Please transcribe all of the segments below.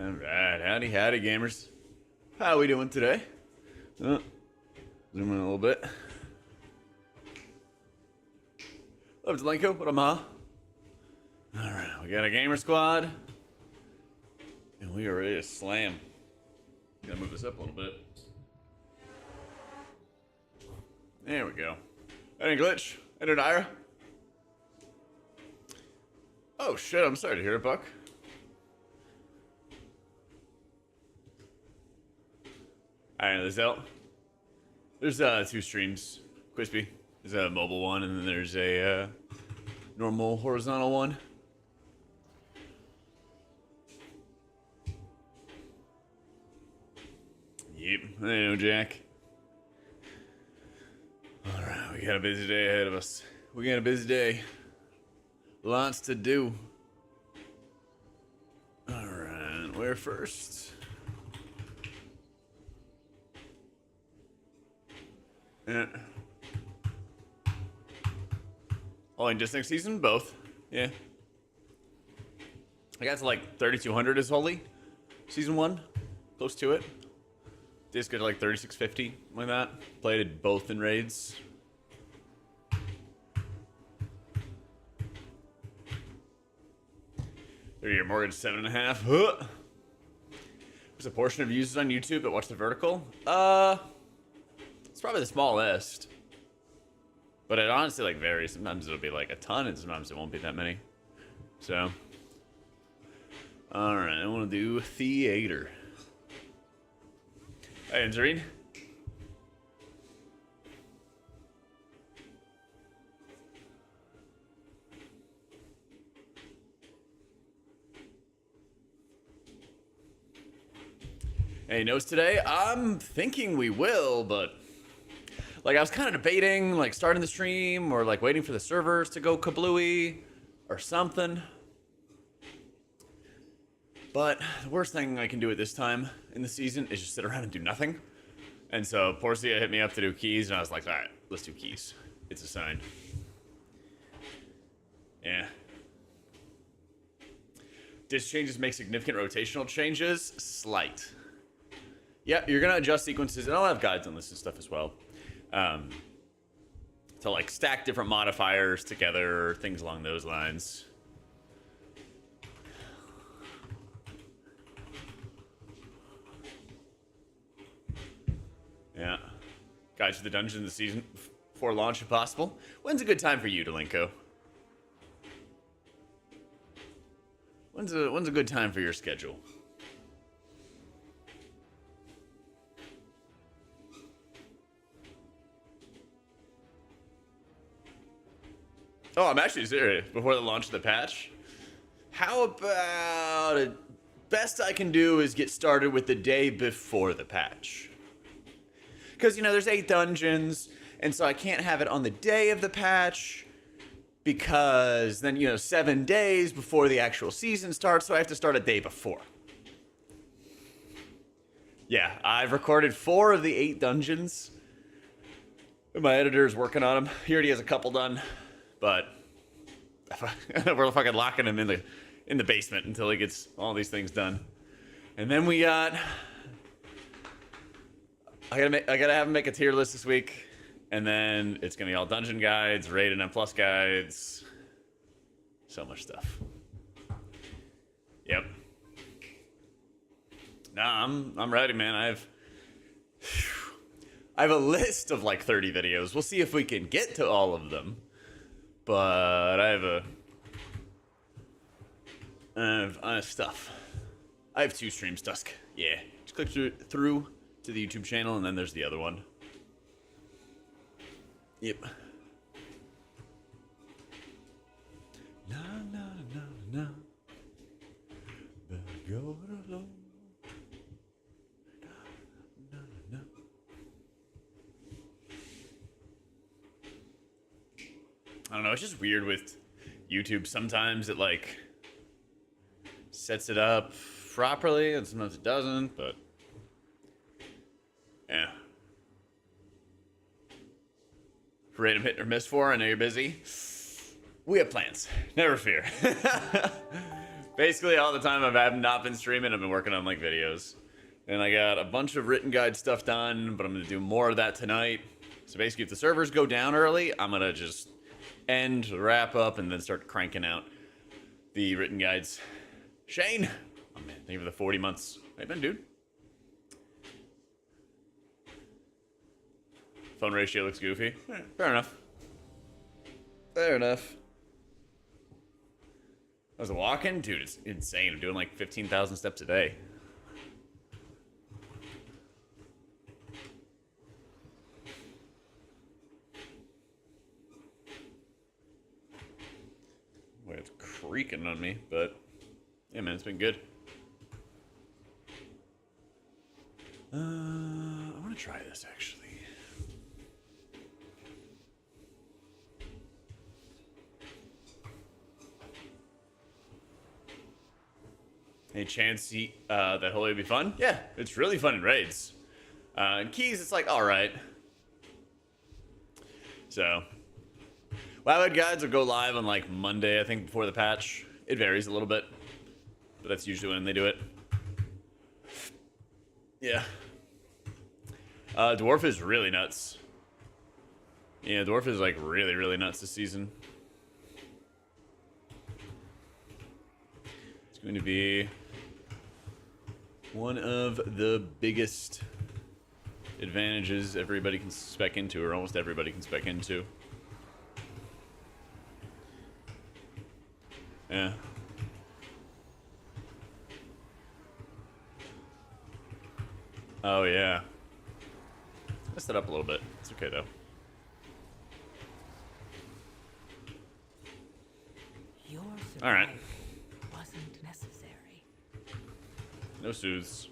Alright, howdy, howdy, gamers. How are we doing today? Zoom in a little bit. Love Zelenko, what up, Ma? Alright, we got a gamer squad. And we are ready to slam. Gotta move this up a little bit. There we go. Any glitch? Any Ira? Oh shit, I'm sorry to hear it, Buck. Alright, there's two streams. Crispy. There's a mobile one, and then there's a normal horizontal one. Yep, I know, Jack. Alright, we got a busy day ahead of us. We got a busy day. Lots to do. Alright, where first? Yeah. Oh, and just next season? Both. Yeah. I got to like 3,200 is holy. Season 1. Close to it. Just got to like 3,650, like that. Played it both in raids. Your mortgage 7.5. Huh. There's a portion of users on YouTube that watch the vertical. It's probably the smallest. But it honestly like varies. Sometimes it'll be like a ton, and sometimes it won't be that many. So, all right, I want to do theater. Hey, Zareen. Any notes today? I'm thinking we will, but like I was kind of debating like starting the stream or like waiting for the servers to go kablooey or something. But the worst thing I can do at this time in the season is just sit around and do nothing. And so Porcia hit me up to do keys, and I was like, all right, let's do keys. It's a sign. Yeah. Disk changes make significant rotational changes. Slight. Yeah, you're gonna adjust sequences, and I'll have guides on this and stuff as well. To like stack different modifiers together, or things along those lines. Yeah. Guides to the dungeon this season before launch if possible. When's a good time for you, Delinko? When's a good time for your schedule? Oh, I'm actually serious. Before the launch of the patch, how about it? Best I can do is get started with the day before the patch. Because, you know, there's 8 dungeons, and so I can't have it on the day of the patch, because then, you know, 7 days before the actual season starts, so I have to start a day before. Yeah, I've recorded 4 of the 8 dungeons. My editor is working on them. He already has a couple done. But we're fucking locking him in the basement until he gets all these things done. And then we got I gotta have him make a tier list this week, and then it's gonna be all dungeon guides, raid and M+ guides. So much stuff. Yep. Nah, I'm ready, man. I have a list of like 30 videos. We'll see if we can get to all of them. But I have stuff. I have 2 streams, Dusk. Yeah, just click through to the YouTube channel, and then there's the other one. Yep. Na na na na. Better go it alone. Na na na. I don't know, it's just weird with YouTube. Sometimes it like sets it up properly and sometimes it doesn't, but yeah. Random hit or miss for, I know you're busy. We have plans, never fear. Basically, all the time I have not been streaming, I've been working on like videos. And I got a bunch of written guide stuff done, but I'm gonna do more of that tonight. So basically, if the servers go down early, I'm gonna just end, wrap up, and then start cranking out the written guides. Shane! Oh man, thank you for the 40 months. How you been, dude? Phone ratio looks goofy. Fair enough. Fair enough. I was walking? Dude, it's insane. I'm doing like 15,000 steps a day. Boy, it's creaking on me, but yeah, man, it's been good. I want to try this actually. Any chance that Holy would be fun? Yeah, it's really fun in raids. In keys, it's like, alright. So, WoW guides will go live on like Monday, I think, before the patch. It varies a little bit, but that's usually when they do it. Yeah. Dwarf is really nuts. Yeah, Dwarf is like really, really nuts this season. It's going to be one of the biggest advantages everybody can spec into, or almost everybody can spec into. Yeah. Oh, yeah. Messed it up a little bit. It's okay, though. All right. Wasn't necessary. No soothes.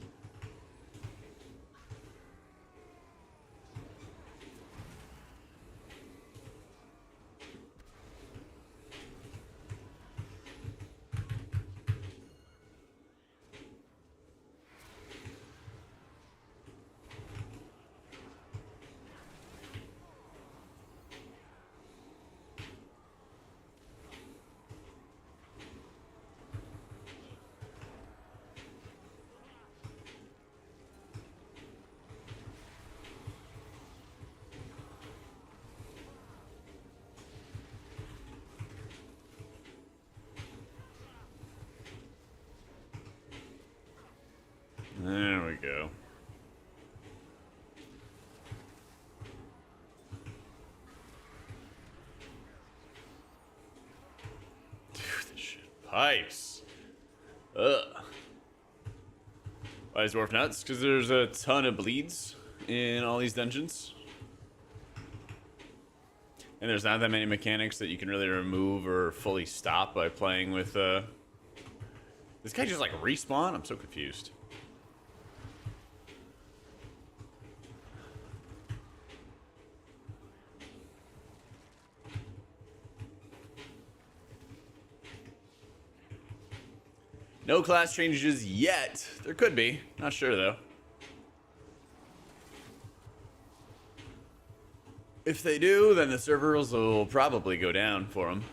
There we go. Dude, this shit pipes. Ugh. Why is Dwarf nuts? Because there's a ton of bleeds in all these dungeons. And there's not that many mechanics that you can really remove or fully stop by playing with, This guy just like respawn? I'm so confused. No class changes yet. There could be. Not sure, though. If they do, then the servers will probably go down for them.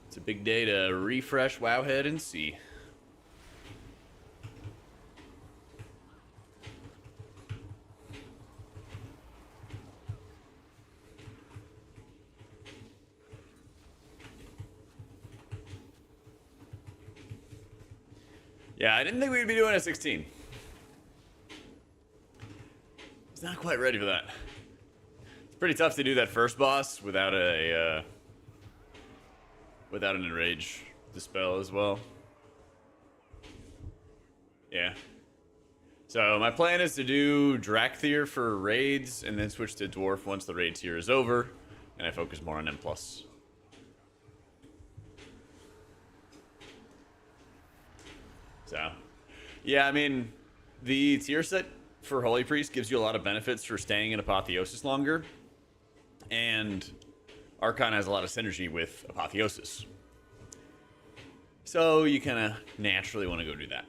It's a big day to refresh Wowhead and see. Yeah, I didn't think we'd be doing a 16. It's not quite ready for that. It's pretty tough to do that first boss without a without an enrage dispel as well. Yeah. So my plan is to do Drakthir for raids and then switch to Dwarf once the raid tier is over, and I focus more on M+. So, yeah, I mean, the tier set for Holy Priest gives you a lot of benefits for staying in Apotheosis longer, and Archon has a lot of synergy with Apotheosis. So you kind of naturally want to go do that.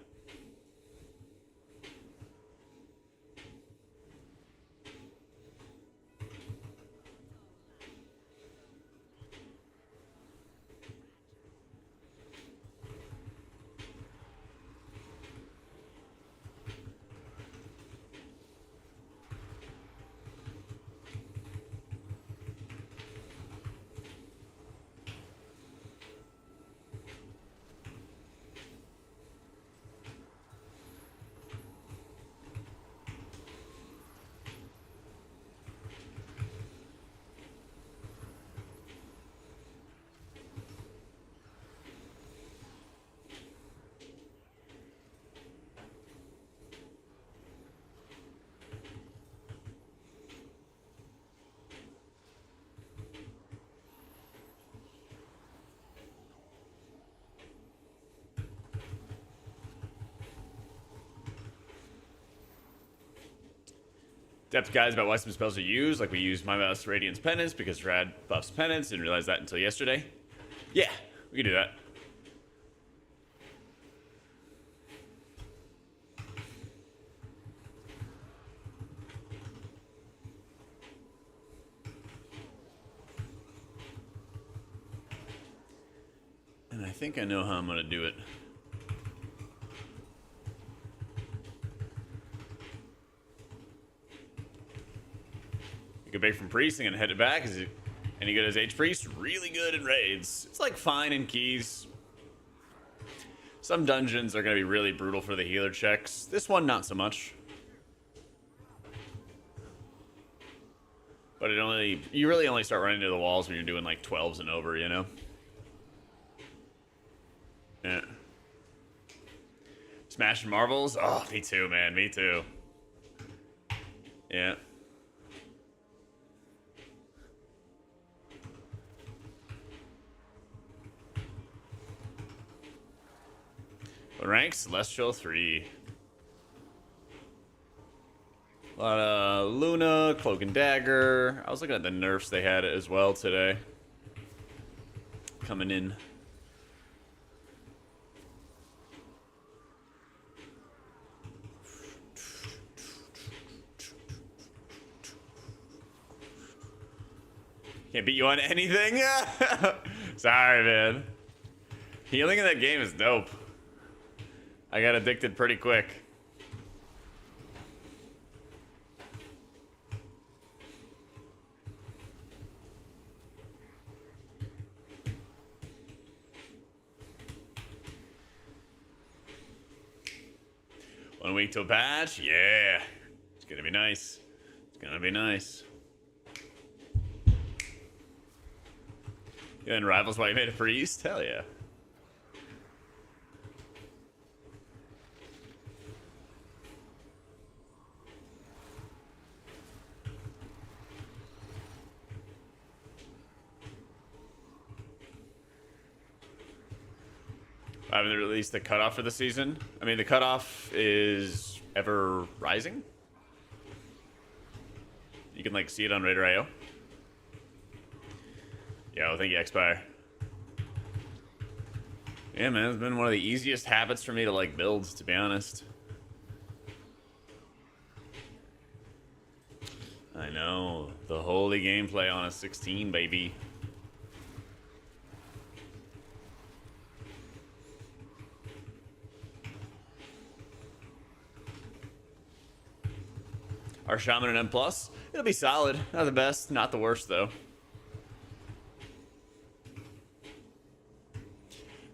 Depth guides about why some spells are used, like we use My Mouse Radiance Penance because Rad buffs Penance. Didn't realize that until yesterday. Yeah, we can do that. And I think I know how I'm going to do it. You can bake from Priest and head it back. Is it any good as H-Priest? Really good in raids. It's like fine in keys. Some dungeons are going to be really brutal for the healer checks. This one, not so much. But you really only start running into the walls when you're doing like 12s and over, you know? Yeah. Smashing marbles? Oh, me too, man. Me too. Yeah. What rank? Celestial 3. A lot of Luna, Cloak and Dagger. I was looking at the nerfs they had as well today. Coming in. Can't beat you on anything? Sorry, man. Healing in that game is dope. I got addicted pretty quick. One week till patch? Yeah. It's gonna be nice. It's gonna be nice. You and Rivals why you made a priest? Hell yeah. I haven't released the cutoff for the season. I mean, the cutoff is ever rising. You can like see it on Raider.io. Yo, thank you, Expire. Yeah, man, it's been one of the easiest habits for me to like build, to be honest. I know, the holy gameplay on a 16, baby. Our Shaman and M+, it'll be solid. Not the best, not the worst, though.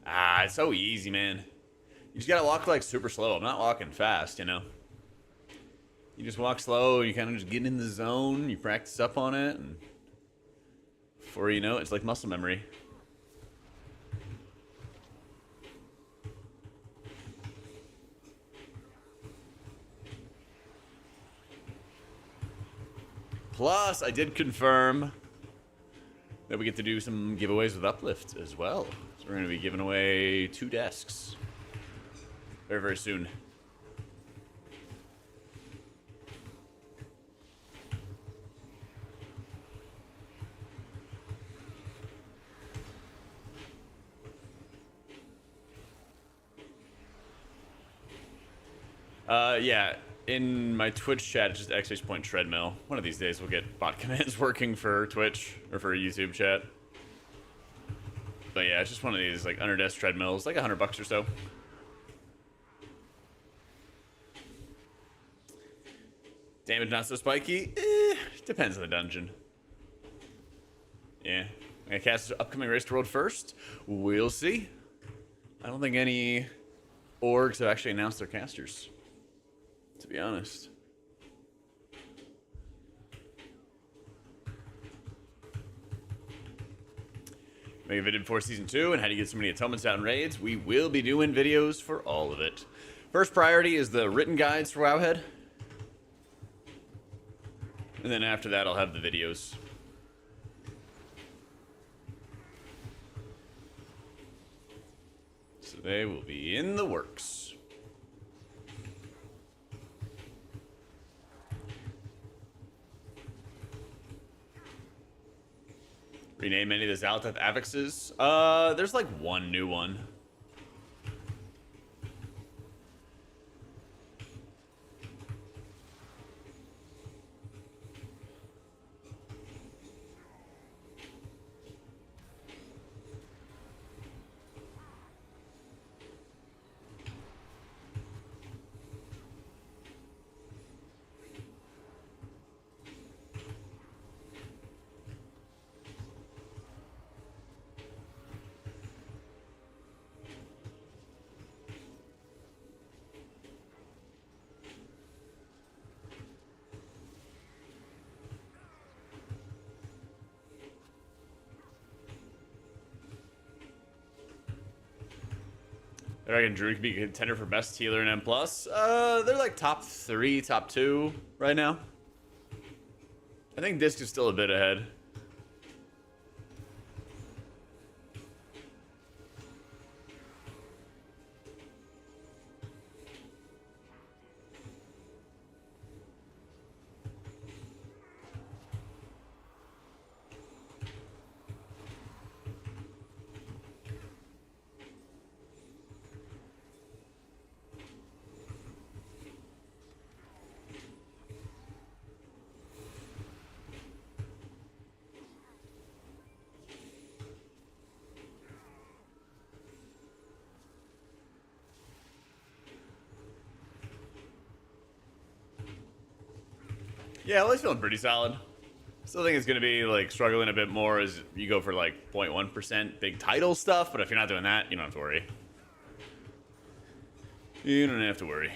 Ah, it's so easy, man. You just gotta walk, like, super slow. I'm not walking fast, you know? You just walk slow, you kind of just get in the zone, you practice up on it, and before you know it, it's like muscle memory. Plus, I did confirm that we get to do some giveaways with Uplift as well. So we're going to be giving away 2 desks very, very soon. Yeah. In my Twitch chat, it's just !point treadmill. One of these days we'll get bot commands working for Twitch or for YouTube chat. But yeah, it's just one of these like under desk treadmills, like $100 or so. Damage not so spiky? Depends on the dungeon. Yeah. I'm gonna cast upcoming Race to World first. We'll see. I don't think any orgs have actually announced their casters, to be honest. Make a video before Season 2 and how to get so many atonements out in raids. We will be doing videos for all of it. First priority is the written guides for Wowhead. And then after that, I'll have the videos. So they will be in the works. Rename any of the Zalteth affixes. There's like one new one. I reckon Drew could be a contender for best healer in M+. They're like top 3, top 2 right now. I think Disc is still a bit ahead. Yeah, Ellie's feeling pretty solid. Still think it's going to be like struggling a bit more as you go for like 0.1% big title stuff, but if you're not doing that, you don't have to worry. You don't have to worry.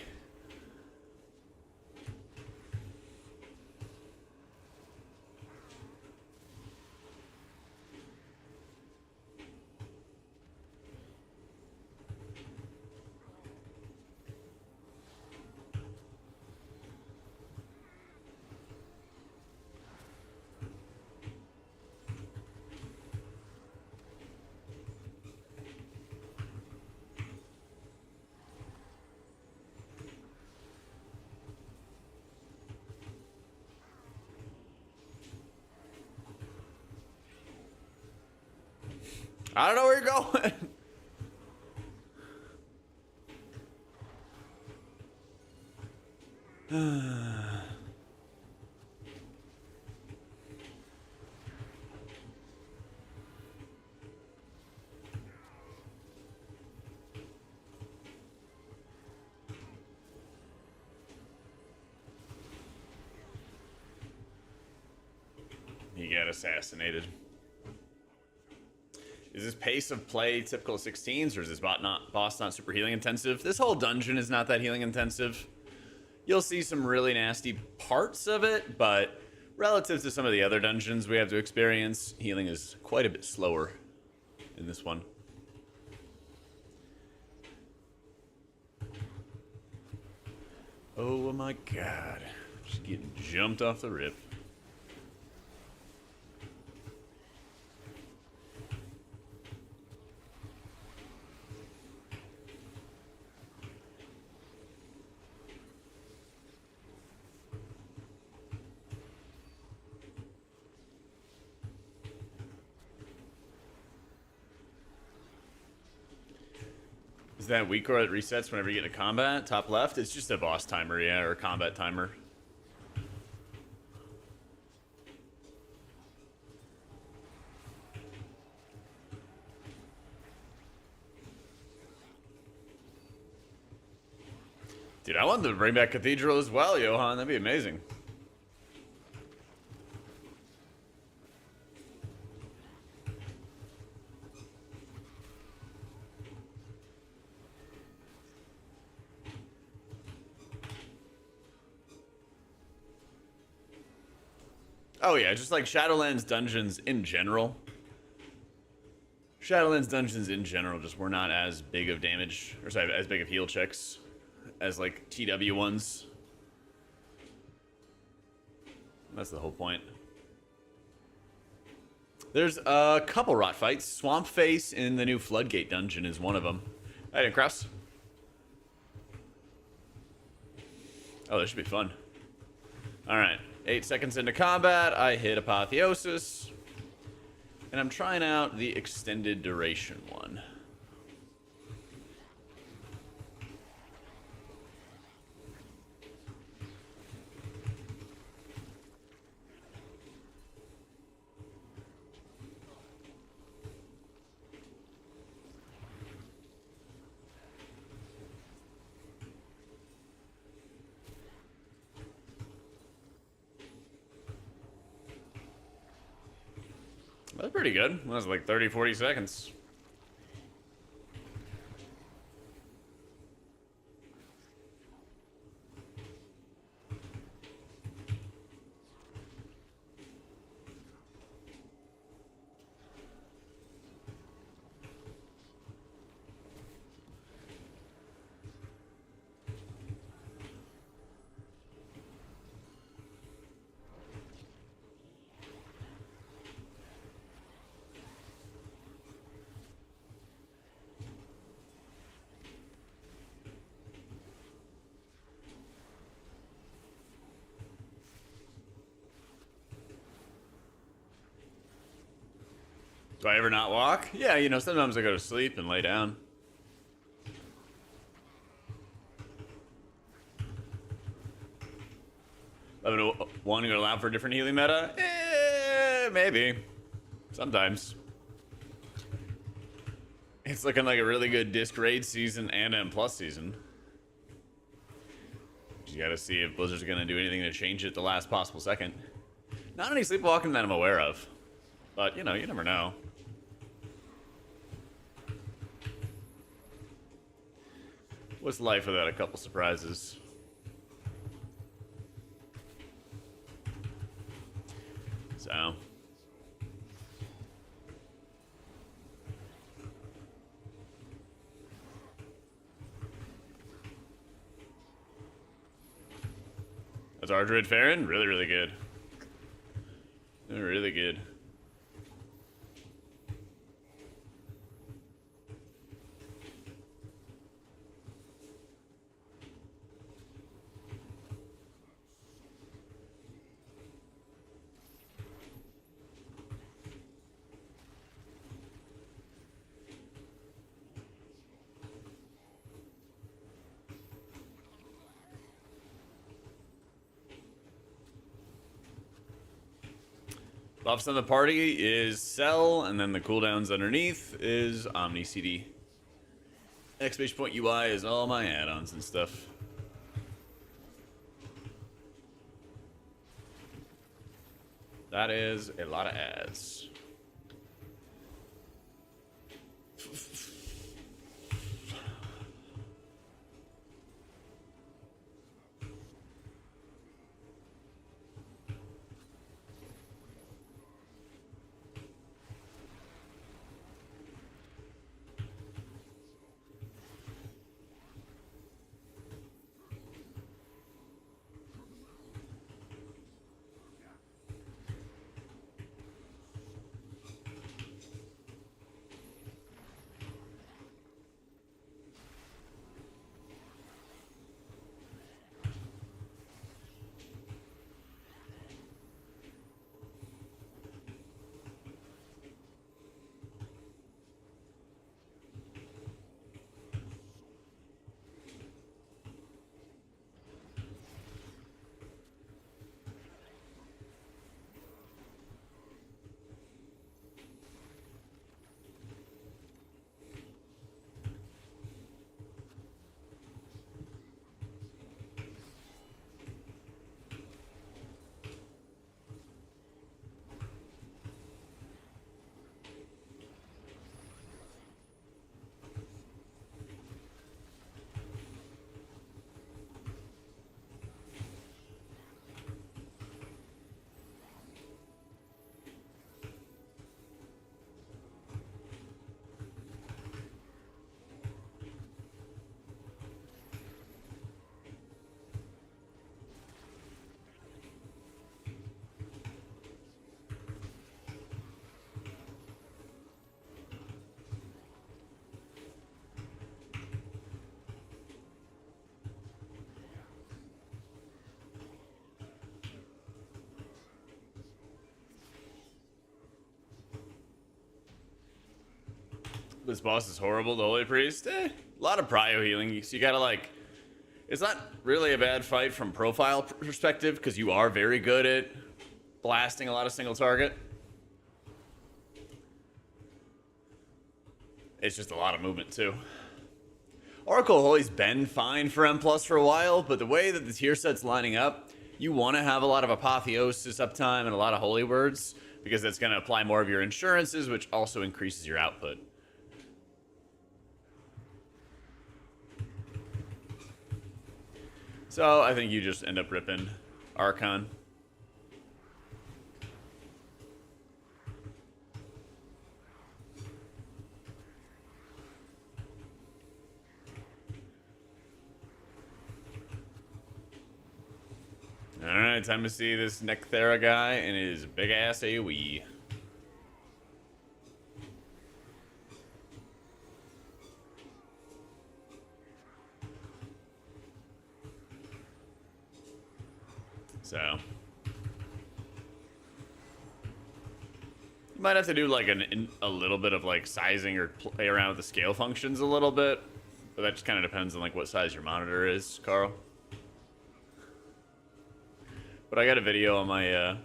I don't know where you're going. He got assassinated. Is this pace of play typical of 16s, or is this boss not super healing intensive? This whole dungeon is not that healing intensive. You'll see some really nasty parts of it, but relative to some of the other dungeons we have to experience, healing is quite a bit slower in this one. Oh my god. Just getting jumped off the rip. Is that weak core that resets whenever you get into combat? Top left? It's just a boss timer, yeah, or a combat timer. Dude, I want them to bring back Cathedral as well, Johan. That'd be amazing. Oh yeah, just like Shadowlands dungeons in general. Shadowlands dungeons in general just were not as big of damage, or sorry, as big of heal checks as like TW ones. That's the whole point. There's a couple rot fights. Swamp Face in the new Floodgate dungeon is one of them. I didn't cross. Oh, this should be fun. All right. 8 seconds into combat, I hit Apotheosis. And I'm trying out the extended duration one. That's pretty good. That was like 30, 40 seconds. Do I ever not walk? Yeah, you know, sometimes I go to sleep and lay down. One to allow for a different healing meta? Maybe. Sometimes. It's looking like a really good disc raid season and M plus season. You gotta see if Blizzard's gonna do anything to change it at the last possible second. Not any sleepwalking that I'm aware of. But, you know, you never know. What's life without a couple surprises? So. That's our Druid Farron? Really, really good. Really good. Buffs on the party is Cell, and then the cooldowns underneath is Omni CD. Exclamation point UI is all my add-ons and stuff. That is a lot of ads. This boss is horrible, the Holy Priest. A lot of prio healing, so you gotta like... It's not really a bad fight from profile perspective, because you are very good at blasting a lot of single target. It's just a lot of movement, too. Oracle Holy's been fine for M+ for a while, but the way that the tier set's lining up, you want to have a lot of Apotheosis uptime and a lot of Holy Words, because that's going to apply more of your insurances, which also increases your output. So I think you just end up ripping Archon. Alright, time to see this Necthera guy and his big ass AoE. So you might have to do like a little bit of like sizing or play around with the scale functions a little bit, but that just kind of depends on like what size your monitor is, Carl. But I got a video on my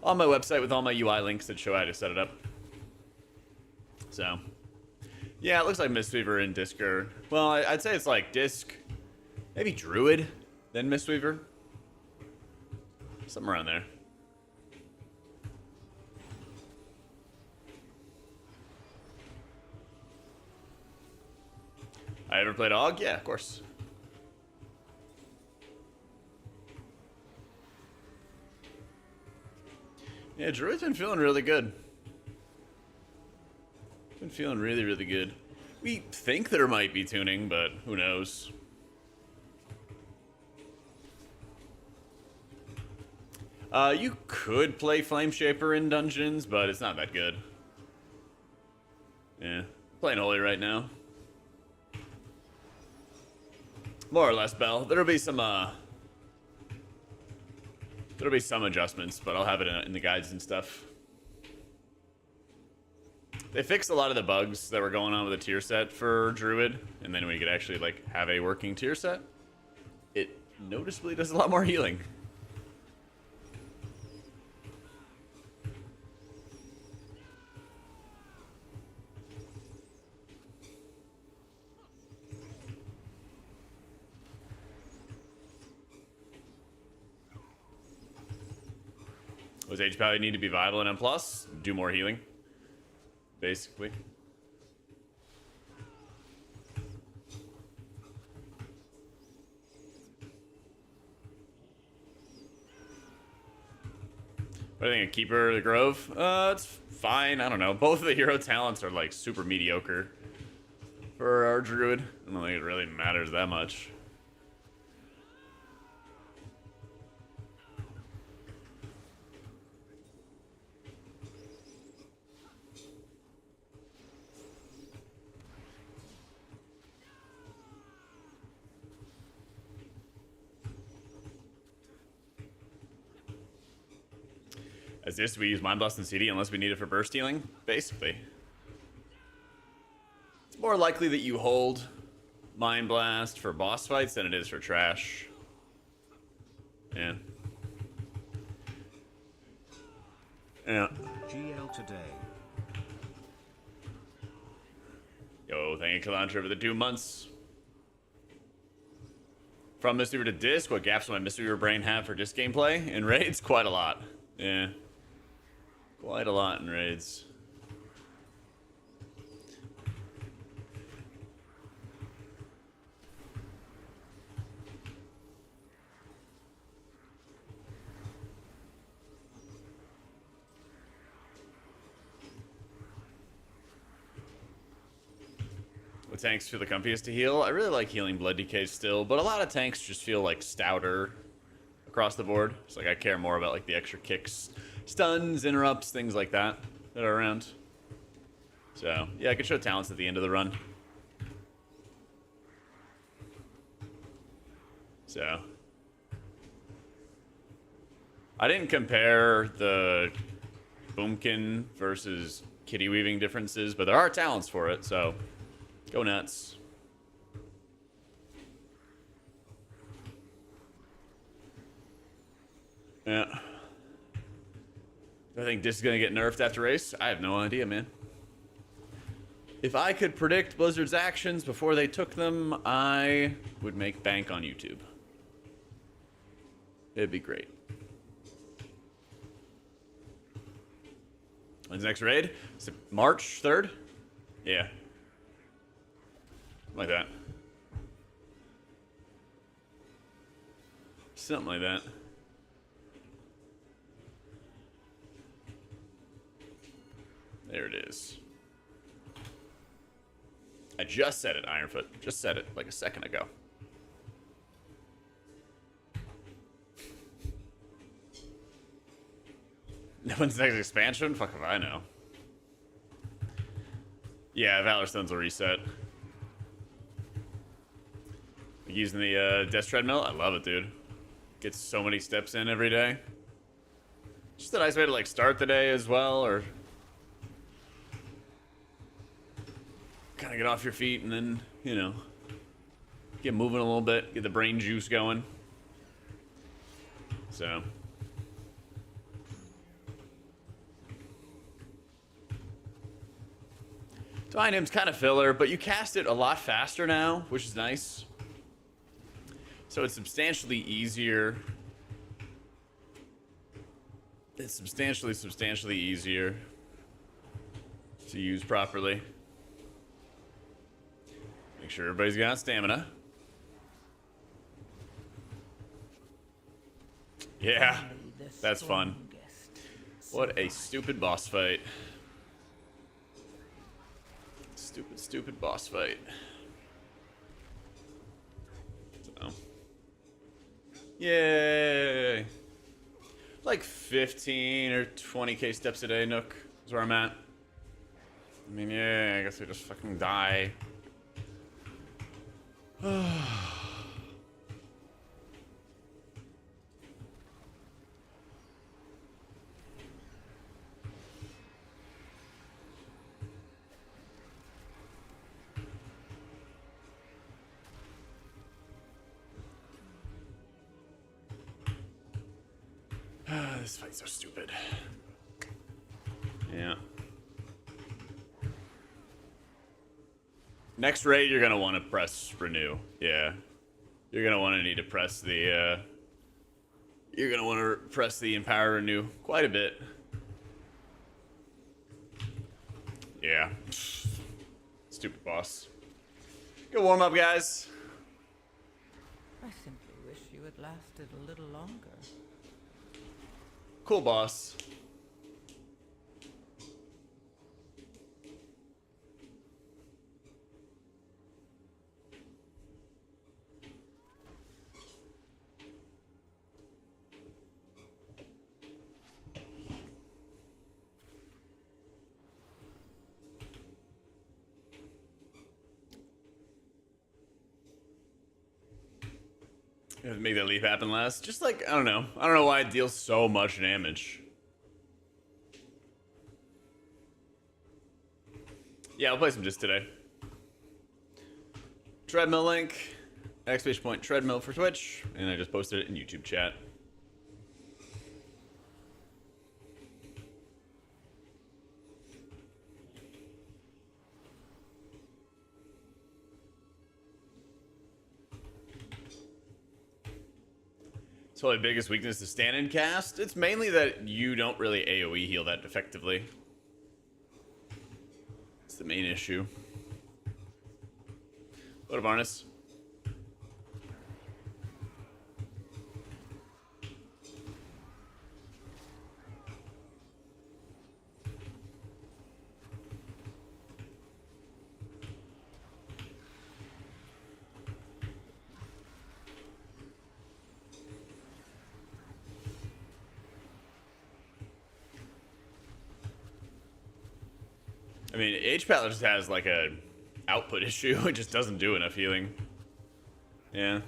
website with all my UI links that show how to set it up. So yeah, it looks like Mistweaver and Disc are, well, I'd say it's like Disc, maybe Druid, then Mistweaver. Something around there. I ever played AUG? Yeah, of course. Yeah, Druid's been feeling really good. Been feeling really, really good. We think there might be tuning, but who knows? You could play Flame Shaper in dungeons, but it's not that good. Yeah, playing Holy right now. More or less, Bell. There'll be some adjustments, but I'll have it in the guides and stuff. They fixed a lot of the bugs that were going on with the tier set for Druid, and then we could actually like have a working tier set. It noticeably does a lot more healing. Was HP need to be viable in M+? Do more healing, basically. What do you think of Keeper of the Grove? It's fine. I don't know. Both of the hero talents are like super mediocre for our Druid. I don't think it really matters that much. As this, we use Mind Blast and CD unless we need it for burst healing, basically. It's more likely that you hold Mind Blast for boss fights than it is for trash. Yeah. Yeah. GL today. Yo, thank you, Kalantra, for the 2 months. From Mistweaver to Disc, what gaps will my Mistweaver brain have for Disc gameplay? In raids, quite a lot. Yeah. Quite a lot in raids. What tanks feel the comfiest to heal? I really like healing Blood Decay still, but a lot of tanks just feel like stouter across the board. It's like I care more about like the extra kicks, stuns, interrupts, things like that that are around. So yeah, I could show talents at the end of the run. So I didn't compare the Boomkin versus kitty weaving differences, but there are talents for it, so go nuts. Yeah. Do I think this is going to get nerfed after race? I have no idea, man. If I could predict Blizzard's actions before they took them, I would make bank on YouTube. It'd be great. When's the next raid? Is it March 3rd? Yeah. Like that. Something like that. There it is. I just said it, Ironfoot. Just said it like a second ago. When's the next expansion? Fuck if I know. Yeah, Valor Stones will reset. Using the Death Treadmill? I love it, dude. Gets so many steps in every day. Just a nice way to like start the day as well, or kind of get off your feet and then, you know, get moving a little bit, get the brain juice going. So Divine Hymn's kind of filler, but you cast it a lot faster now, which is nice. So it's substantially easier. It's substantially easier to use properly. Make sure everybody's got stamina. Yeah, that's fun. What a stupid boss fight. Stupid boss fight. So. Yay! Like 15 or 20k steps a day, Nook, is where I'm at. I mean, yeah, I guess I just fucking die. This fight's so stupid. Yeah. Next raid, you're gonna want to press renew. Yeah. You're gonna want to need to press the, you're gonna want to press the empower renew quite a bit. Yeah. Stupid boss. Good warm up, guys. I simply wish you had lasted a little longer. Cool boss. Make that leap happen last. Just like, I don't know. I don't know why it deals so much damage. Yeah, I'll play some just today. Treadmill link. Exclamation point treadmill for Twitch. And I just posted it in YouTube chat. So my biggest weakness is stand-in cast. It's mainly that you don't really AoE heal that effectively. It's the main issue. What up, Arnis? I mean, H-Pallet just has like a output issue. It just doesn't do enough healing. Yeah.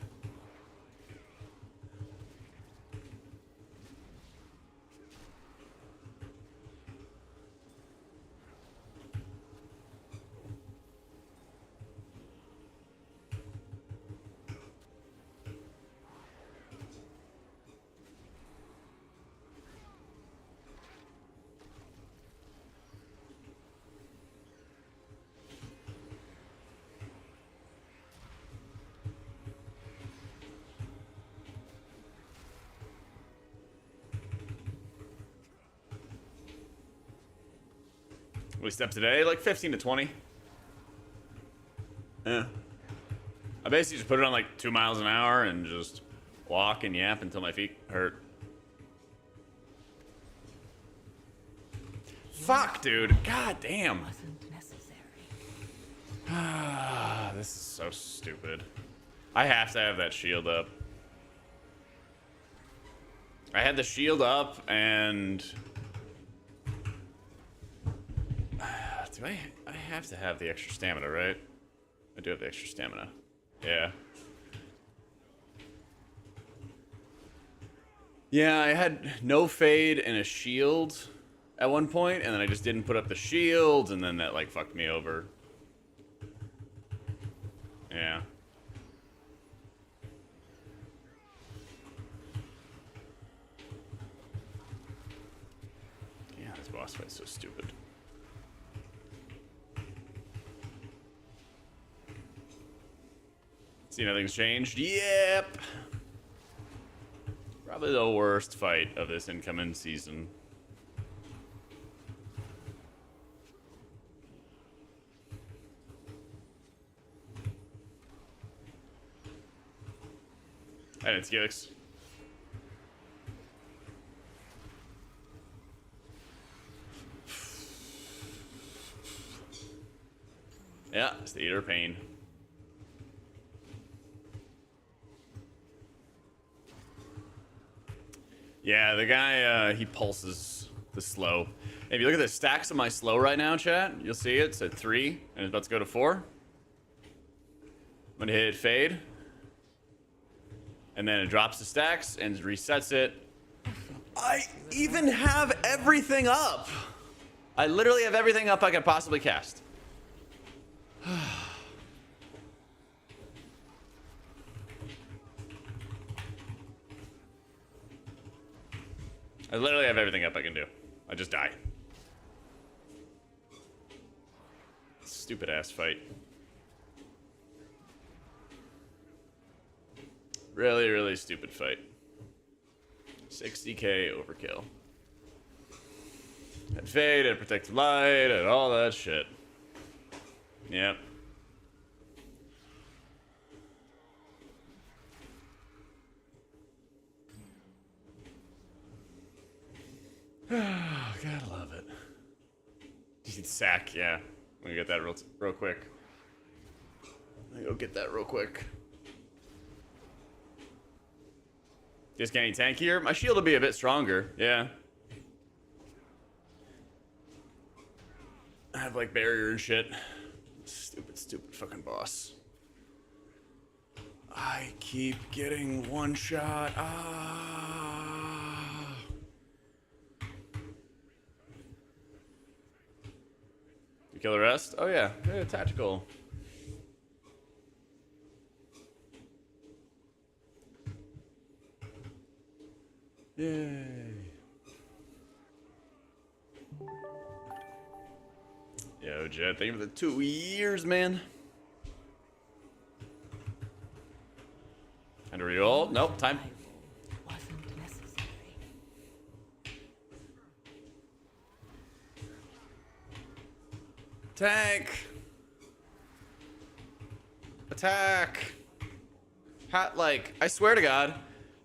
we step today? Like 15 to 20. Yeah. I basically just put it on like 2 miles an hour and just walk and yap until my feet hurt. Fuck, dude. God damn. Wasn't necessary. This is so stupid. I have to have that shield up. I had the shield up and... do I have to have the extra stamina, right? I do have the extra stamina. Yeah. Yeah, I had no fade and a shield at one point, and then I just didn't put up the shield, and then that like fucked me over. Yeah. Yeah, this boss fight's so stupid. See, nothing's changed? Yep. Probably the worst fight of this incoming season. And it's Gilix. Yeah, it's the Eater of Pain. Yeah, the guy, he pulses the slow. If you look at the stacks of my slow right now, chat, you'll see it's at 3, and it's about to go to 4. I'm gonna hit fade. And then it drops the stacks and resets it. I even have everything up. I literally have everything up I could possibly cast. I literally have everything up I can do. I just die. Stupid ass fight. Really, really stupid fight. 60k overkill. And fade, and protected light, and all that shit. Yep. Gotta love it. Sack, yeah. I'm gonna get that real quick. I'm gonna go get that real quick. Just getting tankier. My shield will be a bit stronger. Yeah. I have like barrier and shit. Stupid, stupid fucking boss. I keep getting one shot. Ah. You kill the rest? Oh yeah. Yeah, tactical. Yay. Yo, Jet, thank you for the 2 years, man. And a reroll? Nope, time. Wasn't necessary. Tank. Attack. Hot, like, I swear to God.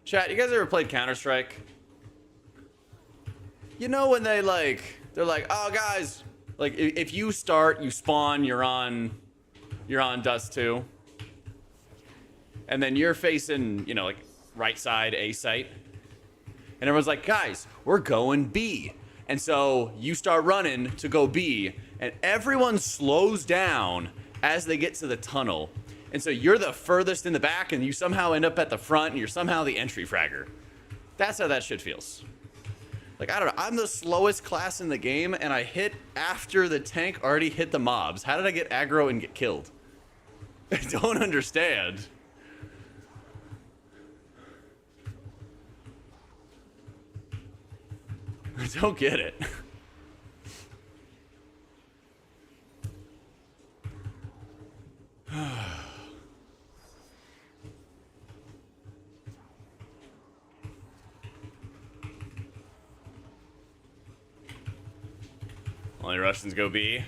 Chat, you guys ever played Counter-Strike? You know when they're like, oh guys, like if you start, you spawn, you're on dust 2. And then you're facing, you know, like right side A site. And everyone's like, guys, we're going B. And so you start running to go B, and everyone slows down as they get to the tunnel. And so you're the furthest in the back, and you somehow end up at the front, and you're somehow the entry fragger. That's how that shit feels. Like, I don't know, I'm the slowest class in the game, and I hit after the tank already hit the mobs. How did I get aggro and get killed? I don't understand. I don't get it. Only Russians go B.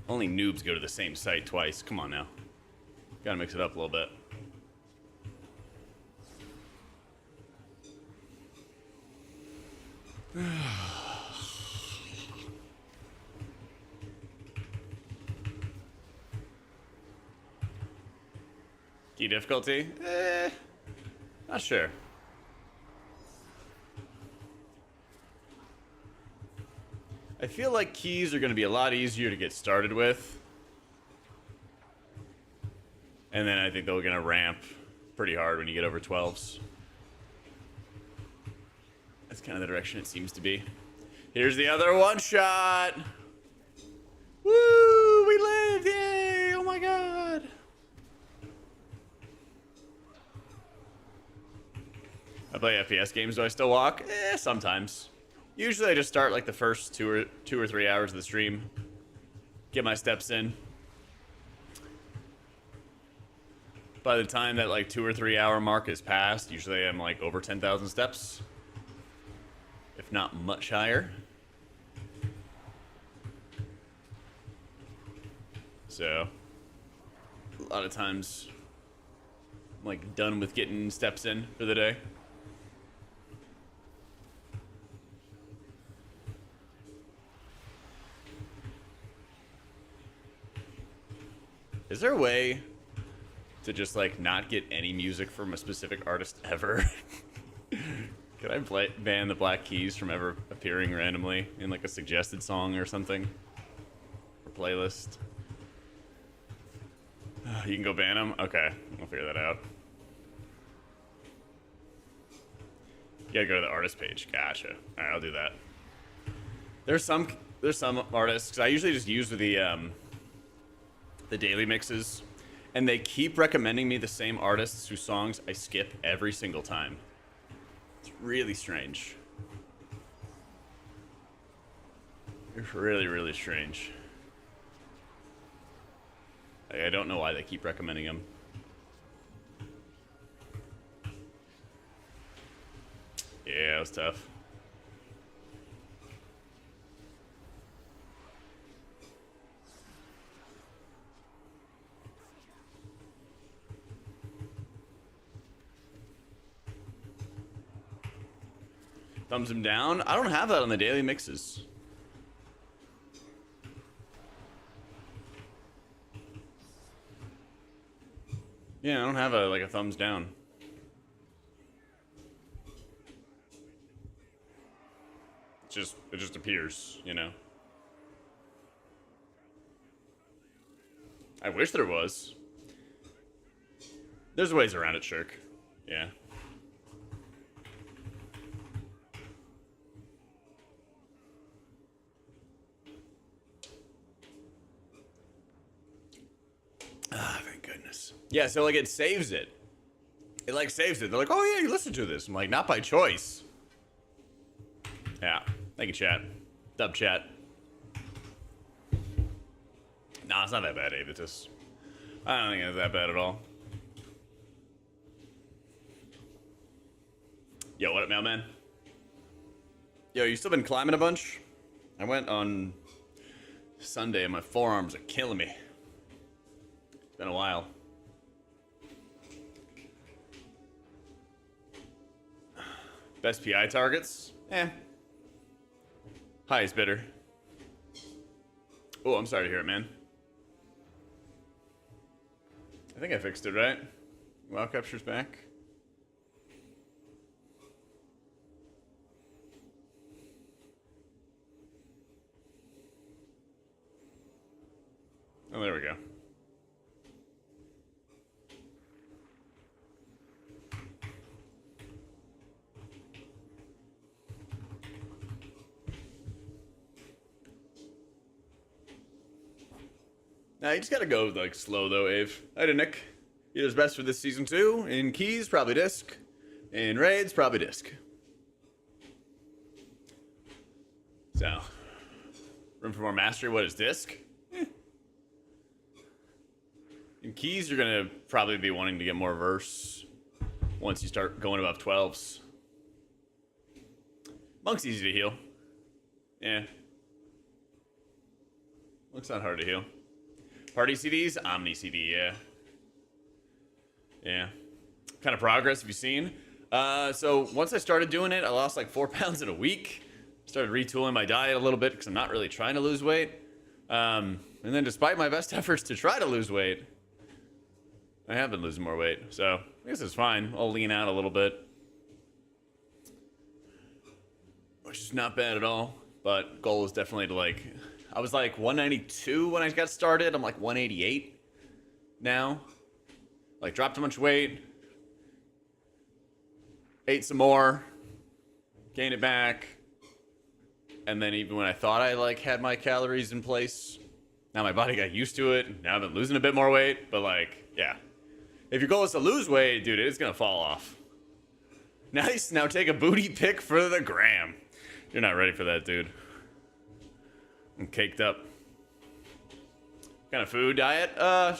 Only noobs go to the same site twice. Come on now. Gotta mix it up a little bit. Key difficulty? Not sure. I feel like keys are going to be a lot easier to get started with. And then I think they're going to ramp pretty hard when you get over 12s. That's kind of the direction it seems to be. Here's the other one shot. Woo! We lived! Yay! Oh my god! I play FPS games. Do I still walk? Sometimes. Usually I just start like the first two or 3 hours of the stream. Get my steps in. By the time that like 2 or 3 hour mark is passed, usually I'm like over 10,000 steps. If not much higher. So, a lot of times I'm like done with getting steps in for the day. Is there a way to just like not get any music from a specific artist ever? Could I ban the Black Keys from ever appearing randomly in like a suggested song or something? Or playlist? You can go ban them? Okay, I'll figure that out. You gotta go to the artist page. Gotcha. Alright, I'll do that. There's some artists, 'cause I usually just use the daily mixes, and they keep recommending me the same artists whose songs I skip every single time. It's really strange. It's really, really strange. I don't know why they keep recommending them. Yeah, it was tough. Thumbs him down? I don't have that on the daily mixes. Yeah, I don't have like a thumbs down. It just appears, you know. I wish there was. There's ways around it, Shirk. Yeah. Ah, thank goodness. Yeah, so like it saves it. It like saves it. They're like, oh yeah, you listen to this. I'm like, not by choice. Yeah. Thank you, chat. Dub chat. Nah, it's not that bad, Avitus. I don't think it's that bad at all. Yo, what up, mailman? Yo, you still been climbing a bunch? I went on Sunday and my forearms are killing me. It's been a while. Best PI targets? Highest bidder. Oh, I'm sorry to hear it, man. I think I fixed it, right? WoW capture's back. Oh, there we go. Now, you just gotta go, like, slow, though, Ave. Hi to Nick. He does best for this season, too. In keys, probably disc. In raids, probably disc. So, room for more mastery. What is disc? In keys, you're gonna probably be wanting to get more verse once you start going above 12s. Monk's easy to heal. Yeah. Looks not hard to heal. Party CDs? Omni CD, yeah. Yeah. What kind of progress have you seen? So once I started doing it, I lost like 4 pounds in a week. Started retooling my diet a little bit because I'm not really trying to lose weight. And then despite my best efforts to try to lose weight, I have been losing more weight. So I guess it's fine. I'll lean out a little bit. Which is not bad at all. But goal is definitely to like... I was like 192 when I got started. I'm like 188 now. Like dropped a bunch of weight. Ate some more. Gained it back. And then even when I thought I like had my calories in place, now my body got used to it. Now I've been losing a bit more weight. But like, yeah. If your goal is to lose weight, dude, it's gonna fall off. Nice. Now take a booty pic for the gram. You're not ready for that, dude. I'm caked up. What kind of food diet?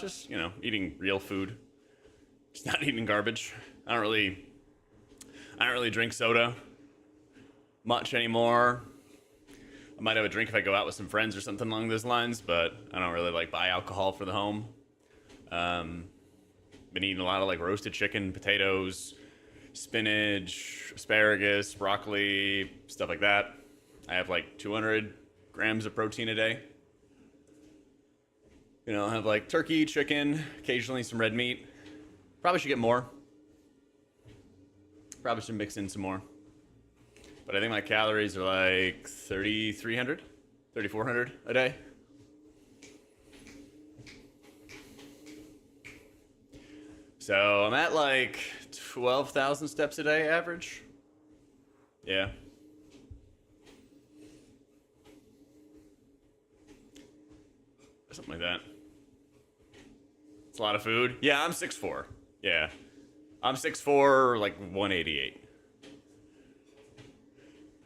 Just, you know, eating real food. Just not eating garbage. I don't really drink soda much anymore. I might have a drink if I go out with some friends or something along those lines, but I don't really like buy alcohol for the home. Been eating a lot of like roasted chicken, potatoes, spinach, asparagus, broccoli, stuff like that. I have like 200 grams of protein a day. You know, I have like turkey, chicken, occasionally some red meat. Probably should get more. Probably should mix in some more. But I think my calories are like 3,300, 3,400 a day. So I'm at like 12,000 steps a day average. Yeah. Something like that. It's a lot of food. Yeah, I'm 6'4". Yeah. I'm 6'4", like 188.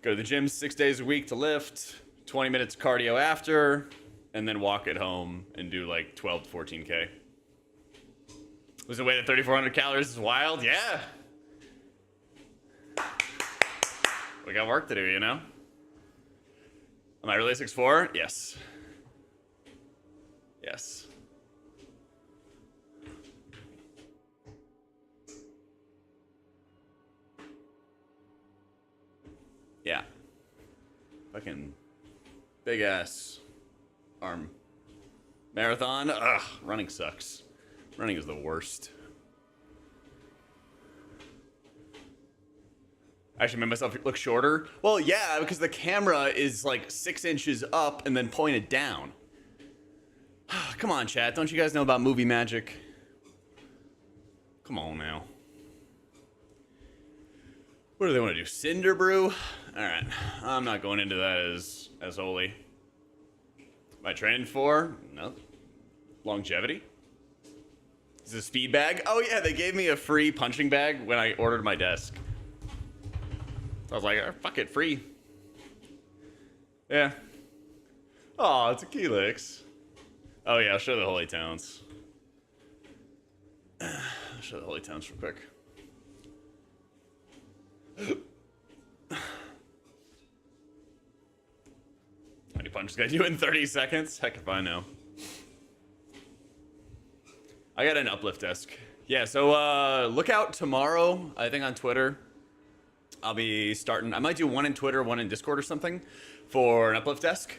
Go to the gym 6 days a week to lift, 20 minutes cardio after, and then walk at home and do like 12 to 14K. Losing weight at 3,400 calories is wild? Yeah. We got work to do, you know? Am I really 6'4"? Yes. Yes. Yeah. Fucking big ass arm marathon. Ugh, running sucks. Running is the worst. I actually made myself look shorter. Well, yeah, because the camera is like 6 inches up and then pointed down. Come on, chat. Don't you guys know about movie magic? Come on now. What do they want to do? Cinder brew? Alright. I'm not going into that as holy. Am I training for? No. Longevity? Is this feed bag? Oh yeah, they gave me a free punching bag when I ordered my desk. So I was like, oh, fuck it, free. Yeah. Oh, it's a Keylix. Oh yeah, I'll show the Holy Towns. I'll show the Holy Towns real quick. How many punches can I do in 30 seconds? Heck if I know. I got an uplift desk. Yeah, so look out tomorrow, I think on Twitter. I'll be starting, I might do one in Twitter, one in Discord or something for an uplift desk.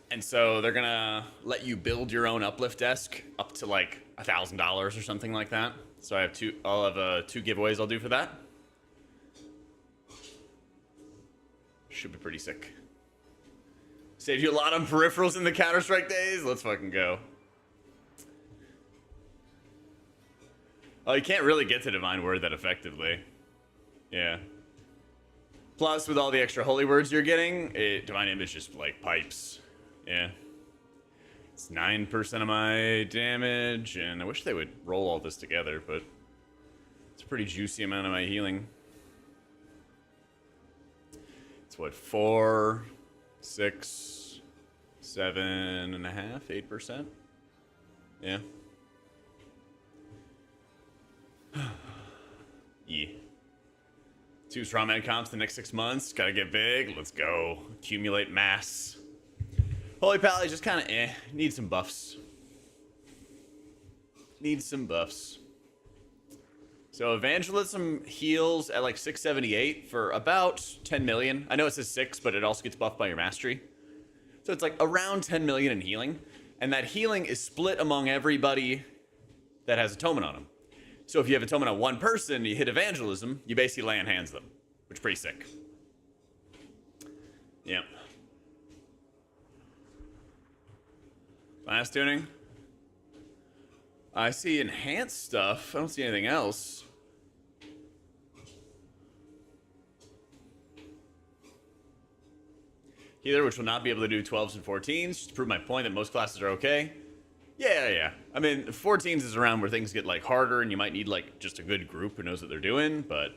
And so they're gonna let you build your own uplift desk up to like $1,000 or something like that. So I'll have two giveaways I'll do for that. Should be pretty sick. Saved you a lot on peripherals in the Counter-Strike days? Let's fucking go. Oh, you can't really get to Divine Word that effectively. Yeah. Plus, with all the extra holy words you're getting, Divine Image just, like, pipes. Yeah. It's 9% of my damage, and I wish they would roll all this together, but it's a pretty juicy amount of my healing. It's what, 4, 6, 7.5, 8%? Yeah. Yeah. 2 strongman comps the next 6 months. Gotta get big. Let's go. Accumulate mass. Holy Pally just kind of needs some buffs. Needs some buffs. So Evangelism heals at like 678 for about 10 million. I know it says 6, but it also gets buffed by your mastery. So it's like around 10 million in healing. And that healing is split among everybody that has Atonement on them. So if you have Atonement on one person, you hit Evangelism, you basically lay on hands them, which is pretty sick. Yep. Last tuning. I see enhanced stuff. I don't see anything else. Healer, which will not be able to do 12s and 14s, just to prove my point that most classes are okay. Yeah. I mean, 14s is around where things get like harder and you might need like just a good group who knows what they're doing, but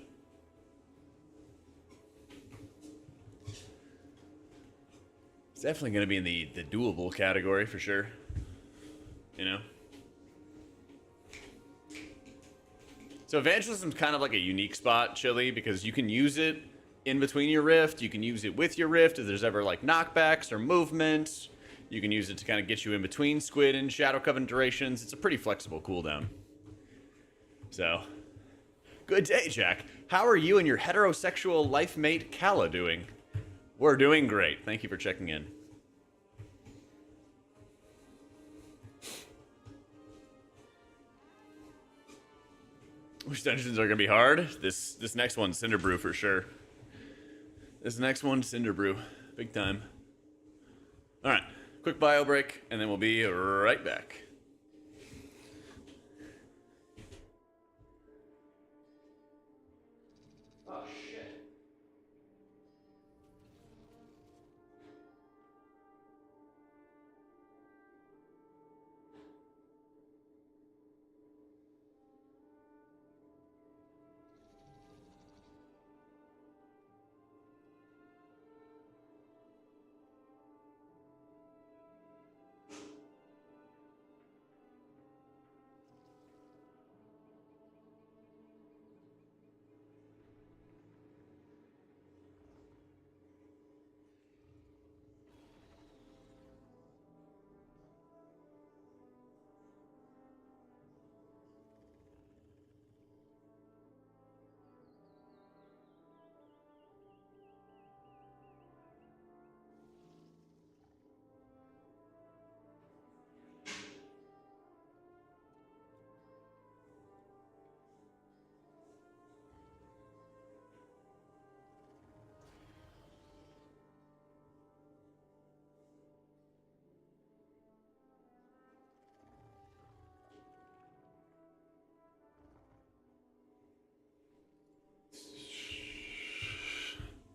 it's definitely going to be in the doable category for sure. You know? So Evangelism's kind of like a unique spot, Chili, because you can use it in between your rift, you can use it with your rift if there's ever like knockbacks or movement. You can use it to kind of get you in between Squid and Shadow Coven durations. It's a pretty flexible cooldown. So, good day, Jack. How are you and your heterosexual life mate, Kala, doing? We're doing great. Thank you for checking in. Which dungeons are going to be hard? This next one, Cinder Brew, for sure. This next one, Cinder Brew. Big time. All right. Quick bio break, and then we'll be right back. Oh, shit.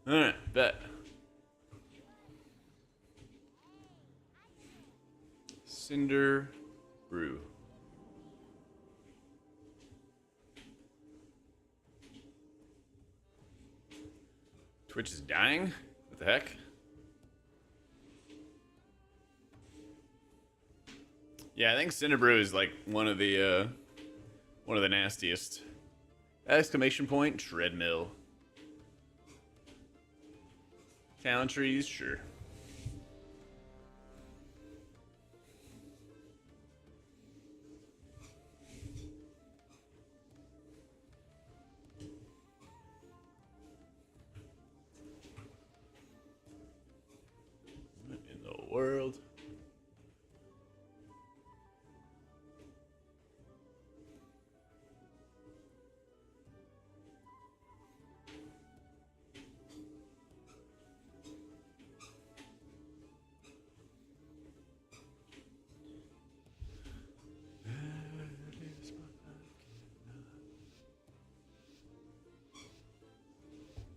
Alright, bet. Cinder Brew. Twitch is dying? What the heck? Yeah, I think Cinder Brew is like one of the nastiest. Exclamation point, treadmill. Talent trees, sure. What in the world?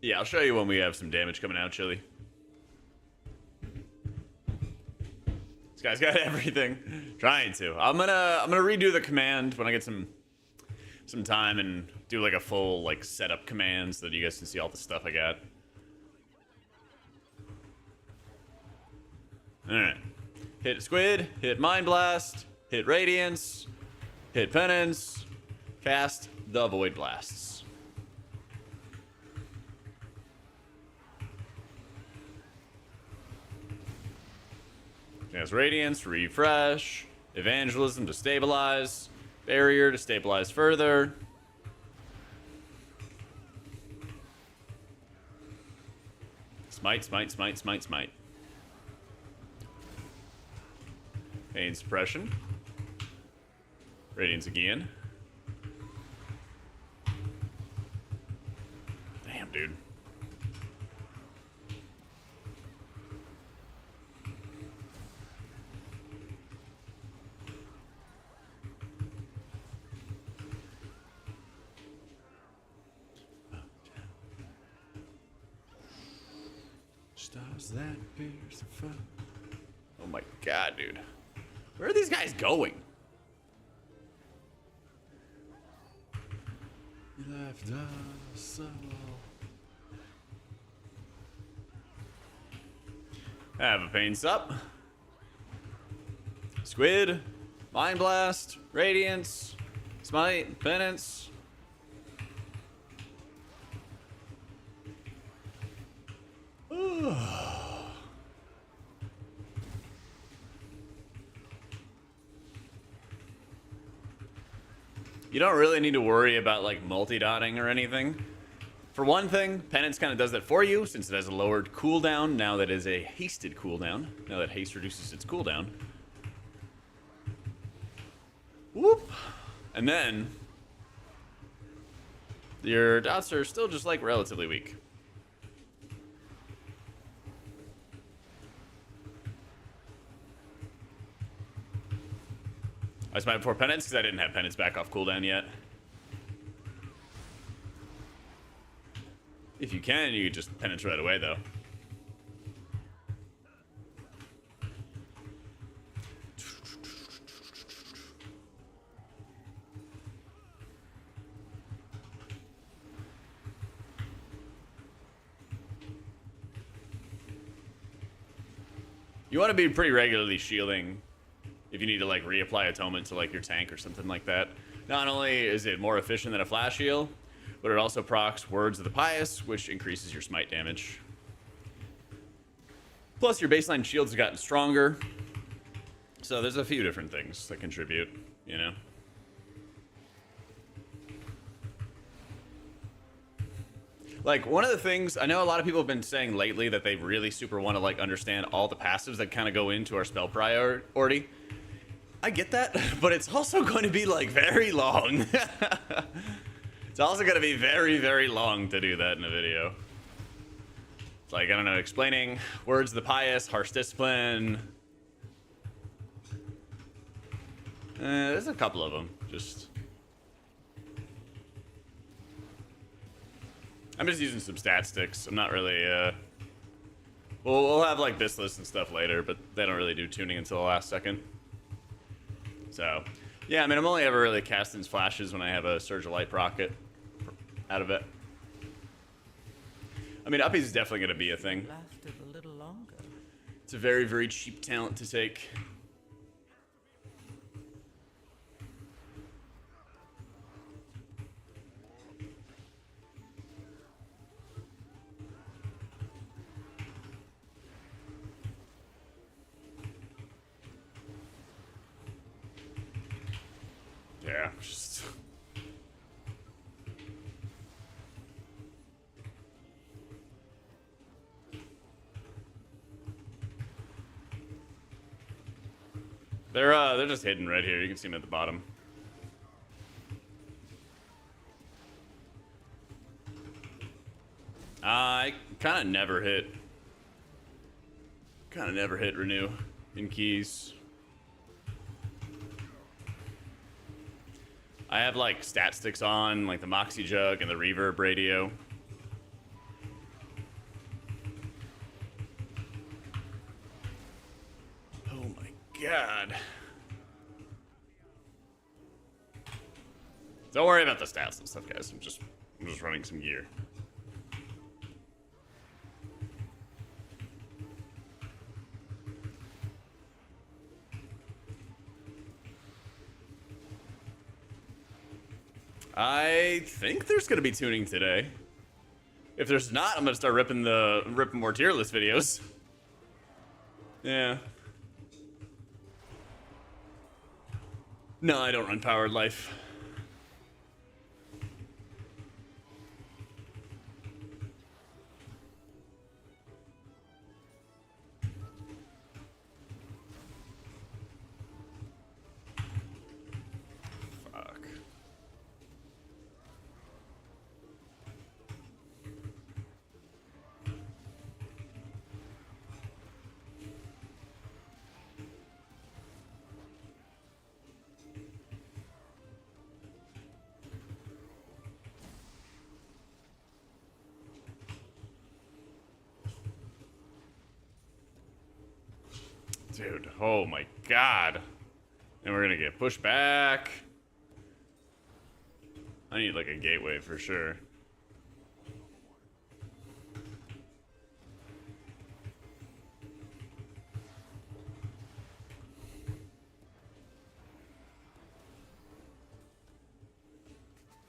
Yeah, I'll show you when we have some damage coming out, Chili. This guy's got everything. Trying to. I'm gonna redo the command when I get some time and do like a full like setup command so that you guys can see all the stuff I got. Alright. Hit Squid, hit Mind Blast, hit Radiance, hit Penance, cast the Void Blasts. Yes, Radiance, refresh. Evangelism to stabilize. Barrier to stabilize further. Smite, smite, smite, smite, smite. Pain suppression. Radiance again. Damn, dude. Stars that pierce the fire. Oh my god, dude. Where are these guys going? You left us solo. Have a pain sup. Squid. Mind Blast. Radiance. Smite. Penance. You don't really need to worry about like multi-dotting or anything. For one thing, Penance kind of does that for you since it has a lowered cooldown. Now that is a hasted cooldown. Now that haste reduces its cooldown. Whoop. And then your dots are still just like relatively weak. I smite before Penance because I didn't have Penance back off cooldown yet. If you can, you could just Penance right away though. You want to be pretty regularly shielding if you need to like reapply atonement to like your tank or something like that. Not only is it more efficient than a flash heal, but it also procs Words of the Pious, which increases your smite damage. Plus your baseline shields have gotten stronger. So there's a few different things that contribute, you know. Like, one of the things, I know a lot of people have been saying lately that they really super want to, like, understand all the passives that kind of go into our spell priority. I get that, but it's also going to be, like, very long. It's also going to be very, very long to do that in a video. It's like, I don't know, explaining Words of the Pious, Harsh Discipline. There's a couple of them, just... I'm just using some stat sticks. I'm not really, we'll have, like, this list and stuff later, but they don't really do tuning until the last second. So, yeah, I mean, I'm only ever really casting flashes when I have a Surge of Light rocket out of it. I mean, Uppy's is definitely going to be a thing. Lasted a little longer. It's a very, very cheap talent to take. Yeah, just... They're just hidden right here. You can see them at the bottom. I kind of never hit renew in keys. I have like stat sticks on, like the Moxie Jug and the Reverb Radio. Oh my god. Don't worry about the stats and stuff, guys. I'm just running some gear. I think there's gonna be tuning today. If there's not, I'm gonna start ripping more tier list videos. Yeah. No, I don't run powered life. Fuck. Dude, oh my god. And we're gonna get pushed back. I need like a gateway for sure.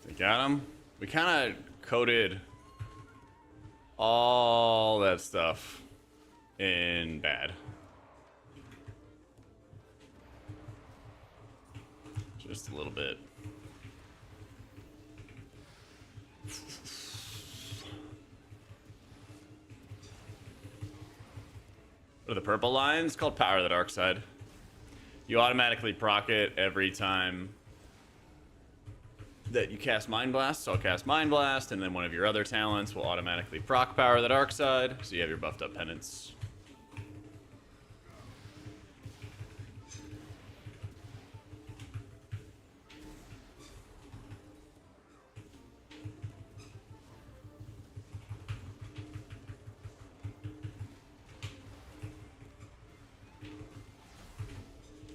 They got him. We kind of coded all that stuff in bad. Just a little bit. What are the purple lines? Called Power of the Dark Side. You automatically proc it every time that you cast Mind Blast. So I'll cast Mind Blast, and then one of your other talents will automatically proc Power of the Dark Side. So you have your buffed up penance.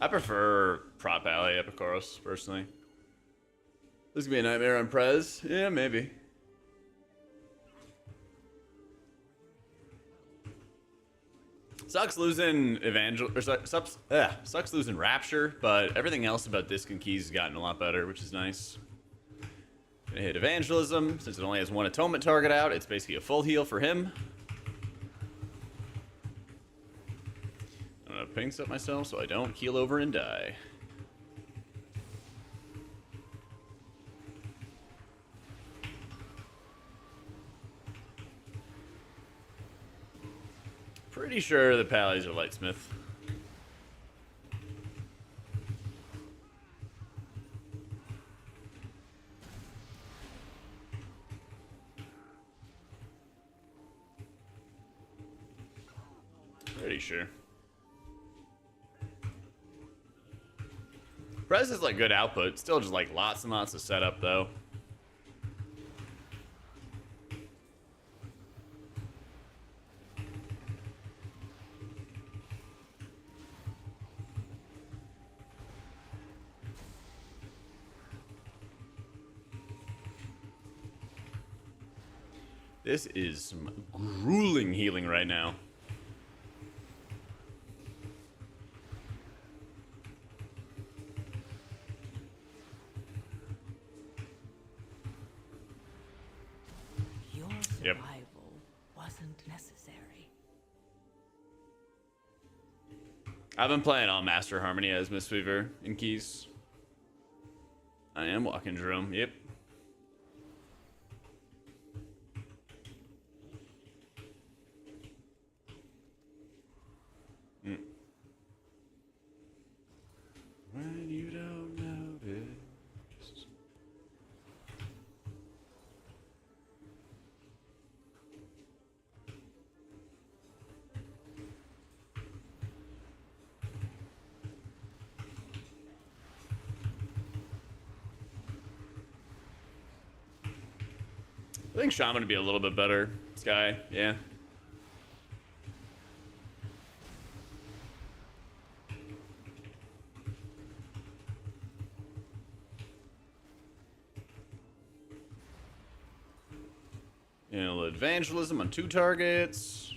I prefer Prop Alley Epicoros, personally. This could be a nightmare on Prez. Yeah, maybe. Sucks losing sucks losing Rapture, but everything else about Disc and Keys has gotten a lot better, which is nice. Gonna hit Evangelism. Since it only has one atonement target out, it's basically a full heal for him. I'm gonna pinks up myself so I don't keel over and die. Pretty sure the Pallies are Lightsmith. Pretty sure. Prez is like good output. Still just like lots and lots of setup though. This is some grueling healing right now. Your Yep. survival wasn't necessary. I've been playing all Master Harmony as Mistweaver in Keys. I am walking Jerome, yep. When you don't notice. I think Shaman would be a little bit better. Sky, yeah. You know, evangelism on 2 targets.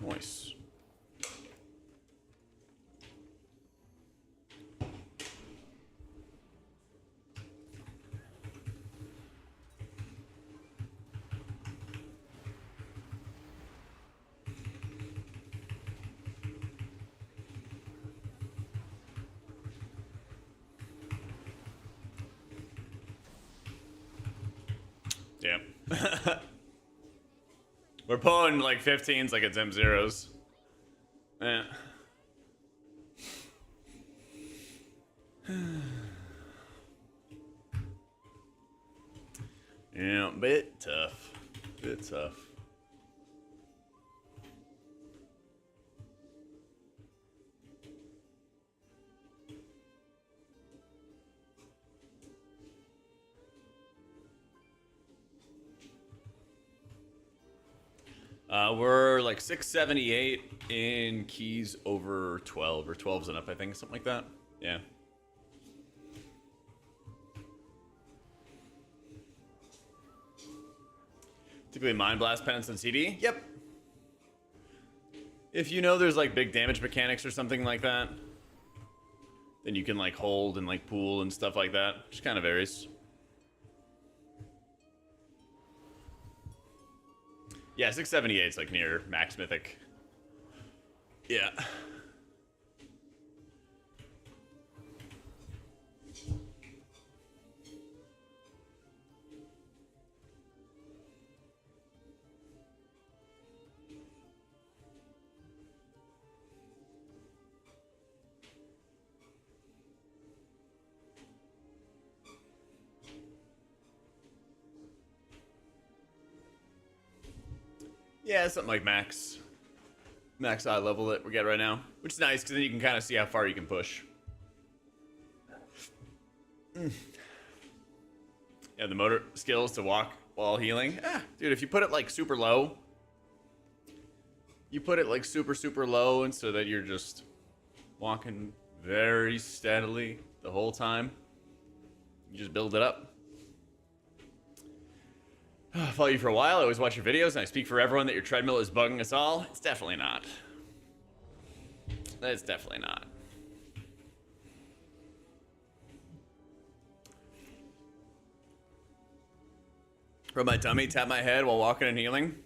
Nice. We're pulling like 15s like it's M0s. Eh. Yeah, bit tough. Bit tough. We're like 678 in keys over 12 or 12s and up, I think, something like that. Yeah. Typically Mind Blast, Penance, and CD. Yep. If you know there's like big damage mechanics or something like that, then you can like hold and like pool and stuff like that. Just kind of varies. Yeah, 678 is like near max mythic. Yeah. Yeah, something like max eye level that we get right now, which is nice because then you can kind of see how far you can push. Yeah, the motor skills to walk while healing. Dude, if you put it like super low, you put it like super low, and so that you're just walking very steadily the whole time. You just build it up. I follow you for a while. I always watch your videos, and I speak for everyone that your treadmill is bugging us all. It's definitely not. It's definitely not. Rub my tummy, tap my head while walking and healing.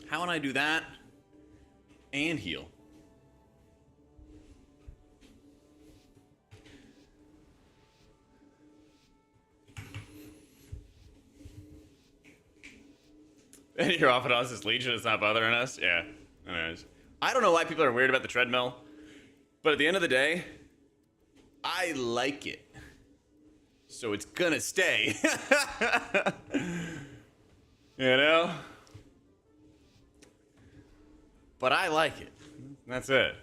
How would I do that and heal? Your Apotheosis Legion is not bothering us? Yeah. Anyways. I don't know why people are weird about the treadmill, but at the end of the day, I like it. So it's gonna stay. You know? But I like it. That's it.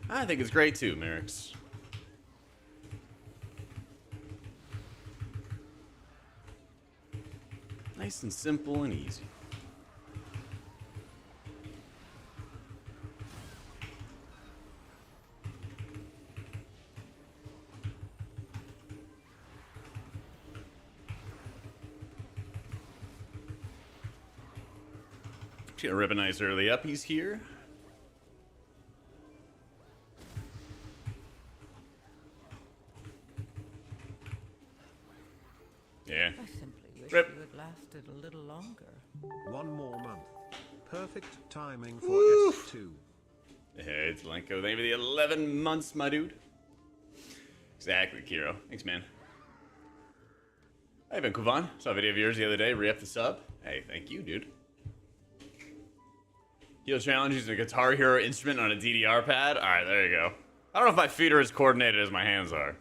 I think it's great too, Merrick's. Nice and simple and easy. Just gonna rip a nice early up. He's here. Yeah. I simply wish Rip. you had lasted a little longer. 1 more month. Perfect timing for Woo. S2. Hey, it's Lenko. Thank you for the 11 months, my dude. Exactly, Kiro. Thanks, man. Hey, Ben Kuvan. Saw a video of yours the other day. Re-up the sub. Hey, thank you, dude. Heal challenge using a Guitar Hero instrument on a DDR pad. All right, there you go. I don't know if my feet are as coordinated as my hands are.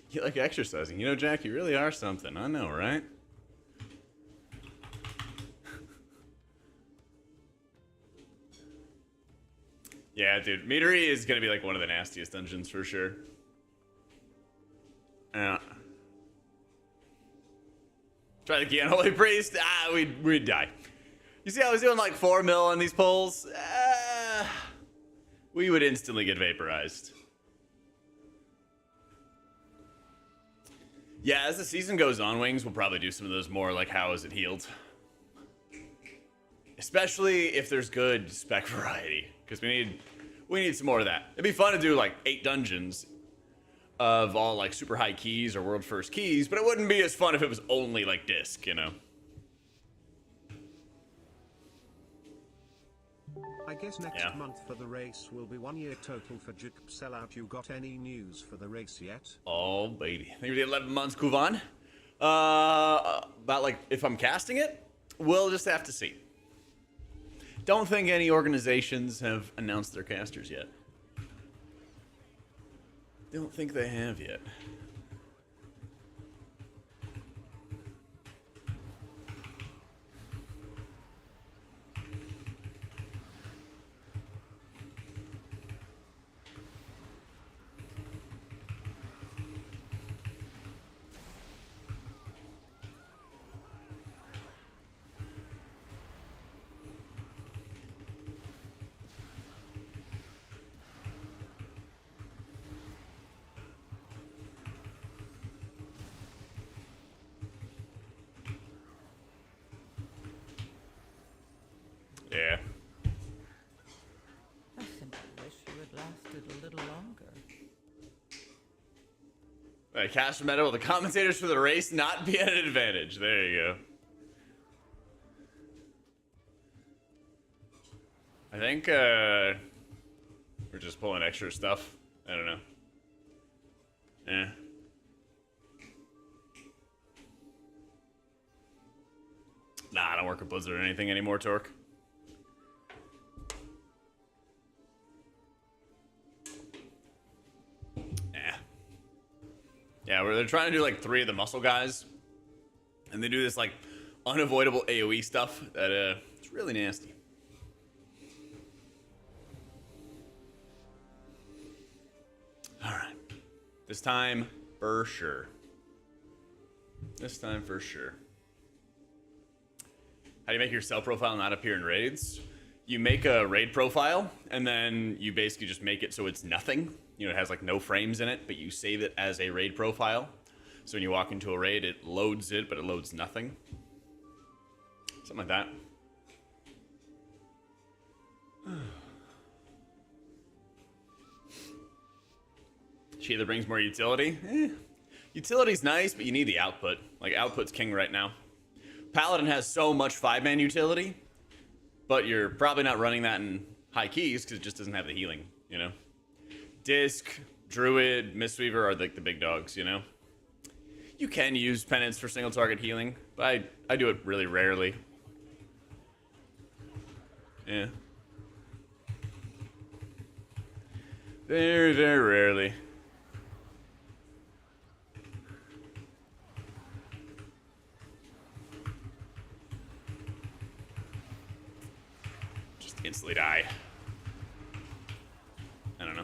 You like exercising. You know, Jack, you really are something. I know, right? Yeah, dude. Meadery is going to be like one of the nastiest dungeons for sure. Yeah. Try the key on Holy Priest. We'd die. You see, I was doing like 4 mil on these pulls. We would instantly get vaporized. Yeah, as the season goes on, Wings, we'll probably do some of those more like how is it healed. Especially if there's good spec variety. Because we We need some more of that. It'd be fun to do like 8 dungeons of all like super high keys or world first keys, but it wouldn't be as fun if it was only like disc, you know? I guess next Yeah. month for the race will be 1 year total for Jak sellout. You got any news for the race yet? Oh, baby. Maybe 11 months, Kuvan. About like if I'm casting it, we'll just have to see. Don't think any organizations have announced their casters yet. Don't think they have yet. Yeah. I simply wish you had lasted a little longer. Cast meta will the commentators for the race not be at an advantage. There you go. I think we're just pulling extra stuff. I don't know. Eh. Nah, I don't work with Blizzard or anything anymore, Torque. Yeah, where they're trying to do like 3 of the muscle guys, and they do this like unavoidable AoE stuff that it's really nasty. All right, this time for sure. This time for sure. How do you make your cell profile not appear in raids? You make a raid profile, and then you basically just make it so it's nothing. You know, it has like no frames in it, but you save it as a raid profile. So when you walk into a raid, it loads it, but it loads nothing. Something like that. She either brings more utility. Utility's nice, but you need the output. Like, output's king right now. Paladin has so much 5-man utility, but you're probably not running that in high keys because it just doesn't have the healing, you know? Disc, Druid, Mistweaver are like the big dogs, you know? You can use Penance for single target healing, but I do it really rarely. Yeah. Very, very rarely. Just instantly die. I don't know.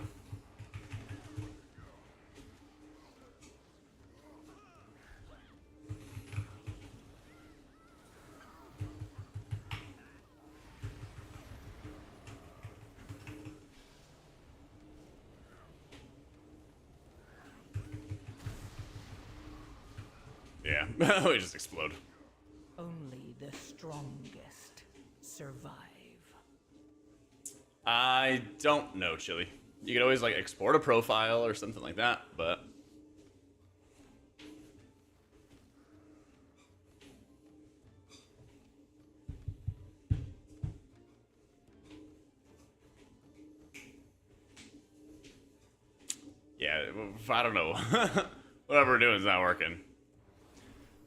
Yeah, we just explode. Only the strongest survive. I don't know, Chili. You could always like export a profile or something like that, but yeah, I don't know. Whatever we're doing is not working.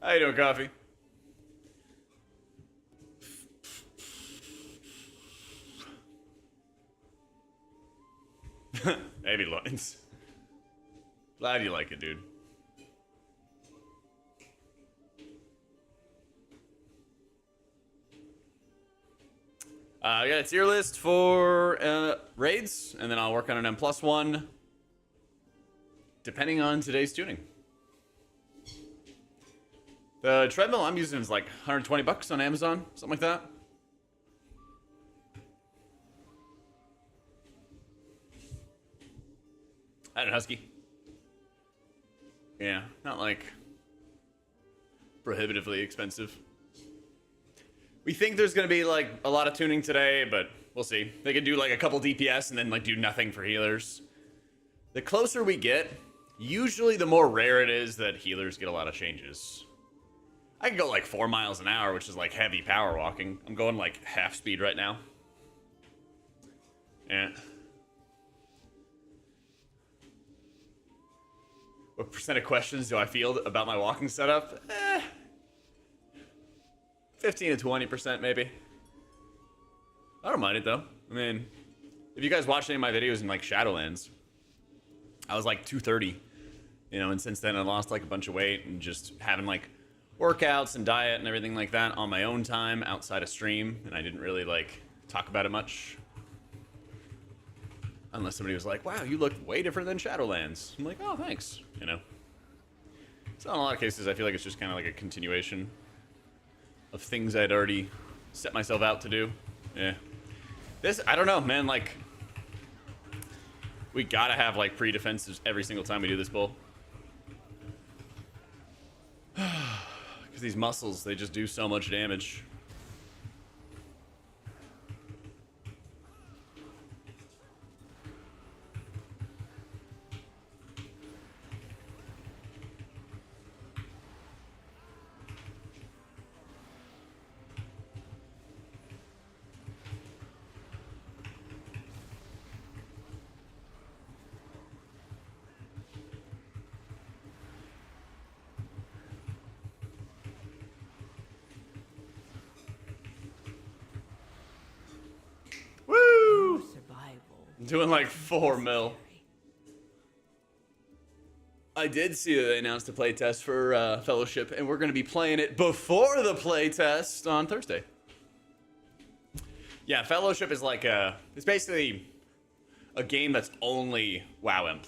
How you doing, Coffee? Maybe loins. Glad you like it, dude. I got a tier list for raids, and then I'll work on an M+1, depending on today's tuning. The treadmill I'm using is like 120 bucks on Amazon, something like that. I don't know, Husky. Yeah, not like prohibitively expensive. We think there's gonna be like a lot of tuning today, but We'll see. They could do like a couple DPS and then like do nothing for healers. The closer we get, usually the more rare it is that healers get a lot of changes. I can go like 4 miles an hour, which is like heavy power walking. I'm going like half speed right now. Yeah. What percent of questions do I field about my walking setup? 15 to 20% maybe. I don't mind it though. I mean, if you guys watch any of my videos in like Shadowlands, I was like 230, you know, and since then I lost like a bunch of weight and just having like workouts and diet and everything like that on my own time outside of stream, and I didn't really like talk about it much. Unless somebody was like, wow, you look way different than Shadowlands. I'm like, oh, thanks, you know. So in a lot of cases, I feel like it's just kind of like a continuation of things I'd already set myself out to do. Yeah. This, I don't know, man, like, we gotta have, like, pre-defenses every single time we do this bull. Because these muscles, they just do so much damage. Woo! I'm doing like 4 mil. I did see that they announced a playtest for Fellowship, and we're going to be playing it before the playtest on Thursday. Yeah, Fellowship is like it's basically a game that's only WoW M+.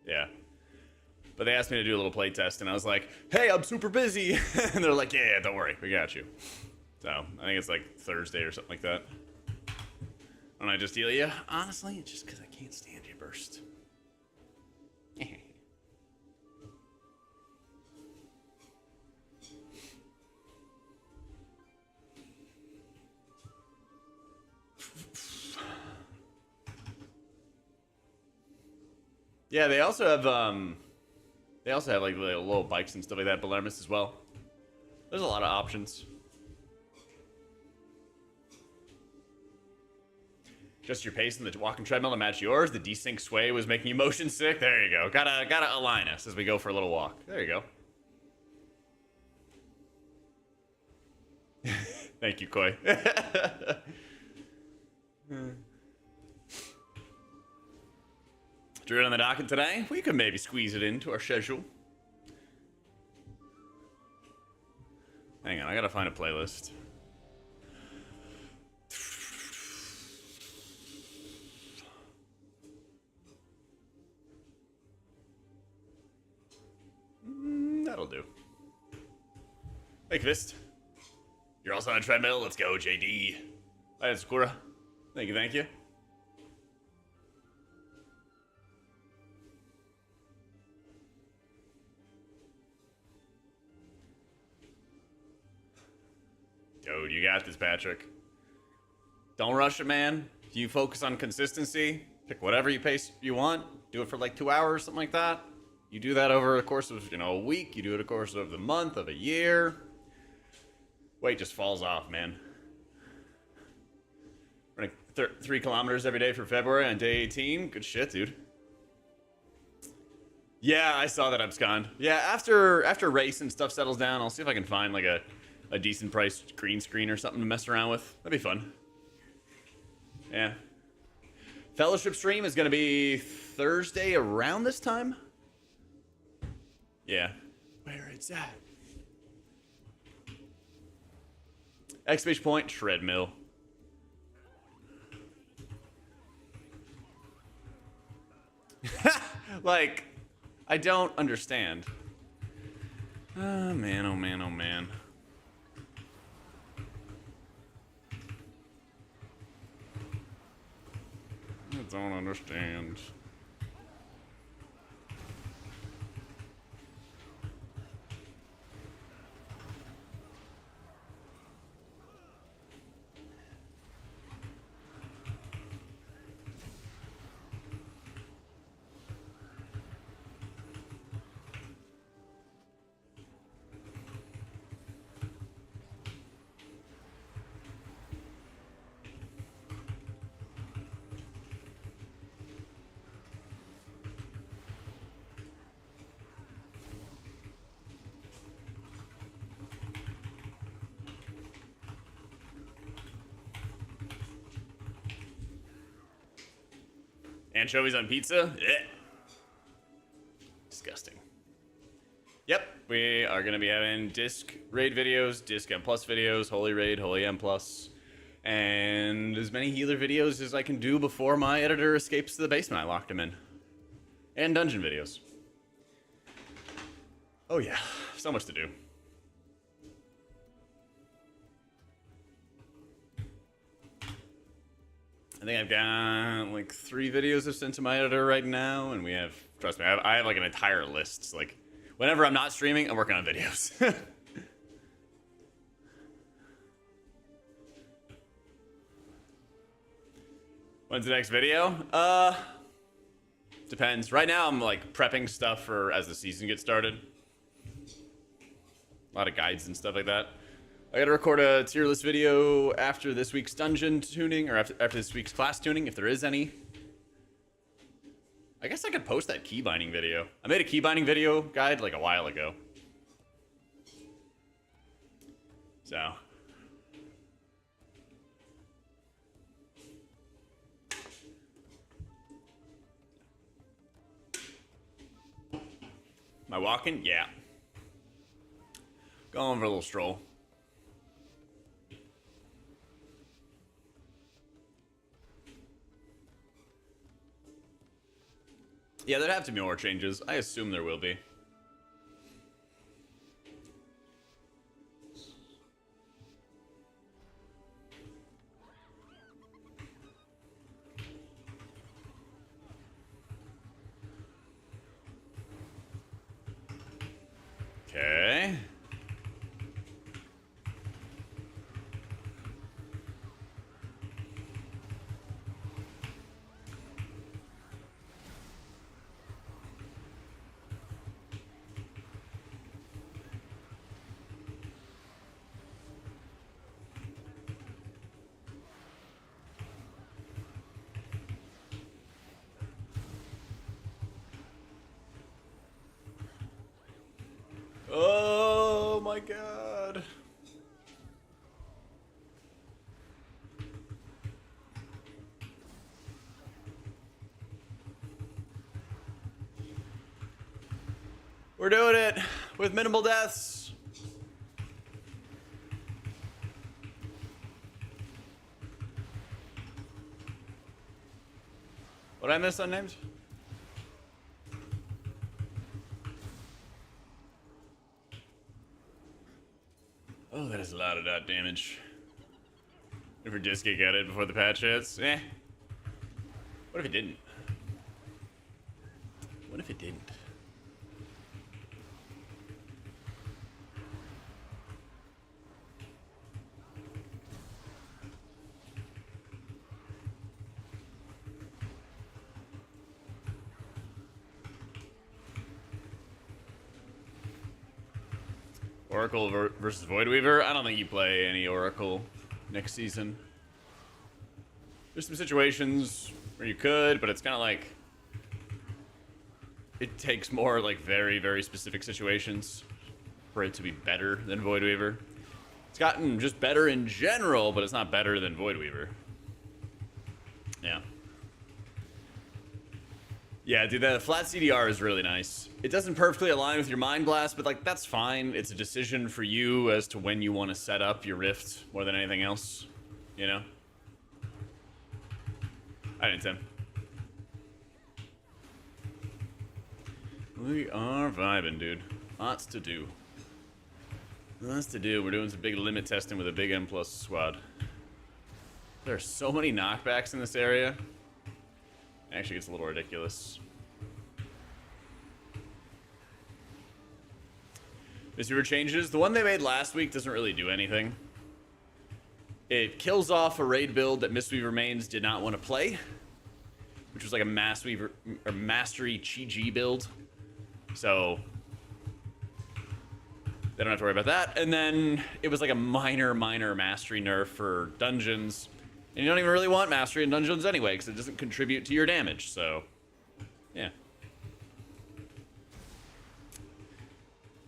Yeah. But they asked me to do a little playtest, and I was like, hey, I'm super busy. And they're like, yeah, don't worry, we got you. So, I think it's like Thursday or something like that. And I just deal you? Honestly, it's just because I can't stand you, Burst. Yeah, they also have like little bikes and stuff like that, Belarmus as well. There's a lot of options. Just your pace and the walking treadmill to match yours. The desync sway was making you motion sick. There you go. Gotta align us as we go for a little walk. There you go. Thank you, Koi. Druid on the docket today. We could maybe squeeze it into our schedule. Hang on, I gotta find a playlist. That'll do. Hey, Kvist. You're also on a treadmill. Let's go, JD. Hi, Sakura. Thank you, thank you. Dude, you got this, Patrick. Don't rush it, man. If you focus on consistency, pick whatever pace you want. Do it for like 2 hours, something like that. You do that over the course of, a week. You do it over the course of the month, of a year. Weight just falls off, man. Running 3 kilometers every day for February on day 18. Good shit, dude. Yeah, I saw that abscond. Yeah, after race and stuff settles down, I'll see if I can find like a decent priced green screen or something to mess around with. That'd be fun. Yeah. Fellowship stream is going to be Thursday around this time. Yeah. Where it's at. Exclamation point, treadmill. Like, I don't understand. Oh man, oh man, oh man. I don't understand. Anchovies on pizza? Yeah. Disgusting. Yep, we are going to be having disc raid videos, disc M plus videos, holy raid, holy M plus, and as many healer videos as I can do before my editor escapes to the basement I locked him in. And dungeon videos. Oh yeah, so much to do. I think I've got like 3 videos I've sent to my editor right now, and we have, trust me, I have like an entire list. It's like, whenever I'm not streaming, I'm working on videos. When's the next video? Depends. Right now I'm like prepping stuff for as the season gets started. A lot of guides and stuff like that. I gotta record a tier list video after this week's dungeon tuning, or after this week's class tuning, if there is any. I guess I could post that key binding video. I made a key binding video guide like a while ago. So. Am I walking? Yeah. Going for a little stroll. Yeah, there'd have to be more changes. I assume there will be. Okay. Oh my god. We're doing it with minimal deaths. What did I miss unnamed? Oh, that is a lot of dot damage. If we just get it before the patch hits, eh. What if it didn't? What if it didn't? Oracle versus Voidweaver? I don't think you play any Oracle next season. There's some situations where you could, but it's kind of like... It takes more like very, very specific situations for it to be better than Voidweaver. It's gotten just better in general, but it's not better than Voidweaver. Yeah. Yeah, dude, the flat CDR is really nice. It doesn't perfectly align with your Mind Blast, but like that's fine. It's a decision for you as to when you want to set up your Rift more than anything else, you know? I didn't, Tim. We are vibing, dude. Lots to do. Lots to do. We're doing some big limit testing with a big M plus squad. There are so many knockbacks in this area. Actually, gets a little ridiculous. Mistweaver changes. The one they made last week doesn't really do anything. It kills off a raid build that Mistweaver mains did not want to play, which was like a Mastery Chi-G build. So they don't have to worry about that. And then it was like a minor Mastery nerf for dungeons. And you don't even really want Mastery in dungeons anyway, because it doesn't contribute to your damage, so... Yeah.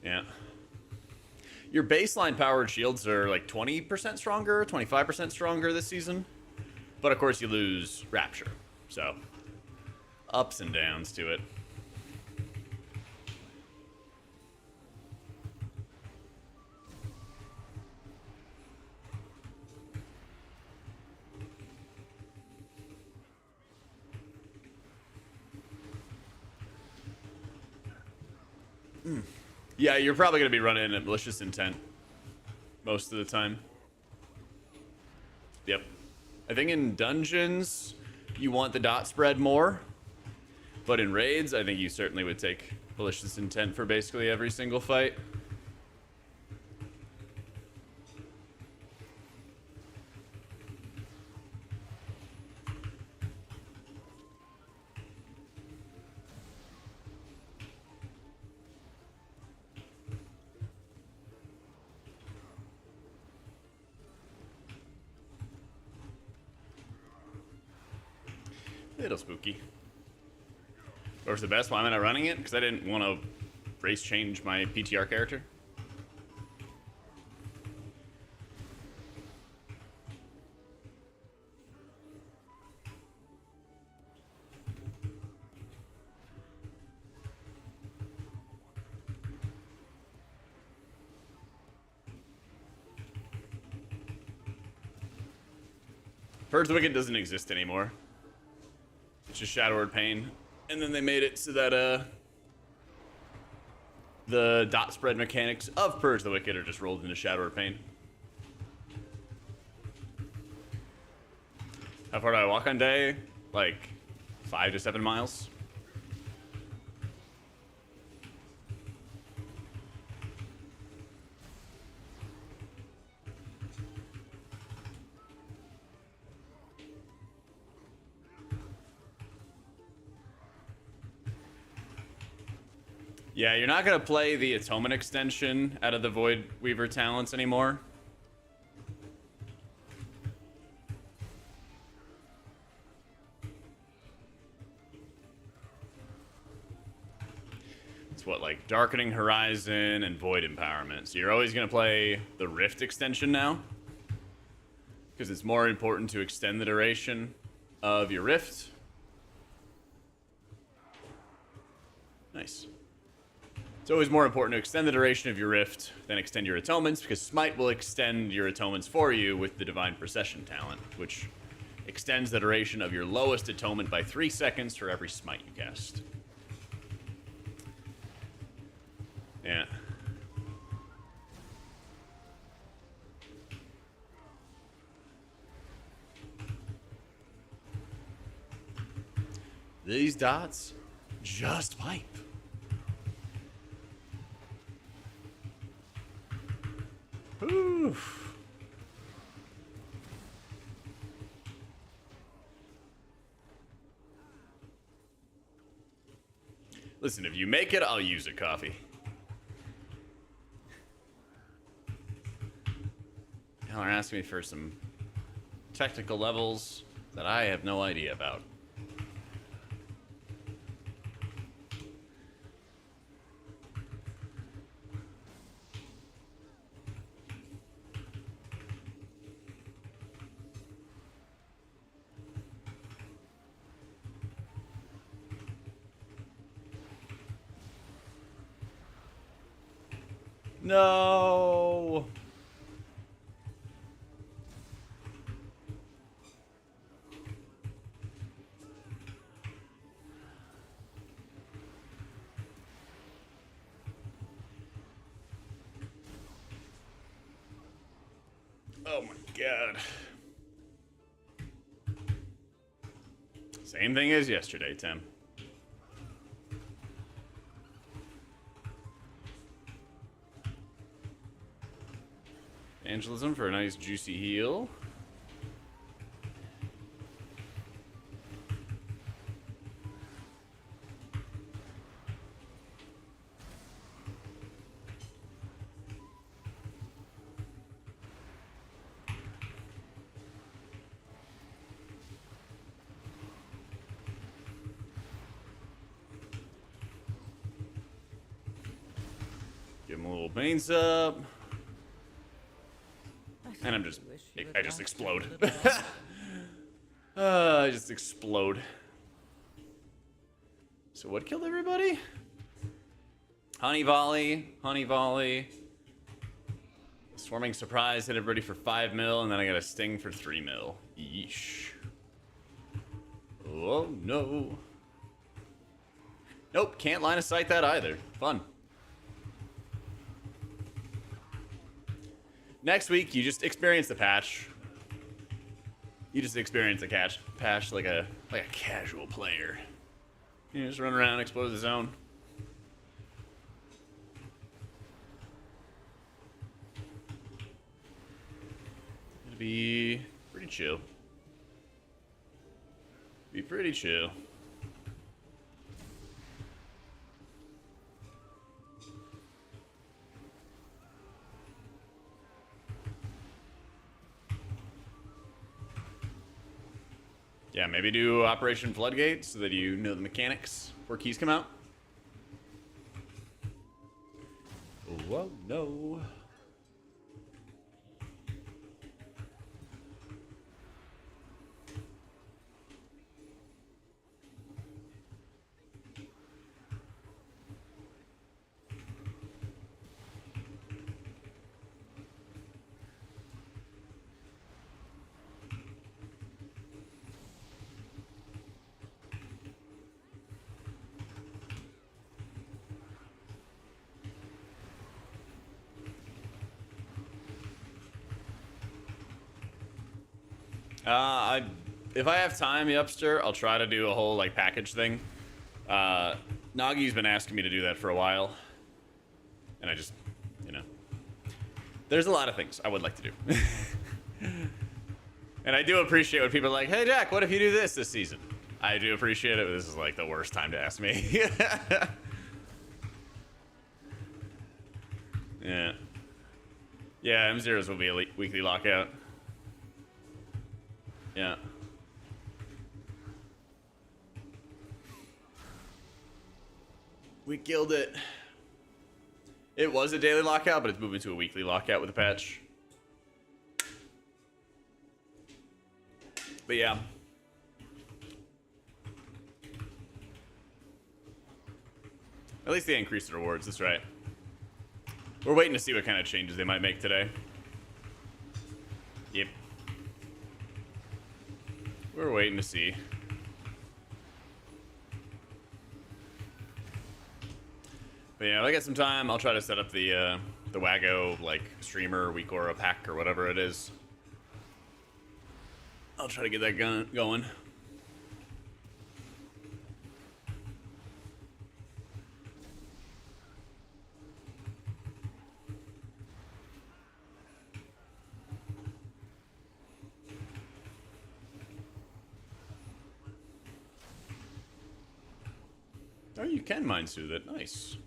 Yeah. Your baseline powered shields are like 20% stronger, 25% stronger this season. But of course you lose Rapture, so... ups and downs to it. Yeah, you're probably going to be running at malicious intent most of the time. Yep. I think in dungeons, you want the dot spread more. But in raids, I think you certainly would take malicious intent for basically every single fight. Little spooky. Where's the best? Why am I not running it? Because I didn't want to race change my PTR character. Purge the Wicked doesn't exist anymore. It's just Shadow Word Pain. And then they made it so that the dot spread mechanics of Purge the Wicked are just rolled into Shadow Word Pain. How far do I walk on day? Like 5 to 7 miles. Yeah, you're not going to play the Atonement extension out of the Void Weaver talents anymore. It's what, like Darkening Horizon and Void Empowerment. So you're always going to play the Rift extension now, because it's more important to extend the duration of your Rift. Nice. It's always more important to extend the duration of your Rift than extend your Atonements, because Smite will extend your Atonements for you with the Divine Procession talent, which extends the duration of your lowest Atonement by 3 seconds for every Smite you cast. Yeah. These dots just pipe. Oof. Listen, if you make it, I'll use a coffee. Y'all are asking me for some technical levels that I have no idea about. No. Oh my god. Same thing as yesterday, Tim. Evangelism for a nice juicy heal. Give him a little veins up. And I'm just, I just explode. I just explode. So what killed everybody? Honey volley, honey volley. Swarming surprise hit everybody for 5 mil, and then I got a sting for 3 mil. Yeesh. Oh no. Nope, can't line of sight that either. Fun. Next week, you just experience the patch. You just experience the patch like a casual player. You just run around, explore the zone. It'll be pretty chill. Be pretty chill. Yeah, maybe do Operation Floodgate so that you know the mechanics before keys come out. Oh, no. If I have time, Yupster, I'll try to do a whole like package thing. Nagi's been asking me to do that for a while, and I just, you know, there's a lot of things I would like to do, and I do appreciate when people are like, "Hey Jack, what if you do this season?" I do appreciate it, but this is like the worst time to ask me. Yeah, yeah, M0s will be a weekly lockout. Yeah. We killed it. It was a daily lockout, but it's moving to a weekly lockout with a patch. But yeah. At least they increased the rewards, that's right. We're waiting to see what kind of changes they might make today. Yep. We're waiting to see. But yeah, if I get some time, I'll try to set up the Wago like streamer week or a pack or whatever it is. I'll try to get that going. Oh, you can mind soothe it. Nice.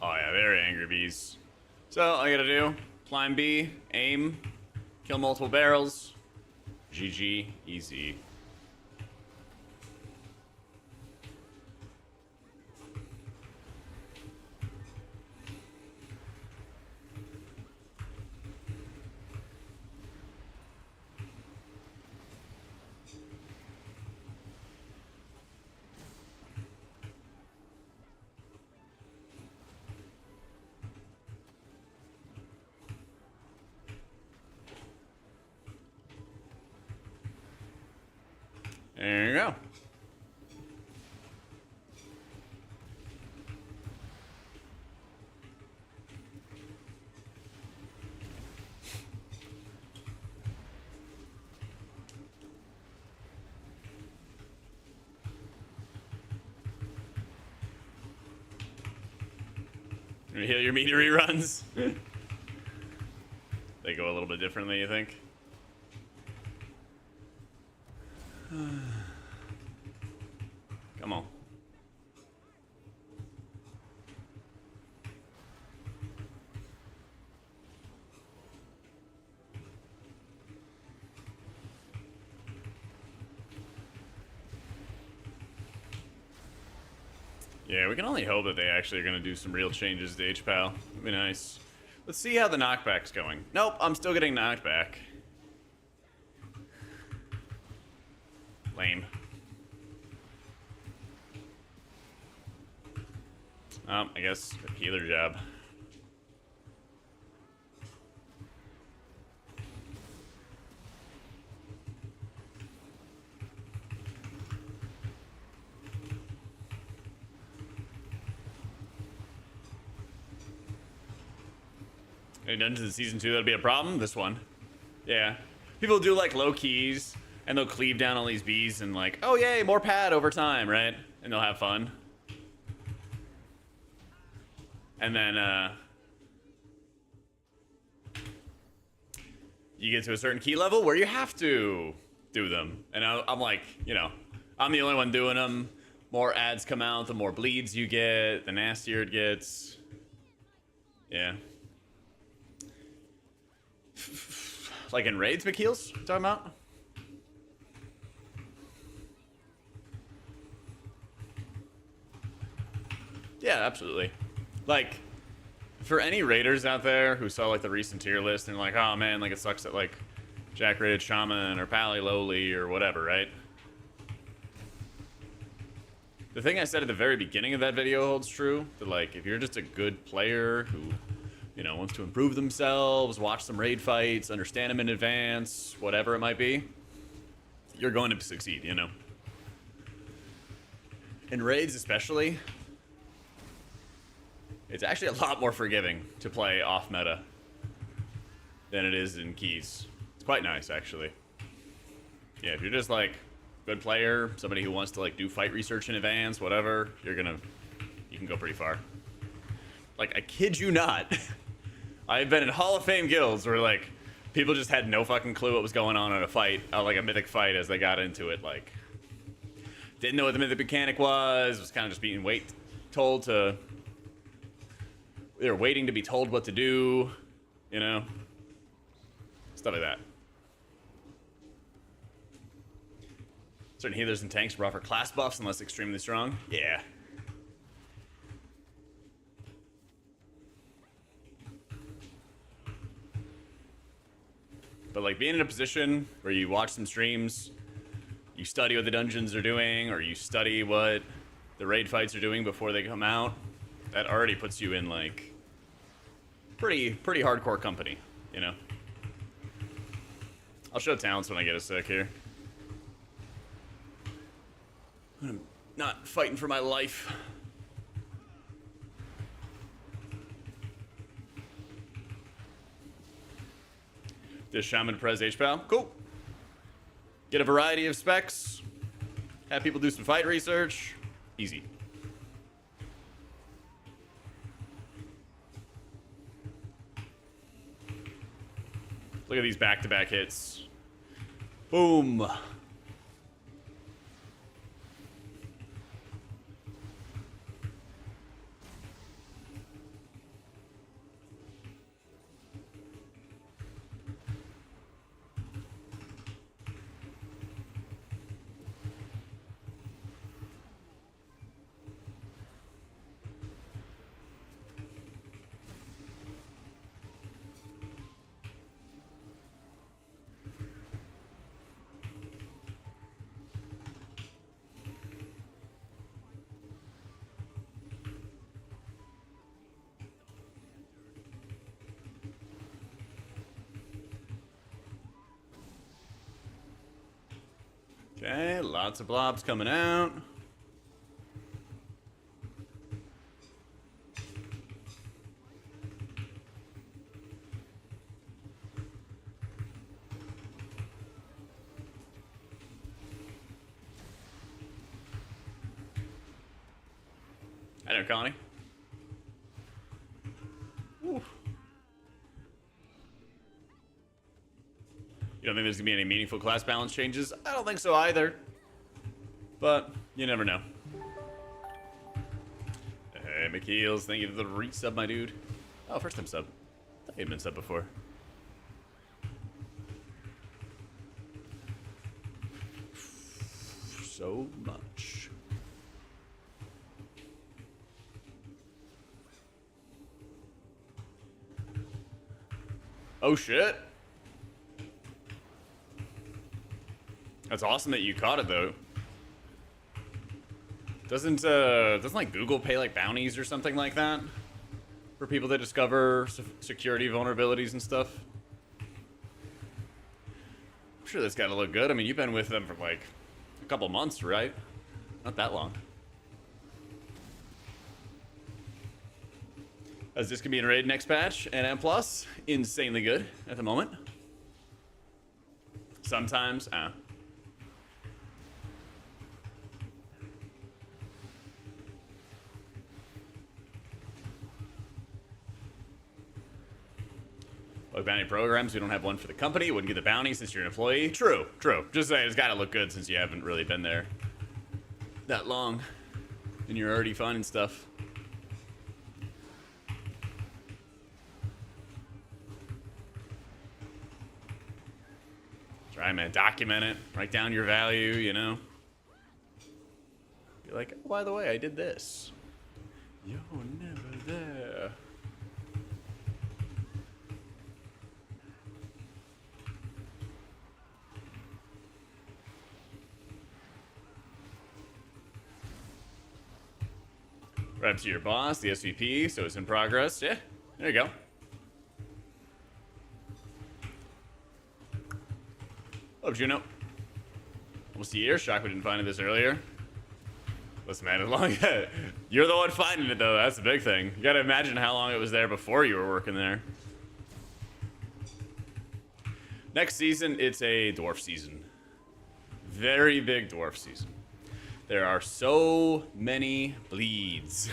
Oh yeah, very angry bees. So all I gotta do, climb B, aim, kill multiple barrels. GG, easy. There you go. You heal your meter reruns? They go a little bit differently, you think? Come on. Yeah, we can only hope that they actually are going to do some real changes to HPAL. It'd be nice. Let's see how the knockback's going. Nope, I'm still getting knocked back. Lame. I guess a healer job. Any dungeons in season 2 that'll be a problem? This one. Yeah. People do like low keys and they'll cleave down all these bees and like, oh yay, more pad over time, right? And they'll have fun. And then you get to a certain key level where you have to do them. And I'm like, you know, I'm the only one doing them. More ads come out, the more bleeds you get, the nastier it gets. Yeah. Like in raids, McKeels? Talking about? Yeah, absolutely. Like, for any raiders out there who saw like the recent tier list and like, oh man, like it sucks that like Jack rated Shaman or Pally Lowly or whatever, right? The thing I said at the very beginning of that video holds true. That like, if you're just a good player who, you know, wants to improve themselves, watch some raid fights, understand them in advance, whatever it might be, you're going to succeed, you know? In raids especially, it's actually a lot more forgiving to play off meta than it is in keys. It's quite nice, actually. Yeah, if you're just like good player, somebody who wants to like do fight research in advance, whatever, you can go pretty far. Like, I kid you not. I've been in Hall of Fame guilds where like people just had no fucking clue what was going on in a fight, like a mythic fight, as they got into it. Like, didn't know what the mythic mechanic was kind of just being told to. They were waiting to be told what to do, you know, stuff like that. Certain healers and tanks will offer class buffs unless extremely strong. Yeah. But like being in a position where you watch some streams, you study what the dungeons are doing, or you study what the raid fights are doing before they come out, that already puts you in like pretty hardcore company, you know. I'll show talents when I get a sec here. I'm not fighting for my life. This Shaman Prez HPAL. Cool. Get a variety of specs. Have people do some fight research. Easy. Look at these back-to-back hits. Boom. Okay, lots of blobs coming out. I know, Connie. Ooh. You don't think there's gonna be any meaningful class balance changes? I don't think so either. But you never know. Hey, McKeels, thank you for the resub, my dude. Oh, first time sub. I thought you'd been sub before. So much. Oh shit. That's awesome that you caught it though. Doesn't like Google pay like bounties or something like that for people that discover security vulnerabilities and stuff? I'm sure that's gotta look good. I mean, you've been with them for like a couple months, right? Not that long. As this can be in raid next patch, and M plus, insanely good at the moment. Sometimes, Like bounty programs, we don't have one for the company. You wouldn't get the bounty since you're an employee. True, true. Just saying, it's gotta look good since you haven't really been there that long. And you're already finding stuff. Try, man, document it. Write down your value, you know? Be like, oh, by the way, I did this. You're never there. Right up to your boss, the SVP, so it's in progress. Yeah, there you go. Oh, Juno. Almost a year. Shocked we didn't find this earlier. Listen, man, as long as you're the one finding it, though, that's the big thing. You gotta imagine how long it was there before you were working there. Next season, it's a dwarf season. Very big dwarf season. There are so many bleeds.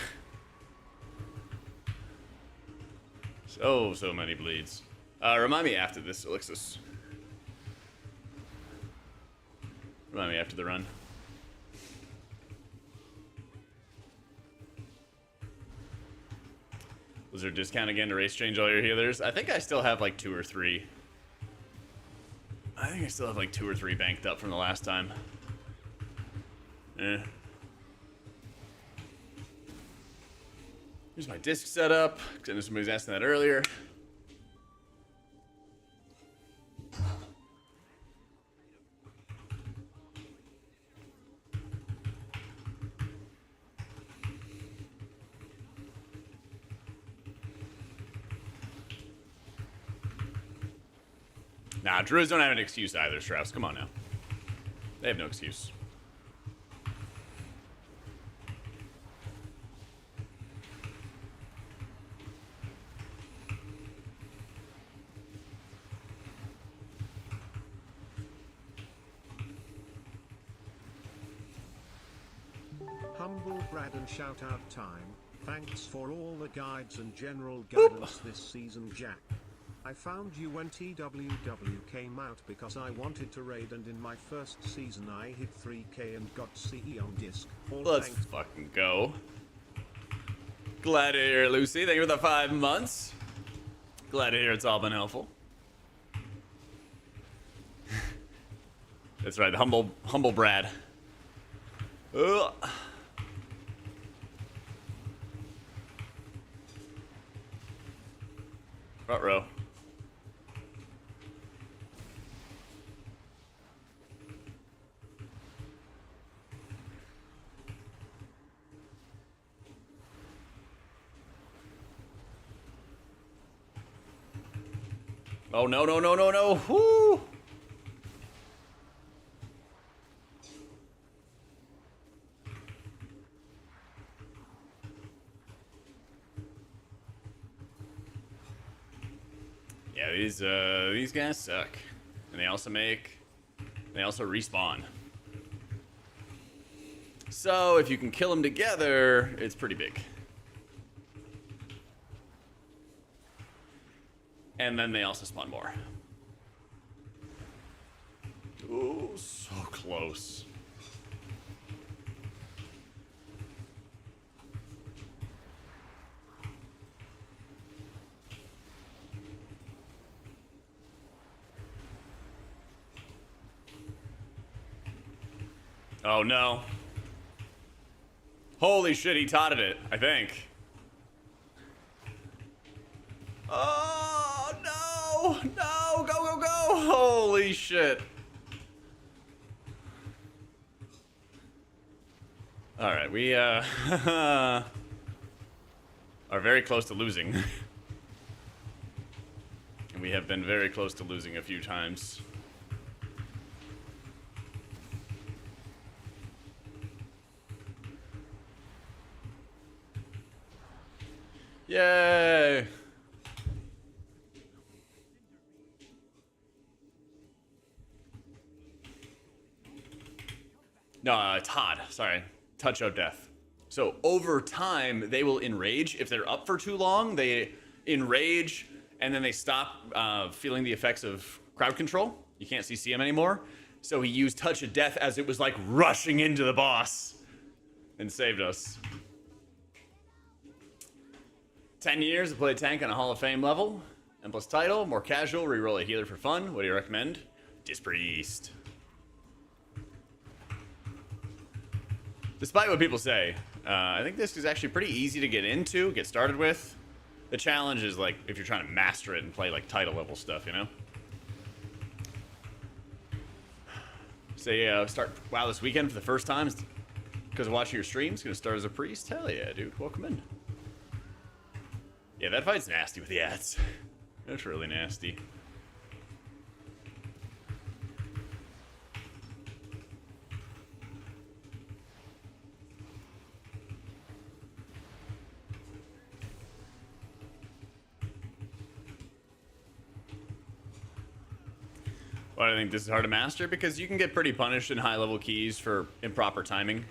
So many bleeds. Remind me after this, Elixis. Remind me after the run. Was there a discount again to race change all your healers? I think I still have like 2 or 3. I think I still have like 2 or 3 banked up from the last time. Eh. Here's my disc setup. I know somebody was asking that earlier. Nah, Druids don't have an excuse either, Strauss. Come on now. They have no excuse. Humble Brad and shout out time. Thanks for all the guides and general guidance this season, Jack. I found you when TWW came out because I wanted to raid, and in my first season I hit 3k and got CE on disc. Let's fucking go. Glad to hear it, Lucy. Thank you for the 5 months. Glad to hear it's all been helpful. That's right, the humble Brad. Ugh. Front row. Oh, no, no, no, no, no. Whoo! Yeah, these guys suck. And they also respawn. So, if you can kill them together, it's pretty big. And then they also spawn more. Ooh, so close. Oh no. Holy shit, he totted it, I think. Oh no! Holy shit. Alright, we are very close to losing. And we have been very close to losing a few times. Yay! No, Todd. Sorry. Touch out death. So over time, they will enrage. If they're up for too long, they enrage, and then they stop feeling the effects of crowd control. You can't CC him anymore. So he used Touch of Death as it was like rushing into the boss and saved us. 10 years to play tank on a Hall of Fame level. M+ title, more casual, reroll a healer for fun. What do you recommend? Dispriest. Despite what people say, I think this is actually pretty easy to get into, get started with. The challenge is like if you're trying to master it and play like title level stuff, you know? Say start WoW this weekend for the first time because of watching your streams. Gonna start as a priest. Hell yeah, dude. Welcome in. Yeah, that fight's nasty with the ads. That's really nasty. Why do I think this is hard to master? Because you can get pretty punished in high-level keys for improper timing.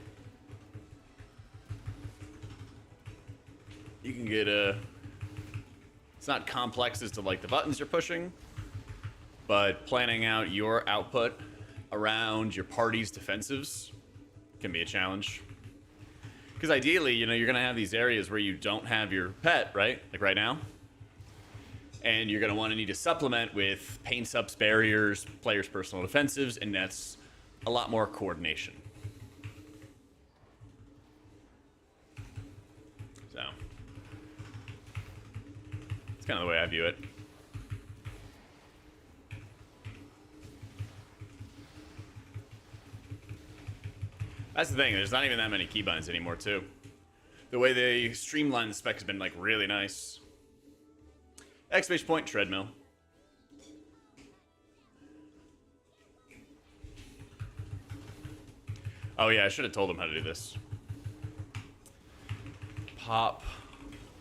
You can get it's not complex as to like the buttons you're pushing, but planning out your output around your party's defensives can be a challenge. Because ideally, you know, you're gonna have these areas where you don't have your pet, right? Like right now. And you're going to want to need to supplement with pain subs, barriers, players' personal defensives, and that's a lot more coordination. So, it's kind of the way I view it. That's the thing, there's not even that many keybinds anymore, too. The way they streamline the spec has been, like, really nice. Exclamation point, treadmill. Oh yeah, I should have told him how to do this. Pop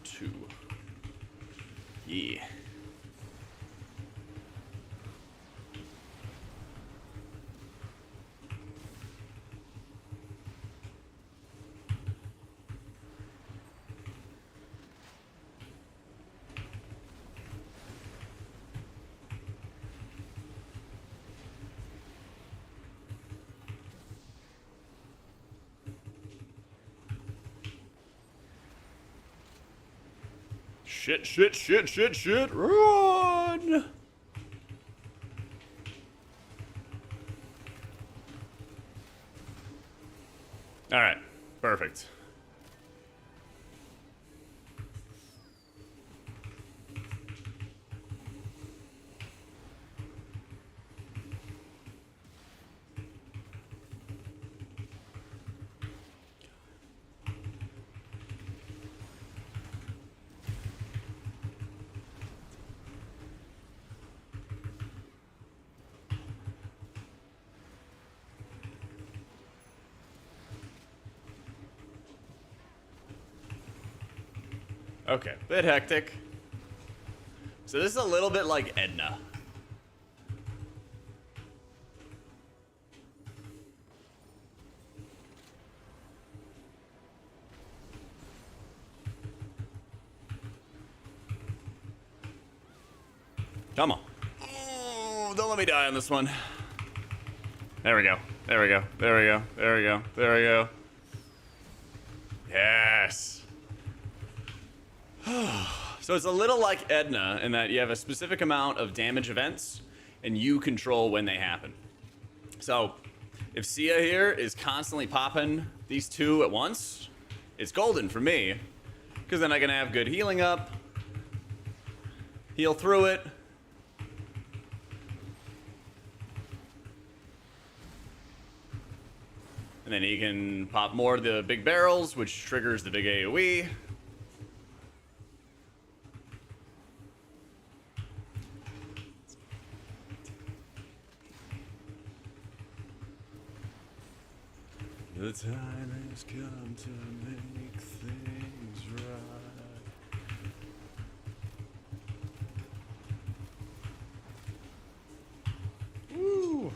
2. Yeah. Shit, run! Alright, perfect. Okay, bit hectic. So this is a little bit like Edna. Come on. Oh, don't let me die on this one. There we go. There we go. There we go. There we go. There we go. Yes. So it's a little like Edna in that you have a specific amount of damage events and you control when they happen. So if Sia here is constantly popping these two at once, it's golden for me because then I can have good healing up, heal through it, then he can pop more of the big barrels, which triggers the big AoE. The time has come to make things right. Woo!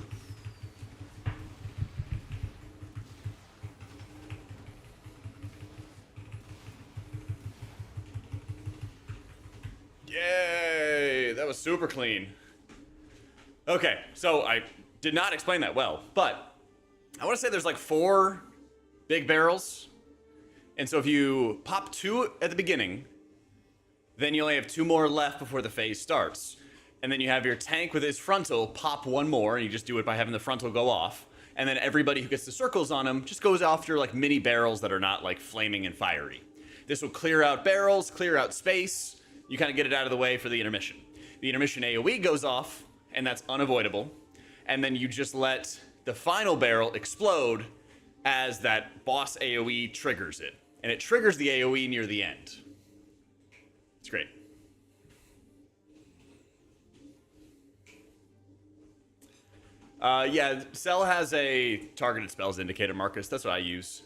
Yay! That was super clean. Okay, so I did not explain that well, but I want to say there's like 4 big barrels. And so if you pop 2 at the beginning, then you only have 2 more left before the phase starts. And then you have your tank with his frontal pop 1 more, and you just do it by having the frontal go off. And then everybody who gets the circles on him just goes after like mini barrels that are not like flaming and fiery. This will clear out barrels, clear out space. You kind of get it out of the way for the intermission. The intermission AoE goes off, and that's unavoidable. And then you just let the final barrel explode as that boss AoE triggers it. And it triggers the AoE near the end. It's great. Yeah, Cell has a targeted spells indicator, Marcus. That's what I use.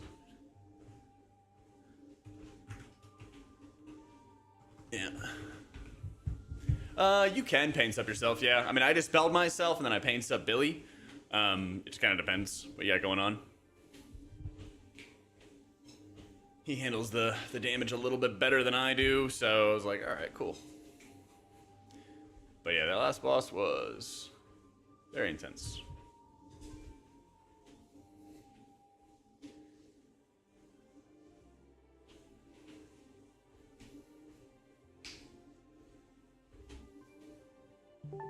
Yeah. You can pain sub yourself, yeah. I mean, I dispelled myself and then I pain sub Billy. It just kind of depends what you got going on. He handles the damage a little bit better than I do, so I was like, alright, cool. But yeah, that last boss was very intense.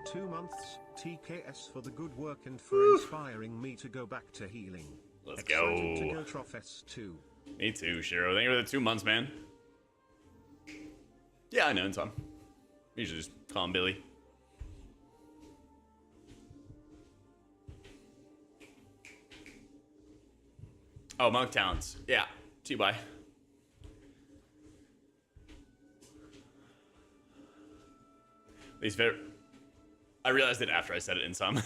Two months, TKS for the good work and for inspiring me to go back to healing. Let's Excited go. to go Trough S2. Me too, Shiro. Thank you for the 2 months, man. Yeah, I know, Tom. Usually just call him Billy. Oh, Monk Talents. Yeah, T-Bye. Least favorite. I realized it after I said it in some.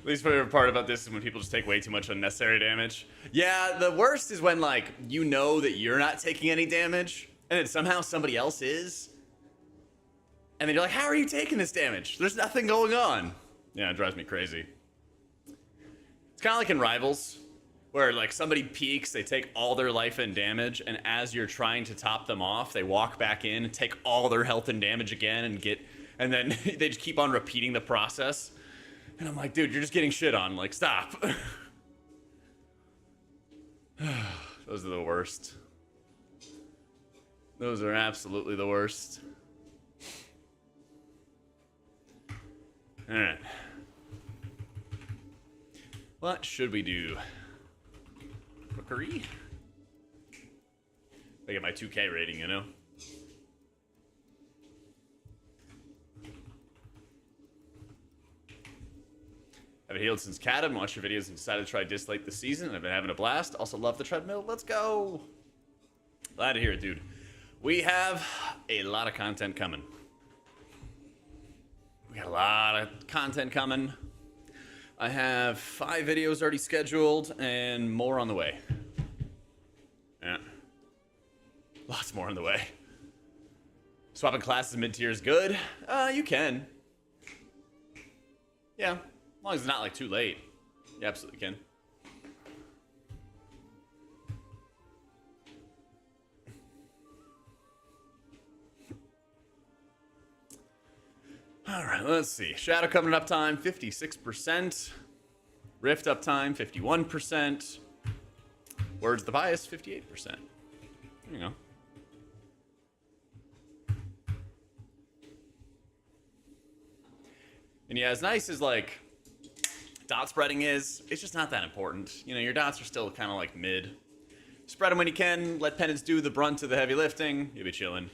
Least favorite part about this is when people just take way too much unnecessary damage. Yeah, the worst is when, like, you know that you're not taking any damage, and then somehow somebody else is. And then you're like, how are you taking this damage? There's nothing going on. Yeah, it drives me crazy. It's kind of like in Rivals, where, like, somebody peaks, they take all their life and damage, and as you're trying to top them off, they walk back in and take all their health and damage again and then they just keep on repeating the process. And I'm like, dude, you're just getting shit on. Like, stop. Those are the worst. Those are absolutely the worst. Alright. What should we do? Cookery? I get my 2K rating, you know? I've been healed since Cadam, watched your videos and decided to try Dislike this season, and I've been having a blast. Also love the treadmill. Let's go! Glad to hear it, dude. We have a lot of content coming. We got a lot of content coming. I have 5 videos already scheduled and more on the way. Yeah. Lots more on the way. Swapping classes mid-tier is good. You can. Yeah. As long as it's not, like, too late. You absolutely can. Alright, let's see. Shadow Covenant uptime, 56%. Rift uptime, 51%. Words of the Bias, 58%. There you go. And yeah, as nice as, like, dot spreading is, it's just not that important. You know, your dots are still kind of like mid. Spread them when you can, let penance do the brunt of the heavy lifting, you'll be chilling.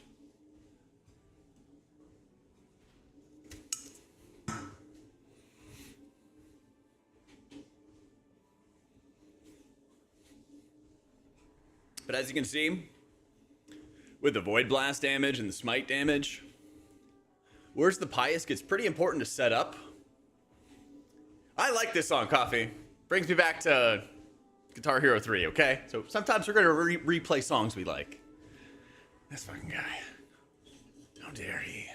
But as you can see, with the Void Blast damage and the Smite damage, Where's the Pious gets pretty important to set up. I like this song, Coffee. Brings me back to Guitar Hero 3, okay? So sometimes we're going to replay songs we like. This fucking guy. How dare he.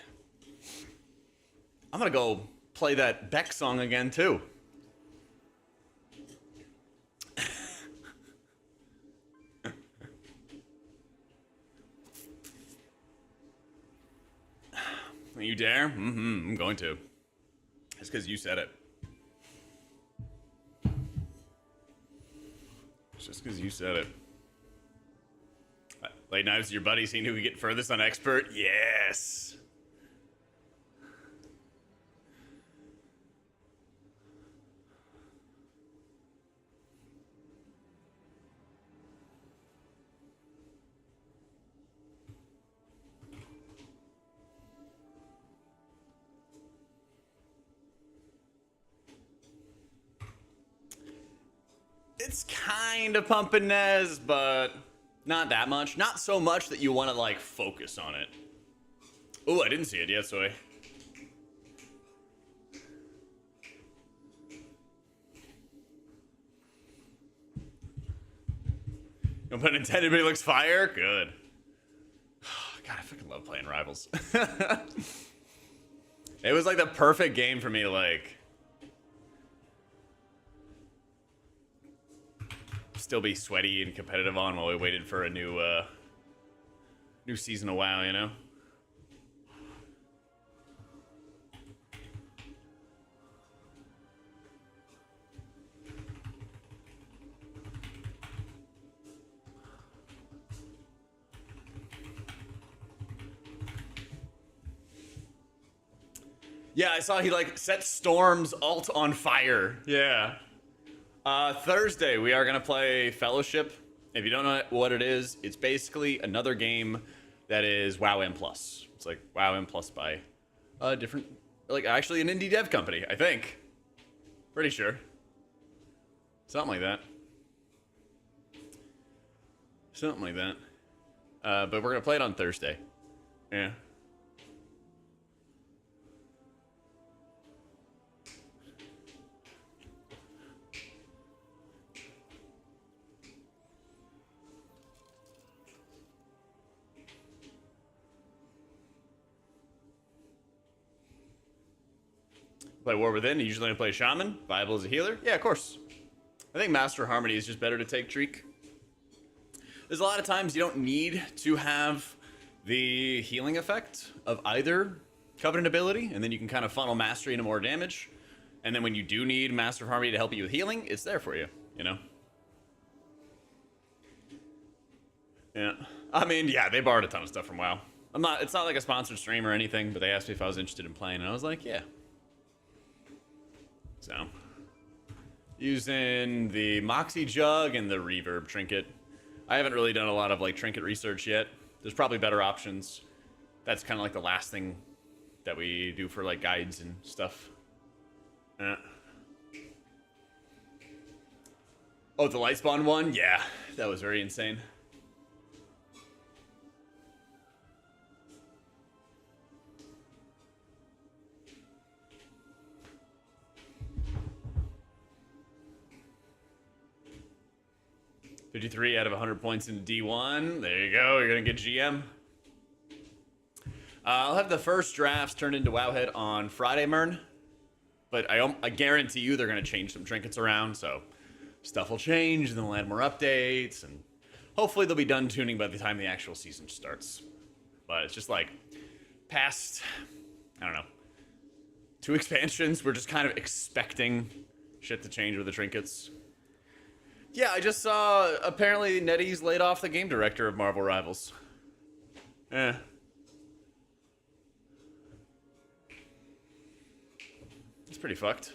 I'm going to go play that Beck song again, too. You dare? I'm going to. It's because you said it. It's just because you said it. Late Knives to your buddy, seeing who can get furthest on Expert? Yes! It's kind of pumping Nez, but not that much. Not so much that you want to, like, focus on it. Oh, I didn't see it yet, sorry. No pun intended, but he looks fire? Good. God, I fucking love playing Rivals. It was, like, the perfect game for me to, like, still be sweaty and competitive on while we waited for a new season of WoW, you know? Yeah, I saw he, like, set Storm's ult on fire. Yeah. Thursday, we are going to play Fellowship. If you don't know what it is, it's basically another game that is WoW M+. It's like WoW M+ by a different, like, actually an indie dev company, I think. Pretty sure. Something like that. Something like that. But we're going to play it on Thursday. Yeah. Play War Within, you usually play Shaman. Viable as a healer? Yeah, of course. I think Master Harmony is just better to take Treek. There's a lot of times you don't need to have the healing effect of either Covenant ability, and then you can kind of funnel Mastery into more damage. And then when you do need Master of Harmony to help you with healing, it's there for you, you know? Yeah. I mean, yeah, they borrowed a ton of stuff from WoW. It's not like a sponsored stream or anything, but they asked me if I was interested in playing, and I was like, yeah. So, using the Moxie Jug and the Reverb Trinket. I haven't really done a lot of, like, Trinket research yet. There's probably better options. That's kind of like the last thing that we do for, like, guides and stuff. Oh, the Lightspawn one? Yeah, that was very insane. $53 out of 100 points in D1. There you go. You're going to get GM. I'll have the first drafts turned into Wowhead on Friday, Mern. But I guarantee you they're going to change some trinkets around, so stuff will change, and then we'll add more updates, and hopefully they'll be done tuning by the time the actual season starts. But it's just like, past, I don't know, 2 expansions, we're just kind of expecting shit to change with the trinkets. Yeah, I just saw, apparently NetEase laid off the game director of Marvel Rivals. It's pretty fucked.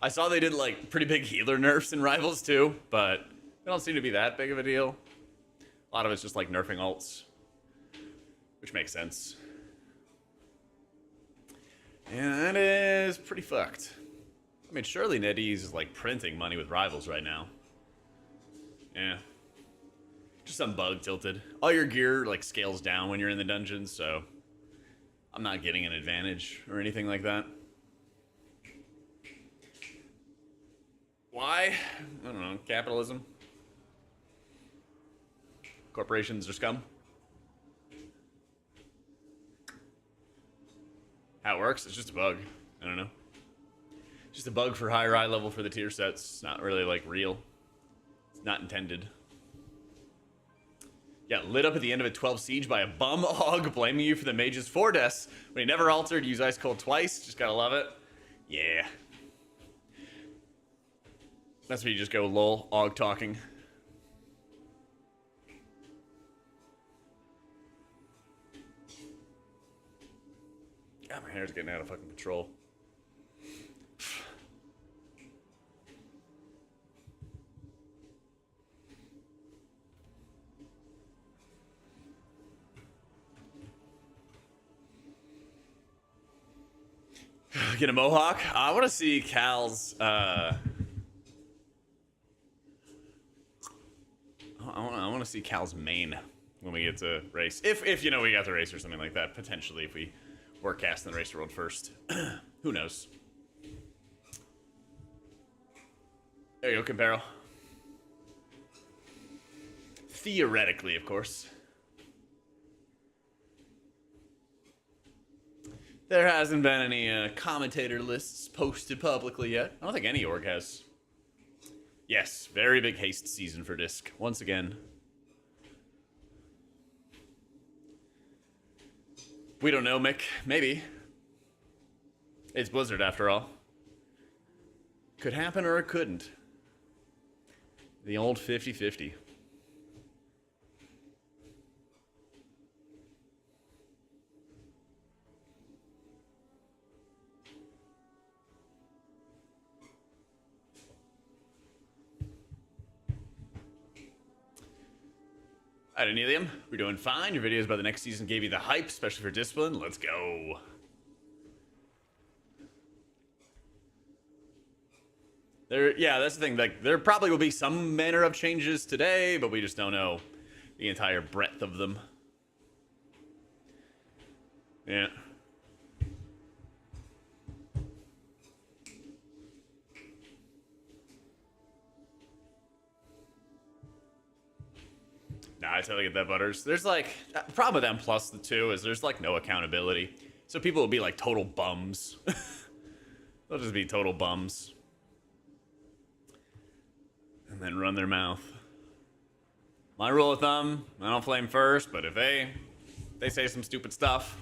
I saw they did, like, pretty big healer nerfs in Rivals, too, but they don't seem to be that big of a deal. A lot of it's just, like, nerfing ults, which makes sense. And that is pretty fucked. I mean, surely NetEase is, like, printing money with Rivals right now. Yeah. Just some bug tilted. All your gear like scales down when you're in the dungeon, so I'm not getting an advantage or anything like that. Why? I don't know. Capitalism. Corporations are scum. How it works? It's just a bug. I don't know. Just a bug for higher eye level for the tier sets. It's not really like real. It's not intended. Yeah, lit up at the end of a 12 siege by a bum hog blaming you for the mage's 4 deaths when he never altered, use ice cold twice. Just gotta love it. Yeah. That's where you just go lol, og talking. God, my hair's getting out of fucking control. Get a mohawk? I want to see Cal's, I want to see Cal's main when we get to race. If you know we got the race or something like that, potentially if we were casting the race world first. Who knows? There you go, Comparo. Theoretically, of course. There hasn't been any commentator lists posted publicly yet. I don't think any org has. Yes, very big haste season for Disc, once again. We don't know, Mick. Maybe. It's Blizzard, after all. Could happen or it couldn't. The old 50-50. Alright, Anelium, we're doing fine. Your videos about the next season gave you the hype, especially for Discipline. Let's go. Yeah, that's the thing. Like, there probably will be some manner of changes today, but we just don't know the entire breadth of them. Yeah. Nah, I totally get that, Butters. There's like, the problem with M plus the 2 is there's like no accountability. So people will be like total bums. They'll just be total bums. And then run their mouth. My rule of thumb, I don't flame first, but if they say some stupid stuff,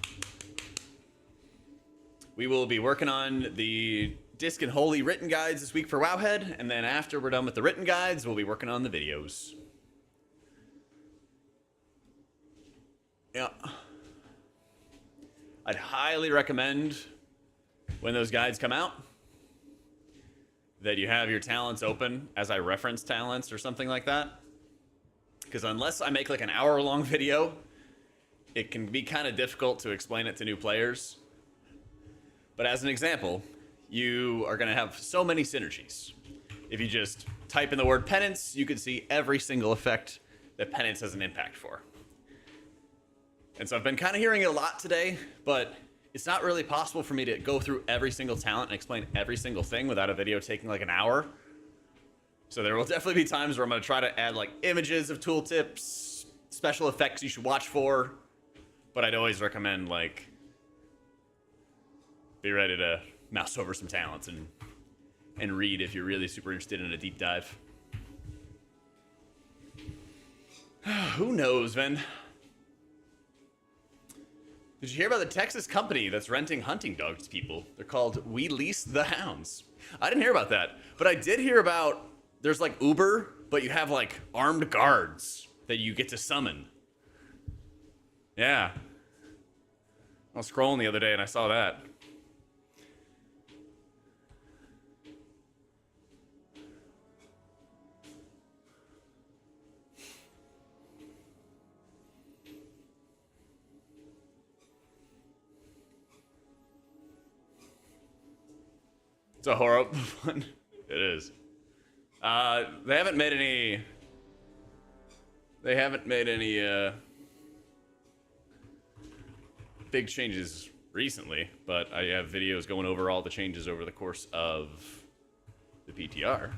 we will be working on the Disc and Holy written guides this week for Wowhead, and then after we're done with the written guides, we'll be working on the videos. Yeah. I'd highly recommend when those guides come out that you have your talents open as I reference talents or something like that. Because unless I make like an hour-long video, it can be kind of difficult to explain it to new players. But as an example, you are going to have so many synergies. If you just type in the word penance, you can see every single effect that penance has an impact for. And so I've been kind of hearing it a lot today, but it's not really possible for me to go through every single talent and explain every single thing without a video taking like an hour. So there will definitely be times where I'm going to try to add like images of tooltips, special effects you should watch for, but I'd always recommend like be ready to mouse over some talents and read if you're really super interested in a deep dive. Who knows, man? Did you hear about the Texas company that's renting hunting dogs to people? They're called We Lease the Hounds. I didn't hear about that, but I did hear about there's like Uber, but you have like armed guards that you get to summon. Yeah. I was scrolling the other day and I saw that. It's a horrible one. It is. They haven't made any They haven't made any big changes recently, but I have videos going over all the changes over the course of the PTR.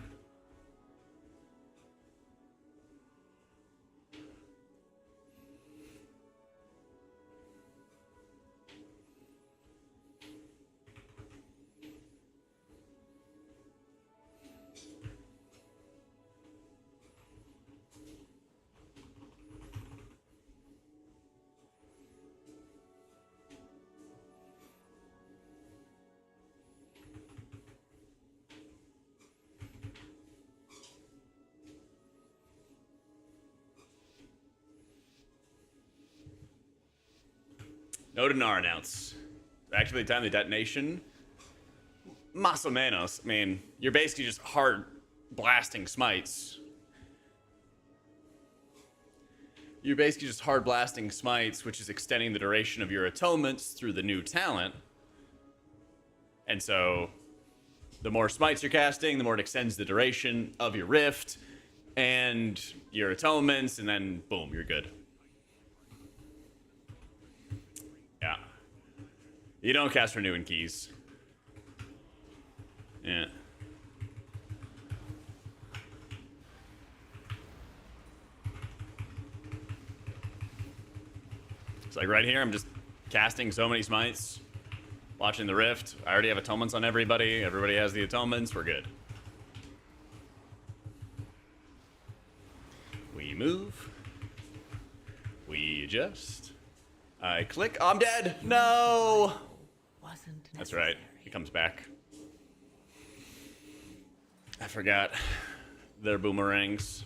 No Dinar announce. Activate time the detonation. Más o menos. I mean, you're basically just hard blasting smites. You're basically just hard blasting smites, which is extending the duration of your atonements through the new talent. And so, the more smites you're casting, the more it extends the duration of your rift and your atonements, and then boom, you're good. Yeah. You don't cast renewing keys. Yeah. It's like right here, I'm just casting so many smites, watching the rift. I already have atonements on everybody. Everybody has the atonements. We're good. We move. We adjust. I click. Oh, I'm dead. No. Wasn't necessary. That's right. He comes back. I forgot. They're boomerangs.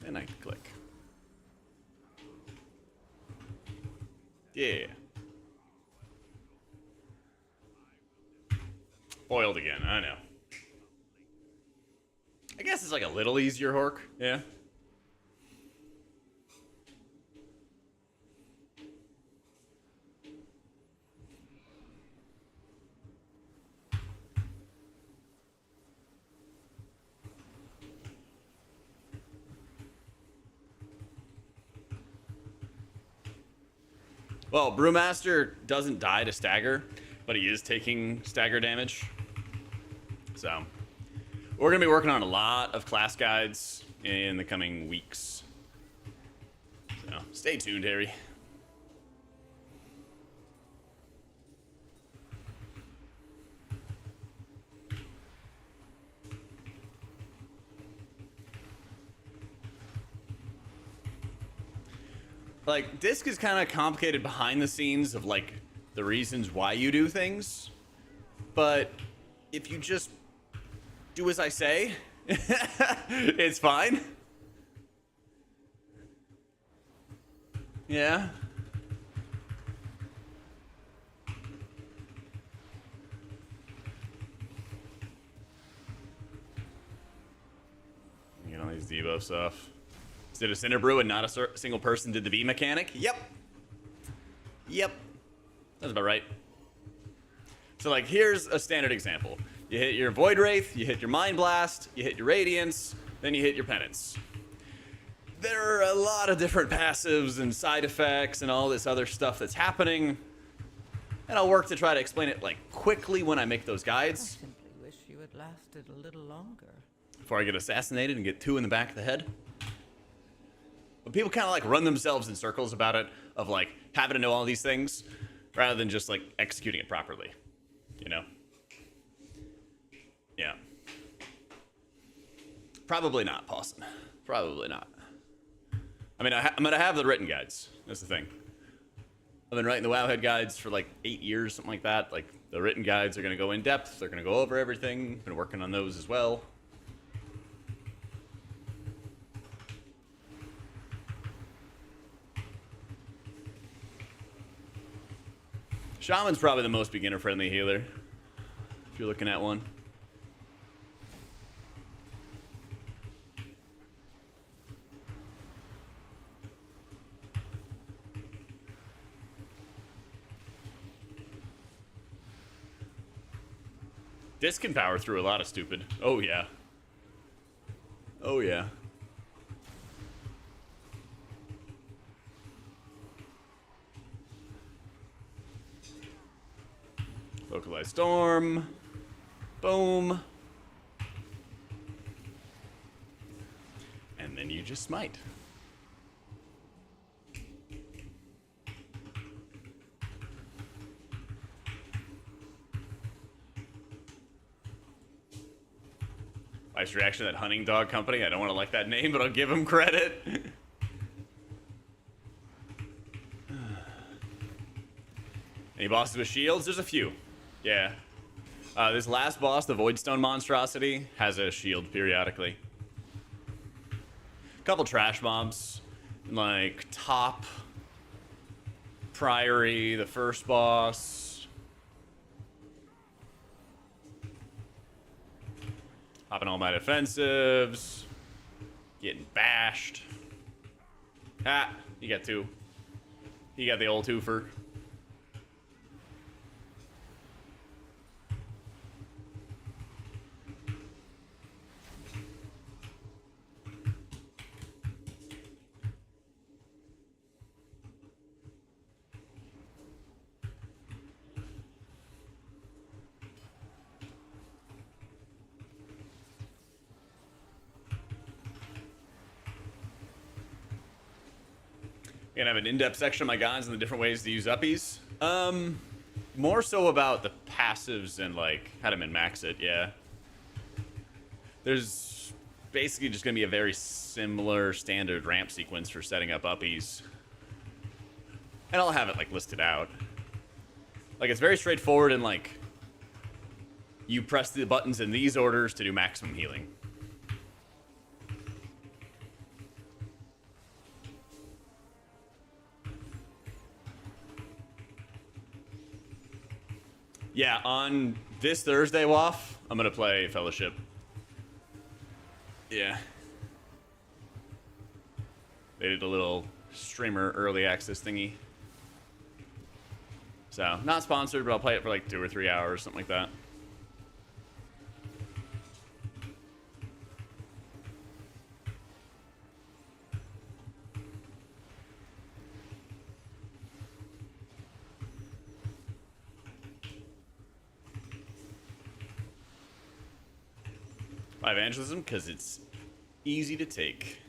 And I click. Yeah. Foiled again. I know. I guess it's like a little easier Hork. Yeah. Well, Brewmaster doesn't die to stagger, but he is taking stagger damage. So, we're going to be working on a lot of class guides in the coming weeks. So, stay tuned, Harry. Like, Disc is kind of complicated behind the scenes of, like, the reasons why you do things. But if you just do as I say, it's fine. Yeah. Get all these debuffs off. Did a Cinder Brew and not a single person did the V mechanic? Yep. Yep. That's about right. So, like, here's a standard example. You hit your Void Wraith, you hit your Mind Blast, you hit your Radiance, then you hit your Penance. There are a lot of different passives and side effects and all this other stuff that's happening. And I'll work to try to explain it, like, quickly when I make those I guides. simply wish you had lasted a little longer. Before I get assassinated and get 2 in the back of the head. But people kind of like run themselves in circles about it, of like having to know all these things rather than just like executing it properly, you know? Yeah. Probably not, Pawson. Probably not. I mean, I'm going to have the written guides. That's the thing. I've been writing the Wowhead guides for like 8 years, something like that. Like, the written guides are going to go in depth. They're going to go over everything. Been working on those as well. Shaman's probably the most beginner-friendly healer, if you're looking at one. Disc can power through a lot of stupid. Oh, yeah. Oh yeah. Localized storm. Boom. And then you just smite. Nice reaction to that hunting dog company. I don't want to like that name, but I'll give them credit. Any bosses with shields? There's a few. Yeah. This last boss, the Voidstone monstrosity, has a shield periodically. A couple trash mobs, like Top, Priory, the first boss. Hopping all my defensives. Getting bashed. Ah, you got two. You got the old twofer. Gonna have an in-depth section of my guides on the different ways to use uppies. More so about the passives and like how to min-max it, yeah. There's basically just gonna be a very similar standard ramp sequence for setting up uppies. And I'll have it like listed out. Like it's very straightforward and like you press the buttons in these orders to do maximum healing. Yeah, on this Thursday, WAF, I'm gonna play Fellowship. Yeah. They did a little streamer early access thingy. So, not sponsored, but I'll play it for like 2 or 3 hours, something like that. Evangelism, because it's easy to take.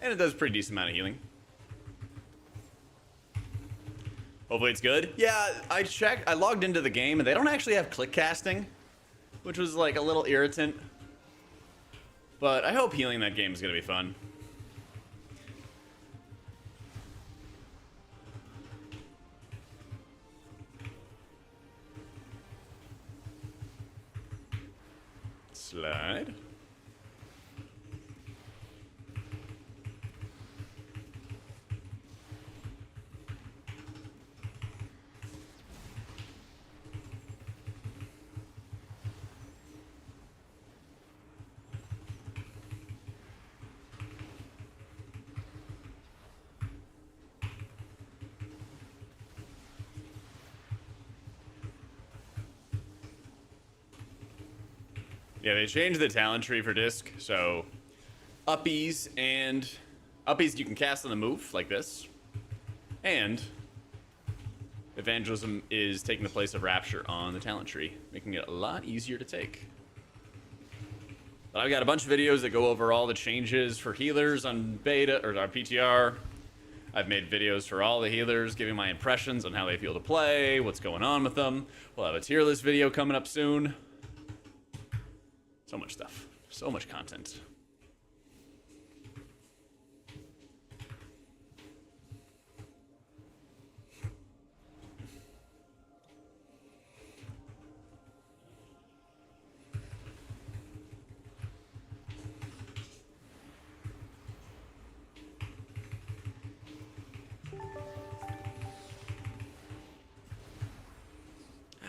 And it does a pretty decent amount of healing. Hopefully it's good. Yeah, I checked. I logged into the game, and they don't actually have click casting, which was like a little irritant. But I hope healing that game is going to be fun. Slide. Yeah, they changed the talent tree for disc, so uppies you can cast on the move like this, and evangelism is taking the place of rapture on the talent tree, making it a lot easier to take. But I've got a bunch of videos that go over all the changes for healers on beta or on PTR. I've made videos for all the healers, giving my impressions on how they feel to play, what's going on with them. We'll have a tier list video coming up soon. So much stuff. So much content.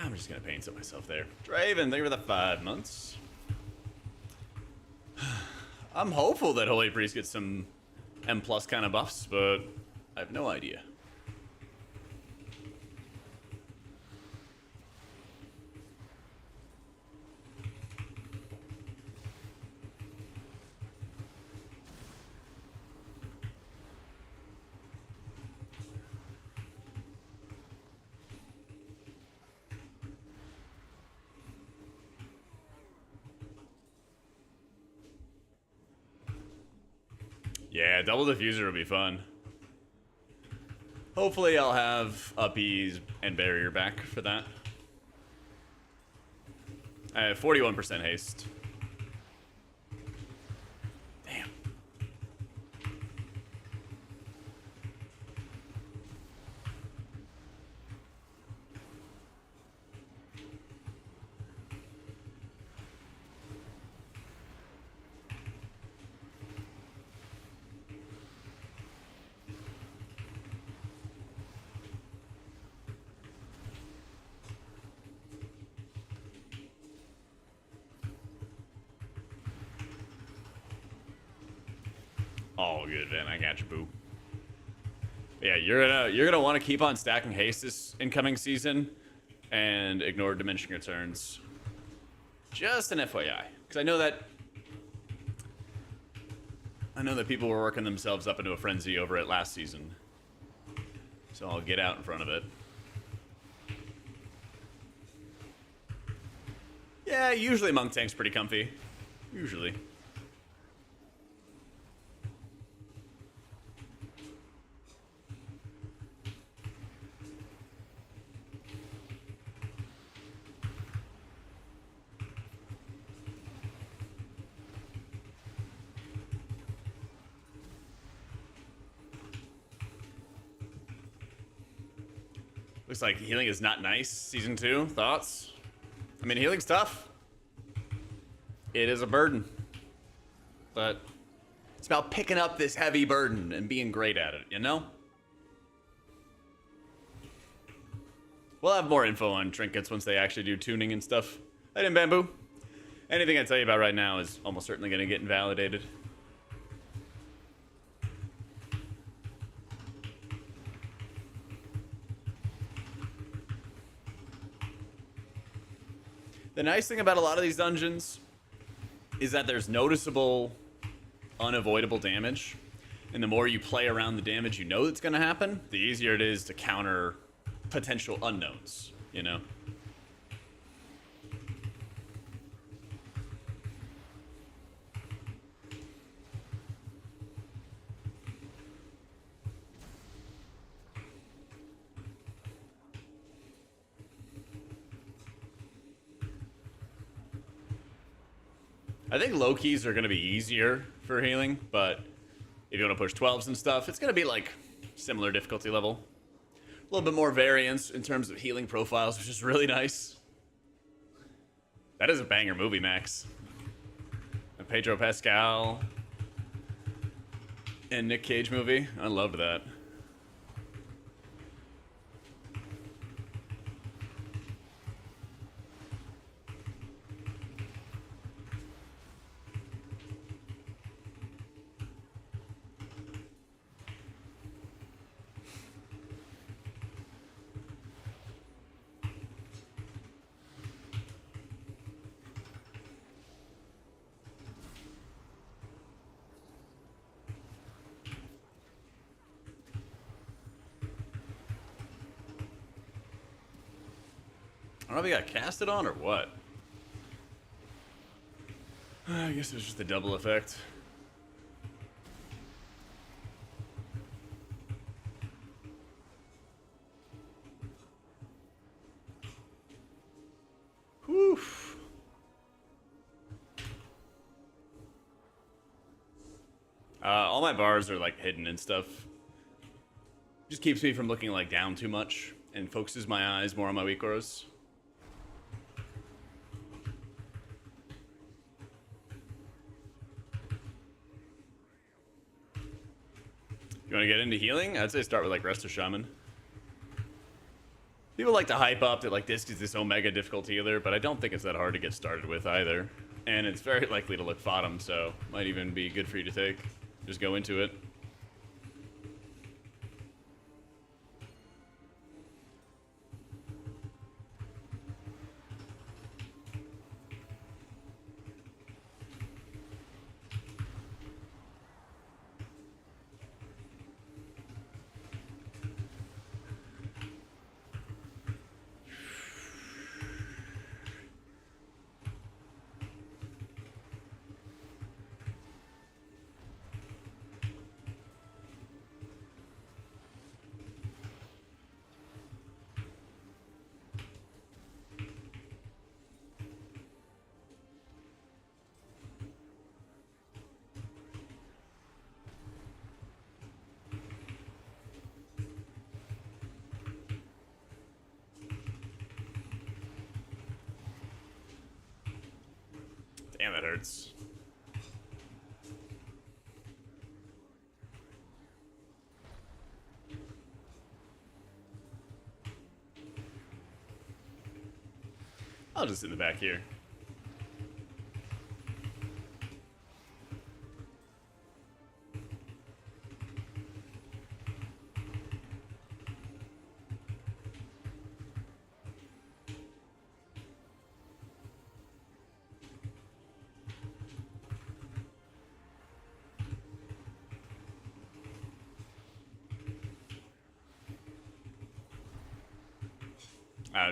I'm just gonna paint it myself there. Draven, thank you for the 5 months. I'm hopeful that Holy Priest gets some M+ kind of buffs, but I have no idea. Yeah, double diffuser would be fun. Hopefully I'll have uppies and barrier back for that. I have 41% haste. Damn. All good, man. I got you, boo. Yeah, you're gonna want to keep on stacking haste this incoming season, and ignore diminishing returns. Just an FYI, because I know that people were working themselves up into a frenzy over it last season, so I'll get out in front of it. Yeah, usually Monk Tank's pretty comfy. Usually. Looks like healing is not nice. Season 2, thoughts? I mean, healing's tough. It is a burden. But it's about picking up this heavy burden and being great at it, you know? We'll have more info on trinkets once they actually do tuning and stuff. I didn't bamboo. Anything I tell you about right now is almost certainly going to get invalidated. The nice thing about a lot of these dungeons is that there's noticeable, unavoidable damage. And the more you play around the damage you know that's going to happen, the easier it is to counter potential unknowns, you know? I think low keys are going to be easier for healing, but if you want to push 12s and stuff, it's going to be like similar difficulty level. A little bit more variance in terms of healing profiles, which is really nice. That is a banger movie, Max. A Pedro Pascal and Nick Cage movie. I loved that. I don't know if he got casted on or what. I guess it was just a double effect. Whew. All my bars are like hidden and stuff. Just keeps me from looking like down too much and focuses my eyes more on my weak auras. You want to get into healing? I'd say start with like Resto Shaman. People like to hype up that like this is this Omega difficult healer, but I don't think it's that hard to get started with either. And it's very likely to look bottom, so might even be good for you to take. Just go into it. Damn, that hurts. I'll just sit in the back here.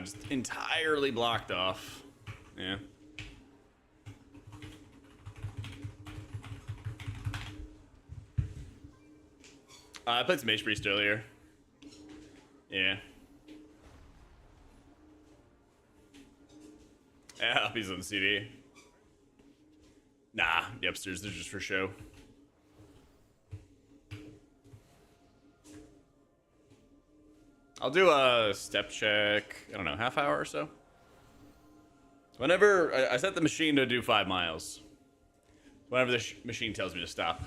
Just entirely blocked off. Yeah. I played some Mage Priest earlier. Yeah. Yeah, he's on CD. Nah, the upstairs, they're just for show. I'll do a step check, I don't know, half hour or so. Whenever, I set the machine to do 5 miles. Whenever the machine tells me to stop.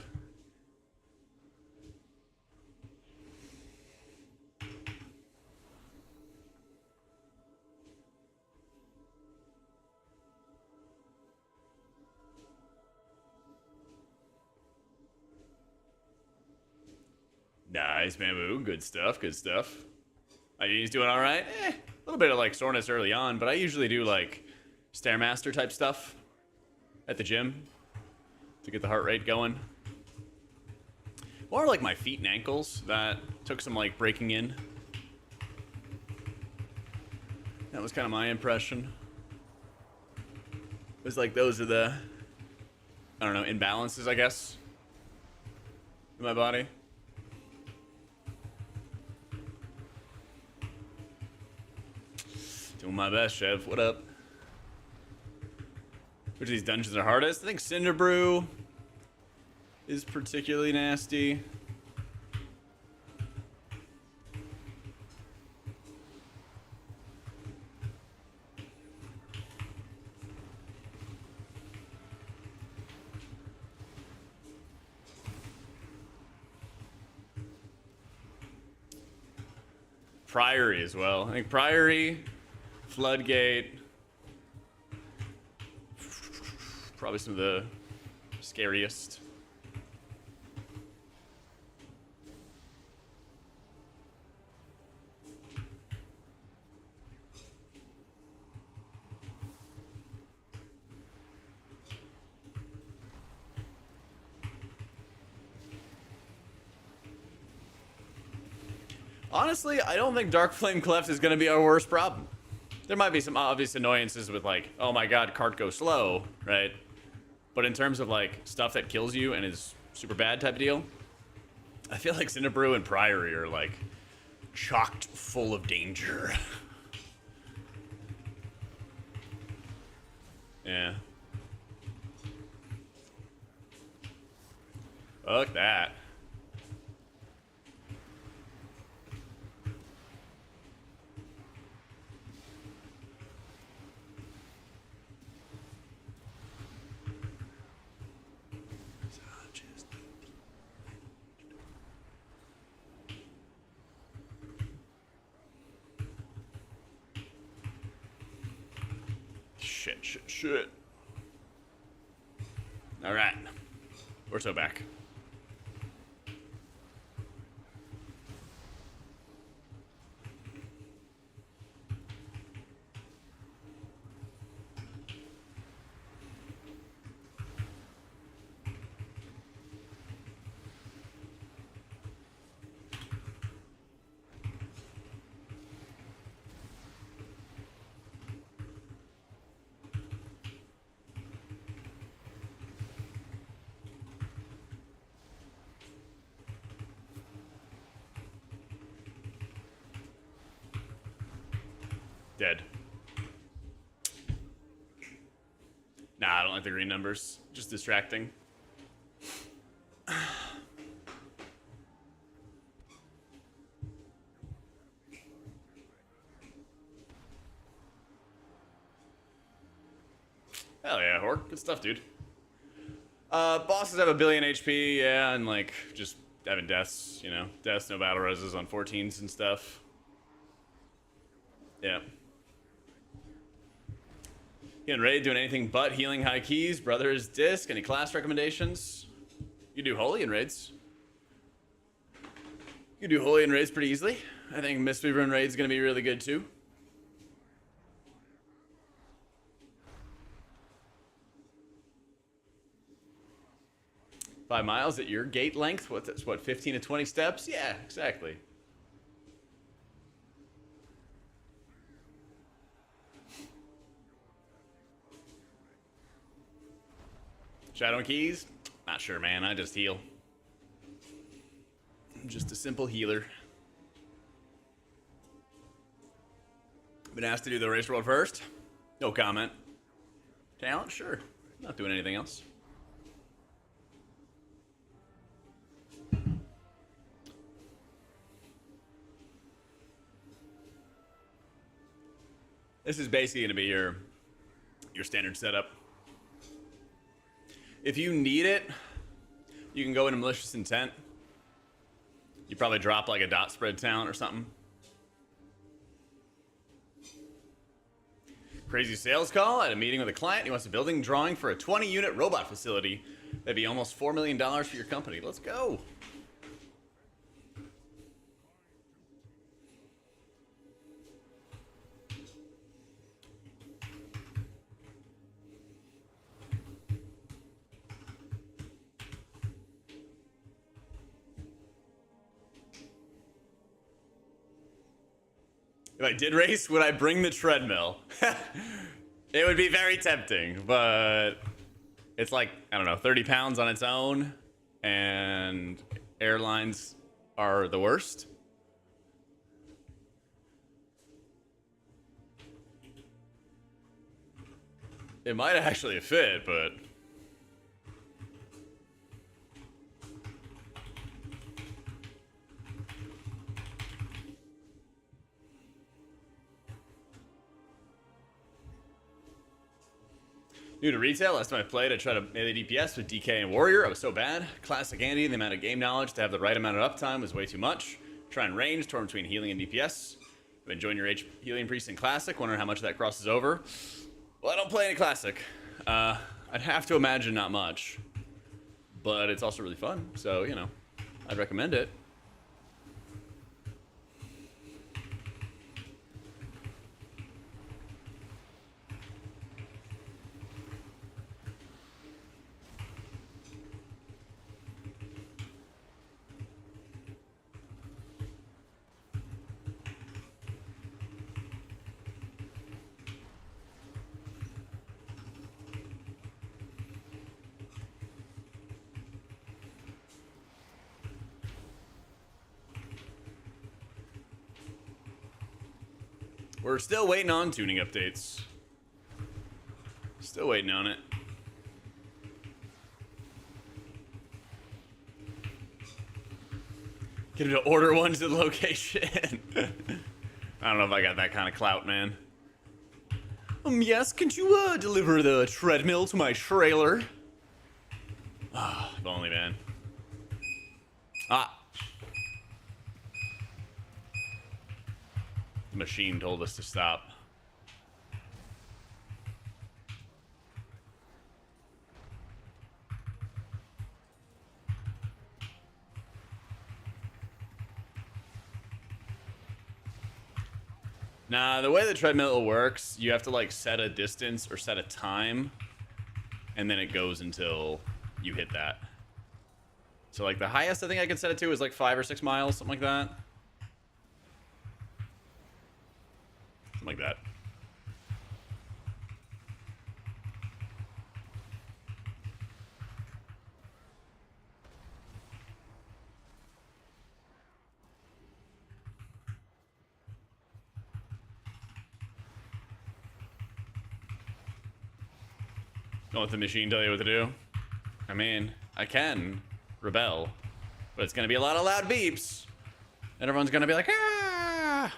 Nice, Bamboo, good stuff, good stuff. He's doing all right. A little bit of like soreness early on, but I usually do like Stairmaster type stuff at the gym to get the heart rate going. More like my feet and ankles that took some like breaking in. That was kind of my impression. It was like those are the, I don't know, imbalances, I guess, in my body. Doing my best, Chev. What up? Which of these dungeons are hardest? I think Cinder Brew is particularly nasty. Priory as well. I think Priory, Floodgate, probably some of the scariest. Honestly, I don't think Dark Flame Cleft is going to be our worst problem. There might be some obvious annoyances with like, oh my god, cart go slow, right? But in terms of like stuff that kills you and is super bad type of deal, I feel like Cinderbrew and Priory are like chocked full of danger. Yeah. Fuck that. Shit. All right. We're so back. Dead. Nah, I don't like the green numbers. Just distracting. Hell yeah, Hork. Good stuff, dude. Bosses have a billion HP, yeah, and like just having deaths, you know, deaths, no battle reses on 14s and stuff. Yeah. You and Raid doing anything but healing high keys? Brothers disc, any class recommendations? You do holy and raids. You do holy and raids pretty easily. I think Mistweaver and raid's gonna be really good too. Five miles at your gate length? What, 15 to 20 steps? Yeah, exactly. Shadow and keys? Not sure, man. I just heal. I'm just a simple healer. Been asked to do the race world first? No comment. Talent? Sure. Not doing anything else. This is basically going to be your standard setup. If you need it, you can go into malicious intent. You probably drop like a dot spread talent or something. Crazy sales call at a meeting with a client. He wants a building drawing for a 20-unit robot facility. That'd be almost $4 million for your company. Let's go. If I did race, would I bring the treadmill? It would be very tempting, but it's like, I don't know, 30 pounds on its own, and airlines are the worst. It might actually fit, but... New to retail, last time I played, I tried to melee DPS with DK and Warrior. I was so bad. Classic Andy, the amount of game knowledge to have the right amount of uptime was way too much. Trying range, torn between healing and DPS. I've been joining your healing priest in Classic, wondering how much that crosses over. Well, I don't play any Classic. I'd have to imagine not much. But it's also really fun, so, you know, I'd recommend it. We're still waiting on tuning updates. Still waiting on it. Get him to order one to the location. I don't know if I got that kind of clout, man. Yes, can you deliver the treadmill to my trailer? Ah, if only, man. Ah. The machine told us to stop. Nah, the way the treadmill works, you have to like set a distance or set a time, and then it goes until you hit that. So like the highest I think I can set it to is like 5 or 6 miles, something like that. Like that. Don't let the machine tell you what to do. I mean, I can rebel, but it's gonna be a lot of loud beeps, and everyone's gonna be like, ah!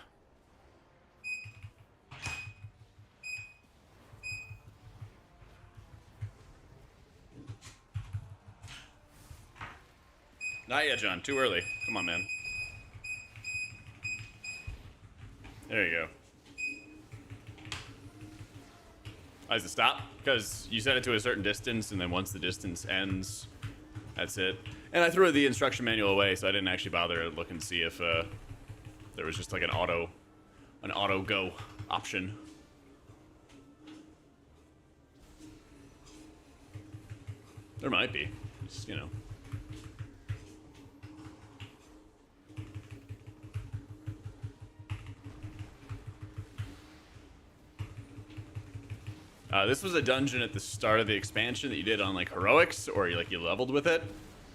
Not yet, John. Too early. Come on, man. There you go. Why does it stop? Because you set it to a certain distance, and then once the distance ends, that's it. And I threw the instruction manual away, so I didn't actually bother to look and see if there was just like an auto go option. There might be. Just, you know. This was a dungeon at the start of the expansion that you did on like heroics, or you leveled with it,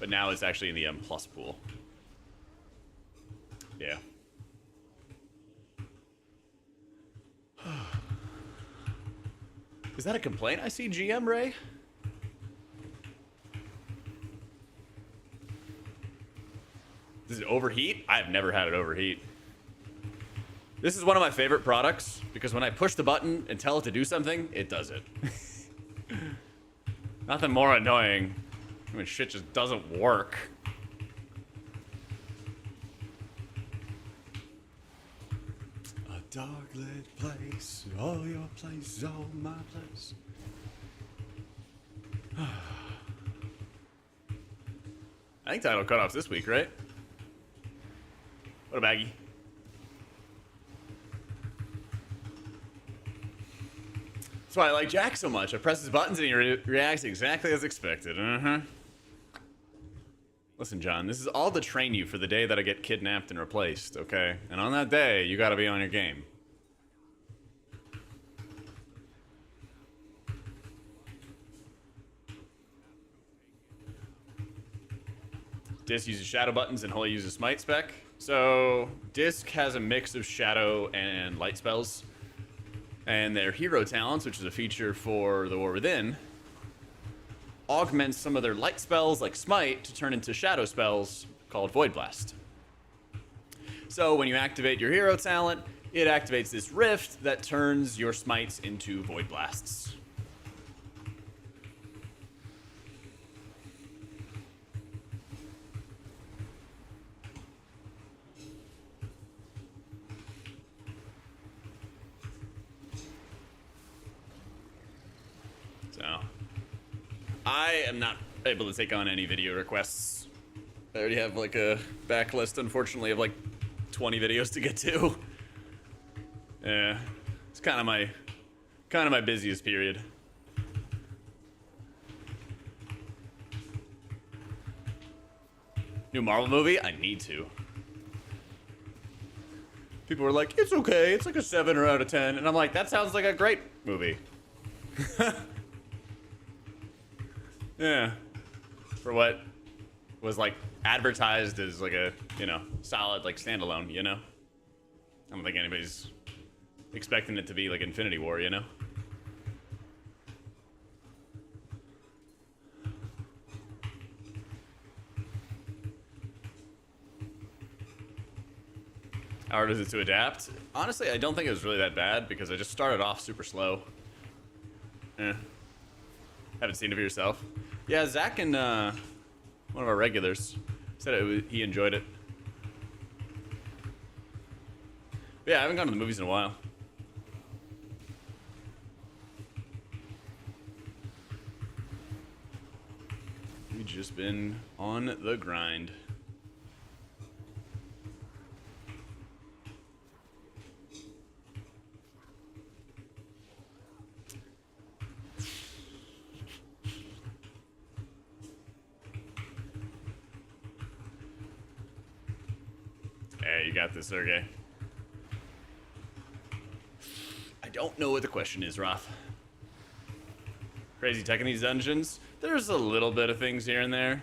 but now it's actually in the M+ pool. Yeah. Is that a complaint I see, GM Ray? Does it overheat? I've never had it overheat. This is one of my favorite products because when I push the button and tell it to do something, it does it. Nothing more annoying when shit just doesn't work. A dog-lit place, all your place, all my place. I think title cutoffs this week, right? What a baggie. That's why I like Jak so much. I press his buttons and he reacts exactly as expected. Listen, John, this is all to train you for the day that I get kidnapped and replaced, okay? And on that day, you gotta be on your game. Disc uses shadow buttons and Holy uses smite spec. So, Disc has a mix of shadow and light spells. And their hero talents, which is a feature for the War Within, augments some of their light spells like Smite to turn into shadow spells called Void Blast. So when you activate your hero talent, it activates this rift that turns your smites into Void Blasts. So, I am not able to take on any video requests. I already have like a backlist, unfortunately, of like 20 videos to get to. Yeah, it's kind of my busiest period. New Marvel movie? I need to. People were like, it's okay, it's like a 7 out of 10. And I'm like, that sounds like a great movie. Yeah. For what was like advertised as like a, you know, solid like standalone, you know? I don't think anybody's expecting it to be like Infinity War, you know? How hard is it to adapt? Honestly, I don't think it was really that bad because I just started off super slow. Haven't seen it for yourself? Yeah, Zach and one of our regulars said he enjoyed it. But yeah, I haven't gone to the movies in a while. We've just been on the grind. Hey, you got this, Sergey. I don't know what the question is, Roth. Crazy tech in these dungeons? There's a little bit of things here and there.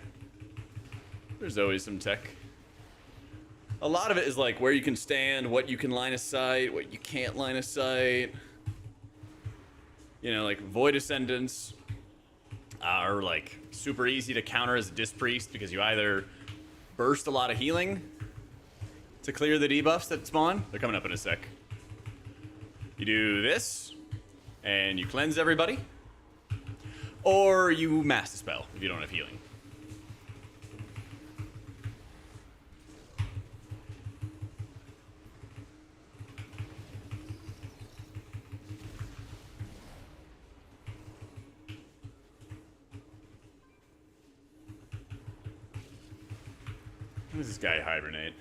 There's always some tech. A lot of it is like where you can stand, what you can line of sight, what you can't line of sight. You know, like Void Ascendants are like super easy to counter as a Disc Priest because you either burst a lot of healing to clear the debuffs that spawn. They're coming up in a sec. You do this, and you cleanse everybody. Or you mass the spell if you don't have healing. does this guy hibernate?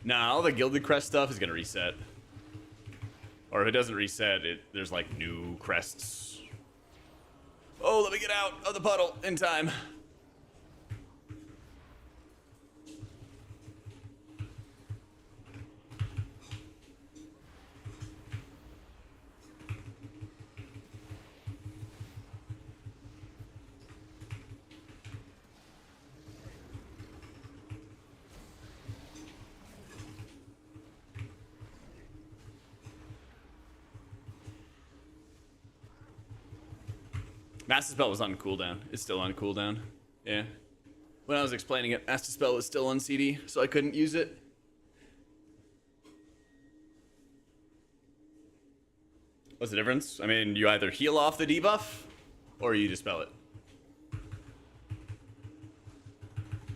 Nah, all the Gilded Crest stuff is gonna reset. Or if it doesn't reset, there's like new crests. Oh, let me get out of the puddle in time. Master Spell was on cooldown. It's still on cooldown. Yeah. When I was explaining it, Master Spell was still on CD, so I couldn't use it. What's the difference? I mean, you either heal off the debuff, or you dispel it.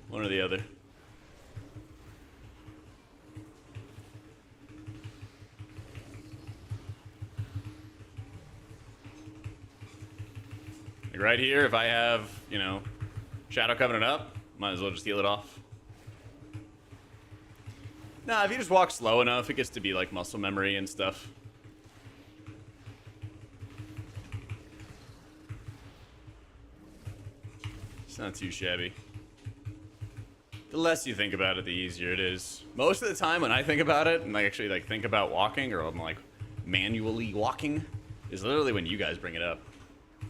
One or the other. Like right here, if I have, you know, Shadow Covenant up, might as well just heal it off. Nah, if you just walk slow enough, it gets to be like muscle memory and stuff. It's not too shabby. The less you think about it, the easier it is. Most of the time when I think about it, and I actually like think about walking, or I'm like manually walking, is literally when you guys bring it up.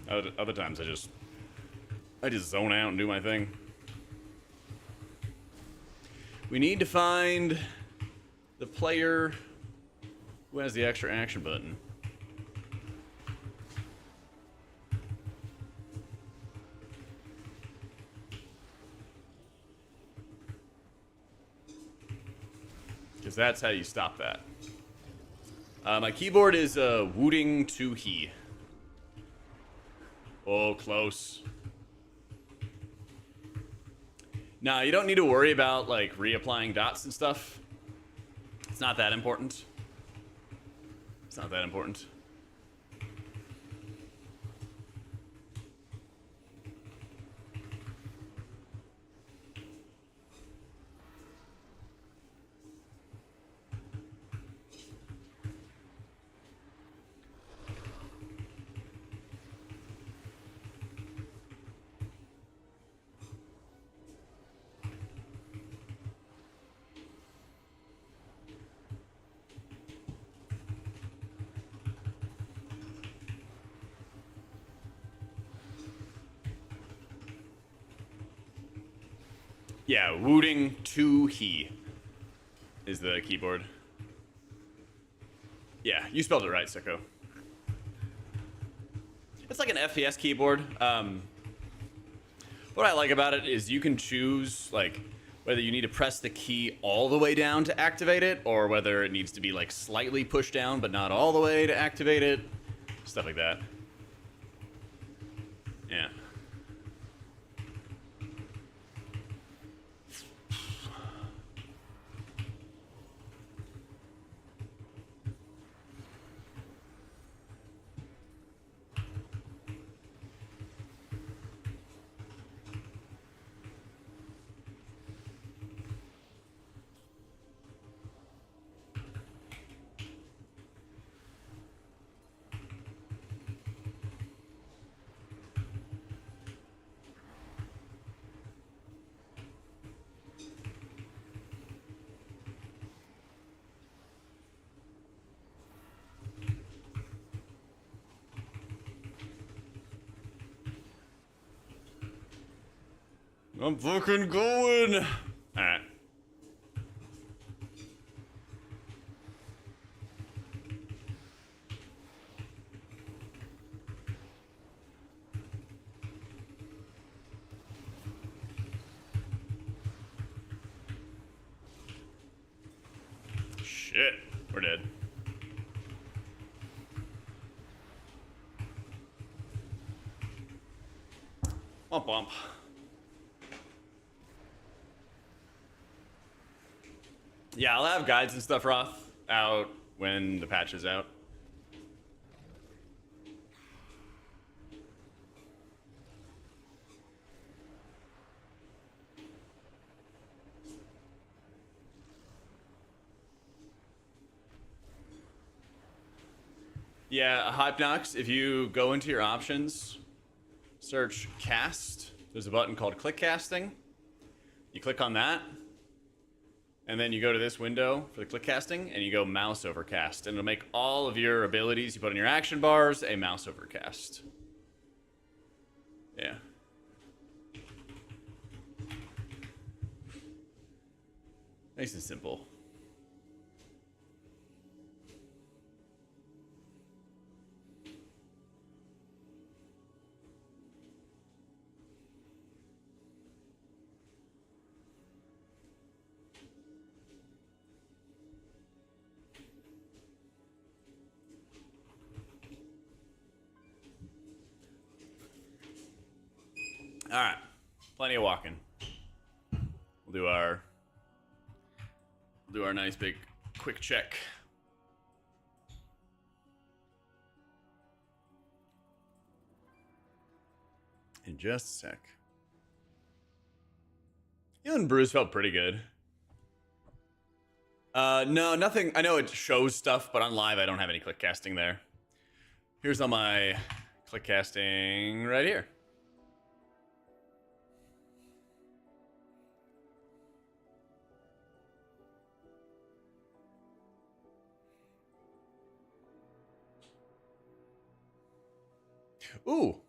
Other times I just zone out and do my thing. We need to find the player who has the extra action button. Because that's how you stop that. My keyboard is Wooting to He. Oh, close. Nah, you don't need to worry about like reapplying dots and stuff. It's not that important. It's not that important. Yeah, Wooting to He is the keyboard. Yeah, you spelled it right, Sicko. It's like an FPS keyboard. What I like about it is you can choose like whether you need to press the key all the way down to activate it, or whether it needs to be like slightly pushed down but not all the way to activate it. Stuff like that. Yeah. I'm fucking going. All right. Shit, we're dead. Womp womp. Yeah, I'll have guides and stuff, Roth, out when the patch is out. Yeah, Hypnox, if you go into your options, search cast, there's a button called click casting. You click on that, and then you go to this window for the click casting, and you go mouse over cast, and it'll make all of your abilities you put in your action bars a mouse over cast. Yeah. Nice and simple. All right, plenty of walking. We'll do our nice big quick check. In just a sec. Healing Bruise felt pretty good. No, nothing. I know it shows stuff, but on live I don't have any click casting there. Here's all my click casting right here. Ooh.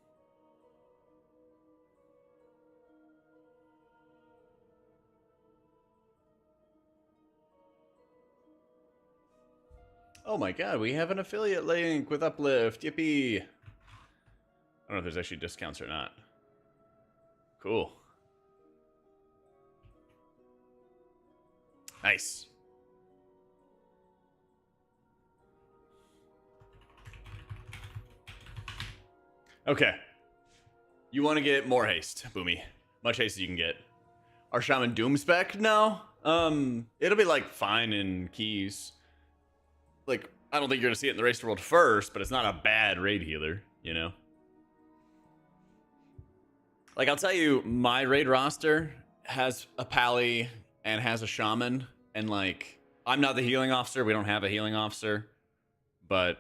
Oh my god, we have an affiliate link with Uplift. Yippee. I don't know if there's actually discounts or not. Cool. Nice. Okay. You want to get more haste, Boomy. Much haste as you can get. Our Shaman Doom spec? No. It'll be like fine in keys. Like, I don't think you're gonna see it in the Race to World first, but it's not a bad raid healer, you know? Like, I'll tell you, my raid roster has a Pally and has a Shaman, and like, I'm not the healing officer, we don't have a healing officer, but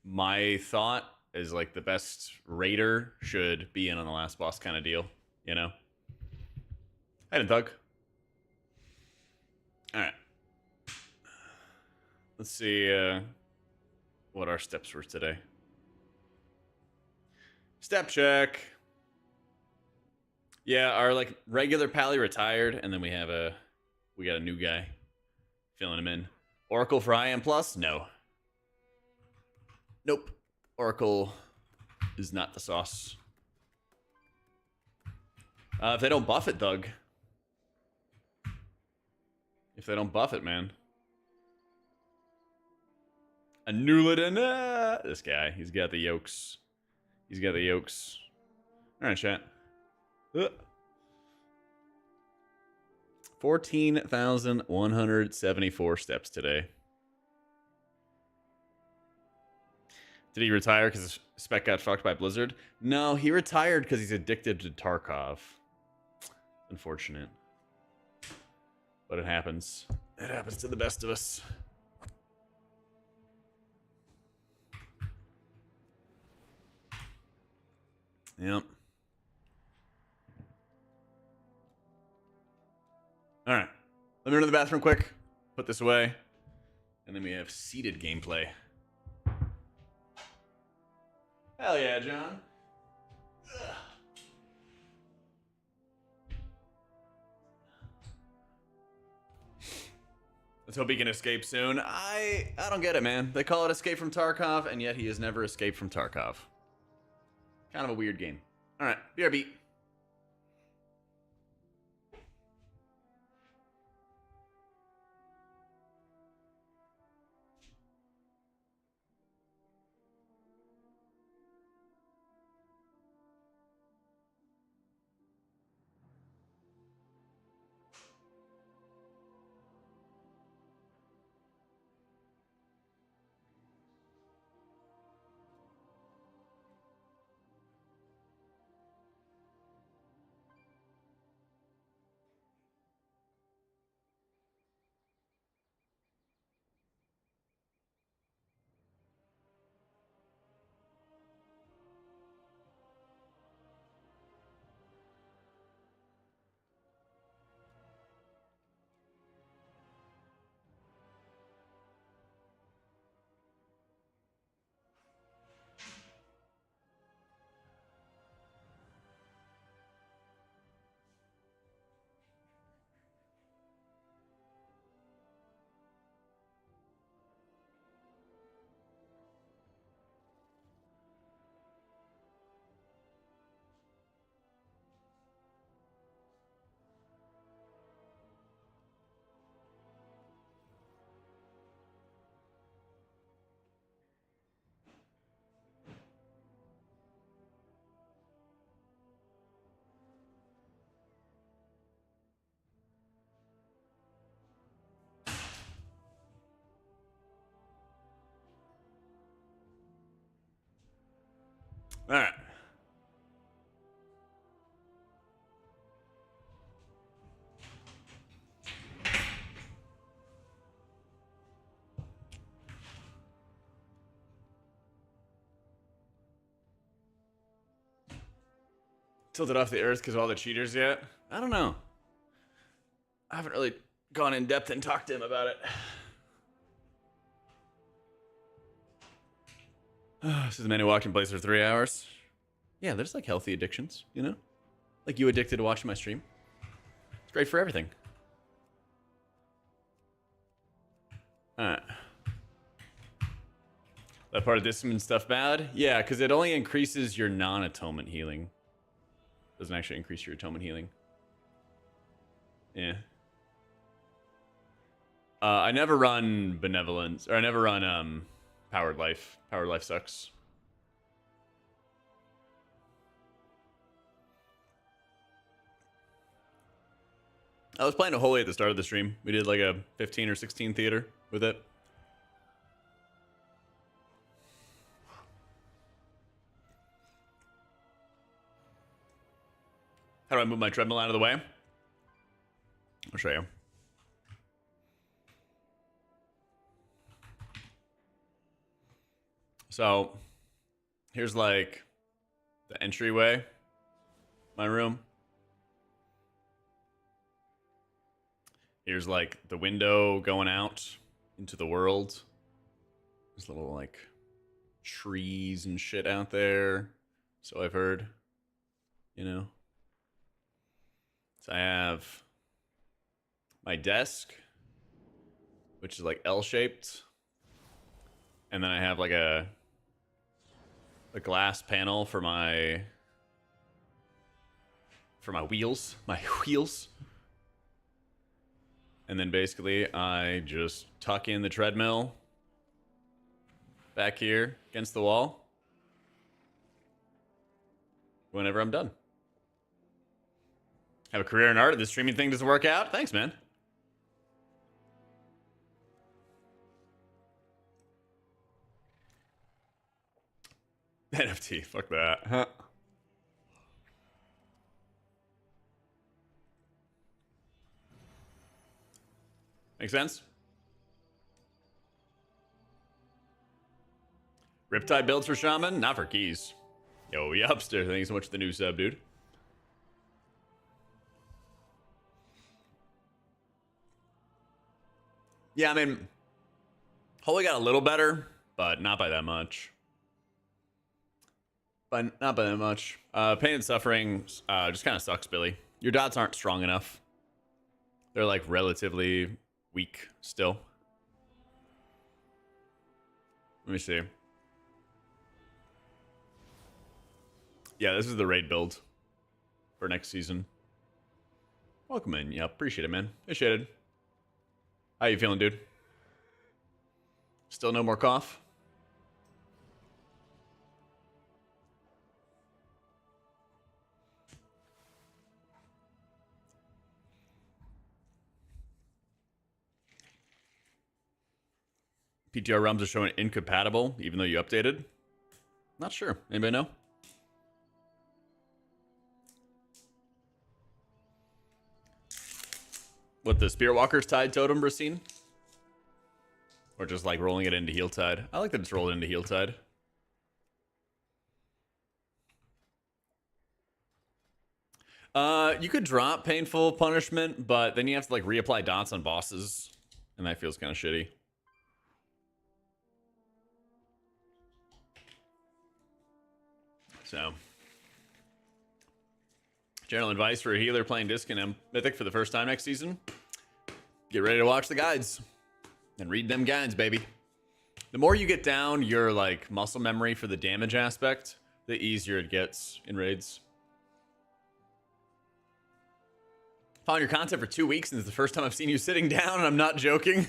my thought is like the best raider should be in on the last boss kind of deal, you know? I didn't thug. Alright. Let's see what our steps were today. Step check. Yeah, our like regular Pally retired, and then we got a new guy filling him in. Oracle for IM Plus? No. Nope. Oracle is not the sauce. If they don't buff it, Doug. If they don't buff it, man. A Newladin, this guy, he's got the yokes. He's got the yokes. All right, chat. 14,174 steps today. Did he retire because his spec got fucked by Blizzard? No, he retired because he's addicted to Tarkov. Unfortunate. But it happens. It happens to the best of us. Yep. All right. Let me run to the bathroom quick. Put this away. And then we have seated gameplay. Hell yeah, John. Ugh. Let's hope he can escape soon. I don't get it, man. They call it Escape from Tarkov, and yet he has never escaped from Tarkov. Kind of a weird game. All right, BRB. tilted off the earth because of all the cheaters yet? I don't know. I haven't really gone in depth and talked to him about it. This is the man who walked in place for 3 hours. Yeah, there's like healthy addictions, you know? Like you addicted to watching my stream. It's great for everything. Alright. That part of discipline stuff bad? Yeah, because it only increases your non-atonement healing. Doesn't actually increase your atonement healing. Yeah. I never run benevolence, or I never run powered life. Powered life sucks. I was playing a holy at the start of the stream. We did like a 15 or 16 theater with it. How do I move my treadmill out of the way? I'll show you. So, here's like the entryway, my room. Here's like the window going out into the world. There's little like trees and shit out there. So I've heard, you know. So I have my desk, which is like L-shaped. And then I have like a glass panel for my wheels, And then basically I just tuck in the treadmill back here against the wall whenever I'm done. Have a career in art. This streaming thing doesn't work out. Thanks, man. NFT, fuck that. Huh. Make sense? Riptide builds for Shaman? Not for keys. Yo, Yupster, thanks so much for the new sub, dude. Yeah, I mean, Holy got a little better, but not by that much. But not by that much. Pain and Suffering just kind of sucks, Billy. Your dots aren't strong enough. They're like relatively weak still. Let me see. Yeah, this is the raid build for next season. Welcome in. Yeah, appreciate it, man. Appreciate it. How you feeling, dude? Still no more cough? PTR realms are showing incompatible, even though you updated. Not sure. Anybody know? What, the Spirit Walker's Tide totem, Racine? Or just like rolling it into Heel Tide? I like that it's rolled into Heel Tide. You could drop Painful Punishment, but then you have to like reapply dots on bosses. And that feels kind of shitty. So, general advice for a healer playing Disc and Mythic for the first time next season: get ready to watch the guides and read them guides, baby. The more you get down your like muscle memory for the damage aspect, the easier it gets in raids. Found your content for 2 weeks, and this is the first time I've seen you sitting down, and I'm not joking.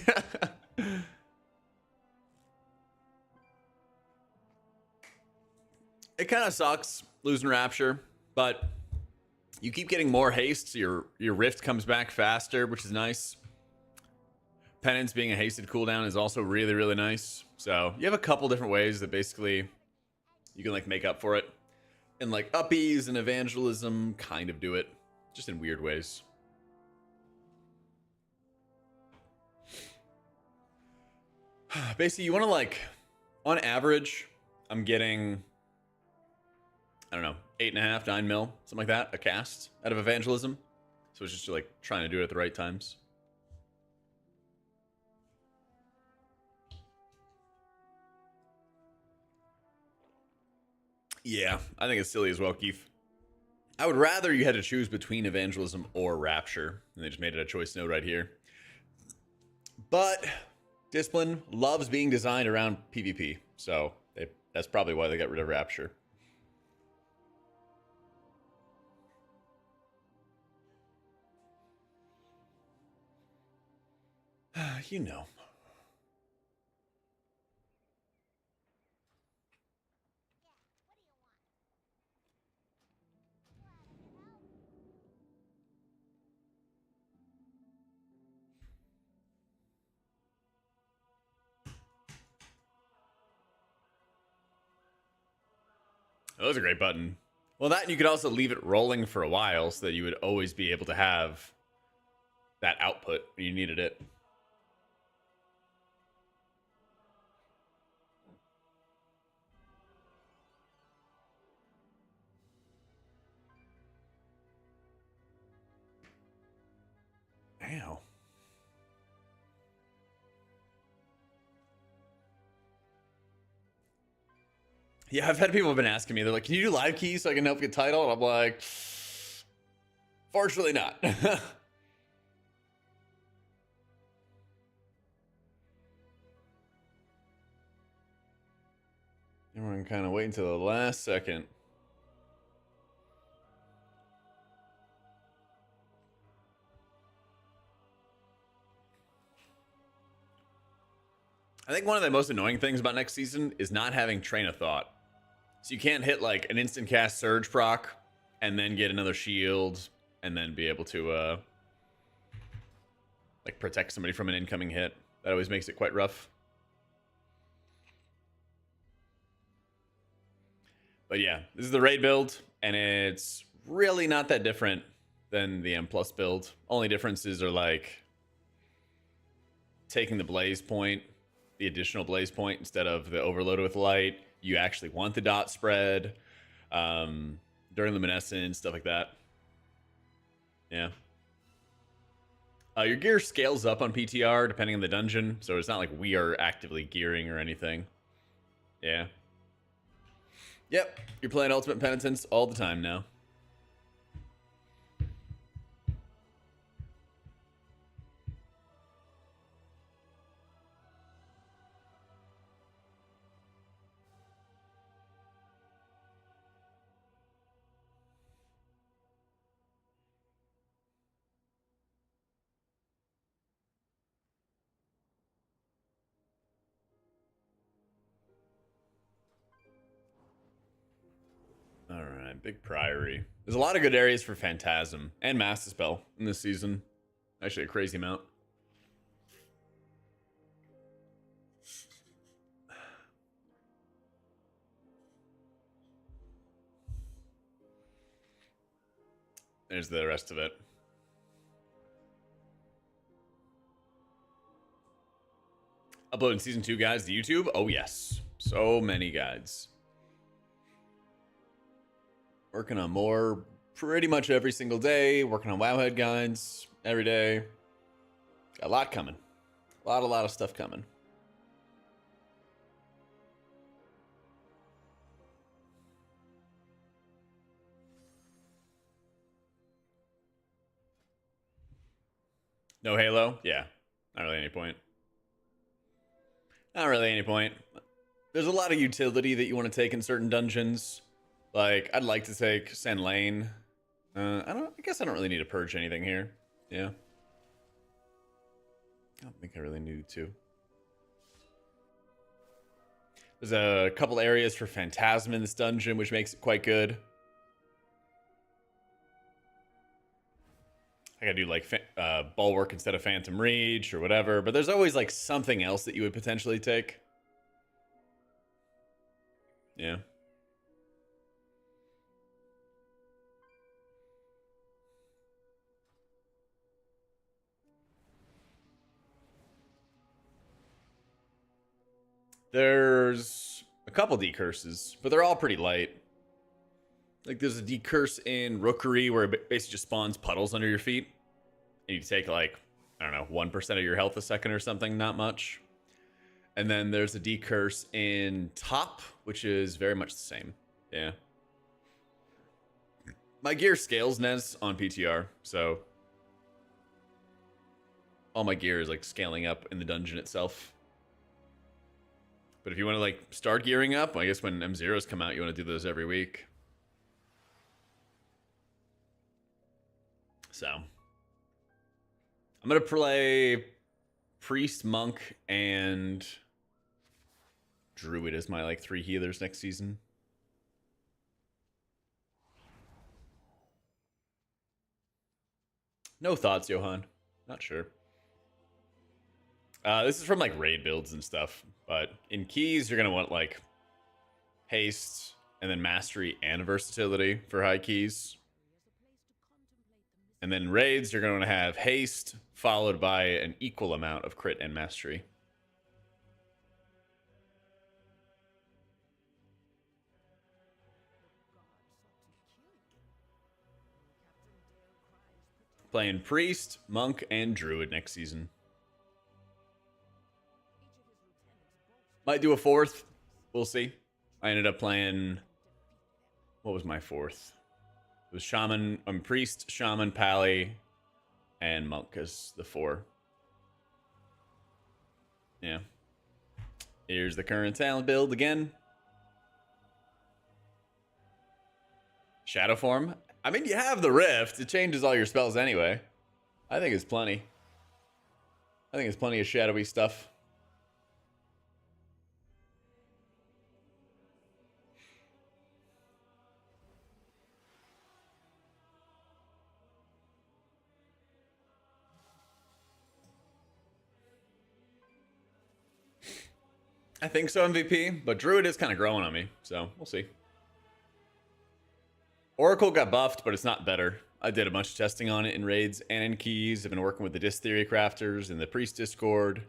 It kind of sucks losing Rapture, but you keep getting more haste, so your Rift comes back faster, which is nice. Penance being a hasted cooldown is also really, really nice. So you have a couple different ways that basically you can like make up for it. And like uppies and evangelism kind of do it, just in weird ways. Basically, you want to like, on average, I'm getting, I don't know, 8.5, 9 mil, something like that, a cast out of evangelism. So it's just like trying to do it at the right times. Yeah, I think it's silly as well, Keith. I would rather you had to choose between evangelism or rapture, and they just made it a choice node right here. But discipline loves being designed around PvP, so that's probably why they got rid of rapture. You know. Oh, that was a great button. Well, that and you could also leave it rolling for a while so that you would always be able to have that output when you needed it. Ow. Yeah, I've had people have been asking me, they're like, can you do live keys so I can help get title? And I'm like, fortunately not. Everyone kind of wait until the last second. I think one of the most annoying things about next season is not having train of thought. So you can't hit like an instant cast surge proc and then get another shield and then be able to like protect somebody from an incoming hit. That always makes it quite rough. But yeah, this is the raid build, and it's really not that different than the M+ build. Only differences are like taking the blaze point, the additional blaze point instead of the overloaded with light. You actually want the dot spread during luminescence, stuff like that. Yeah. Your gear scales up on PTR depending on the dungeon, so it's not like we are actively gearing or anything. Yeah. Yep, you're playing Ultimate Penitence all the time now. All right, big priory. There's a lot of good areas for Phantasm and Master Spell in this season. Actually, a crazy amount. There's the rest of it. Uploading season 2 guides to YouTube? Oh, yes. So many guides. Working on more pretty much every single day. Working on Wowhead guides every day. Got a lot coming. A lot of stuff coming. No Halo? Yeah. Not really any point. Not really any point. There's a lot of utility that you want to take in certain dungeons. Like, I'd like to take Sen Lane. I guess I don't really need to purge anything here. Yeah. I don't think I really needed to. There's a couple areas for Phantasm in this dungeon, which makes it quite good. I gotta do like Bulwark instead of Phantom Reach or whatever, but there's always like something else that you would potentially take. Yeah. There's a couple decurses, but they're all pretty light. Like there's a decurse in Rookery where it basically just spawns puddles under your feet. And you take like, I don't know, 1% of your health a second or something, not much. And then there's a decurse in Top, which is very much the same. Yeah. My gear scales Nez on PTR, so all my gear is like scaling up in the dungeon itself. But if you want to like start gearing up, I guess when M0s come out, you want to do those every week. So I'm going to play Priest, Monk, and Druid as my like 3 healers next season. No thoughts, Johan. Not sure. This is from like raid builds and stuff, but in keys you're gonna want like haste and then mastery and versatility for high keys. And then raids you're gonna want to have haste followed by an equal amount of crit and mastery. Playing Priest, Monk, and Druid next season. Might do a 4th. We'll see. I ended up playing... What was my 4th? It was Shaman, Priest, Shaman, Pally, and Monk as the 4. Yeah. Here's the current talent build again. Shadow form. I mean, you have the Rift. It changes all your spells anyway. I think it's plenty. I think it's plenty of shadowy stuff. I think so, MVP, but Druid is kind of growing on me, so we'll see. Oracle got buffed, but it's not better. I did a bunch of testing on it in raids and in keys. I've been working with the Disc Theory crafters in the Priest Discord.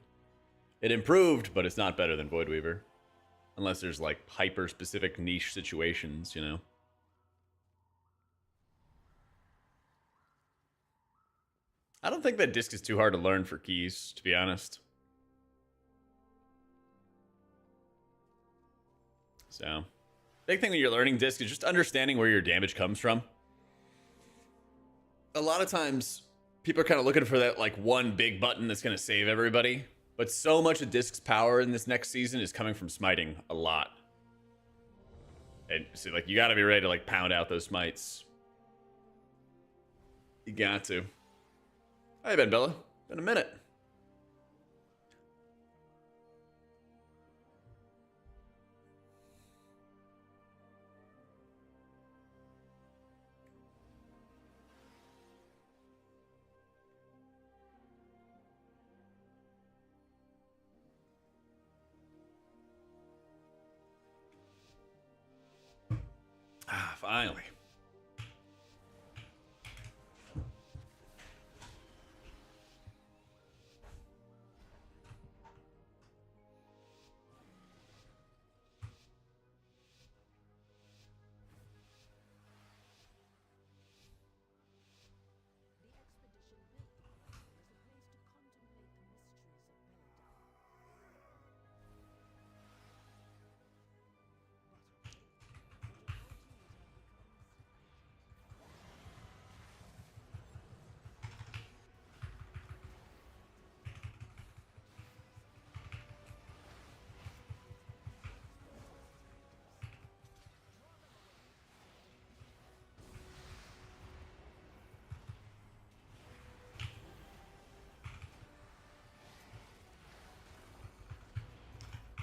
It improved, but it's not better than Voidweaver. Unless there's like hyper-specific niche situations, you know. I don't think that Disc is too hard to learn for keys, to be honest. So, big thing when you're learning Disc is just understanding where your damage comes from. A lot of times, people are kind of looking for that like one big button that's going to save everybody. But so much of Disc's power in this next season is coming from smiting a lot. And so like you got to be ready to like pound out those smites. You got to. Hey, Ben Bella. Been a minute. Ah, finally.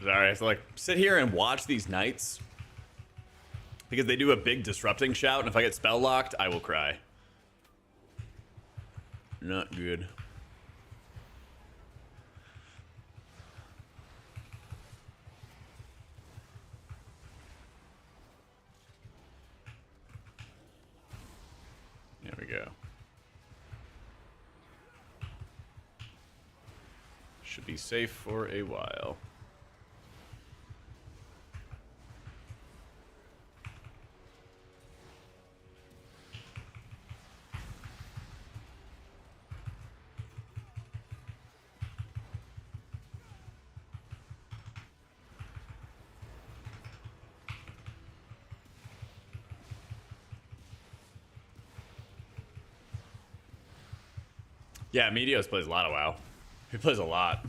Sorry, so like sit here and watch these knights because they do a big disrupting shout, and if I get spell locked, I will cry. Not good. There we go. Should be safe for a while. Yeah, Meteos plays a lot of WoW. He plays a lot.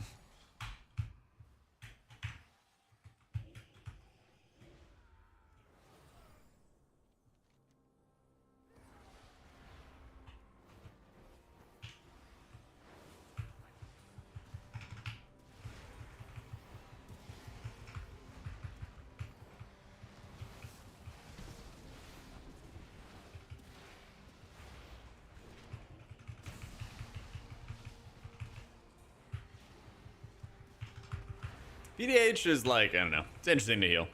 PDH is like, I don't know. It's interesting to heal.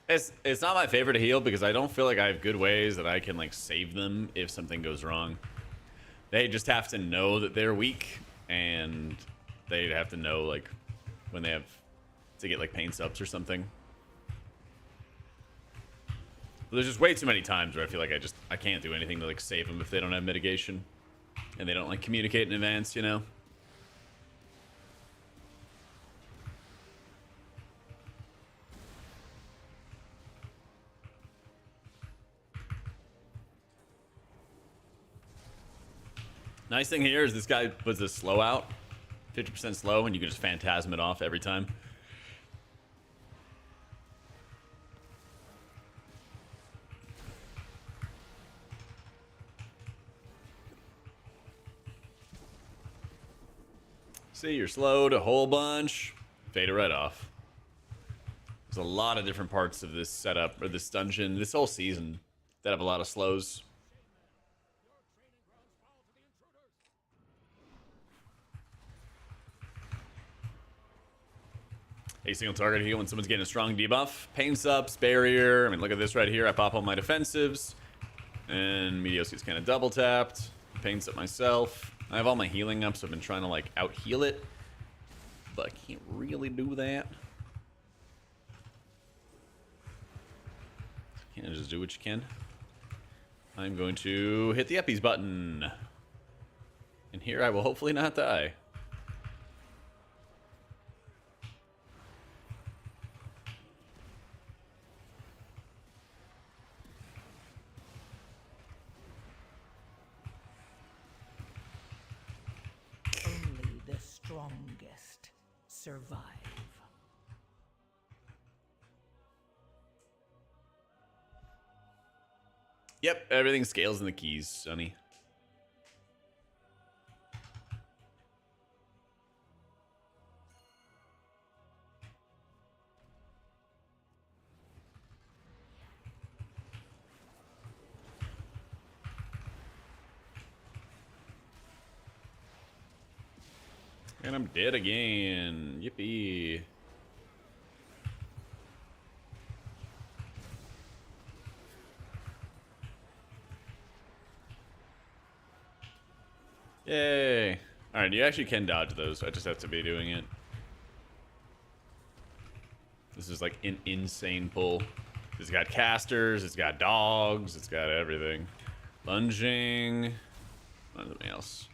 It's not my favorite to heal because I don't feel like I have good ways that I can like save them if something goes wrong. They just have to know that they're weak, and they have to know like when they have to get like pain subs or something. But there's just way too many times where I feel like I can't do anything to like save them if they don't have mitigation, and they don't like communicate in advance, you know. Nice thing here is this guy puts a slow out, 50% slow, and you can just phantasm it off every time. See, you're slowed a whole bunch, fade it right off. There's a lot of different parts of this setup, or this dungeon, this whole season, that have a lot of slows. A single target heal when someone's getting a strong debuff. Pain subs, barrier. I mean, look at this right here. I pop all my defensives. And Meteos gets kind of double tapped. Pain sub myself. I have all my healing up, so I've been trying to, like, out-heal it. But I can't really do that. Can't just do what you can. I'm going to hit the Eppies button. And here I will hopefully not die. Only the strongest survive. Yep, everything scales in the keys, Sonny. And I'm dead again. Yippee. Yay. Alright, you actually can dodge those. I just have to be doing it. This is like an insane pull. It's got casters, it's got dogs, it's got everything. Lunging. Nothing else.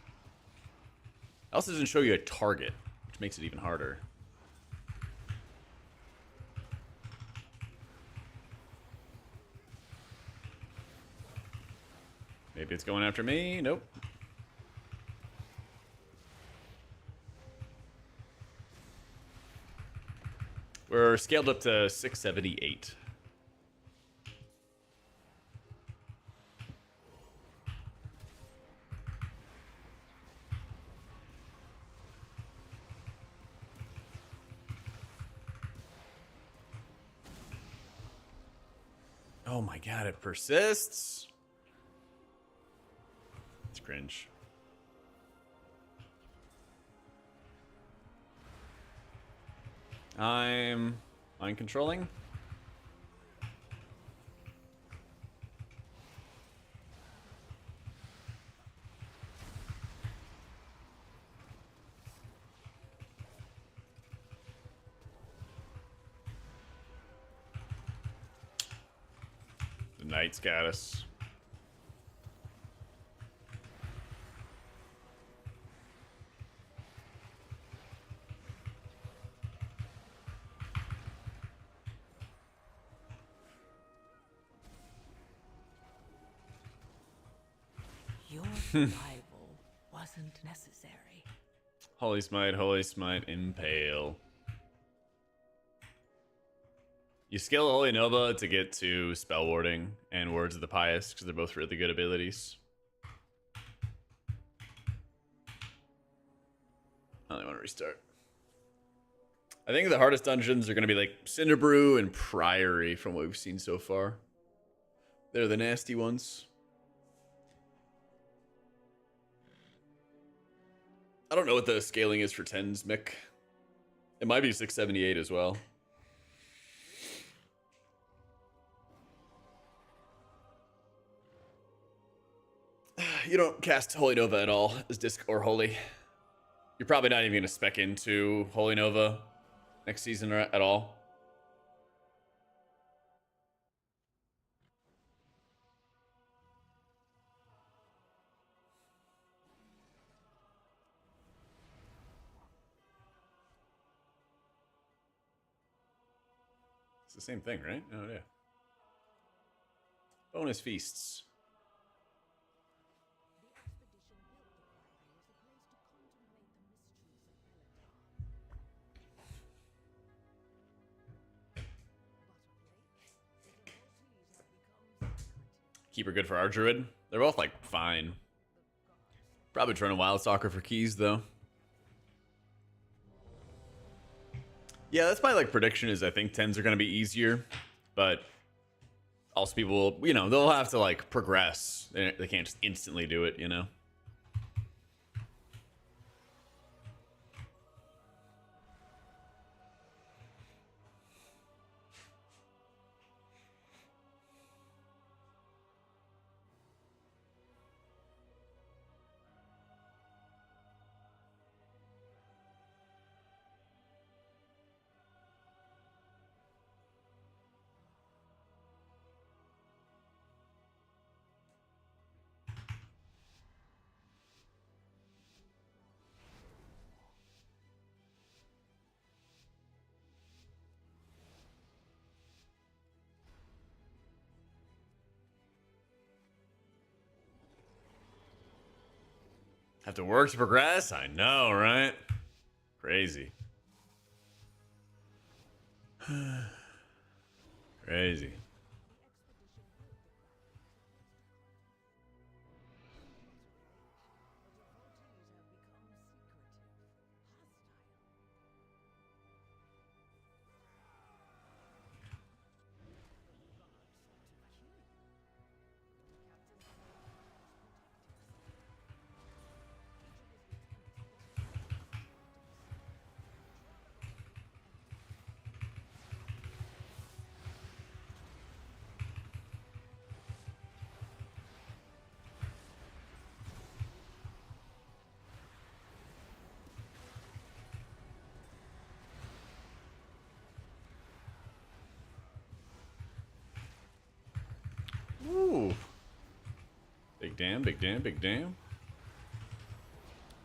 It also doesn't show you a target, which makes it even harder. Maybe it's going after me. Nope. We're scaled up to 678. Oh my god, it persists. It's cringe. I'm mind controlling. The knight's got us. Your survival wasn't necessary. Holy Smite, Impale. You skill Holy Nova to get to Spell Warding and Words of the Pious, because they're both really good abilities. I only want to restart. I think the hardest dungeons are going to be like Cinderbrew and Priory from what we've seen so far. They're the nasty ones. I don't know what the scaling is for 10s, Mick. It might be 678 as well. You don't cast Holy Nova at all as Disc or Holy. You're probably not even going to spec into Holy Nova next season at all. It's the same thing, right? Oh, yeah. Bonus feasts. Keeper good for our druid. They're both like fine. Probably trying to Wildstalker for keys though. Yeah, that's my like prediction is I think 10s are gonna be easier, but also people will, you know, they'll have to like progress. They can't just instantly do it, you know. Have to work to progress? I know, right? Crazy. Crazy. Ooh. Big damn, big damn, big damn.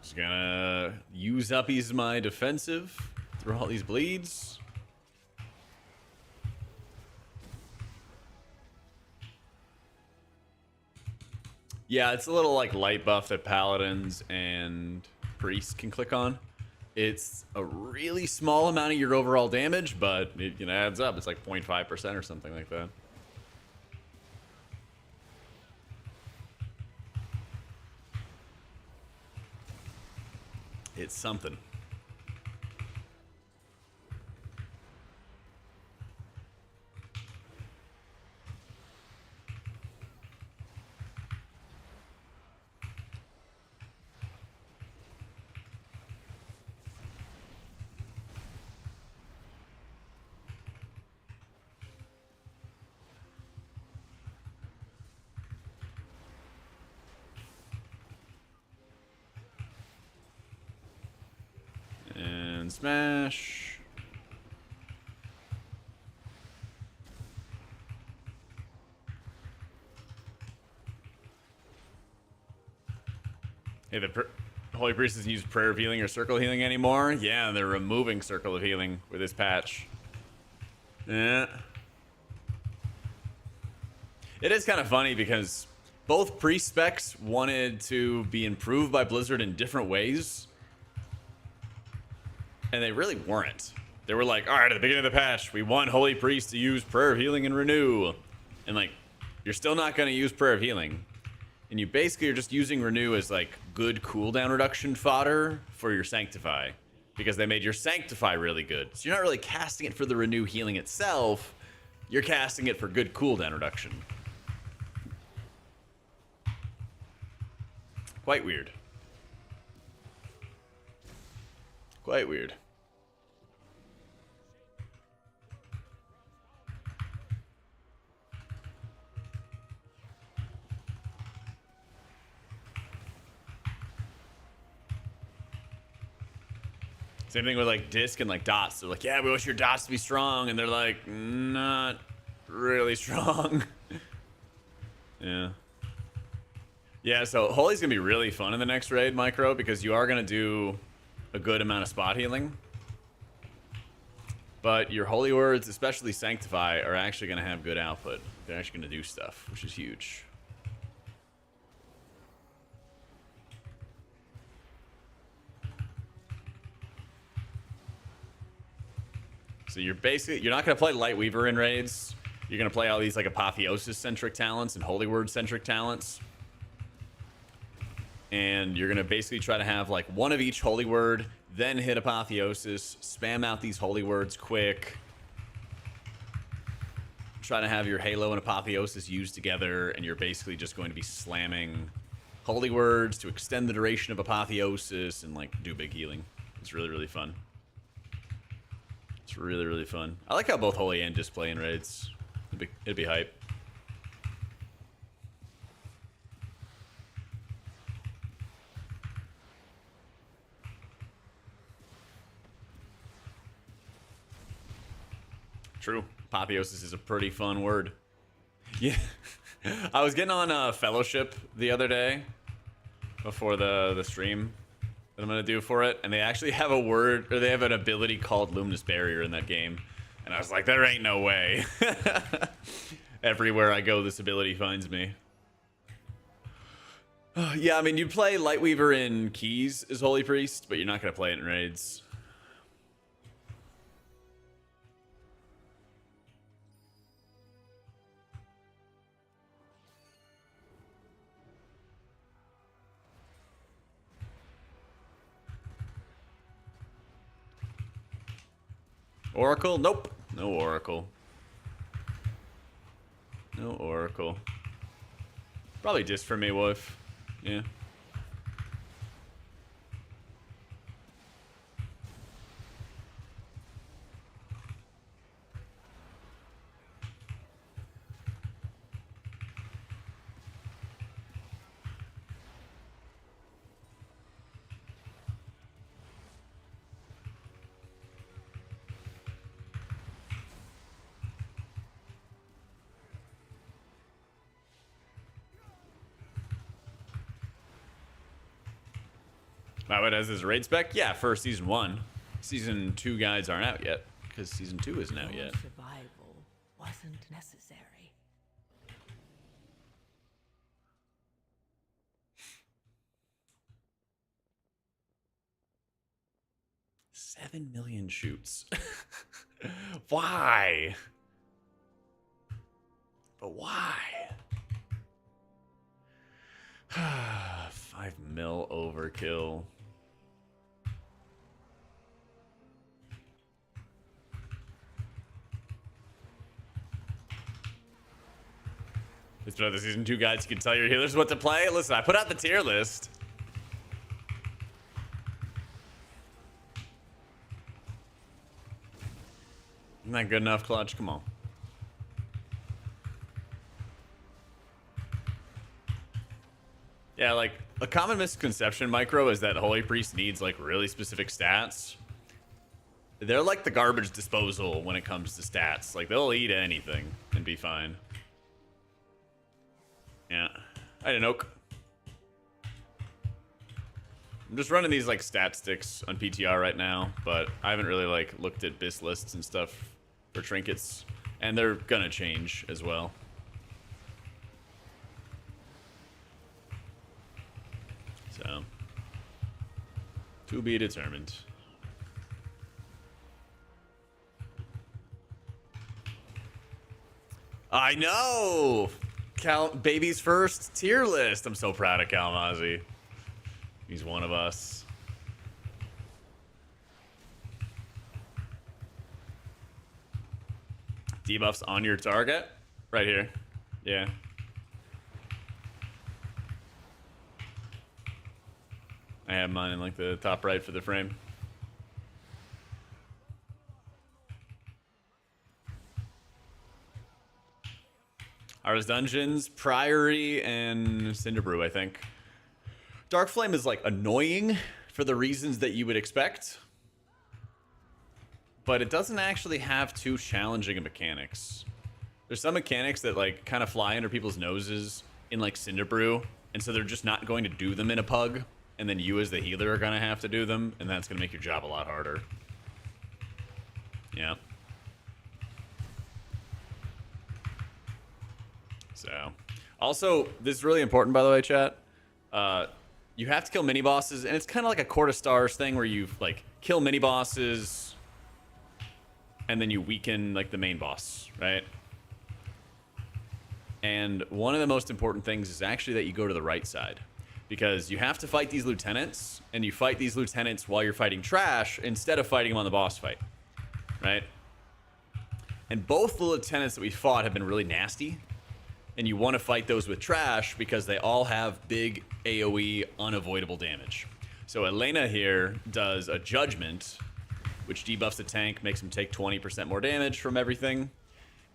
Just gonna use up my defensive through all these bleeds. Yeah, it's a little like light buff that paladins and priests can click on. It's a really small amount of your overall damage, but it adds up. It's like 0.5% or something like that. It's something. And smash. Hey, the Holy Priest doesn't use prayer of healing or circle of healing anymore. Yeah, they're removing circle of healing with this patch. Yeah. It is kind of funny because both priest specs wanted to be improved by Blizzard in different ways. And they really weren't. They were like, all right, at the beginning of the patch, we want Holy Priest to use Prayer of Healing and Renew. And like, you're still not going to use Prayer of Healing. And you basically are just using Renew as like good cooldown reduction fodder for your Sanctify. Because they made your Sanctify really good. So you're not really casting it for the Renew healing itself. You're casting it for good cooldown reduction. Quite weird. Quite weird. Same thing with like disc and like dots. They're like, yeah, we wish your dots to be strong, and they're like, not really strong. Yeah. Yeah, so Holy's gonna be really fun in the next raid, Micro, because you are gonna do a good amount of spot healing. But your Holy Words, especially Sanctify, are actually gonna have good output. They're actually gonna do stuff, which is huge. So you're not gonna play Lightweaver in raids. You're gonna play all these like Apotheosis centric talents and Holy Word centric talents. And you're gonna basically try to have like one of each Holy Word, then hit Apotheosis, spam out these Holy Words quick. Try to have your Halo and Apotheosis used together, and you're basically just going to be slamming Holy Words to extend the duration of Apotheosis and like do big healing. It's really, really fun. It's really, really fun. I like how both Holy and Disc play in raids. It'd be hype. True. Apotheosis is a pretty fun word. Yeah. I was getting on Fellowship the other day before the stream that I'm going to do for it, and they actually have a word, or they have an ability called Luminous Barrier in that game. And I was like, there ain't no way. Everywhere I go, this ability finds me. Yeah, I mean, you play Lightweaver in Keys as Holy Priest, but you're not going to play it in raids. Oracle? Nope. No Oracle. No Oracle. Probably just for me, Wolf. Yeah. Wow, it has his raid spec? Yeah, for season 1. Season 2 guides aren't out yet, because season 2 isn't out yet. Survival wasn't necessary. $7 million shoots. Why? But why? 5 mil overkill. It's another season 2 guides. You can tell your healers what to play. Listen, I put out the tier list. Isn't that good enough, Clutch? Come on. Yeah, like, a common misconception, Micro, is that Holy Priest needs, like, really specific stats. They're like the garbage disposal when it comes to stats. Like, they'll eat anything and be fine. Yeah. I didn't oak. I'm just running these, like, stat sticks on PTR right now, but I haven't really, like, looked at BIS lists and stuff for trinkets. And they're gonna change as well. So, to be determined. I know! Baby's first tier list. I'm so proud of Kalmazi. He's one of us. Debuffs on your target? Right here. Yeah. I have mine in like the top right for the frame. Ours Dungeons, Priory, and Cinderbrew, I think. Dark Flame is like annoying for the reasons that you would expect. But it doesn't actually have too challenging mechanics. There's some mechanics that like kind of fly under people's noses in like Cinderbrew, and so they're just not going to do them in a pug, and then you as the healer are gonna have to do them, and that's gonna make your job a lot harder. Yeah. So, also, this is really important, by the way, chat. You have to kill mini bosses, and it's kind of like a Court of Stars thing where you like kill mini bosses, and then you weaken like the main boss, right? And one of the most important things is actually that you go to the right side, because you have to fight these lieutenants, and you fight these lieutenants while you're fighting trash instead of fighting them on the boss fight, right? And both the lieutenants that we fought have been really nasty, and you want to fight those with trash because they all have big AoE unavoidable damage. So Elena here does a Judgment, which debuffs the tank, makes him take 20% more damage from everything.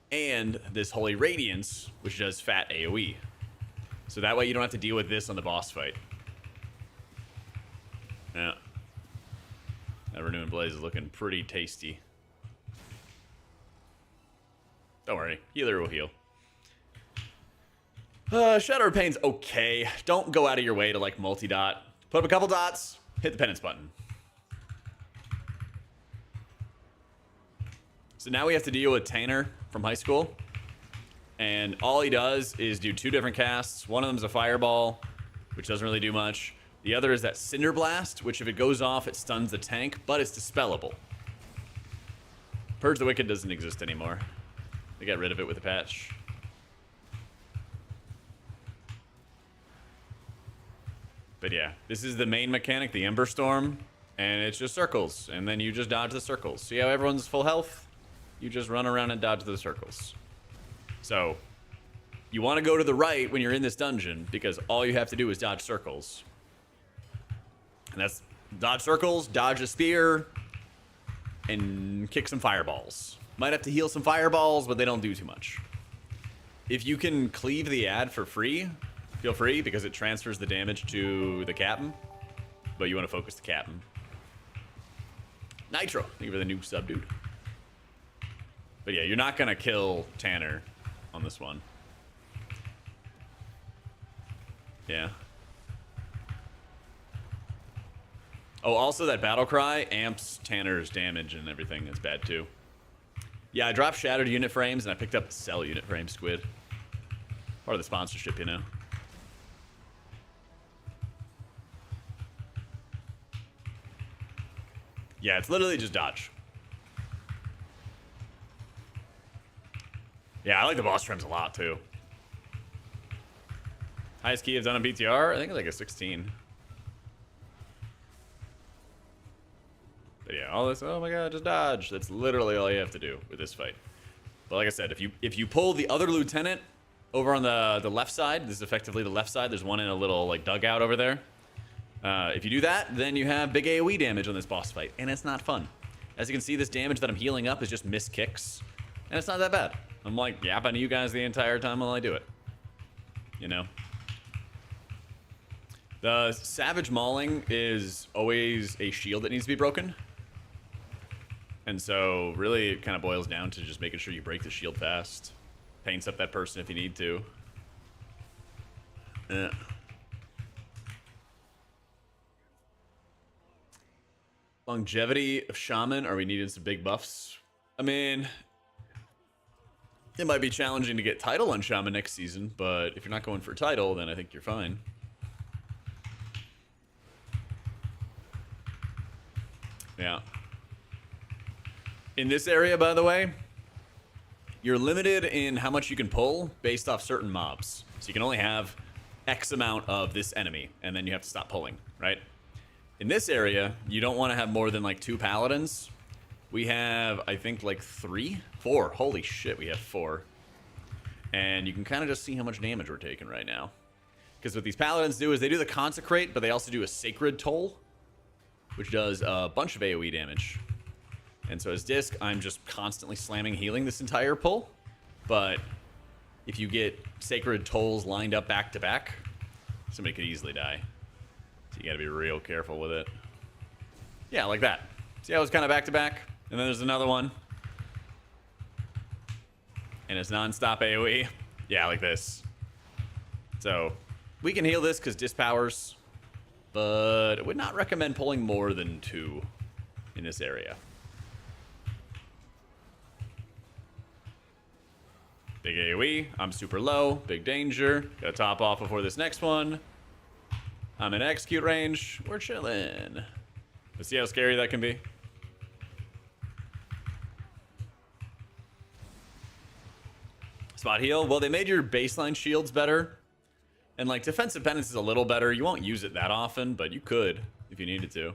And this Holy Radiance, which does fat AoE. So that way you don't have to deal with this on the boss fight. Yeah. That Renewing Blaze is looking pretty tasty. Don't worry, healer will heal. Shadow Pain's okay. Don't go out of your way to like multi-dot. Put up a couple dots, hit the penance button. So now we have to deal with Tanner from high school. And all he does is do 2 different casts. One of them is a fireball, which doesn't really do much. The other is that Cinder Blast, which if it goes off, it stuns the tank, but it's dispellable. Purge the Wicked doesn't exist anymore. They got rid of it with the patch. But yeah, this is the main mechanic, the Ember Storm, and it's just circles, and then you just dodge the circles. See how everyone's full health? You just run around and dodge the circles. So, you want to go to the right when you're in this dungeon, because all you have to do is dodge circles. And that's dodge circles, dodge a spear, and kick some fireballs. Might have to heal some fireballs, but they don't do too much. If you can cleave the ad for free, feel free, because it transfers the damage to the captain. But you want to focus the captain. Nitro, thank you for the new sub, dude. But yeah, you're not going to kill Tanner on this one. Yeah. Oh, also that battle cry amps Tanner's damage and everything. That's bad too. Yeah, I dropped Shattered unit frames and I picked up Cell unit frame squid. Part of the sponsorship, you know. Yeah, it's literally just dodge. Yeah, I like the boss trims a lot too. Highest key I've done on PTR? I think it's like a 16. But yeah, all this, oh my god, just dodge. That's literally all you have to do with this fight. But like I said, if you pull the other lieutenant over on the left side, this is effectively the left side, there's one in a little like dugout over there. If you do that, then you have big AoE damage on this boss fight, and it's not fun. As you can see, this damage that I'm healing up is just missed kicks, and it's not that bad. I'm like yapping to you guys the entire time while I do it. You know? The Savage Mauling is always a shield that needs to be broken. And so, really, it kind of boils down to just making sure you break the shield fast. Paints up that person if you need to. Yeah. Longevity of Shaman, are we needing some big buffs? I mean, it might be challenging to get title on Shaman next season, but if you're not going for title, then I think you're fine. Yeah. In this area, by the way, you're limited in how much you can pull based off certain mobs. So you can only have X amount of this enemy, and then you have to stop pulling, right? In this area, you don't want to have more than like 2 paladins. We have, I think, like 4. Holy shit, we have 4. And you can kind of just see how much damage we're taking right now. Because what these paladins do is they do the consecrate, but they also do a sacred toll, which does a bunch of AoE damage. And so as Disc, I'm just constantly slamming healing this entire pull. But if you get sacred tolls lined up back to back, somebody could easily die. So you gotta be real careful with it. Yeah, like that. See how it's kind of back to back? And then there's another one. And it's non-stop AoE. Yeah, like this. So we can heal this because Disc powers, but I would not recommend pulling more than 2 in this area. Big AoE, I'm super low, big danger. Gotta top off before this next one. I'm in execute range, we're chilling. But see how scary that can be? Spot heal, well they made your baseline shields better. And like defensive penance is a little better. You won't use it that often, but you could if you needed to.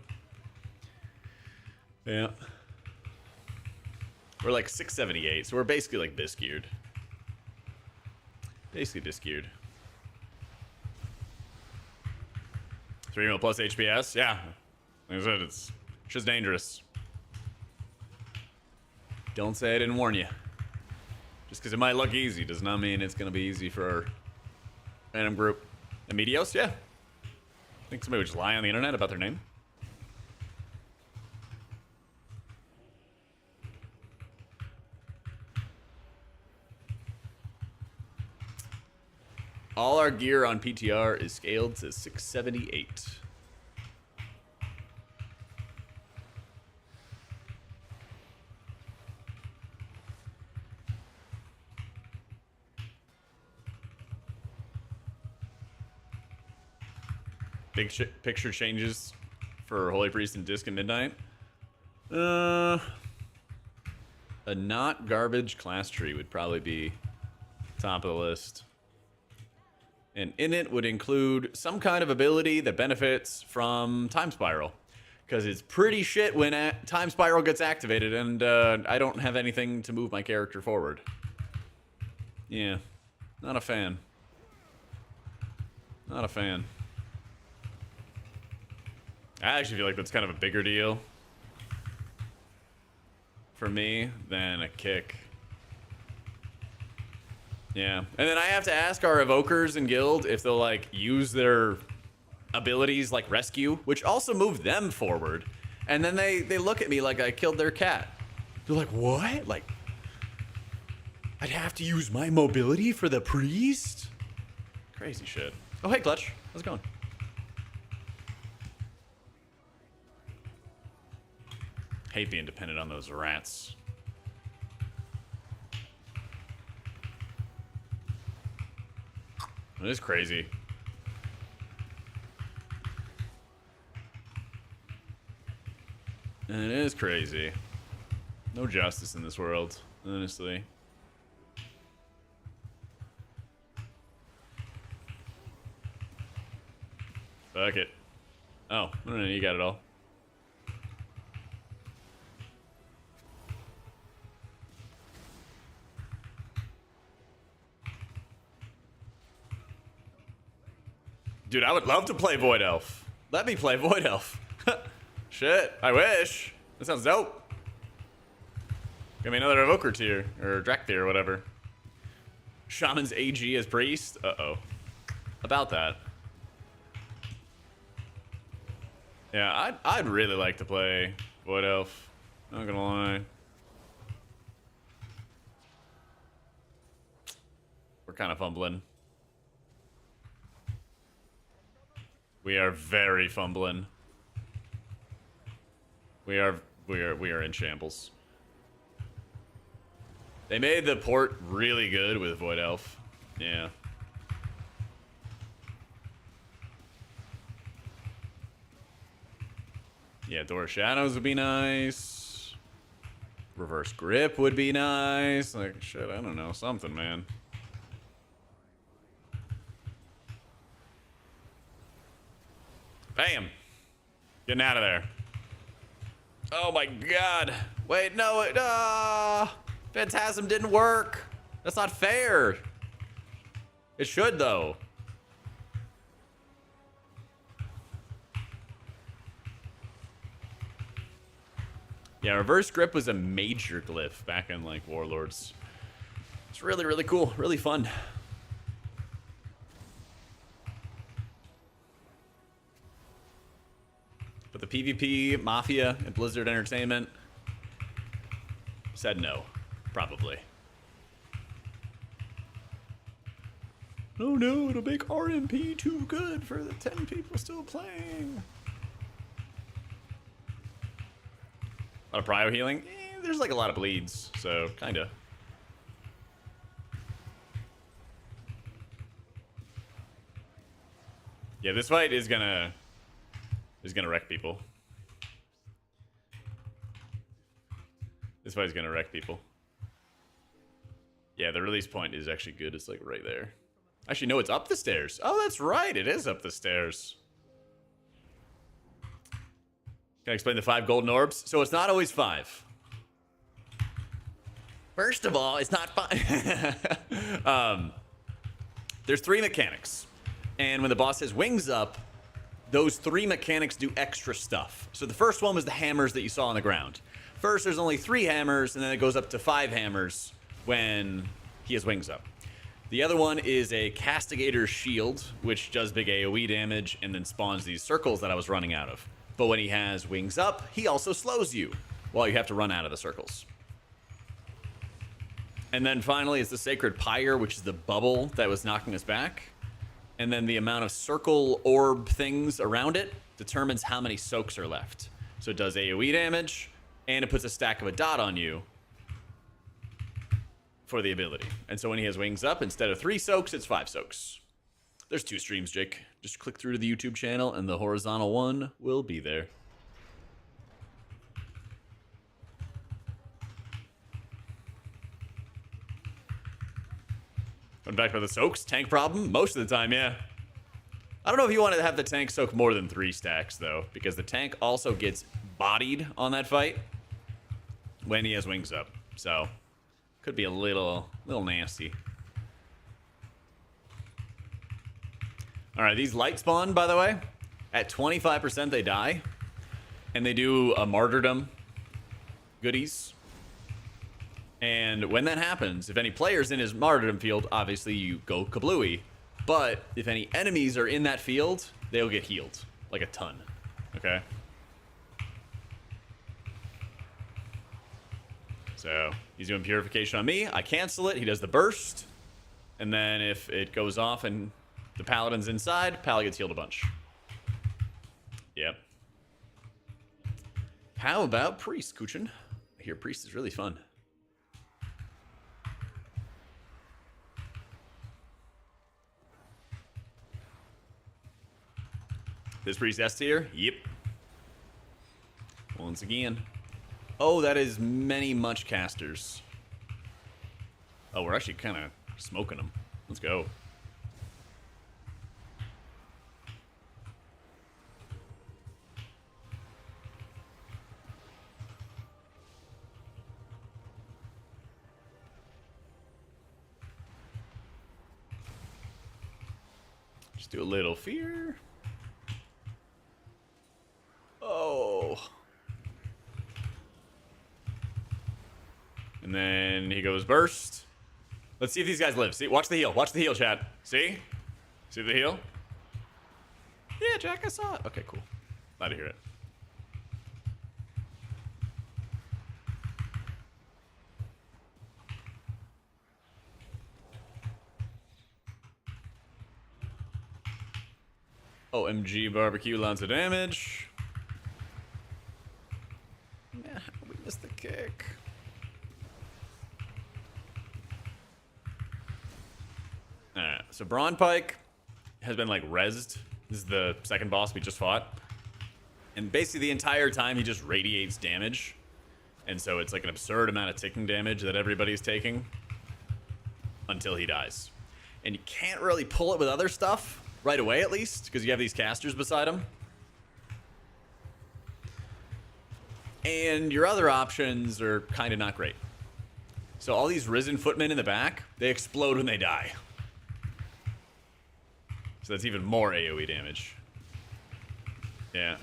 Yeah. We're like 678, so we're basically like Biscued. Basically Biscued. 3 mil plus HPS, yeah. Like I said, it's just dangerous. Don't say I didn't warn you. Just because it might look easy does not mean it's going to be easy for our random group. Apotheosis, yeah. I think somebody would just lie on the internet about their name. All our gear on PTR is scaled to 678. Big picture changes for Holy Priest and Disc at midnight. A not garbage class tree would probably be top of the list. And in it would include some kind of ability that benefits from Time Spiral. Because it's pretty shit when Time Spiral gets activated and I don't have anything to move my character forward. Yeah, not a fan. Not a fan. I actually feel like that's kind of a bigger deal for me than a kick. Yeah, and then I have to ask our evokers in guild if they'll like use their abilities like rescue, which also move them forward, and then they look at me like I killed their cat. They're like, what? Like I'd have to use my mobility for the priest? Crazy shit. Oh hey Clutch, how's it going? Hate being dependent on those rats. It is crazy. And it is crazy. No justice in this world, honestly. Fuck it. Oh, no, you got it all. Dude, I would love to play Void Elf. Let me play Void Elf. Shit, I wish. That sounds dope. Give me another Evoker tier, or Drac tier, or whatever. Shaman's AG as Priest? Uh-oh. About that. Yeah, I'd really like to play Void Elf. Not gonna lie. We're kind of fumbling. We are very fumbling. We are in shambles. They made the port really good with Void Elf. Yeah. Yeah, Door of Shadows would be nice. Reverse grip would be nice. Like, shit, I don't know. Something, man. Bam. Getting out of there. Oh my god. Wait, no. Phantasm didn't work. That's not fair. It should, though. Yeah, reverse grip was a major glyph back in, like, Warlords. It's really, really cool. Really fun. But the PvP, Mafia, and Blizzard Entertainment said no. Probably. Oh no, it'll make RMP too good for the 10 people still playing. A lot of prio healing. There's like a lot of bleeds, so kinda. Yeah, this fight is gonna wreck people. This fight is gonna wreck people. Yeah, the release point is actually good. It's like right there. Actually, no, it's up the stairs. Oh, that's right. It is up the stairs. Can I explain the 5 golden orbs? So it's not always 5. First of all, it's not 5. There's 3 mechanics. And when the boss has wings up, those 3 mechanics do extra stuff. So the first one was the hammers that you saw on the ground. First, there's only 3 hammers, and then it goes up to 5 hammers when he has wings up. The other one is a Castigator's Shield, which does big AoE damage and then spawns these circles that I was running out of. But when he has wings up, he also slows you while you have to run out of the circles. And then finally is the Sacred Pyre, which is the bubble that was knocking us back. And then the amount of circle orb things around it determines how many soaks are left. So it does AoE damage, and it puts a stack of a dot on you for the ability. And so when he has wings up, instead of 3 soaks, it's 5 soaks. There's 2 streams, Jake. Just click through to the YouTube channel, and the horizontal one will be there. Going back to the soaks, tank problem? Most of the time, yeah. I don't know if you want to have the tank soak more than 3 stacks, though, because the tank also gets bodied on that fight when he has wings up. So, could be a little nasty. Alright, these light spawn, by the way, at 25% they die. And they do a martyrdom goodies. And when that happens, if any player's in his martyrdom field, obviously you go kablooey. But if any enemies are in that field, they'll get healed. Like a ton. Okay? So, he's doing purification on me. I cancel it. He does the burst. And then if it goes off and the paladin's inside, Pal gets healed a bunch. Yep. How about Priest, Kuchin? I hear Priest is really fun. This Priest S tier? Yep. Once again. Oh, that is many much casters. Oh, we're actually kind of smoking them. Let's go. Just do a little fear. Oh. And then he goes burst. Let's see if these guys live. See, watch the heal. Watch the heal, chat. See? See the heal? Yeah, Jack, I saw it. Okay, cool. Glad to hear it. OMG barbecue, lots of damage. Yeah, we missed the kick. Alright, so Brawn Pike has been like rezzed. This is the second boss we just fought. And basically the entire time he just radiates damage. And so it's like an absurd amount of ticking damage that everybody's taking until he dies. And you can't really pull it with other stuff right away, at least, because you have these casters beside him. And your other options are kind of not great. So all these risen footmen in the back, they explode when they die. So that's even more AoE damage. Yeah.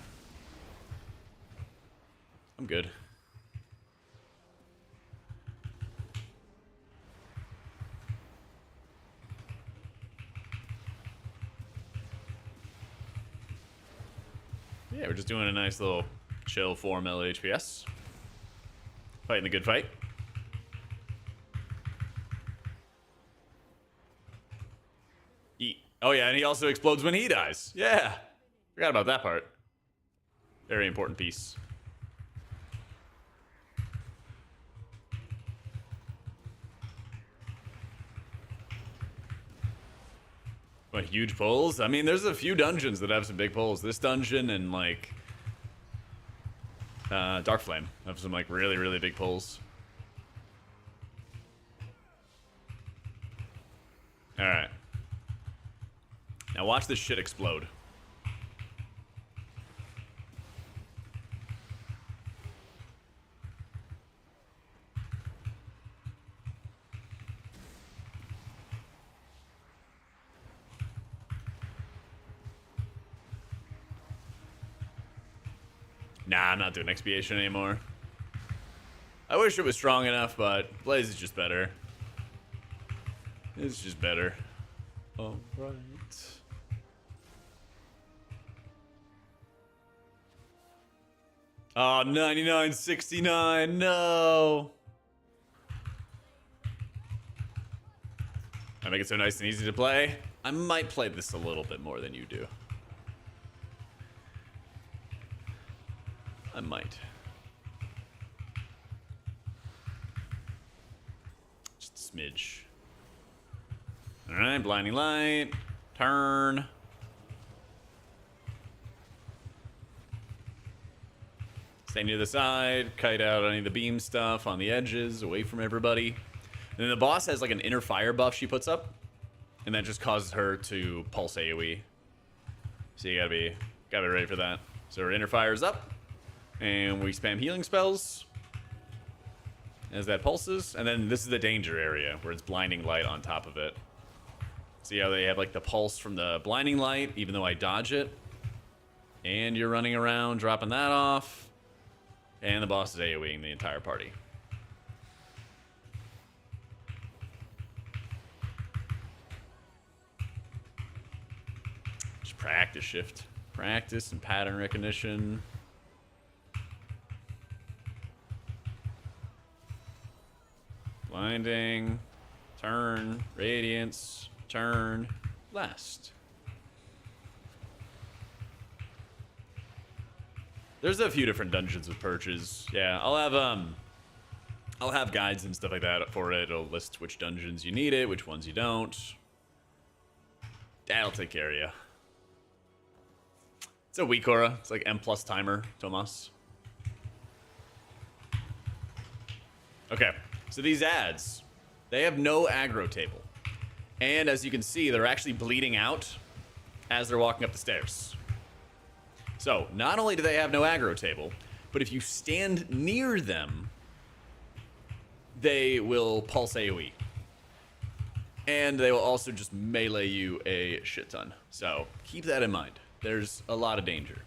I'm good. Yeah, we're just doing a nice little chill 4 mil HPS. Fighting the good fight. Oh yeah, and he also explodes when he dies. Yeah. Forgot about that part. Very important piece. What, huge pulls? I mean, there's a few dungeons that have some big pulls. This dungeon and, like, Dark Flame have some, like, really, really big pulls. Alright. Now watch this shit explode. Nah, I'm not doing expiation anymore. I wish it was strong enough, but Blaze is just better. It's just better. All right. Oh, 99.69. No. I make it so nice and easy to play. I might play this a little bit more than you do. I might. Just a smidge. Alright, blinding light. Turn. Stay near the side. Kite out any of the beam stuff on the edges, away from everybody. And then the boss has like an inner fire buff she puts up. And that just causes her to pulse AoE. So you gotta be ready for that. So her inner fire's up. And we spam healing spells as that pulses. And then this is the danger area where it's blinding light on top of it. See how they have like the pulse from the blinding light, even though I dodge it. And you're running around, dropping that off. And the boss is AoEing the entire party. Just practice shift. Practice and pattern recognition. Blinding, turn, radiance, turn, blast. There's a few different dungeons with perches. Yeah, I'll have guides and stuff like that for it. It'll list which dungeons you need it, which ones you don't. That'll take care of you. It's a Wikora. It's like M+ timer, Tomas. Okay. So these ads, they have no aggro table. And as you can see, they're actually bleeding out as they're walking up the stairs. So not only do they have no aggro table, but if you stand near them, they will pulse AoE. And they will also just melee you a shit ton. So keep that in mind. There's a lot of danger.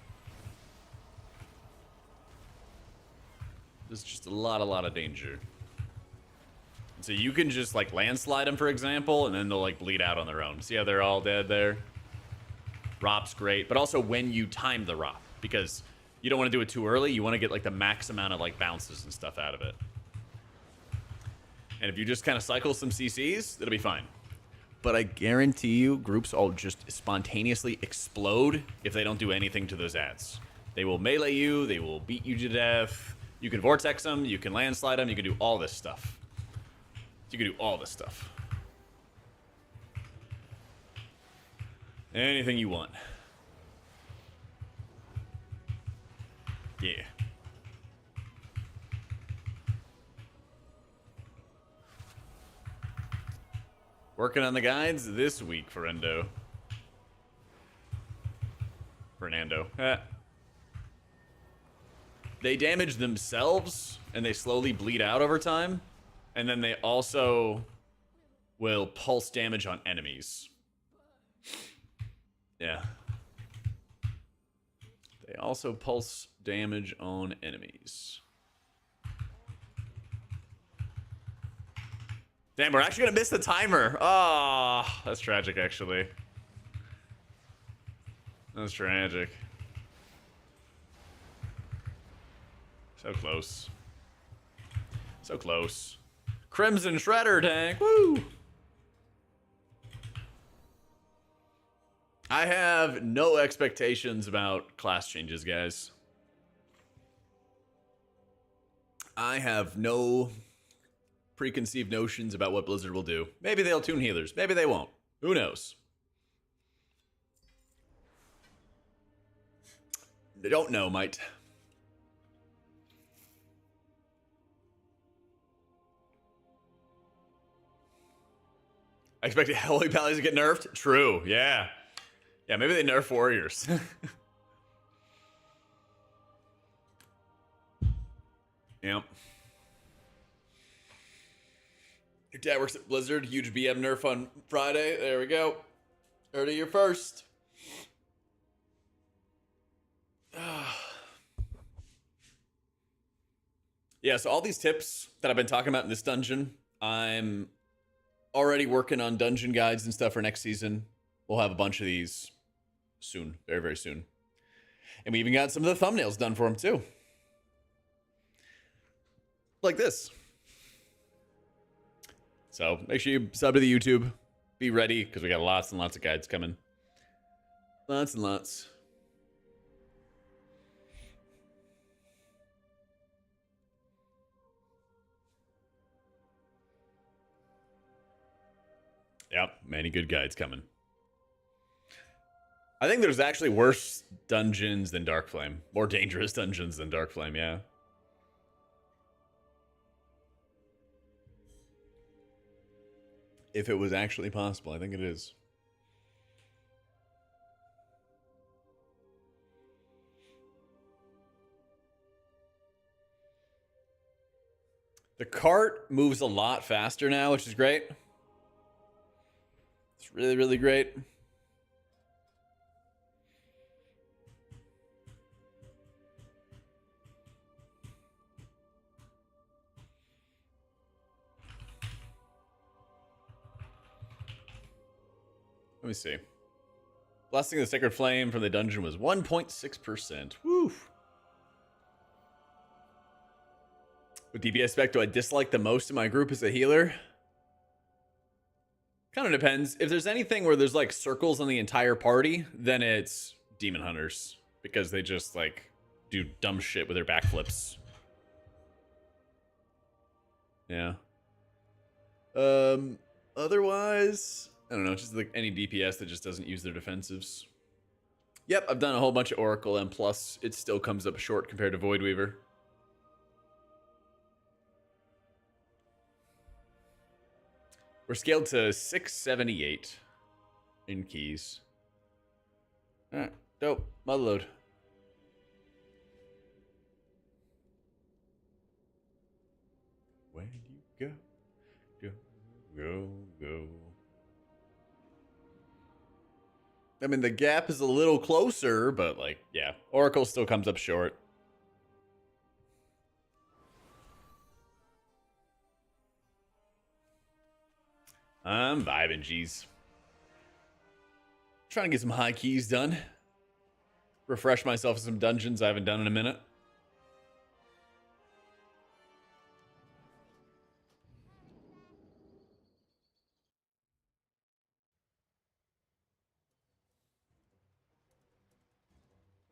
There's just a lot of danger. So you can just like landslide them, for example, and then they'll like bleed out on their own. See how they're all dead there? Rop's great, but also when you time the Rop, because you don't want to do it too early. You want to get like the max amount of like bounces and stuff out of it. And if you just kind of cycle some CCs, it'll be fine. But I guarantee you, groups all just spontaneously explode if they don't do anything to those ads. They will melee you, they will beat you to death. You can vortex them, you can landslide them, you can do all this stuff. You can do all this stuff. Anything you want. Yeah. Working on the guides this week, Fernando. They damage themselves, and they slowly bleed out over time. And then they also will pulse damage on enemies. Yeah. They also pulse damage on enemies. Damn, we're actually going to miss the timer. Oh, that's tragic, actually. That's tragic. So close. So close. Crimson Shredder tank. Woo! I have no expectations about class changes, guys. I have no preconceived notions about what Blizzard will do. Maybe they'll tune healers. Maybe they won't. Who knows? They don't know, might. I expected Holy Pallies to get nerfed. True, yeah. Yeah, maybe they nerf warriors. Yep. Your dad works at Blizzard. Huge BM nerf on Friday. There we go. Heard it here first. Yeah, so all these tips that I've been talking about in this dungeon, I'm already working on dungeon guides and stuff for next season. We'll have a bunch of these soon, very, very soon. And we even got some of the thumbnails done for them too. Like this. So make sure you sub to the YouTube. Be ready, because we got lots and lots of guides coming. Lots and lots. Yep, many good guides coming. I think there's actually worse dungeons than Darkflame. More dangerous dungeons than Darkflame, yeah. If it was actually possible, I think it is. The cart moves a lot faster now, which is great. It's really, really great. Let me see. Blessing the Sacred Flame from the dungeon was 1.6%. Woo! What DPS spec do I dislike the most in my group as a healer? Kind of depends. If there's anything where there's like circles on the entire party, then it's Demon Hunters. Because they just like do dumb shit with their backflips. Yeah. Otherwise, I don't know, just like any DPS that just doesn't use their defensives. Yep, I've done a whole bunch of Oracle, and plus it still comes up short compared to Void Weaver. We're scaled to 678 in keys. Alright, dope. Motherload. Where you go, go. I mean, the gap is a little closer, but like, yeah, Oracle still comes up short. I'm vibing, geez. Trying to get some high keys done. Refresh myself in some dungeons I haven't done in a minute.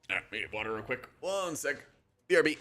Alright, let me get water real quick. 1 sec. BRB.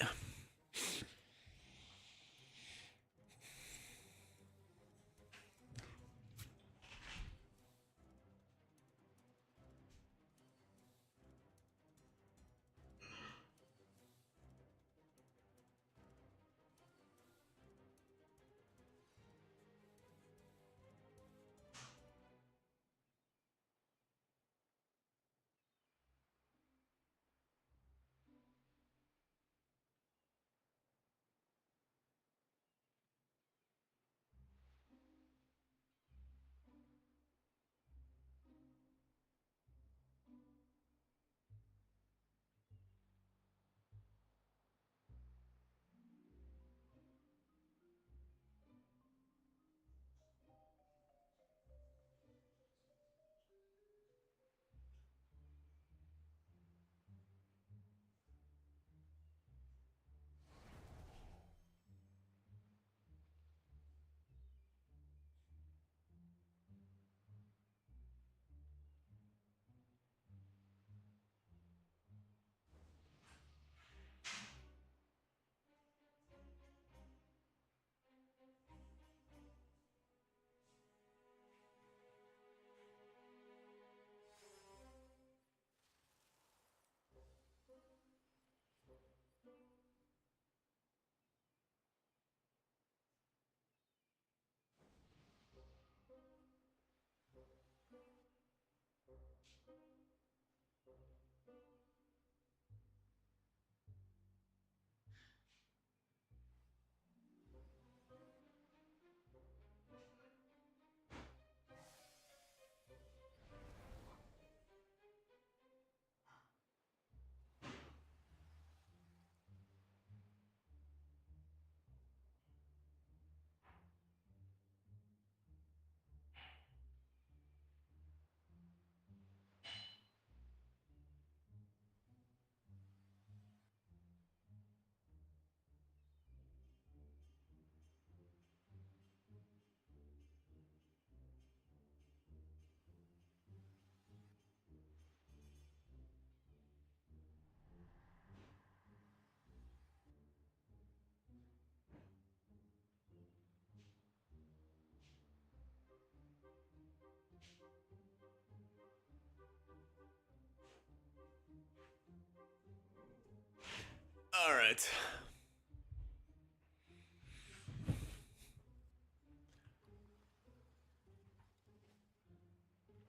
All right.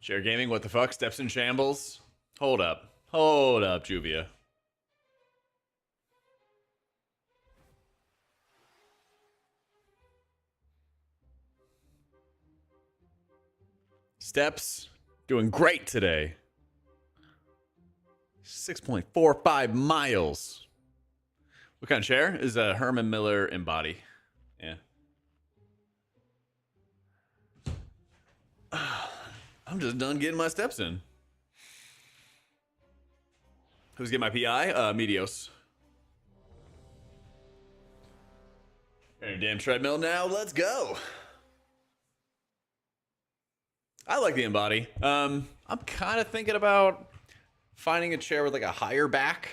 Share gaming, what the fuck? Steps in shambles. Hold up. Hold up, Juvia. Steps doing great today. 6.45 miles. What kind of chair? Is a Herman Miller Embody. Yeah. I'm just done getting my steps in. Who's getting my PI? Medios. Got your damn treadmill now. Let's go. I like the Embody. I'm kind of thinking about finding a chair with like a higher back.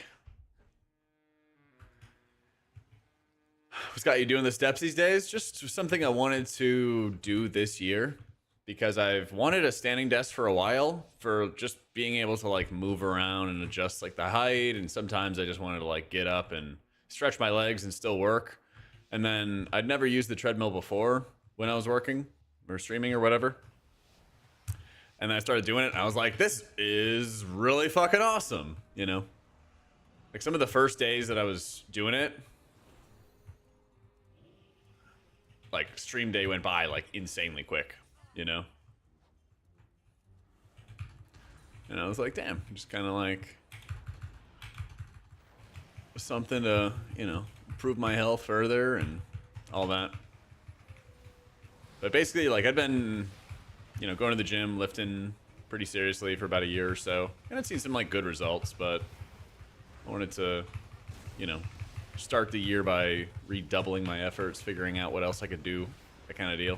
What's got you doing the steps these days? Just something I wanted to do this year because I've wanted a standing desk for a while for just being able to like move around and adjust like the height. And sometimes I just wanted to like get up and stretch my legs and still work. And then I'd never used the treadmill before when I was working or streaming or whatever. And then I started doing it and I was like, this is really fucking awesome. You know, like some of the first days that I was doing it, like stream day went by like insanely quick, you know? And I was like, damn, just kind of like something to, you know, improve my health further and all that. But basically, like I'd been, you know, going to the gym, lifting pretty seriously for about a year or so. And I'd seen some like good results, but I wanted to, you know, start the year by redoubling my efforts, figuring out what else I could do, that kind of deal.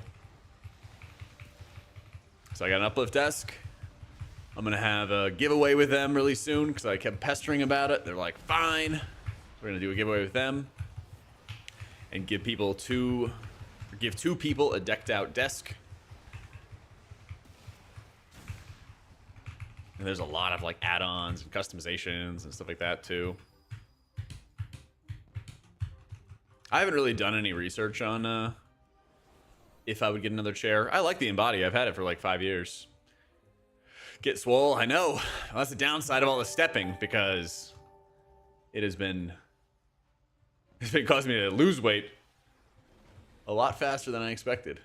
So I got an uplift desk. I'm going to have a giveaway with them really soon because I kept pestering about it. They're like, fine. We're going to do a giveaway with them and give two people a decked out desk. And there's a lot of like add-ons and customizations and stuff like that too. I haven't really done any research on if I would get another chair. I like the Embody. I've had it for like 5 years. Get swole, I know. Well, that's the downside of all the stepping because it's been causing me to lose weight a lot faster than I expected.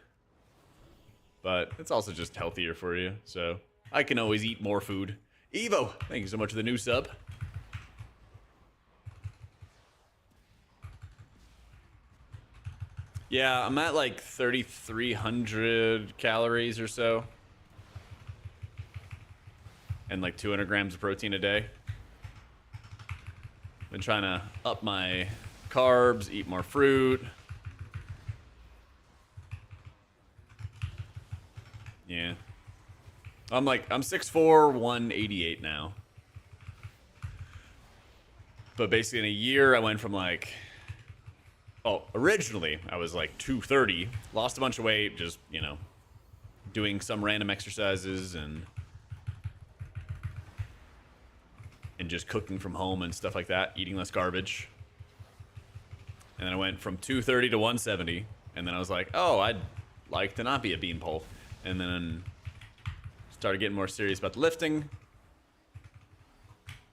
But it's also just healthier for you, so I can always eat more food. Evo, thank you so much for the new sub. Yeah, I'm at like 3,300 calories or so. And like 200 grams of protein a day. Been trying to up my carbs, eat more fruit. Yeah. I'm 6'4", 188 now. But basically in a year, I went from like... Oh, originally, I was like 230. Lost a bunch of weight, just, you know, doing some random exercises and just cooking from home and stuff like that, eating less garbage. And then I went from 230 to 170. And then I was like, oh, I'd like to not be a beanpole. And then started getting more serious about the lifting.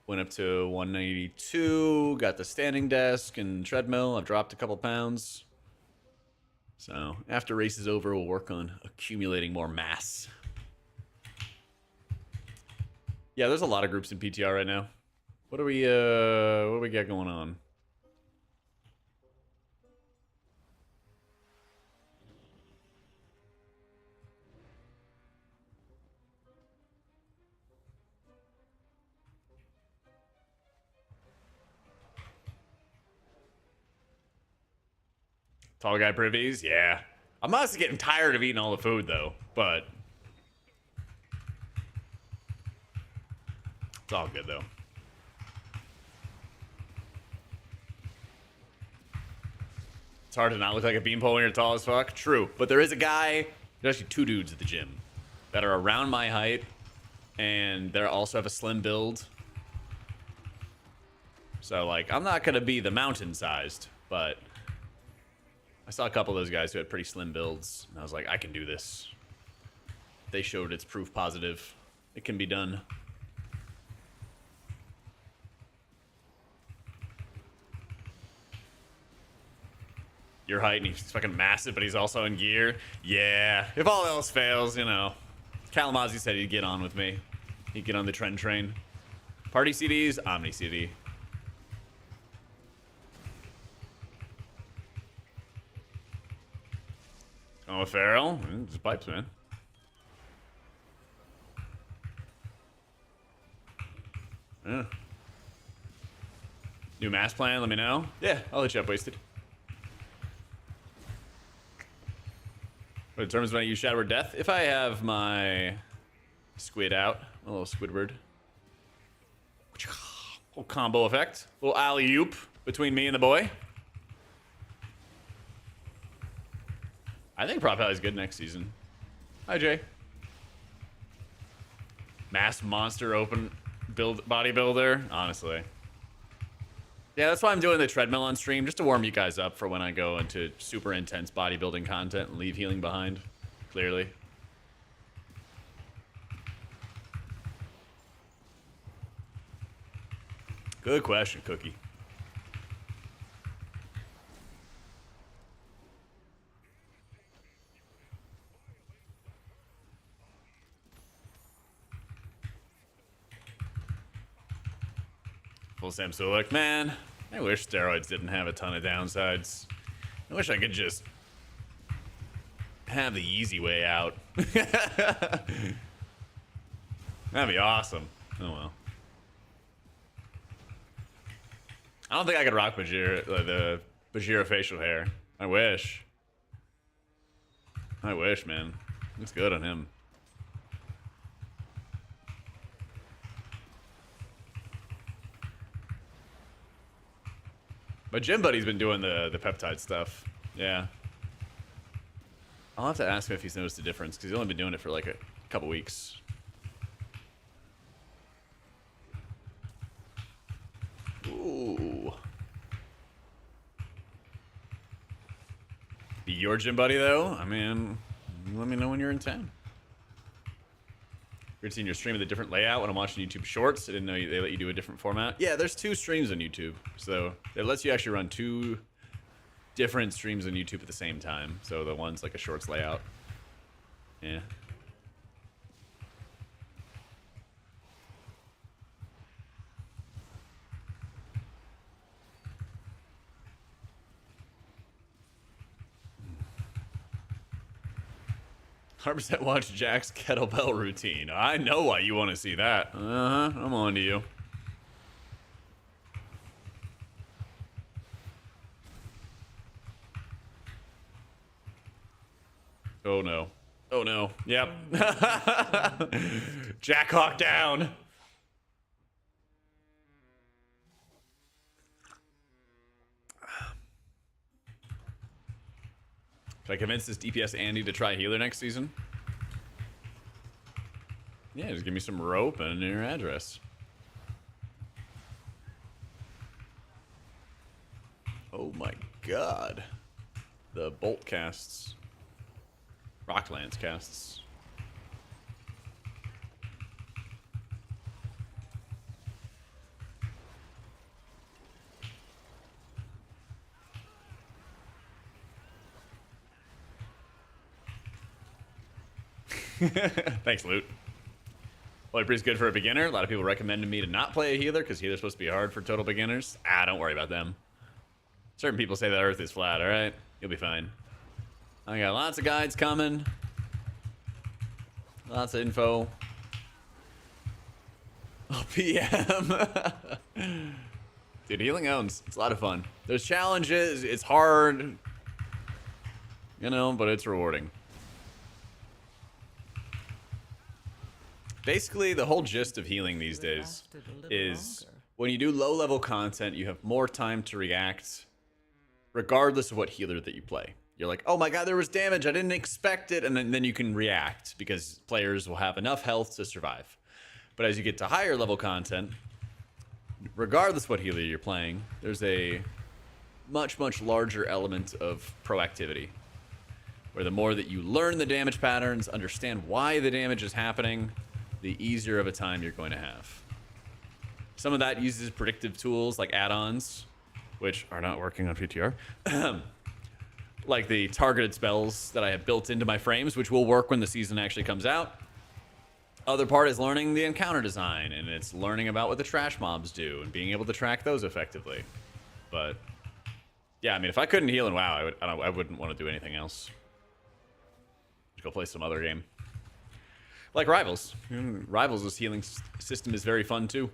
Went up to 192, got the standing desk and treadmill. I've dropped a couple pounds. So after race is over, we'll work on accumulating more mass. Yeah, there's a lot of groups in PTR right now. What do we got going on? Tall guy privies? Yeah. I'm honestly getting tired of eating all the food, though. But it's all good, though. It's hard to not look like a beanpole when you're tall as fuck. True. But there is a guy, there's actually two dudes at the gym that are around my height. And they also have a slim build. So, like, I'm not going to be the mountain-sized, but I saw a couple of those guys who had pretty slim builds, and I was like, I can do this. They showed it's proof positive. It can be done. Your height, and he's fucking massive, but he's also in gear. Yeah, if all else fails, you know. Kalamazoo said he'd get on with me. He'd get on the trend train. Party CDs, Omni CD. Oh, Farrell, just pipes, man. Yeah. New mass plan, let me know. Yeah, I'll let you up, Wasted. What determines when I use Shadow or Death? If I have my squid out, a little Squidward. Little combo effect. Little alley-oop between me and the boy. I think Prop Alley is good next season. Hi, Jay. Mass monster open build bodybuilder. Honestly. Yeah, that's why I'm doing the treadmill on stream, just to warm you guys up for when I go into super intense bodybuilding content and leave healing behind. Clearly. Good question, Cookie. Full Sam Sulik, man, I wish steroids didn't have a ton of downsides. I wish I could just have the easy way out. That'd be awesome. Oh well. I don't think I could rock Bajir, the Bajira facial hair. I wish. I wish, man. Looks good on him. But Gym Buddy's been doing the peptide stuff. Yeah. I'll have to ask him if he's noticed a difference, because he's only been doing it for like a couple weeks. Ooh. Be your Gym Buddy, though? I mean, let me know when you're in town. You're seeing your stream with a different layout when I'm watching YouTube Shorts. I didn't know they let you do a different format. Yeah, there's 2 streams on YouTube. So it lets you actually run 2 different streams on YouTube at the same time. So the one's like a Shorts layout. Yeah. Percent watch Jack's kettlebell routine. I know why you want to see that. I'm on to you. Oh no. Oh no. Yep. Jack Hawk down. Should I convince this DPS Andy to try healer next season? Yeah, just give me some rope and your address. Oh my god. The bolt casts. Rocklance casts. Thanks, Loot. Holy Priest good for a beginner. A lot of people recommended me to not play a healer because healer's supposed to be hard for total beginners. Don't worry about them. Certain people say the earth is flat, alright? You'll be fine. I got lots of guides coming. Lots of info. Oh, PM. Dude, healing owns. It's a lot of fun. There's challenges. It's hard. You know, but it's rewarding. Basically, the whole gist of healing these days is when you do low-level content, you have more time to react regardless of what healer that you play. You're like, oh my god, there was damage, I didn't expect it, and then you can react because players will have enough health to survive. But as you get to higher level content, regardless what healer you're playing, there's a much, much larger element of proactivity. Where the more that you learn the damage patterns, understand why the damage is happening, the easier of a time you're going to have. Some of that uses predictive tools like addons, which are not working on PTR. Like the targeted spells that I have built into my frames, which will work when the season actually comes out. Other part is learning the encounter design, and it's learning about what the trash mobs do and being able to track those effectively. But yeah, I mean, if I couldn't heal in WoW, I wouldn't want to do anything else. Just go play some other game. Like Rivals. Rivals' healing system is very fun too.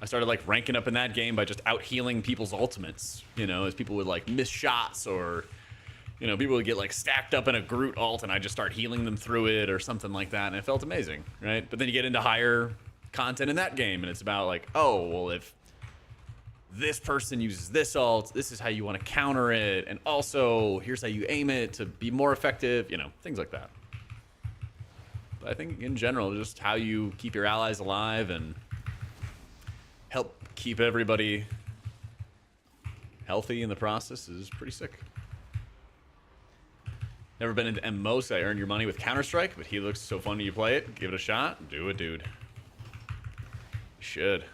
I started like ranking up in that game by just out healing people's ultimates, you know, as people would like miss shots, or, you know, people would get like stacked up in a Groot ult and I just start healing them through it or something like that, and it felt amazing, right? But then you get into higher content in that game and it's about like, oh, well, if this person uses this ult, this is how you want to counter it, and also here's how you aim it to be more effective, you know, things like that. But I think in general, just how you keep your allies alive and help keep everybody healthy in the process is pretty sick. Never been into MMO, so I earn your money with Counter-Strike, but he looks so fun to you play it. Give it a shot. Do it, dude. You should.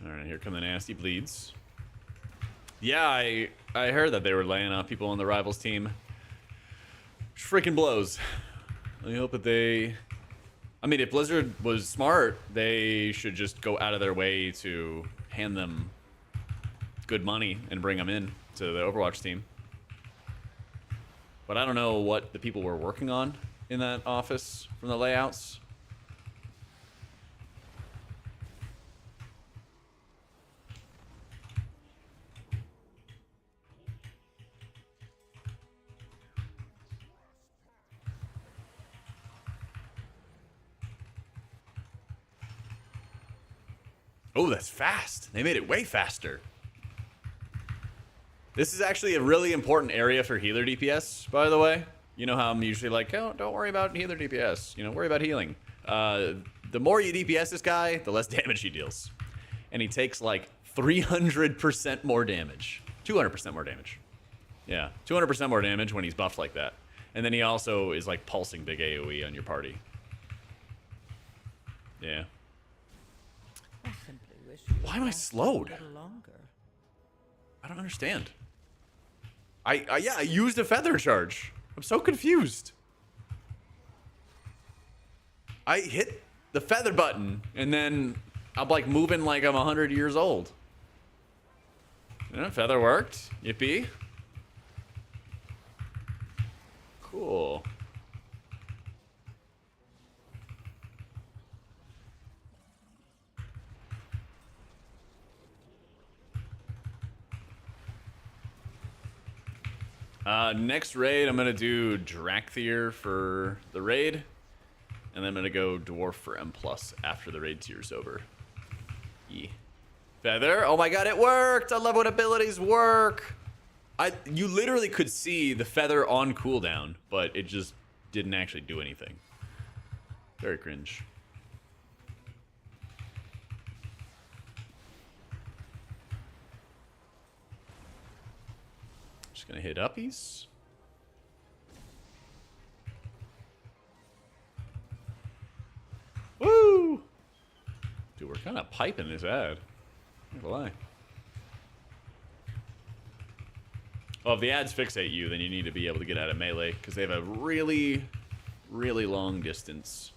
Alright, here come the nasty bleeds. Yeah, I heard that they were laying off people on the Rivals team. Freaking blows. I hope that they... I mean, if Blizzard was smart, they should just go out of their way to hand them good money and bring them in to the Overwatch team. But I don't know what the people were working on in that office from the layouts. Oh, that's fast. They made it way faster. This is actually a really important area for healer DPS, by the way. You know how I'm usually like, oh, don't worry about healer DPS. You know, worry about healing. The more you DPS this guy, the less damage he deals. And he takes like 300% more damage. 200% more damage. Yeah, 200% more damage when he's buffed like that. And then he also is like pulsing big AoE on your party. Yeah. I simply wish you Why am I lasted slowed? a little longer. I don't understand. Yeah, I used a feather charge. I'm so confused. I hit the feather button, and then I'm like moving like I'm 100 years old. Yeah, feather worked. Yippee. Cool. Next raid, I'm going to do Drakthir for the raid. And then I'm going to go Dwarf for M+ after the raid tier's over. Yeah. Feather. Oh my god, it worked! I love when abilities work! You literally could see the feather on cooldown, but it just didn't actually do anything. Very cringe. Just gonna hit uppies. Woo! Dude, we're kind of piping this ad. Not gonna lie. Well, if the ads fixate you, then you need to be able to get out of melee, because they have a really, really long distance.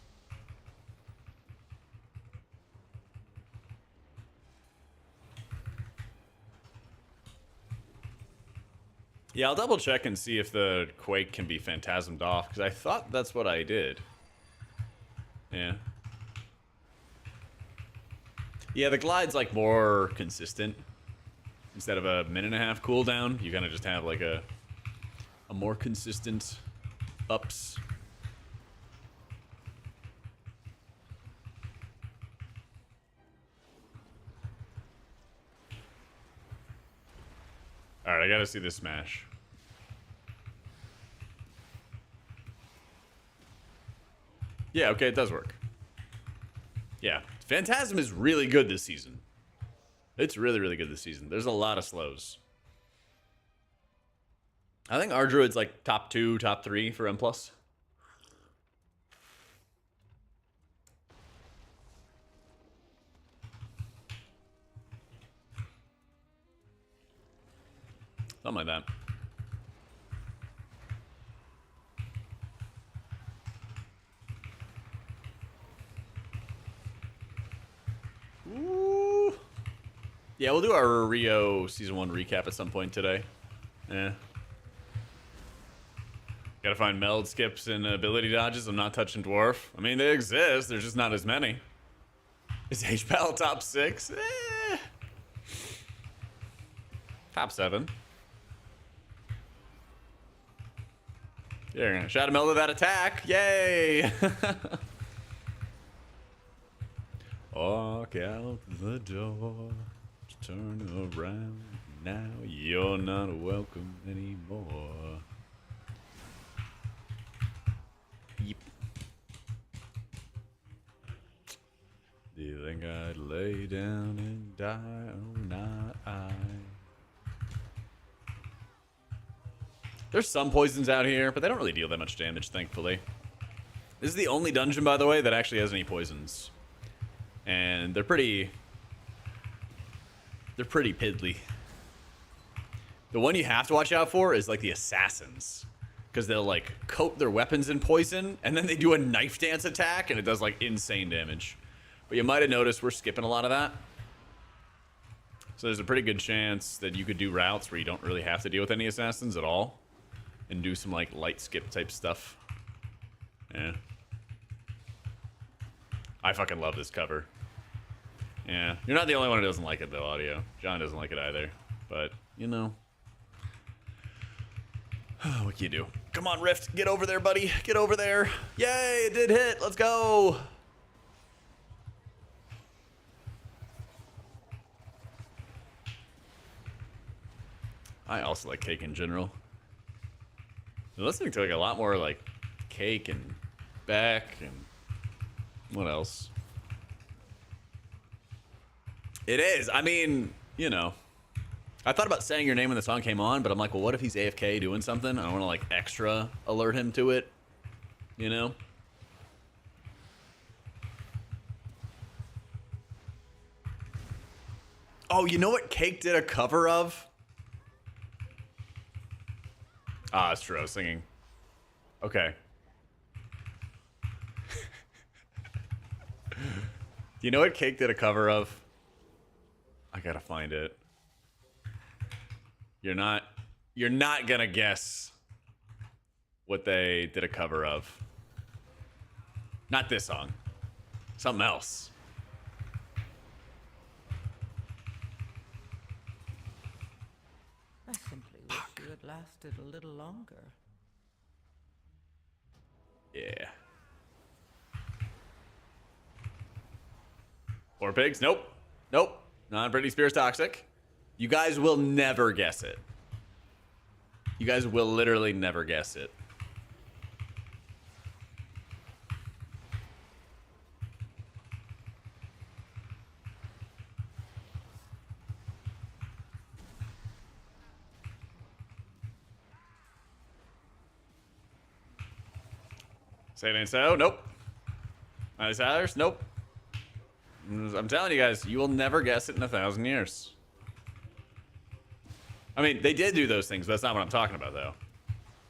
Yeah, I'll double check and see if the Quake can be phantasmed off, because I thought that's what I did. Yeah. Yeah, the glide's like more consistent. Instead of a minute-and-a-half cooldown, you kind of just have like a more consistent ups. Alright, I gotta see this smash. Yeah, okay, it does work. Yeah, Phantasm is really good this season. It's really, really good this season. There's a lot of slows. I think our druid's like top 2, top 3 for M+. Something like that. Ooh. Yeah, we'll do our Rio Season 1 recap at some point today. Yeah. Gotta find meld skips and ability dodges. I'm not touching Dwarf. I mean, they exist. There's just not as many. Is H-Pal top 6? Top 7. Yeah, you're gonna shadow meld that attack. Yay! Walk out the door, turn around. Now you're not welcome anymore. Yep. Do you think I'd lay down and die? Oh, not I. There's some poisons out here, but they don't really deal that much damage, thankfully. This is the only dungeon, by the way, that actually has any poisons. And they're pretty piddly. The one you have to watch out for is like the assassins, because they'll like coat their weapons in poison and then they do a knife dance attack and it does like insane damage. But you might have noticed we're skipping a lot of that. So there's a pretty good chance that you could do routes where you don't really have to deal with any assassins at all and do some like light skip type stuff. Yeah. I fucking love this cover. Yeah, you're not the only one who doesn't like it though, Audio. John doesn't like it either. But, you know. What can you do? Come on, Rift. Get over there, buddy. Get over there. Yay, it did hit. Let's go. I also like Cake in general. I'm listening to like a lot more like Cake and Beck and what else? It is. I mean, you know. I thought about saying your name when the song came on, but I'm like, well, what if he's AFK doing something? I don't want to like extra alert him to it, you know? Oh, you know what Cake did a cover of? Ah, that's true. I was singing. Okay. Do you know what Cake did a cover of? I gotta find it. You're not gonna guess what they did a cover of. Not this song. Something else. I simply wish you had lasted a little longer. Yeah. Or pigs? Nope. Nope. Non Britney Spears toxic. You guys will never guess it. You guys will literally never guess it. Say it ain't so. Nope. Miley Cyrus? Nope. I'm telling you guys, you will never guess it in 1,000 years. I mean, they did do those things, but that's not what I'm talking about, though.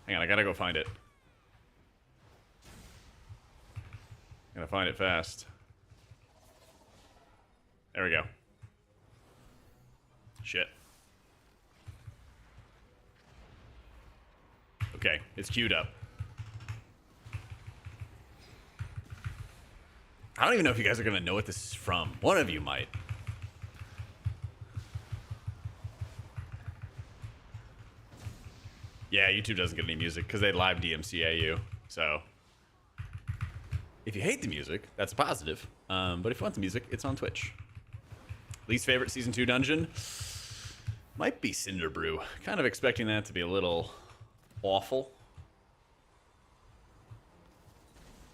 Hang on, I gotta go find it. Gotta find it fast. There we go. Shit. Okay, it's queued up. I don't even know if you guys are gonna know what this is from. One of you might. Yeah, YouTube doesn't get any music because they live DMCA you. So, if you hate the music, that's a positive. But if you want the music, it's on Twitch. Least favorite Season 2 dungeon? Might be Cinder Brew. Kind of expecting that to be a little awful.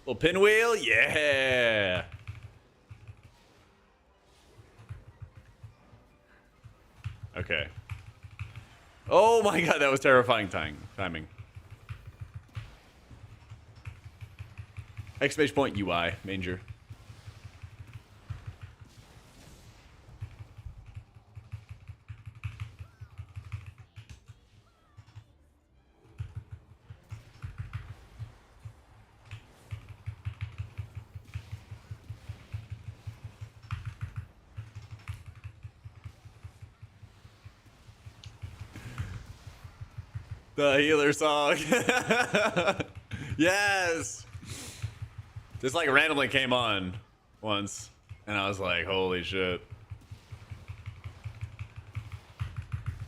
Little pinwheel, yeah. Okay. Oh my god, that was terrifying timing. Exclamation point UI, manger. The healer song. Yes. This like randomly came on once, and I was like, holy shit.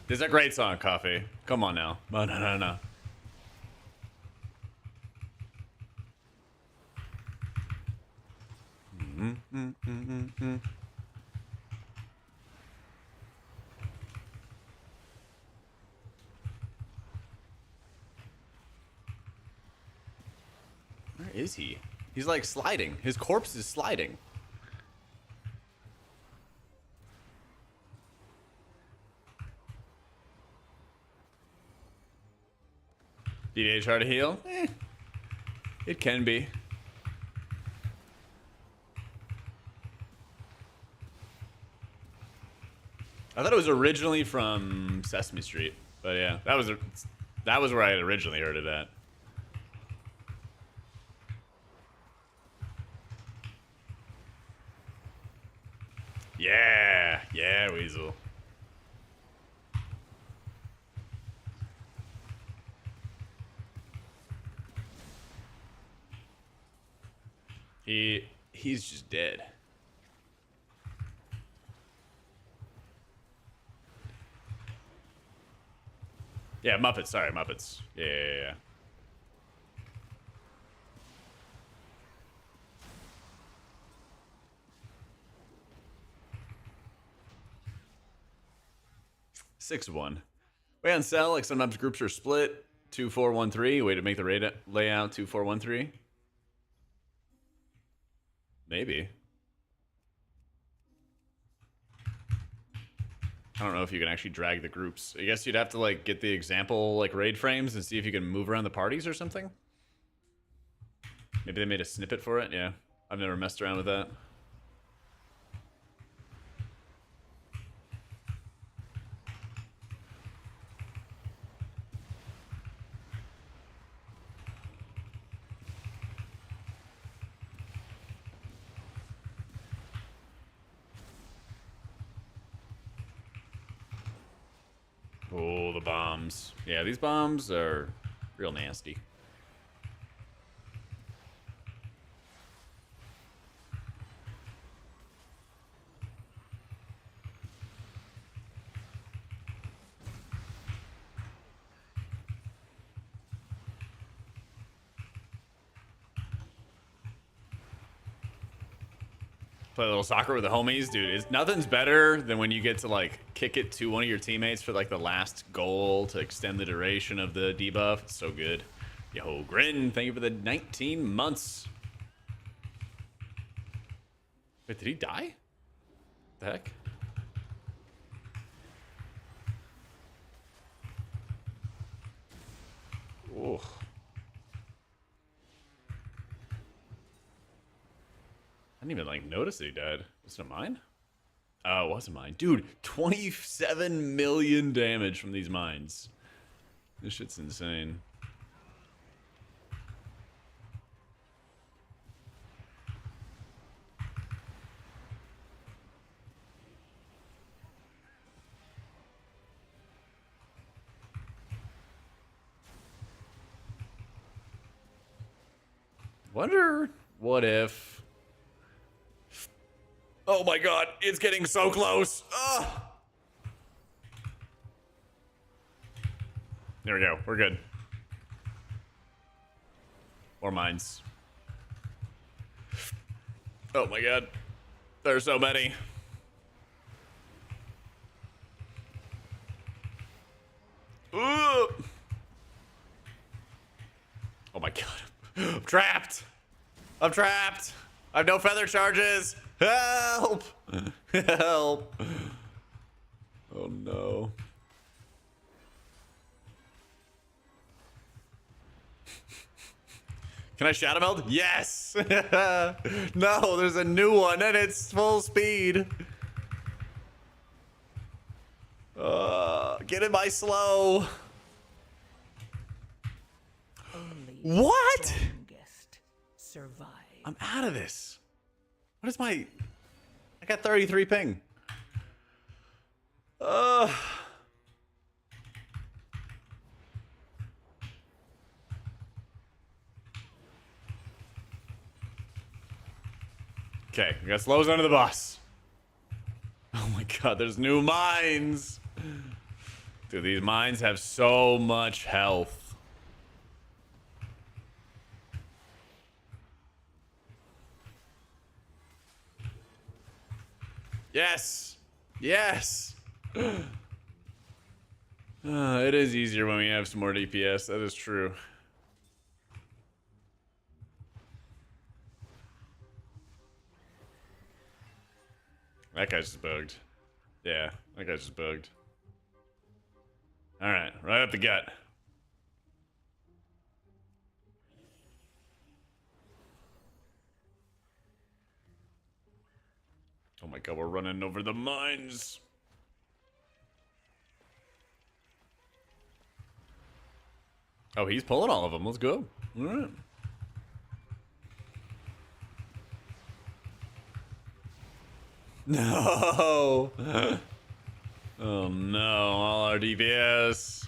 This is a great song, Coffee. Come on now. No. Where is he? He's like sliding. His corpse is sliding. DDH hard to heal? It can be. I thought it was originally from Sesame Street, but yeah, that was where I had originally heard it at. Yeah, Weasel. He's just dead. Yeah, Muppets. Sorry, Muppets. Yeah. 6-1. Way on sell, like sometimes groups are split. 2-4-1-3. Way to make the layout 2-4-1-3. Maybe. I don't know if you can actually drag the groups. I guess you'd have to like get the example like raid frames and see if you can move around the parties or something. Maybe they made a snippet for it. Yeah, I've never messed around with that. Oh, the bombs. Yeah, these bombs are real nasty. Play a little soccer with the homies, dude. Nothing's better than when you get to like kick it to one of your teammates for like the last goal to extend the duration of the debuff. It's so good. Yo, Grin, thank you for the 19 months. Wait, did he die? The heck? Oh. I didn't even like notice that he died. Was it mine? Oh, it wasn't mine. Dude, 27 million damage from these mines. This shit's insane. Wonder what if... Oh my god, it's getting so close. Ugh. There we go, we're good. More mines. Oh my god. There are so many. trapped. I'm trapped. I have no feather charges. Help. Help. Oh no. Can I shadow meld? Yes! No, there's a new one and it's full speed. Get in my slow. Only What? the strongest survive. I'm out of this. What is my... I got 33 ping. Okay, we got slows under the bus. Oh my god, there's new mines. Dude, these mines have so much health. Yes. Yes. It is easier when we have some more DPS. That is true. That guy's just bugged. Yeah, that guy's just bugged. Alright, right up the gut. Oh my god, we're running over the mines. Oh, he's pulling all of them. Let's go. Alright. No. Oh no, all our DPS.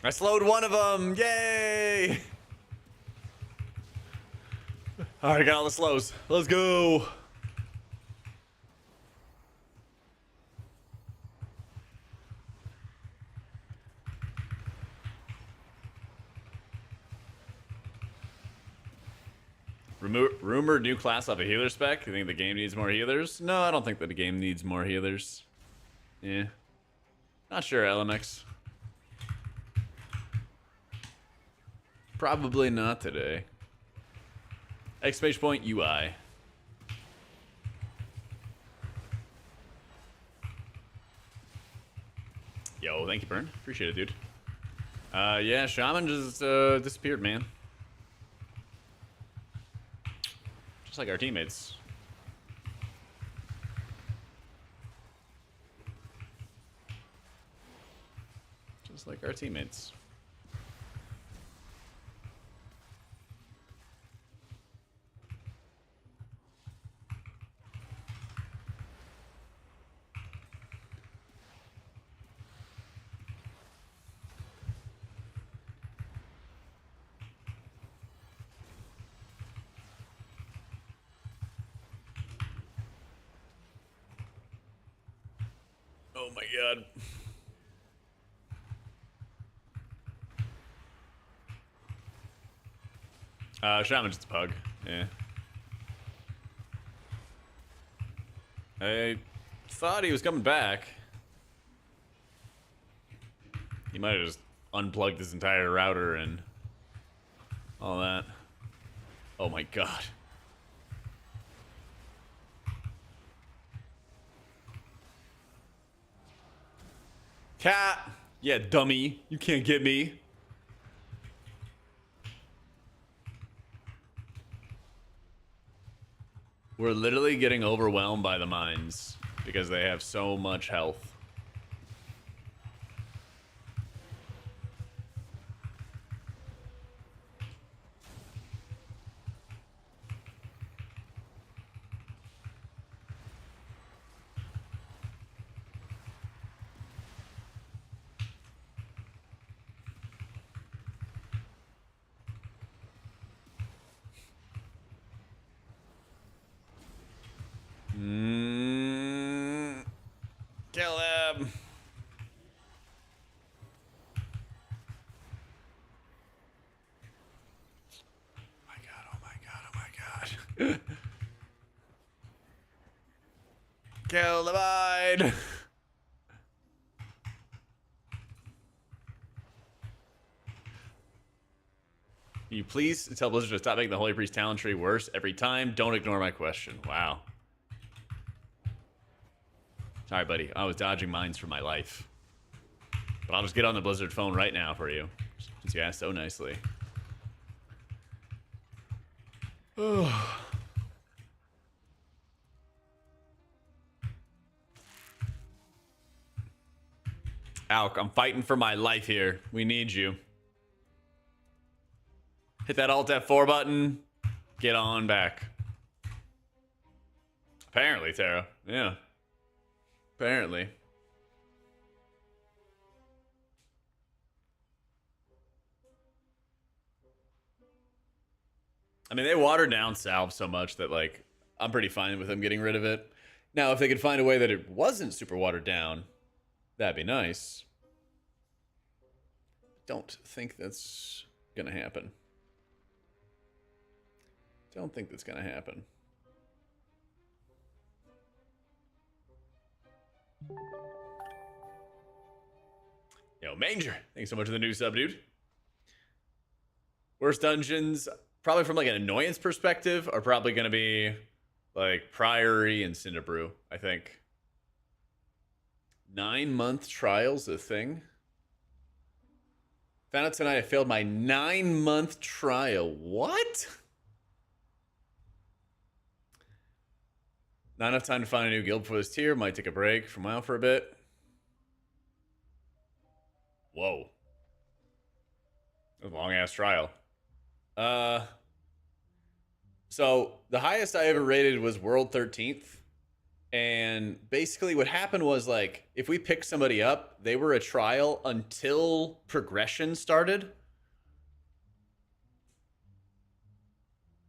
I slowed one of them. Yay! All right, got all the slows. Let's go. Rumored new class off a healer spec. You think the game needs more healers? No, I don't think that the game needs more healers. Yeah. Not sure, LMX. Probably not today. Exclamation point UI. Yo, thank you, Burn. Appreciate it, dude. Yeah, Shaman just disappeared, man. Just like our teammates. Just like our teammates. Oh my god. Shaman's just a pug. Yeah. I thought he was coming back. He might have just unplugged his entire router and all that. Oh my god. Cat! Yeah, dummy. You can't get me. We're literally getting overwhelmed by the mines because they have so much health. Kill him. Oh my god, oh my god, oh my god. Kill the vine. Can you please tell Blizzard to stop making the Holy Priest talent tree worse every time? Don't ignore my question. Wow. Sorry, buddy. I was dodging mines for my life. But I'll just get on the Blizzard phone right now for you, since you asked so nicely. Alk, I'm fighting for my life here. We need you. Hit that Alt F4 button. Get on back. Apparently, Tara. Yeah. Apparently. I mean, they watered down Salve so much that, like, I'm pretty fine with them getting rid of it. Now, if they could find a way that it wasn't super watered down, that'd be nice. Don't think that's gonna happen. Don't think that's gonna happen. Yo, Manger, thanks so much for the new sub, dude. Worst dungeons, probably from like an annoyance perspective, are probably gonna be like Priory and Cinderbrew, I think. 9-month trial's a thing. Found out tonight I failed my 9-month trial. What? Not enough time to find a new guild before this tier. Might take a break from WoW for a bit. Whoa. That was a long-ass trial. So the highest I ever rated was World 13th. And basically what happened was, like, if we picked somebody up, they were a trial until progression started.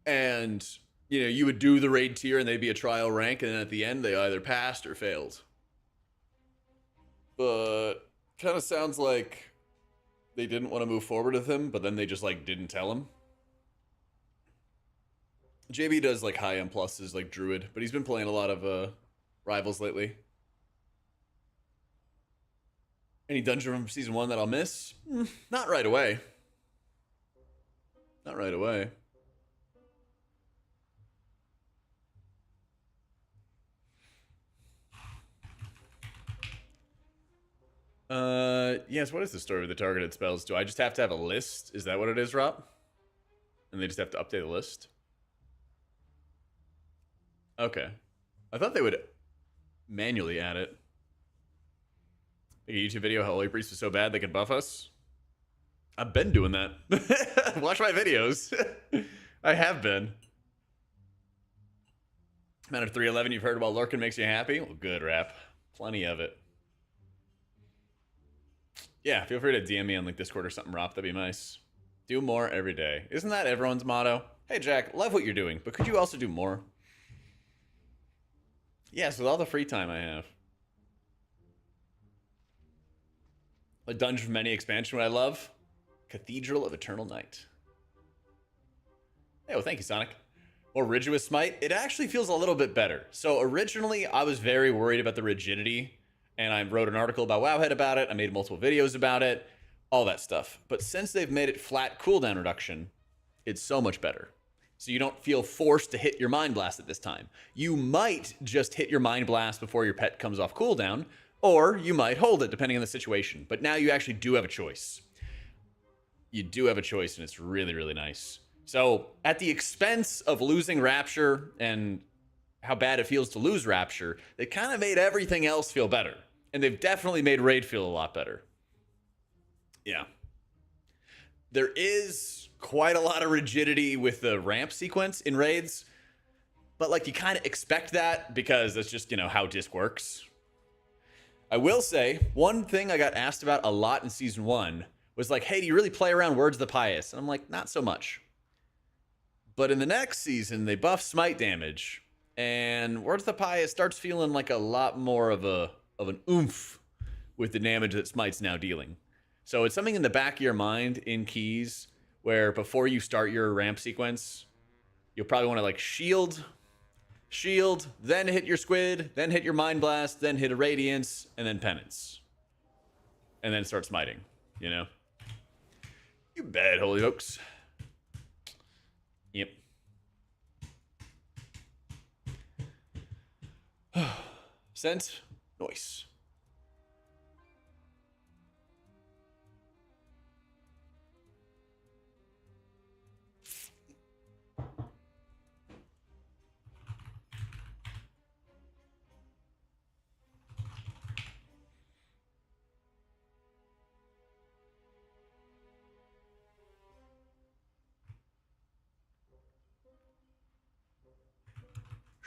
And, you know, you would do the raid tier and they'd be a trial rank, and then at the end they either passed or failed. But kind of sounds like they didn't want to move forward with him, but then they just, like, didn't tell him. JB does, like, high M pluses, like Druid, but he's been playing a lot of Rivals lately. Any dungeon from season 1 that I'll miss? Not right away. Not right away. Yes, what is the story with the targeted spells? Do I just have to have a list? Is that what it is, Rob? And they just have to update the list? Okay. I thought they would manually add it. Make a YouTube video how Holy Priest was so bad they could buff us. I've been doing that. Watch my videos. I have been. Man of 311, you've heard about lurking makes you happy? Well, good, Rap. Plenty of it. Yeah, feel free to DM me on like Discord or something, Rob. That'd be nice. Do more every day. Isn't that everyone's motto? Hey, Jack, love what you're doing, but could you also do more? Yes, with all the free time I have. A dungeon from any expansion, what I love? Cathedral of Eternal Night. Hey, well, thank you, Sonic. More Rigious Smite. It actually feels a little bit better. So originally, I was very worried about the rigidity, and I wrote an article about Wowhead about it. I made multiple videos about it, all that stuff. But since they've made it flat cooldown reduction, it's so much better. So you don't feel forced to hit your Mind Blast at this time. You might just hit your Mind Blast before your pet comes off cooldown, or you might hold it depending on the situation. But now you actually do have a choice. You do have a choice, and it's really, really nice. So at the expense of losing Rapture and how bad it feels to lose Rapture, they kind of made everything else feel better. And they've definitely made Raid feel a lot better. Yeah. There is quite a lot of rigidity with the ramp sequence in raids, but like you kind of expect that because that's just, you know, how disc works. I will say one thing I got asked about a lot in season 1 was like, hey, do you really play around Words of the Pious? And I'm like, not so much. But in the next season, they buff smite damage, and Words of the Pious starts feeling like a lot more of an oomph with the damage that smite's now dealing. So it's something in the back of your mind in keys where before you start your ramp sequence, you'll probably want to like shield shield, then hit your squid, then hit your mind blast, then hit a radiance, and then penance. And then start smiting, you know? You bad, holy folks. Yep. Sent. Nice.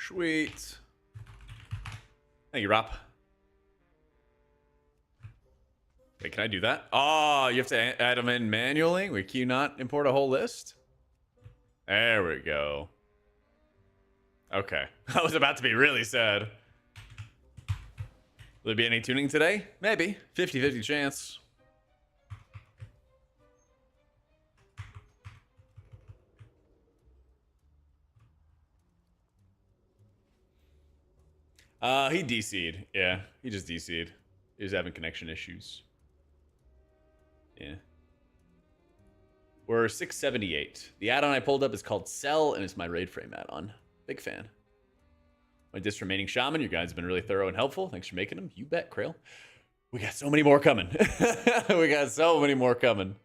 Sweet. Thank you, Rob. Wait, can I do that? Oh, you have to add them in manually? Can you not import a whole list? There we go. Okay. I was about to be really sad. Will there be any tuning today? Maybe. 50-50 chance. He DC'd. Yeah, he just DC'd. He was having connection issues. Yeah. We're 678. The add-on I pulled up is called Cell, and it's my raid frame add-on. Big fan. My disc remaining shaman, your guys have been really thorough and helpful. Thanks for making them. You bet, Krail. We got so many more coming. We got so many more coming.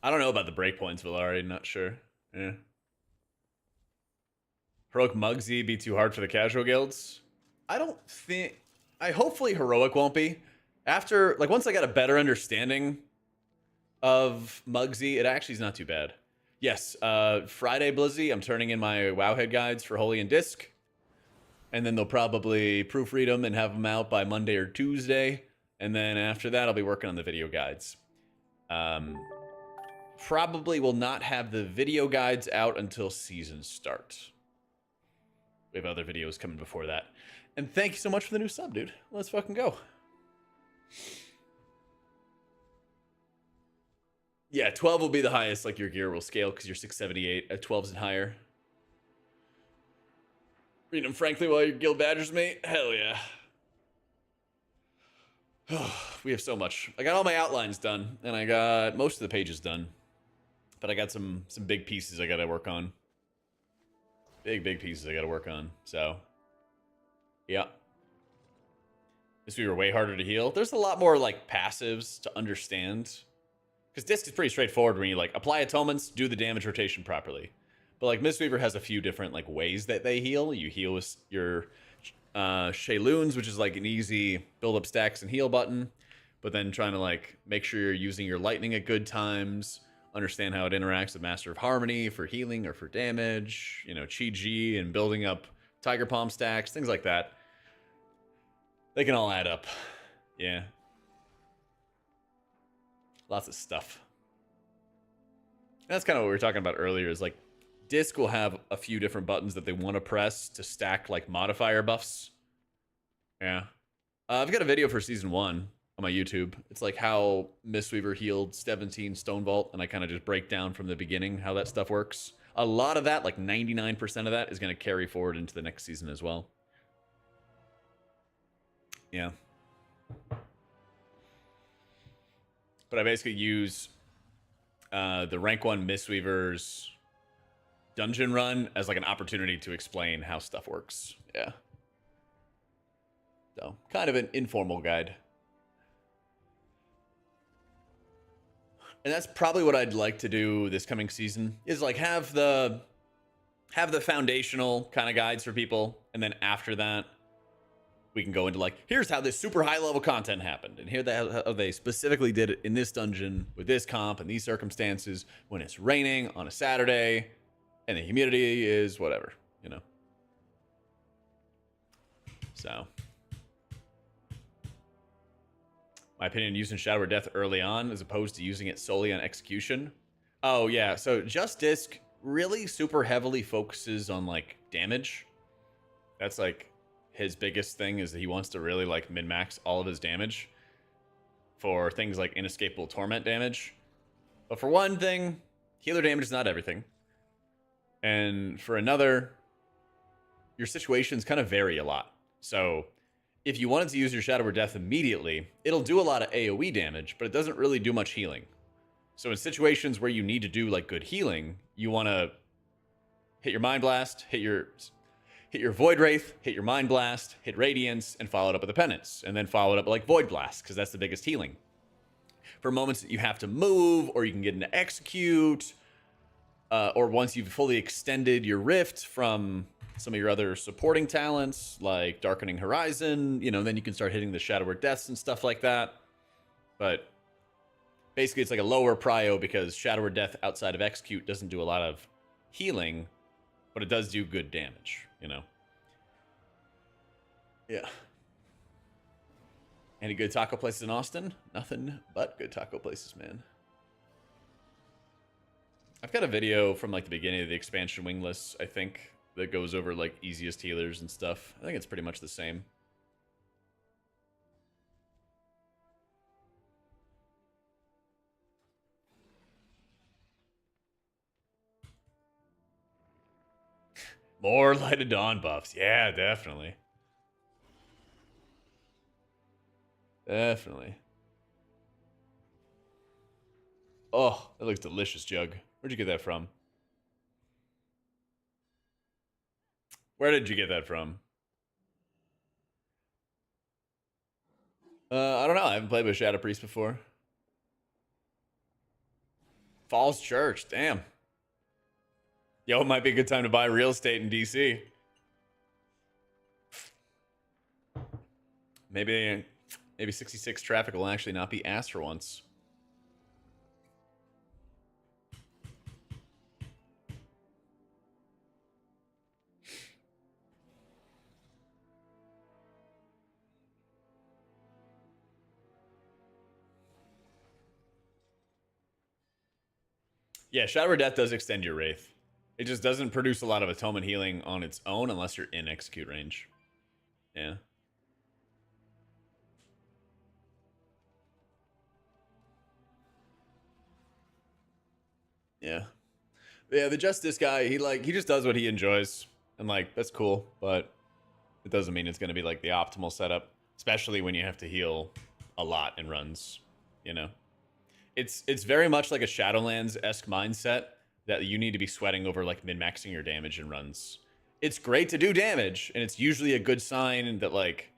I don't know about the breakpoints, Valari. Not sure. Yeah. Heroic Mugsy be too hard for the casual guilds? I don't think... hopefully Heroic won't be. After, like, once I got a better understanding of Mugsy, it actually is not too bad. Yes, Friday, Blizzy, I'm turning in my Wowhead guides for Holy and Disc. And then they'll probably proofread them and have them out by Monday or Tuesday. And then after that, I'll be working on the video guides. Probably will not have the video guides out until season start. We have other videos coming before that. And thank you so much for the new sub, dude. Let's fucking go. Yeah, 12 will be the highest, like your gear will scale because you're 678 at 12s and higher. Read them frankly while your guild badgers me. Hell yeah. We have so much. I got all my outlines done, and I got most of the pages done. But I got some big pieces I gotta work on. Big pieces I gotta work on. So, yeah. This we were way harder to heal. There's a lot more like passives to understand. Because Disc is pretty straightforward when you like apply atonements, do the damage rotation properly. But like Mistweaver has a few different like ways that they heal. You heal with your Shayloons, which is like an easy build up stacks and heal button. But then trying to like make sure you're using your lightning at good times. Understand how it interacts with Master of Harmony for healing or for damage, you know, Chi-Ji and building up Tiger Palm stacks, things like that. They can all add up. Yeah. Lots of stuff. That's kind of what we were talking about earlier is like Disc will have a few different buttons that they want to press to stack like modifier buffs. Yeah. I've got a video for season 1 on my YouTube. It's like how Mistweaver healed 17 Stone Vault, and I kind of just break down from the beginning how that stuff works. A lot of that, like 99% of that, is going to carry forward into the next season as well. Yeah. But I basically use the rank 1 Mistweaver's dungeon run as like an opportunity to explain how stuff works. Yeah. So, kind of an informal guide. And that's probably what I'd like to do this coming season, is like have the foundational kind of guides for people, and then after that we can go into like, here's how this super high level content happened, and how they specifically did it in this dungeon with this comp and these circumstances when it's raining on a Saturday and the humidity is whatever, you know. So my opinion, using Shadow or Death early on as opposed to using it solely on execution. Oh, yeah. So just Disc really super heavily focuses on like damage. That's like his biggest thing, is that he wants to really like min-max all of his damage for things like inescapable torment damage. But for one thing, healer damage is not everything. And for another, your situations kind of vary a lot. So if you wanted to use your Shadow Word Death immediately, it'll do a lot of AoE damage, but it doesn't really do much healing. So in situations where you need to do like good healing, you want to hit your Mind Blast, hit your Void Wraith, hit your Mind Blast, hit Radiance, and follow it up with a Penance, and then follow it up with like Void Blast, because that's the biggest healing. For moments that you have to move, or you can get into Execute, or once you've fully extended your Rift from some of your other supporting talents, like Darkening Horizon, you know, then you can start hitting the Shadow Word Deaths and stuff like that. But basically, it's like a lower prio, because Shadow Word Death outside of Execute doesn't do a lot of healing, but it does do good damage, you know? Yeah. Any good taco places in Austin? Nothing but good taco places, man. I've got a video from like the beginning of the expansion wingless, I think, that goes over like easiest healers and stuff. I think it's pretty much the same. More Light of Dawn buffs. Yeah, definitely. Definitely. Oh, that looks delicious, Jug. Where'd you get that from? Where did you get that from? I don't know. I haven't played with Shadow Priest before. Falls Church. Damn. Yo, it might be a good time to buy real estate in DC. Maybe 66 traffic will actually not be asked for once. Yeah, Shadow Word Death does extend your Wraith. It just doesn't produce a lot of atonement healing on its own unless you're in execute range. Yeah. Yeah. Yeah, the Justice guy, he just does what he enjoys. And like, that's cool, but it doesn't mean it's gonna be like the optimal setup. Especially when you have to heal a lot in runs, you know? It's very much like a Shadowlands-esque mindset that you need to be sweating over like min-maxing your damage in runs. It's great to do damage, and it's usually a good sign that like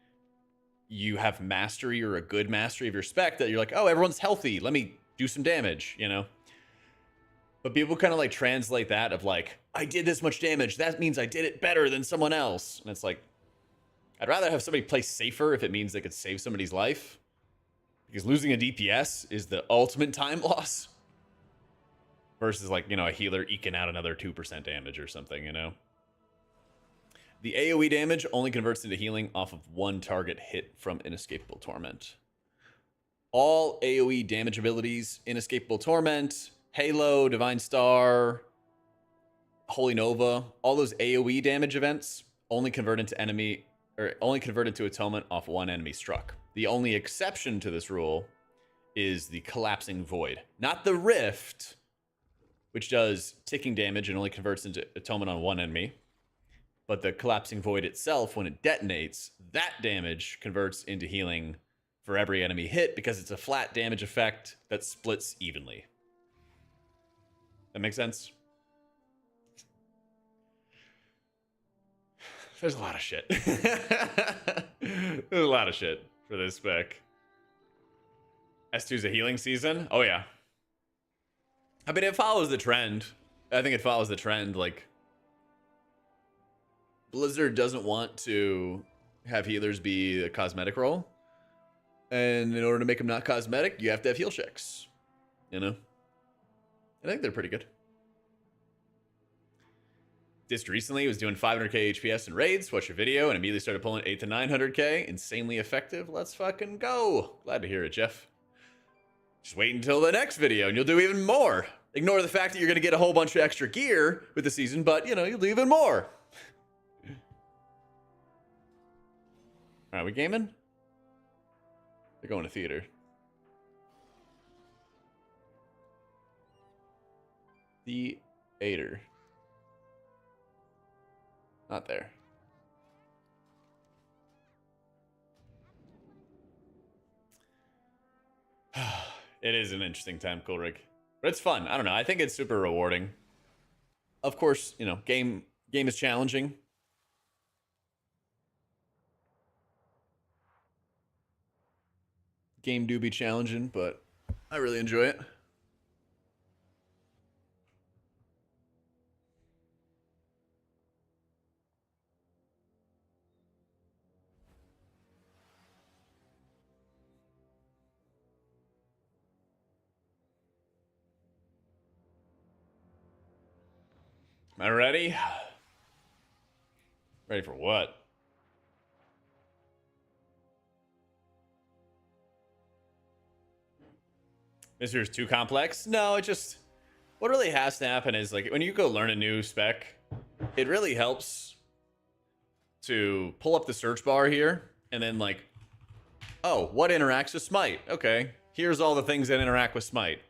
you have mastery or a good mastery of your spec, that you're like, oh, everyone's healthy, let me do some damage, you know? But people kind of like translate that of like, I did this much damage, that means I did it better than someone else. And it's like, I'd rather have somebody play safer if it means they could save somebody's life. Because losing a DPS is the ultimate time loss. Versus like, you know, a healer eking out another 2% damage or something, you know? The AoE damage only converts into healing off of one target hit from Inescapable Torment. All AoE damage abilities, Inescapable Torment, Halo, Divine Star, Holy Nova, all those AoE damage events only convert into atonement off one enemy struck. The only exception to this rule is the Collapsing Void. Not the Rift, which does ticking damage and only converts into atonement on one enemy. But the Collapsing Void itself, when it detonates, that damage converts into healing for every enemy hit, because it's a flat damage effect that splits evenly. That makes sense? There's a lot of shit. There's a lot of shit for this spec. S2's a healing season? Oh, yeah. I mean, it follows the trend. I think it follows the trend. Like, Blizzard doesn't want to have healers be a cosmetic role. And in order to make them not cosmetic, you have to have heal checks. You know? I think they're pretty good. Just recently was doing 500k HPS in raids. Watch your video and immediately started pulling 8 to 900k. Insanely effective. Let's fucking go. Glad to hear it, Jeff. Just wait until the next video and you'll do even more. Ignore the fact that you're going to get a whole bunch of extra gear with the season, but, you know, you'll do even more. All right, we gaming? They're going to theater. Theater. Not there. It is an interesting time, Coolrick. But it's fun. I don't know. I think it's super rewarding. Of course, you know, game is challenging. Game do be challenging, but I really enjoy it. Am I ready? Ready for what? Mystery's too complex? No, it just... What really has to happen is, like, when you go learn a new spec, it really helps to pull up the search bar here, and then, like, oh, what interacts with Smite? Okay, here's all the things that interact with Smite.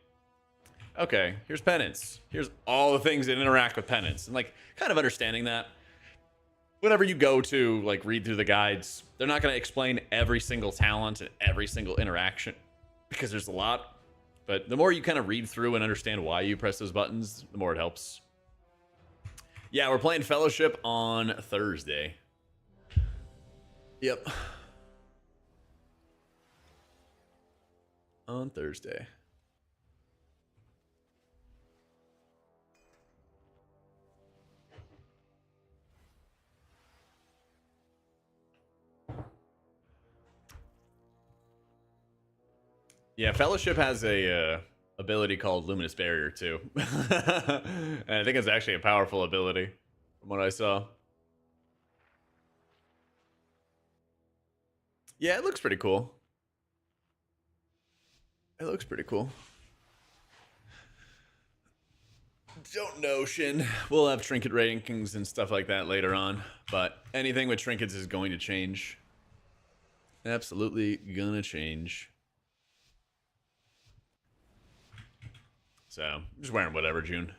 Okay, here's Penance. Here's all the things that interact with Penance. And, like, kind of understanding that. Whenever you go to, like, read through the guides, they're not going to explain every single talent and every single interaction, because there's a lot. But the more you kind of read through and understand why you press those buttons, the more it helps. Yeah, we're playing Fellowship on Thursday. Yep. On Thursday. Yeah, Fellowship has a ability called Luminous Barrier too. And I think it's actually a powerful ability from what I saw. Yeah, it looks pretty cool. It looks pretty cool. Don't know, Shin. We'll have trinket rankings and stuff like that later on, but anything with trinkets is going to change. Absolutely gonna change. So, I'm just wearing whatever, June.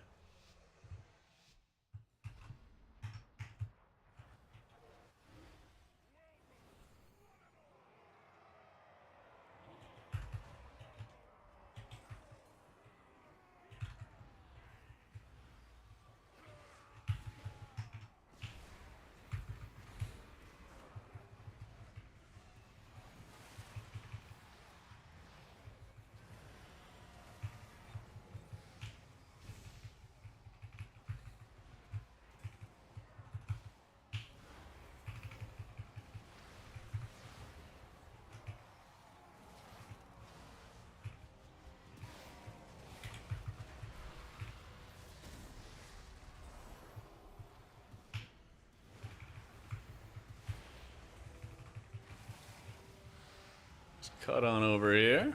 Cut on over here.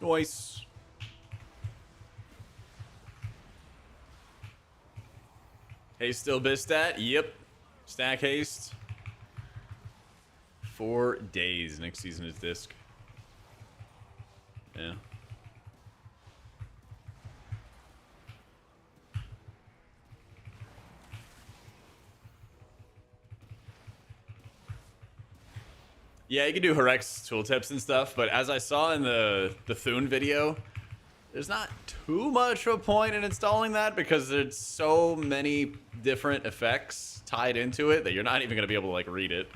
Nice. Haste still Bistat? Yep. Stack haste. 4 days. Next season is disc. Yeah. Yeah, you can do Herex tooltips and stuff, but as I saw in the Thune video, there's not too much of a point in installing that because there's so many different effects tied into it that you're not even going to be able to, like, read it.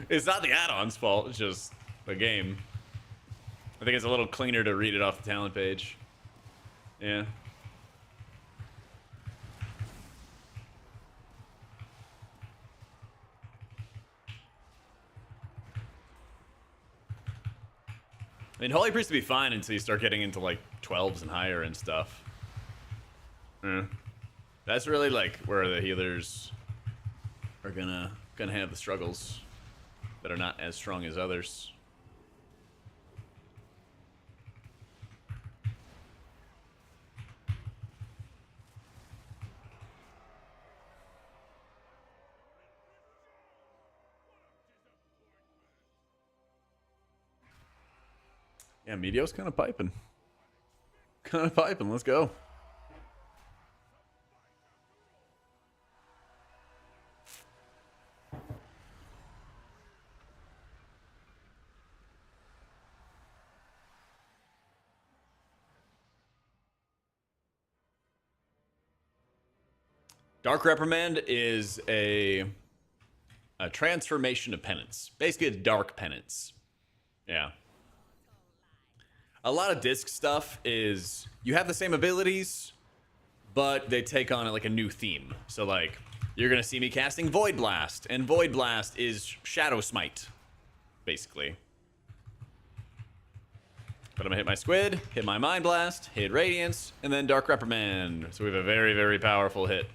It's not the add-on's fault, it's just the game. I think it's a little cleaner to read it off the talent page. Yeah. I mean, Holy Priest would be fine until you start getting into like 12s and higher and stuff. That's really like where the healers are gonna have the struggles that are not as strong as others. Yeah, Medio's kind of piping. Let's go. Dark Reprimand is a transformation of penance. Basically, it's dark penance. Yeah. A lot of disc stuff is you have the same abilities, but they take on like a new theme. So like you're gonna see me casting Void Blast, and Void Blast is Shadow Smite, basically. But I'm gonna hit my Squid, hit my Mind Blast, hit Radiance, and then Dark Reprimand. So we have a very, very powerful hit.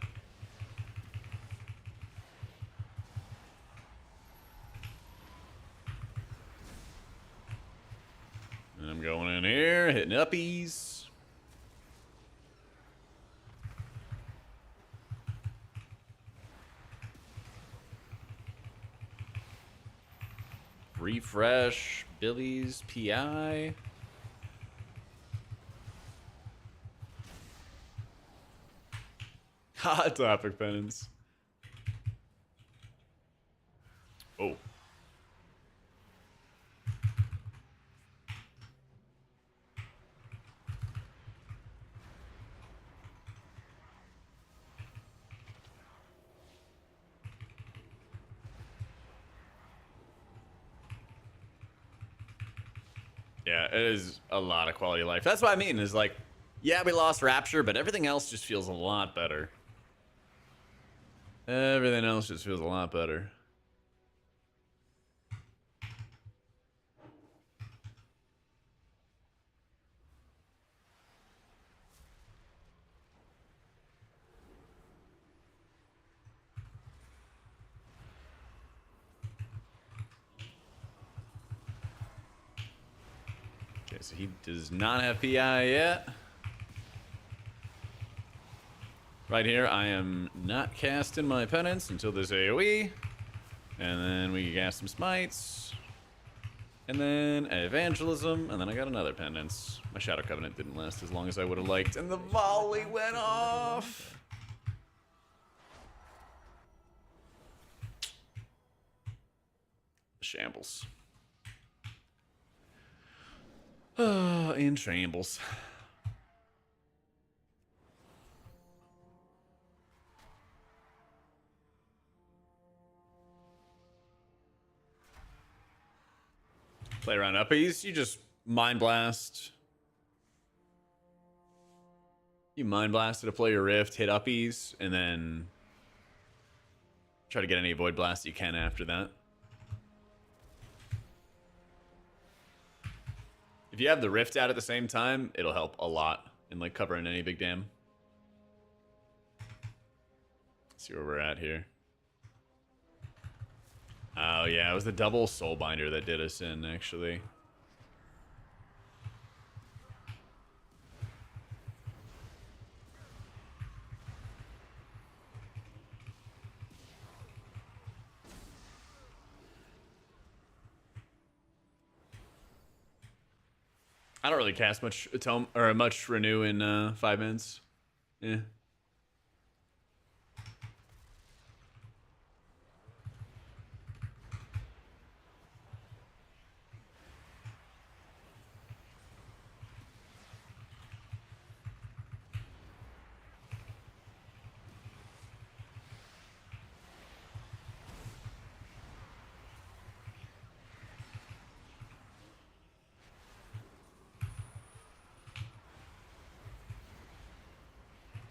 And I'm going in here, hitting uppies. Refresh, Billy's, PI. Hot topic penance. Oh. Yeah, it is a lot of quality of life. That's what I mean, is like, yeah, we lost Rapture, but everything else just feels a lot better. Everything else just feels a lot better. Okay, so he does not have PI yet. Right here, I am not casting my penance until this AoE. And then we cast some smites. And then evangelism. And then I got another penance. My Shadow Covenant didn't last as long as I would have liked. And the volley went off. Shambles. In shambles. Play around uppies. You just Mind Blast. You Mind Blast to deploy your Rift, hit uppies, and then try to get any Void Blast you can after that. If you have the Rift out at the same time, it'll help a lot in like covering any big dam. Let's see where we're at here. Oh yeah, it was the double Soulbinder that did us in, actually. I don't really cast much Atone or much Renew in 5 minutes. Yeah.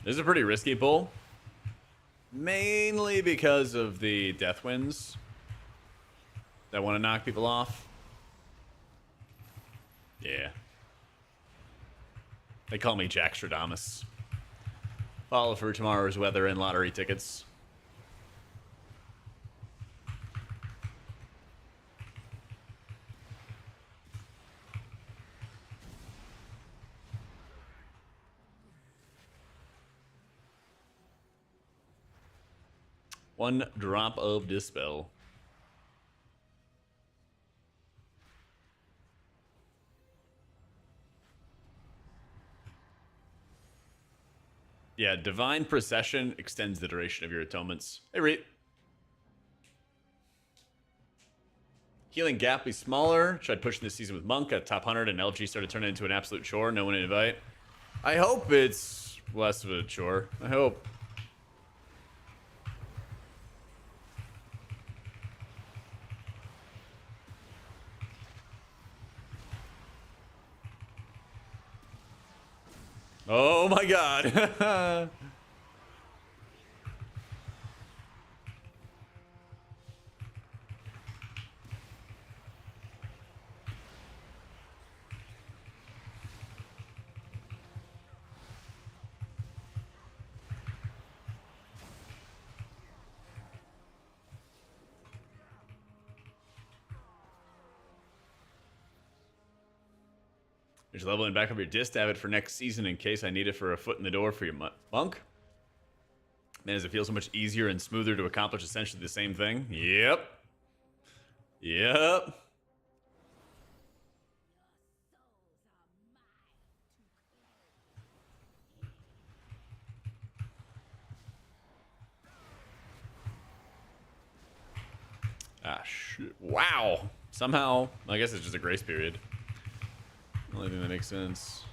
This is a pretty risky pull. Mainly because of the Death Winds that want to knock people off. They call me Jack Stradamus. Follow for tomorrow's weather and lottery tickets. One drop of Dispel. Yeah, Divine Procession extends the duration of your atonements. Hey, Reet. Healing Gap be smaller. Tried pushing this season with Monk at top 100, and LG started turning into an absolute chore. No one to invite. I hope it's less of a chore. I hope. Oh my god. You're leveling back up your disc to have it for next season in case I need it for a foot in the door for your monk. Man, does it feel so much easier and smoother to accomplish essentially the same thing? Yep. Yep. Ah, shit. Wow. Somehow, I guess it's just a grace period. Only thing that makes sense.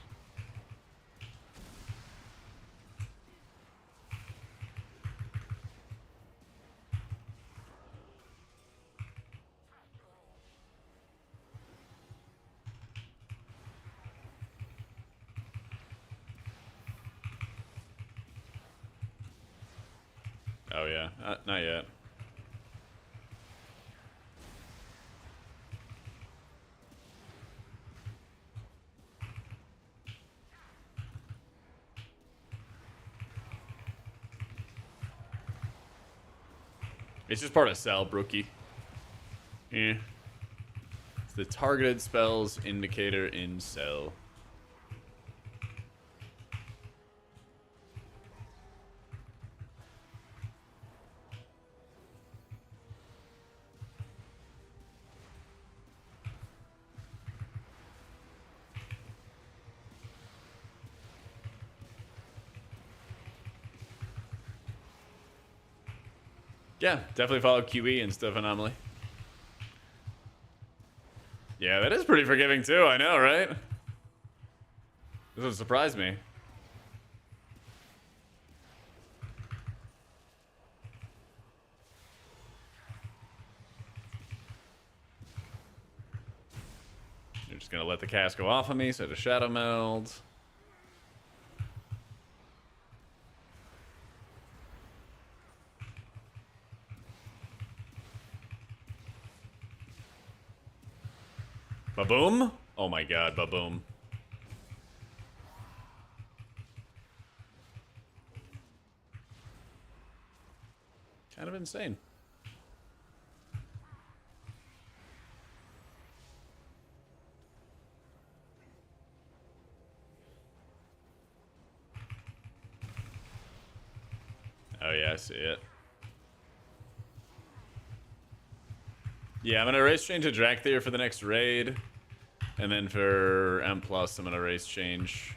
Oh yeah, not yet. It's just part of Cell, Brookie. Yeah. It's the targeted spells indicator in Cell. Yeah, definitely follow QE and stuff Anomaly. Yeah, that is pretty forgiving too, I know, right? This would surprise me. You're just gonna let the cast go off of me, so the Shadow Meld. Ba-boom? Oh my god, ba-boom. Kind of insane. Oh yeah, I see it. Yeah, I'm gonna race change to Drakthir for the next raid. And then for M+, I'm gonna race change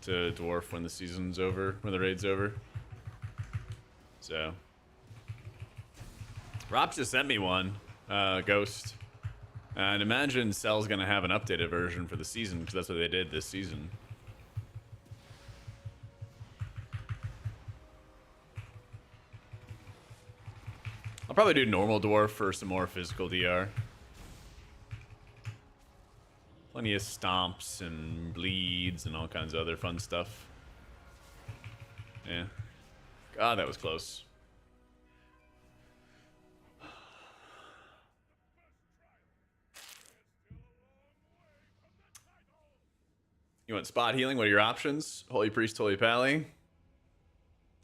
to Dwarf when the season's over, when the raid's over. So. Rob just sent me one, Ghost. And imagine Cell's gonna have an updated version for the season, because that's what they did this season. I'll probably do normal Dwarf for some more physical DR. Plenty of stomps and bleeds and all kinds of other fun stuff. Yeah. God, that was close. You want spot healing? What are your options? Holy Priest, Holy Pally.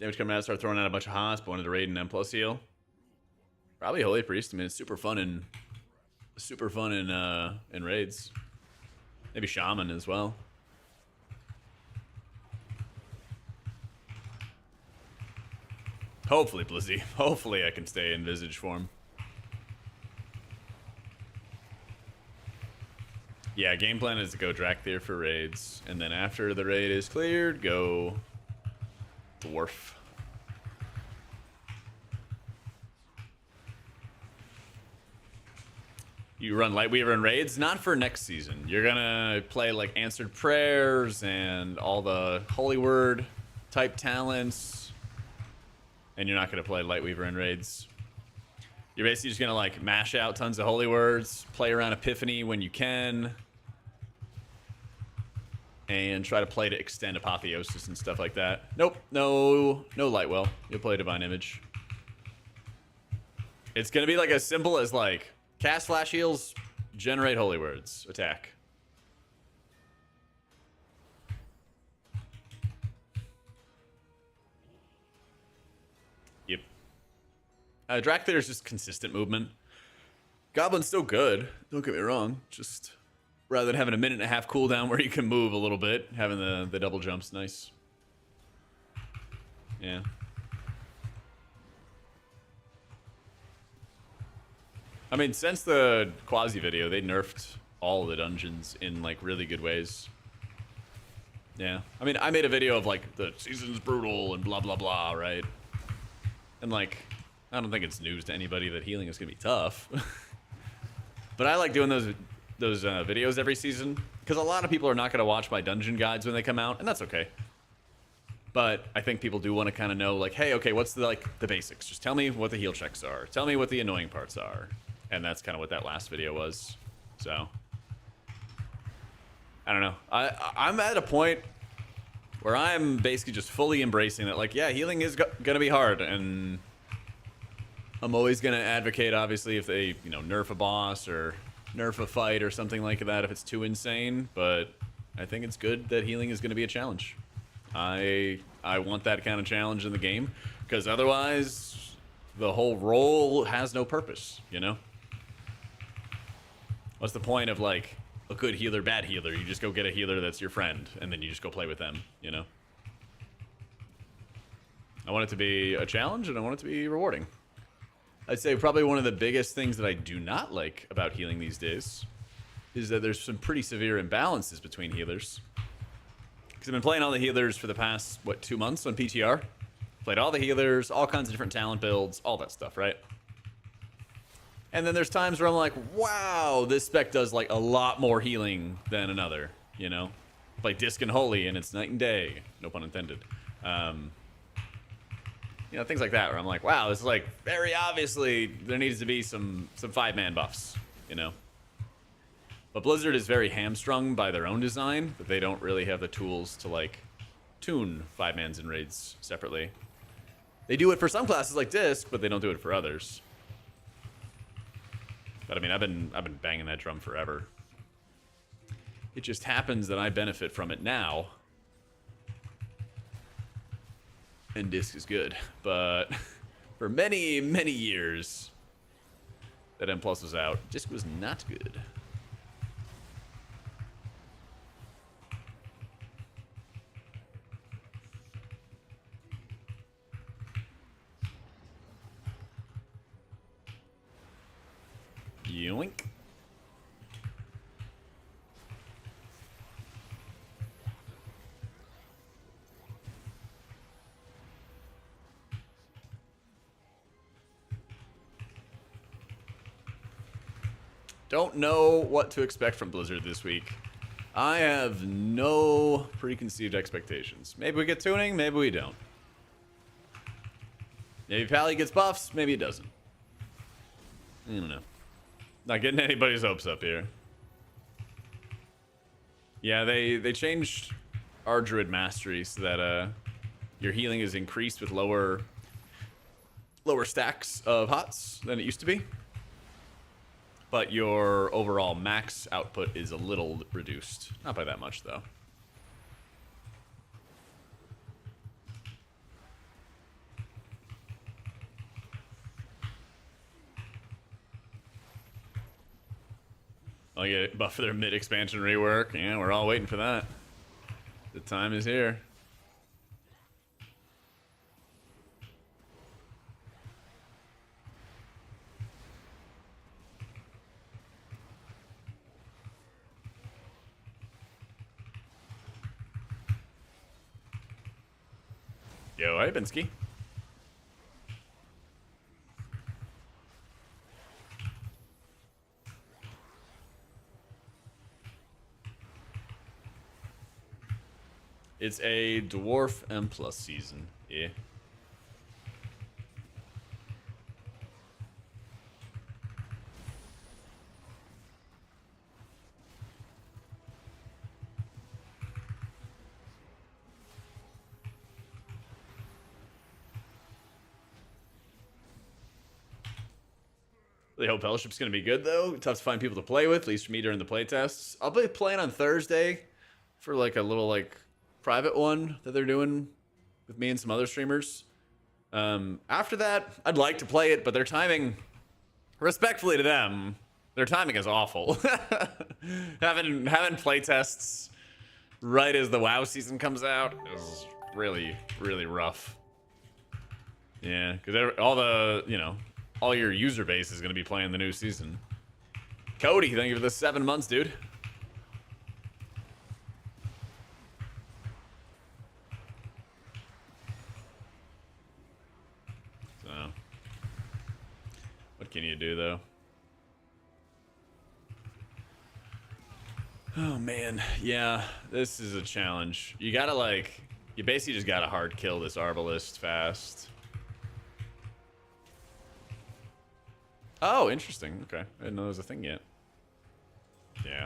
Damage coming out, start throwing out a bunch of hots, but wanted to raid and M plus heal. Probably Holy Priest. I mean, it's super fun in raids. Maybe Shaman as well. Hopefully, Blizzy. Hopefully I can stay in Visage form. Yeah, game plan is to go Drakthir for raids, and then after the raid is cleared, go Dwarf. You run Lightweaver in raids? Not for next season. You're gonna play like Answered Prayers and all the Holy Word type talents, and you're not gonna play Lightweaver in raids. You're basically just gonna like mash out tons of Holy Words, play around Epiphany when you can, and try to play to extend Apotheosis and stuff like that. Nope, no Lightwell. You'll play Divine Image. It's gonna be like as simple as like cast Flash Heals, generate Holy Words, attack. Yep. Drakthir is just consistent movement. Goblin's still good, don't get me wrong. Just rather than having a 1.5-minute cooldown where you can move a little bit, having the double jump's nice. Yeah. I mean, since the Quasi video, they nerfed all the dungeons in like really good ways. Yeah. I mean, I made a video of like the season's brutal and blah blah blah, right? And like, I don't think it's news to anybody that healing is gonna be tough. But I like doing those videos every season because a lot of people are not gonna watch my dungeon guides when they come out, and that's okay. But I think people do want to kind of know like, hey, okay, what's the basics? Just tell me what the heal checks are. Tell me what the annoying parts are. And that's kind of what that last video was. So, I don't know. I'm at a point where I'm basically just fully embracing that, like, yeah, healing is gonna be hard, and I'm always gonna advocate, obviously, if they, you know, nerf a boss or nerf a fight or something like that if it's too insane. But I think it's good that healing is gonna be a challenge. I want that kind of challenge in the game, because otherwise the whole role has no purpose, you know? What's the point of like a good healer, bad healer? You just go get a healer that's your friend, and then you just go play with them, you know? I want it to be a challenge, and I want it to be rewarding. I'd say probably one of the biggest things that I do not like about healing these days is that there's some pretty severe imbalances between healers. Because I've been playing all the healers for the past, what, 2 months on PTR? Played all the healers, all kinds of different talent builds, all that stuff, right? And then there's times where I'm like, wow, this spec does like a lot more healing than another, you know? Play Disc and Holy and it's night and day, no pun intended. You know, things like that where I'm like, wow, this is like, very obviously there needs to be some 5-man buffs, you know? But Blizzard is very hamstrung by their own design, but they don't really have the tools to like tune 5-mans in raids separately. They do it for some classes like Disc, but they don't do it for others. But I mean, I've been banging that drum forever. It just happens that I benefit from it now. And Disc is good. But for many, many years that M+ was out, Disc was not good. Yoink. Don't know what to expect from Blizzard this week. I have no preconceived expectations. Maybe we get tuning, maybe we don't. Maybe Pally gets buffs, maybe it doesn't. I don't know. Not getting anybody's hopes up here. Yeah, they changed our Druid Mastery so that your healing is increased with lower stacks of hots than it used to be. But your overall max output is a little reduced. Not by that much, though. I'll get buff for their mid-expansion rework. Yeah, we're all waiting for that. The time is here. Yo, hey, Binsky. It's a Dwarf M+ season. Yeah. Really hope Fellowship's going to be good, though. Tough to find people to play with, at least for me during the playtests. I'll be playing on Thursday for like a little like private one that they're doing with me and some other streamers. After that, I'd like to play it, but their timing, respectfully to them, their timing is awful. having playtests right as the WoW season comes out is really, really rough. Yeah, because all the, you know, all your user base is going to be playing the new season. Cody, thank you for the 7 months, dude. So, what can you do, though? Oh, man. Yeah, this is a challenge. You gotta, like, you basically just gotta hard kill this Arbalist fast. Oh, interesting. Okay. I didn't know there was a thing yet. Yeah.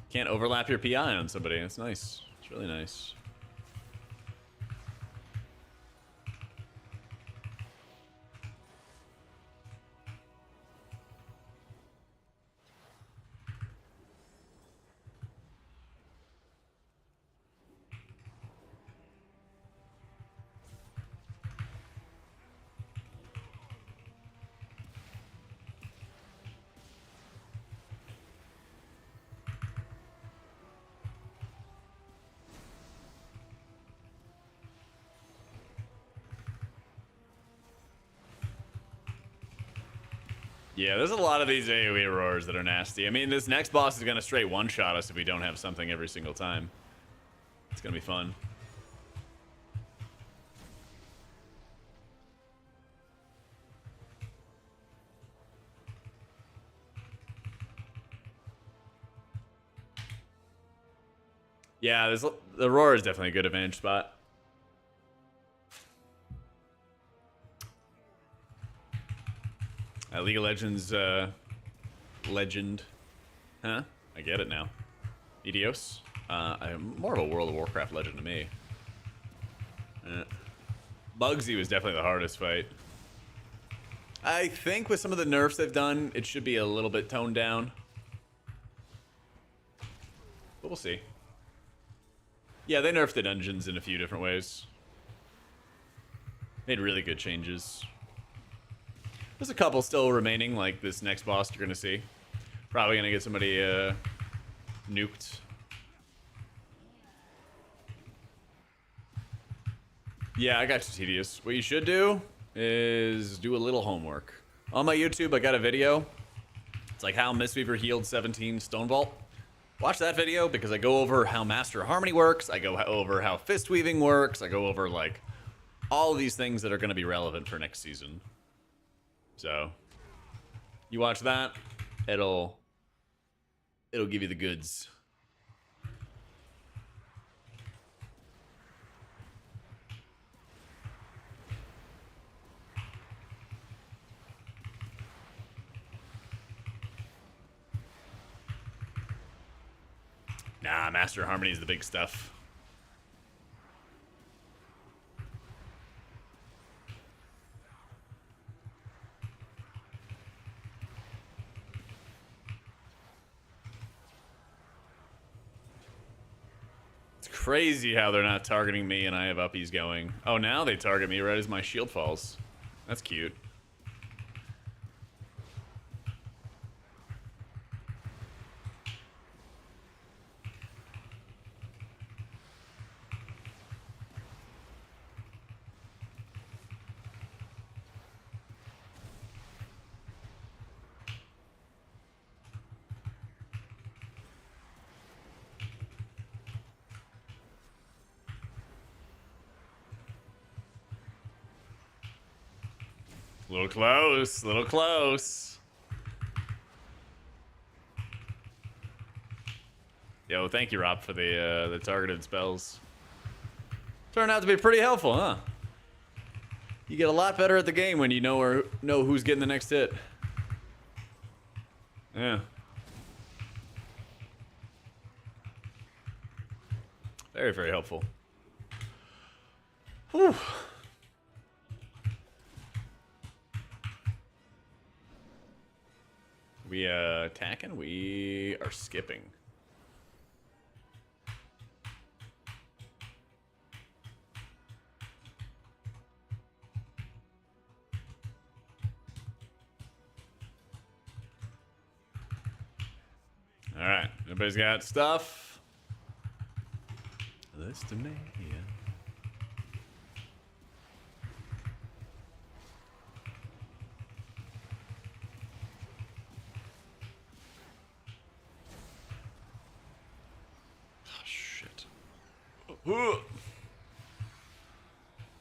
Can't overlap your PI on somebody. That's nice. It's really nice. Yeah, there's a lot of these AoE roars that are nasty. I mean, this next boss is going to straight one-shot us if we don't have something every single time. It's going to be fun. Yeah, the roar is definitely a good advantage spot. League of Legends legend. Huh? I get it now. Apotheosis. I'm more of a World of Warcraft legend to me. Bugsy was definitely the hardest fight. I think with some of the nerfs they've done, it should be a little bit toned down. But we'll see. Yeah, they nerfed the dungeons in a few different ways. Made really good changes. There's a couple still remaining, like this next boss you're gonna see. Probably gonna get somebody nuked. Yeah, I got you, Tedious. What you should do is do a little homework. On my YouTube, I got a video. It's like how Mistweaver healed 17 Stone Vault. Watch that video because I go over how Master of Harmony works. I go over how Fist Weaving works. I go over like all of these things that are going to be relevant for next season. So, you watch that, it'll give you the goods. Nah, Master of Harmony is the big stuff. It's crazy how they're not targeting me and I have uppies going. Oh, now they target me right as my shield falls. That's cute. Little close, little close. Yo, thank you, Rob, for the targeted spells. Turned out to be pretty helpful, huh? You get a lot better at the game when you know who's getting the next hit. Yeah. Very, very helpful. Whew. We attacking? We are skipping. All right, everybody's got stuff. List to me, yeah.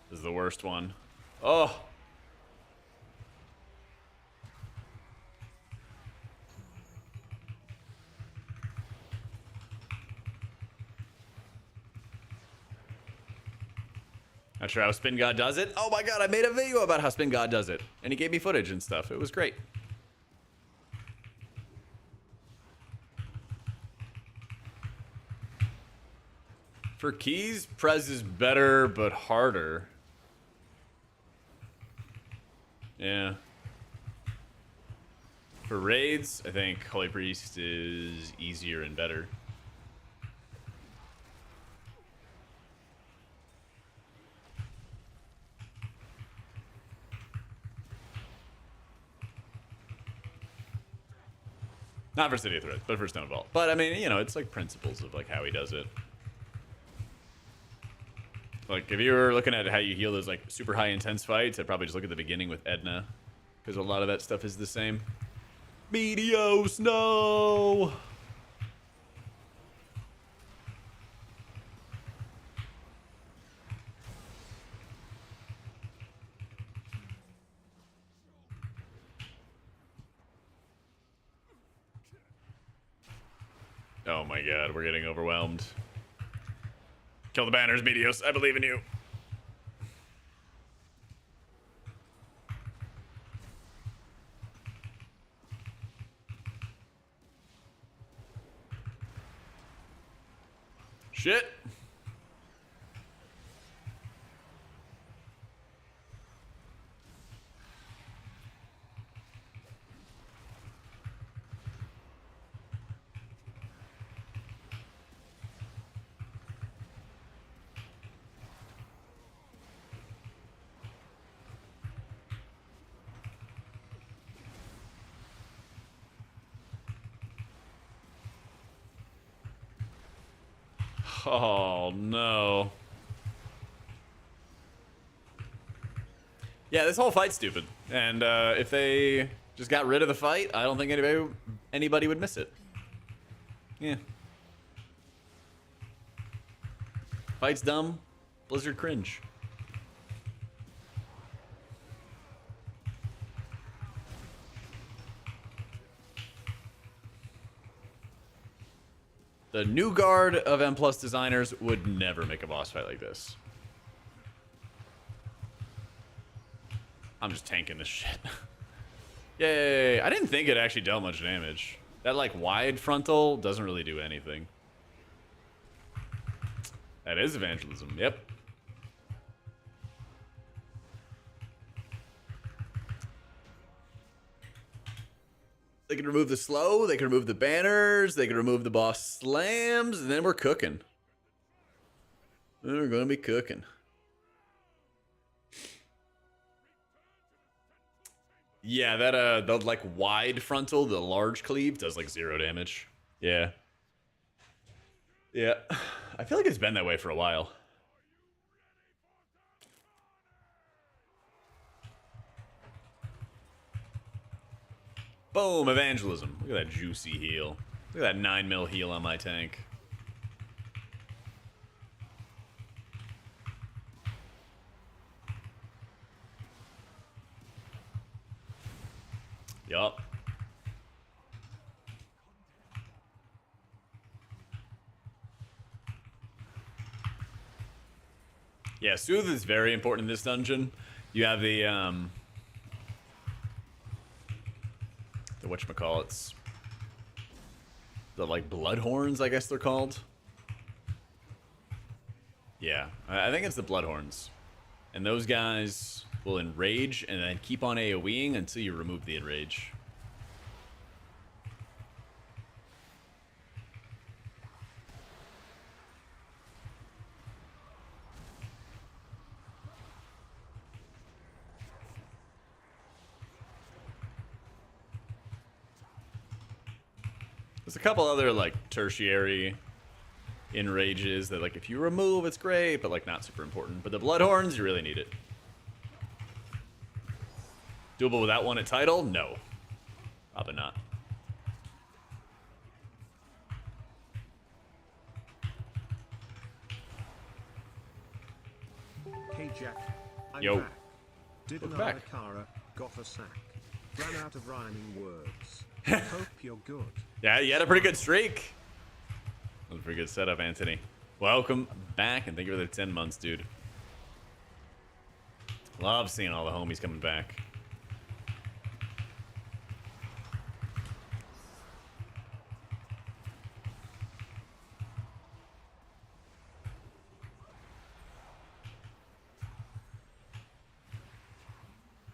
This is the worst one. Oh. Not sure how Spin God does it. Oh my god, I made a video about how Spin God does it. And he gave me footage and stuff. It was great. For keys, Prez is better, but harder. Yeah. For raids, I think Holy Priest is easier and better. Not for City of Threats, but for Stone Vault. But I mean, you know, it's like principles of like how he does it. Like, if you were looking at how you heal those, like, super high intense fights, I'd probably just look at the beginning with Edna. Because a lot of that stuff is the same. Meteos, no! Oh my god, we're getting overwhelmed. Kill the banners, Meteos. I believe in you. Shit. Oh, no. Yeah, this whole fight's stupid. And if they just got rid of the fight, I don't think anybody would miss it. Yeah. Fight's dumb. Blizzard cringe. The new guard of M+ designers would never make a boss fight like this. I'm just tanking this shit. Yay! I didn't think it actually dealt much damage. That, like, wide frontal doesn't really do anything. That is evangelism, yep. They can remove the slow, they can remove the banners, they can remove the boss slams, and then we're cooking. We're gonna be cooking. Yeah, that the like wide frontal, the large cleave does like 0 damage. Yeah. Yeah. I feel like it's been that way for a while. Boom, evangelism. Look at that juicy heal. Look at that 9 mil heal on my tank. Yup. Yeah, Soothe is very important in this dungeon. You have the whatchamacallits. The, like, Bloodhorns, I guess they're called. Yeah, I think it's the Bloodhorns. And those guys will enrage and then keep on AoEing until you remove the enrage. There's a couple other, like, tertiary enrages that, like, if you remove, it's great, but, like, not super important. But the Bloodhorns, you really need it. Doable without one at title? No. Probably not. Hey Jack, I'm Yo. back. Didn't Welcome back. Kara got a sack? Ran out of rhyming words. Hope you're good. Yeah, you had a pretty good streak. That was a pretty good setup, Anthony. Welcome back, and thank you for the 10 months, dude. Love seeing all the homies coming back.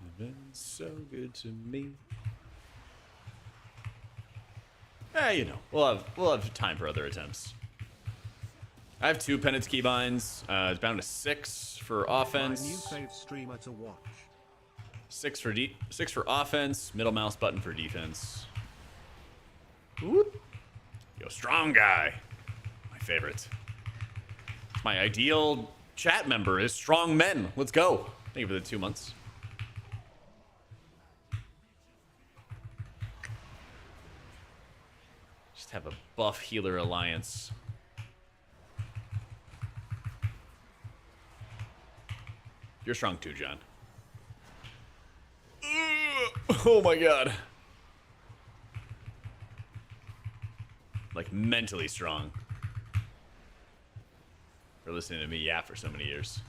You've been so good to me. You know, we'll have time for other attempts. I have 2 penance keybinds. It's bound to 6 for offense. My new fave streamer to watch. 6 for offense. Middle mouse button for defense. Whoop. Yo, strong guy. My favorite. My ideal chat member is strong men. Let's go. Thank you for the 2 months. Have a buff healer alliance. You're strong too, John. Oh my god. Like mentally strong. For listening to me yap for so many years.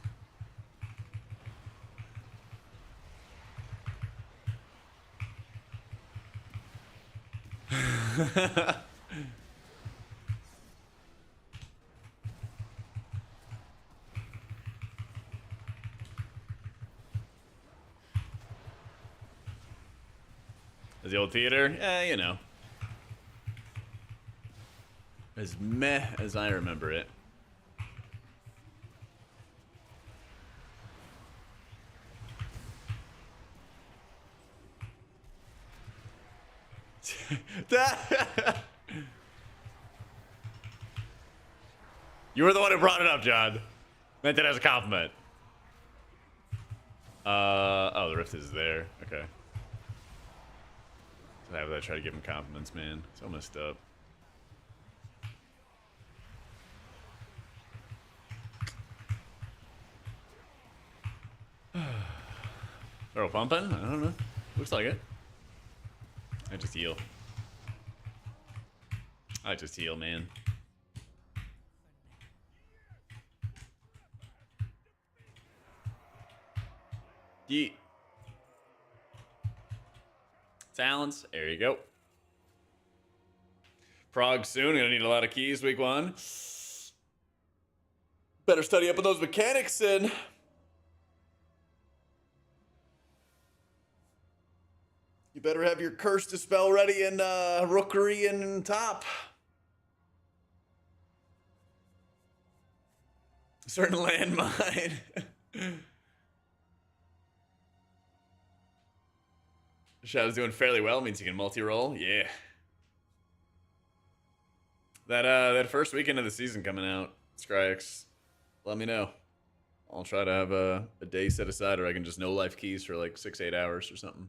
The old theater? Yeah, you know. As meh as I remember it. You were the one who brought it up, John. Meant it as a compliment. Oh, the rift is there. Okay. How would I try to give him compliments, man? So messed up. Throw pumping? I don't know. Looks like it. I just heal. I just heal, man. Yeet. Talents. There you go. Prague soon. Gonna need a lot of keys week 1. Better study up on those mechanics and... You better have your curse dispel ready and rookery and top. Certain landmine. Shadow's doing fairly well, means you can multi-roll. Yeah. That first weekend of the season coming out, Scryx, let me know. I'll try to have a day set aside, or I can just no life keys for like 6-8 hours or something.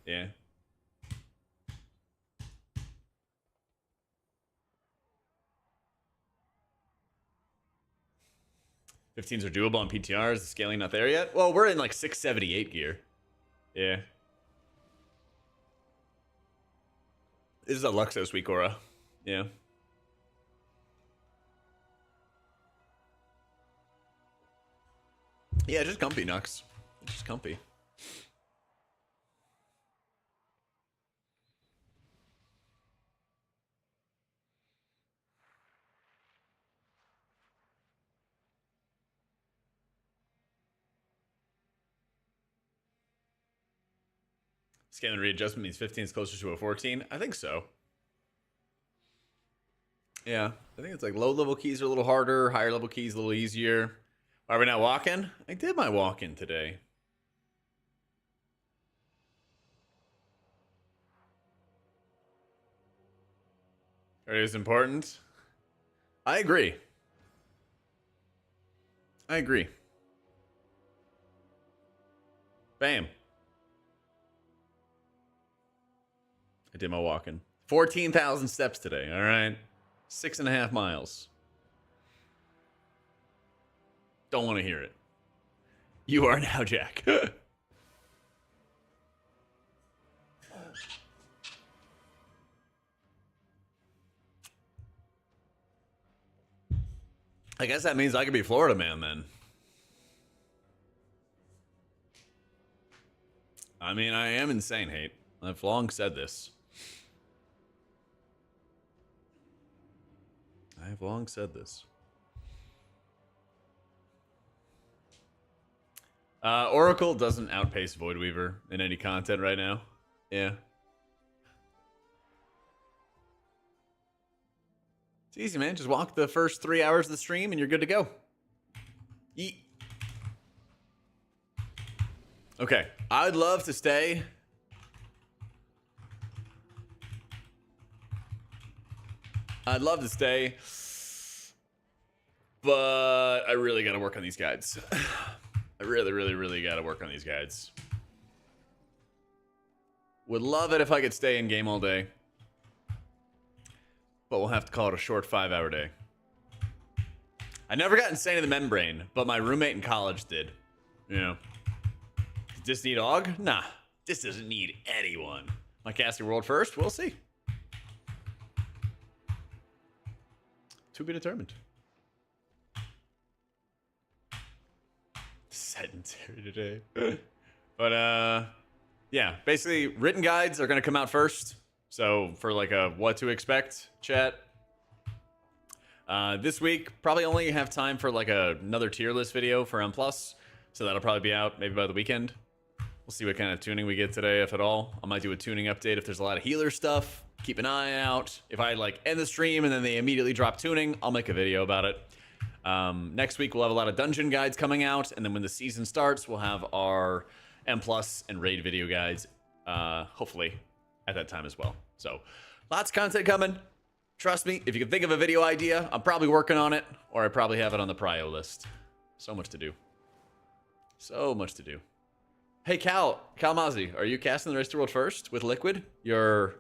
Yeah. '15s are doable on PTRs. The scaling not there yet. Well, we're in like 678 gear. Yeah. This is a Luxos week, Aura. Yeah. Yeah, just comfy, Nux. Just comfy. Scaling readjustment means 15 is closer to a 14. I think so. Yeah, I think it's like low level keys are a little harder, higher level keys a little easier. Are we not walking? I did my walk-in today. It is important. I agree. I agree. Bam. I did my walk-in. 14,000 steps today, all right? 6.5 miles. Don't want to hear it. You are now Jack. I guess that means I could be Florida man then. I mean, I am insane, hate. I've long said this. I have long said this. Oracle doesn't outpace Voidweaver in any content right now. Yeah. It's easy, man. Just walk the first 3 hours of the stream and you're good to go. Yeet. Okay. I'd love to stay. I'd love to stay. But I really got to work on these guides. I really, really, really got to work on these guides. Would love it if I could stay in game all day. But we'll have to call it a short 5-hour day. I never got insane in the membrane, but my roommate in college did. You know. Does this need AUG? Nah. This doesn't need anyone. My casting world first? We'll see. To be determined. Sedentary today. But, yeah. Basically, written guides are going to come out first. So, for like a what to expect chat. This week, probably only have time for like another tier list video for M+. So that'll probably be out maybe by the weekend. We'll see what kind of tuning we get today, if at all. I might do a tuning update if there's a lot of healer stuff. Keep an eye out. If I like end the stream and then they immediately drop tuning, I'll make a video about it. Next week, we'll have a lot of dungeon guides coming out. And then when the season starts, we'll have our M+ and raid video guides, hopefully, at that time as well. So, lots of content coming. Trust me, if you can think of a video idea, I'm probably working on it, or I probably have it on the prio list. So much to do. So much to do. Hey, Kalmazi, are you casting the Race to World first with Liquid, your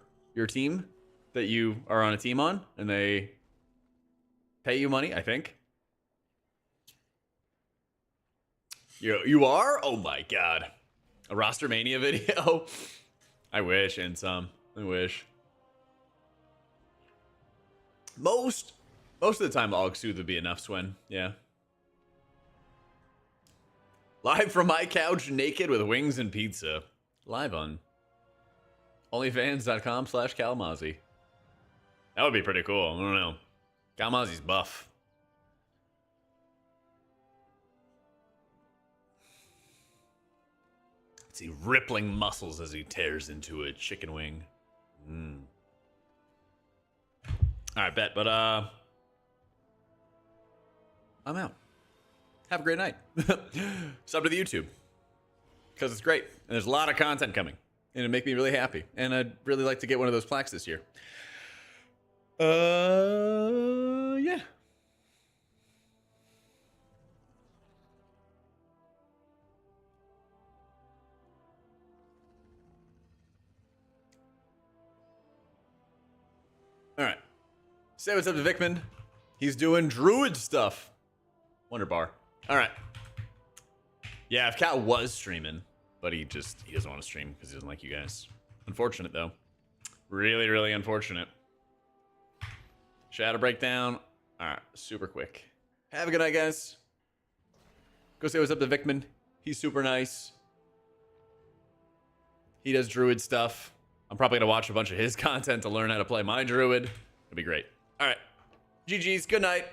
team that you are on a team on, and they pay you money, I think? You are? Oh my god. A Roster Mania video? I wish, and some. I wish. Most of the time, AUG Soothe would be enough, Swen. Yeah. Live from my couch, naked with wings and pizza. Live on onlyfans.com/Kalmazi. That would be pretty cool. I don't know. Kalmazi's buff. See rippling muscles as he tears into a chicken wing. All right, bet. But I'm out. Have a great night. Sub to the YouTube. Because it's great. And there's a lot of content coming. And it'd make me really happy. And I'd really like to get one of those plaques this year. Yeah. All right. Say what's up to Vickman. He's doing druid stuff. Wonder bar. All right. Yeah, if Cat was streaming, but he doesn't want to stream because he doesn't like you guys. Unfortunate, though. Really, really unfortunate. Shadow breakdown. All right, super quick. Have a good night, guys. Go say what's up to Vickman. He's super nice. He does druid stuff. I'm probably going to watch a bunch of his content to learn how to play my druid. It'll be great. All right. GG's. Good night.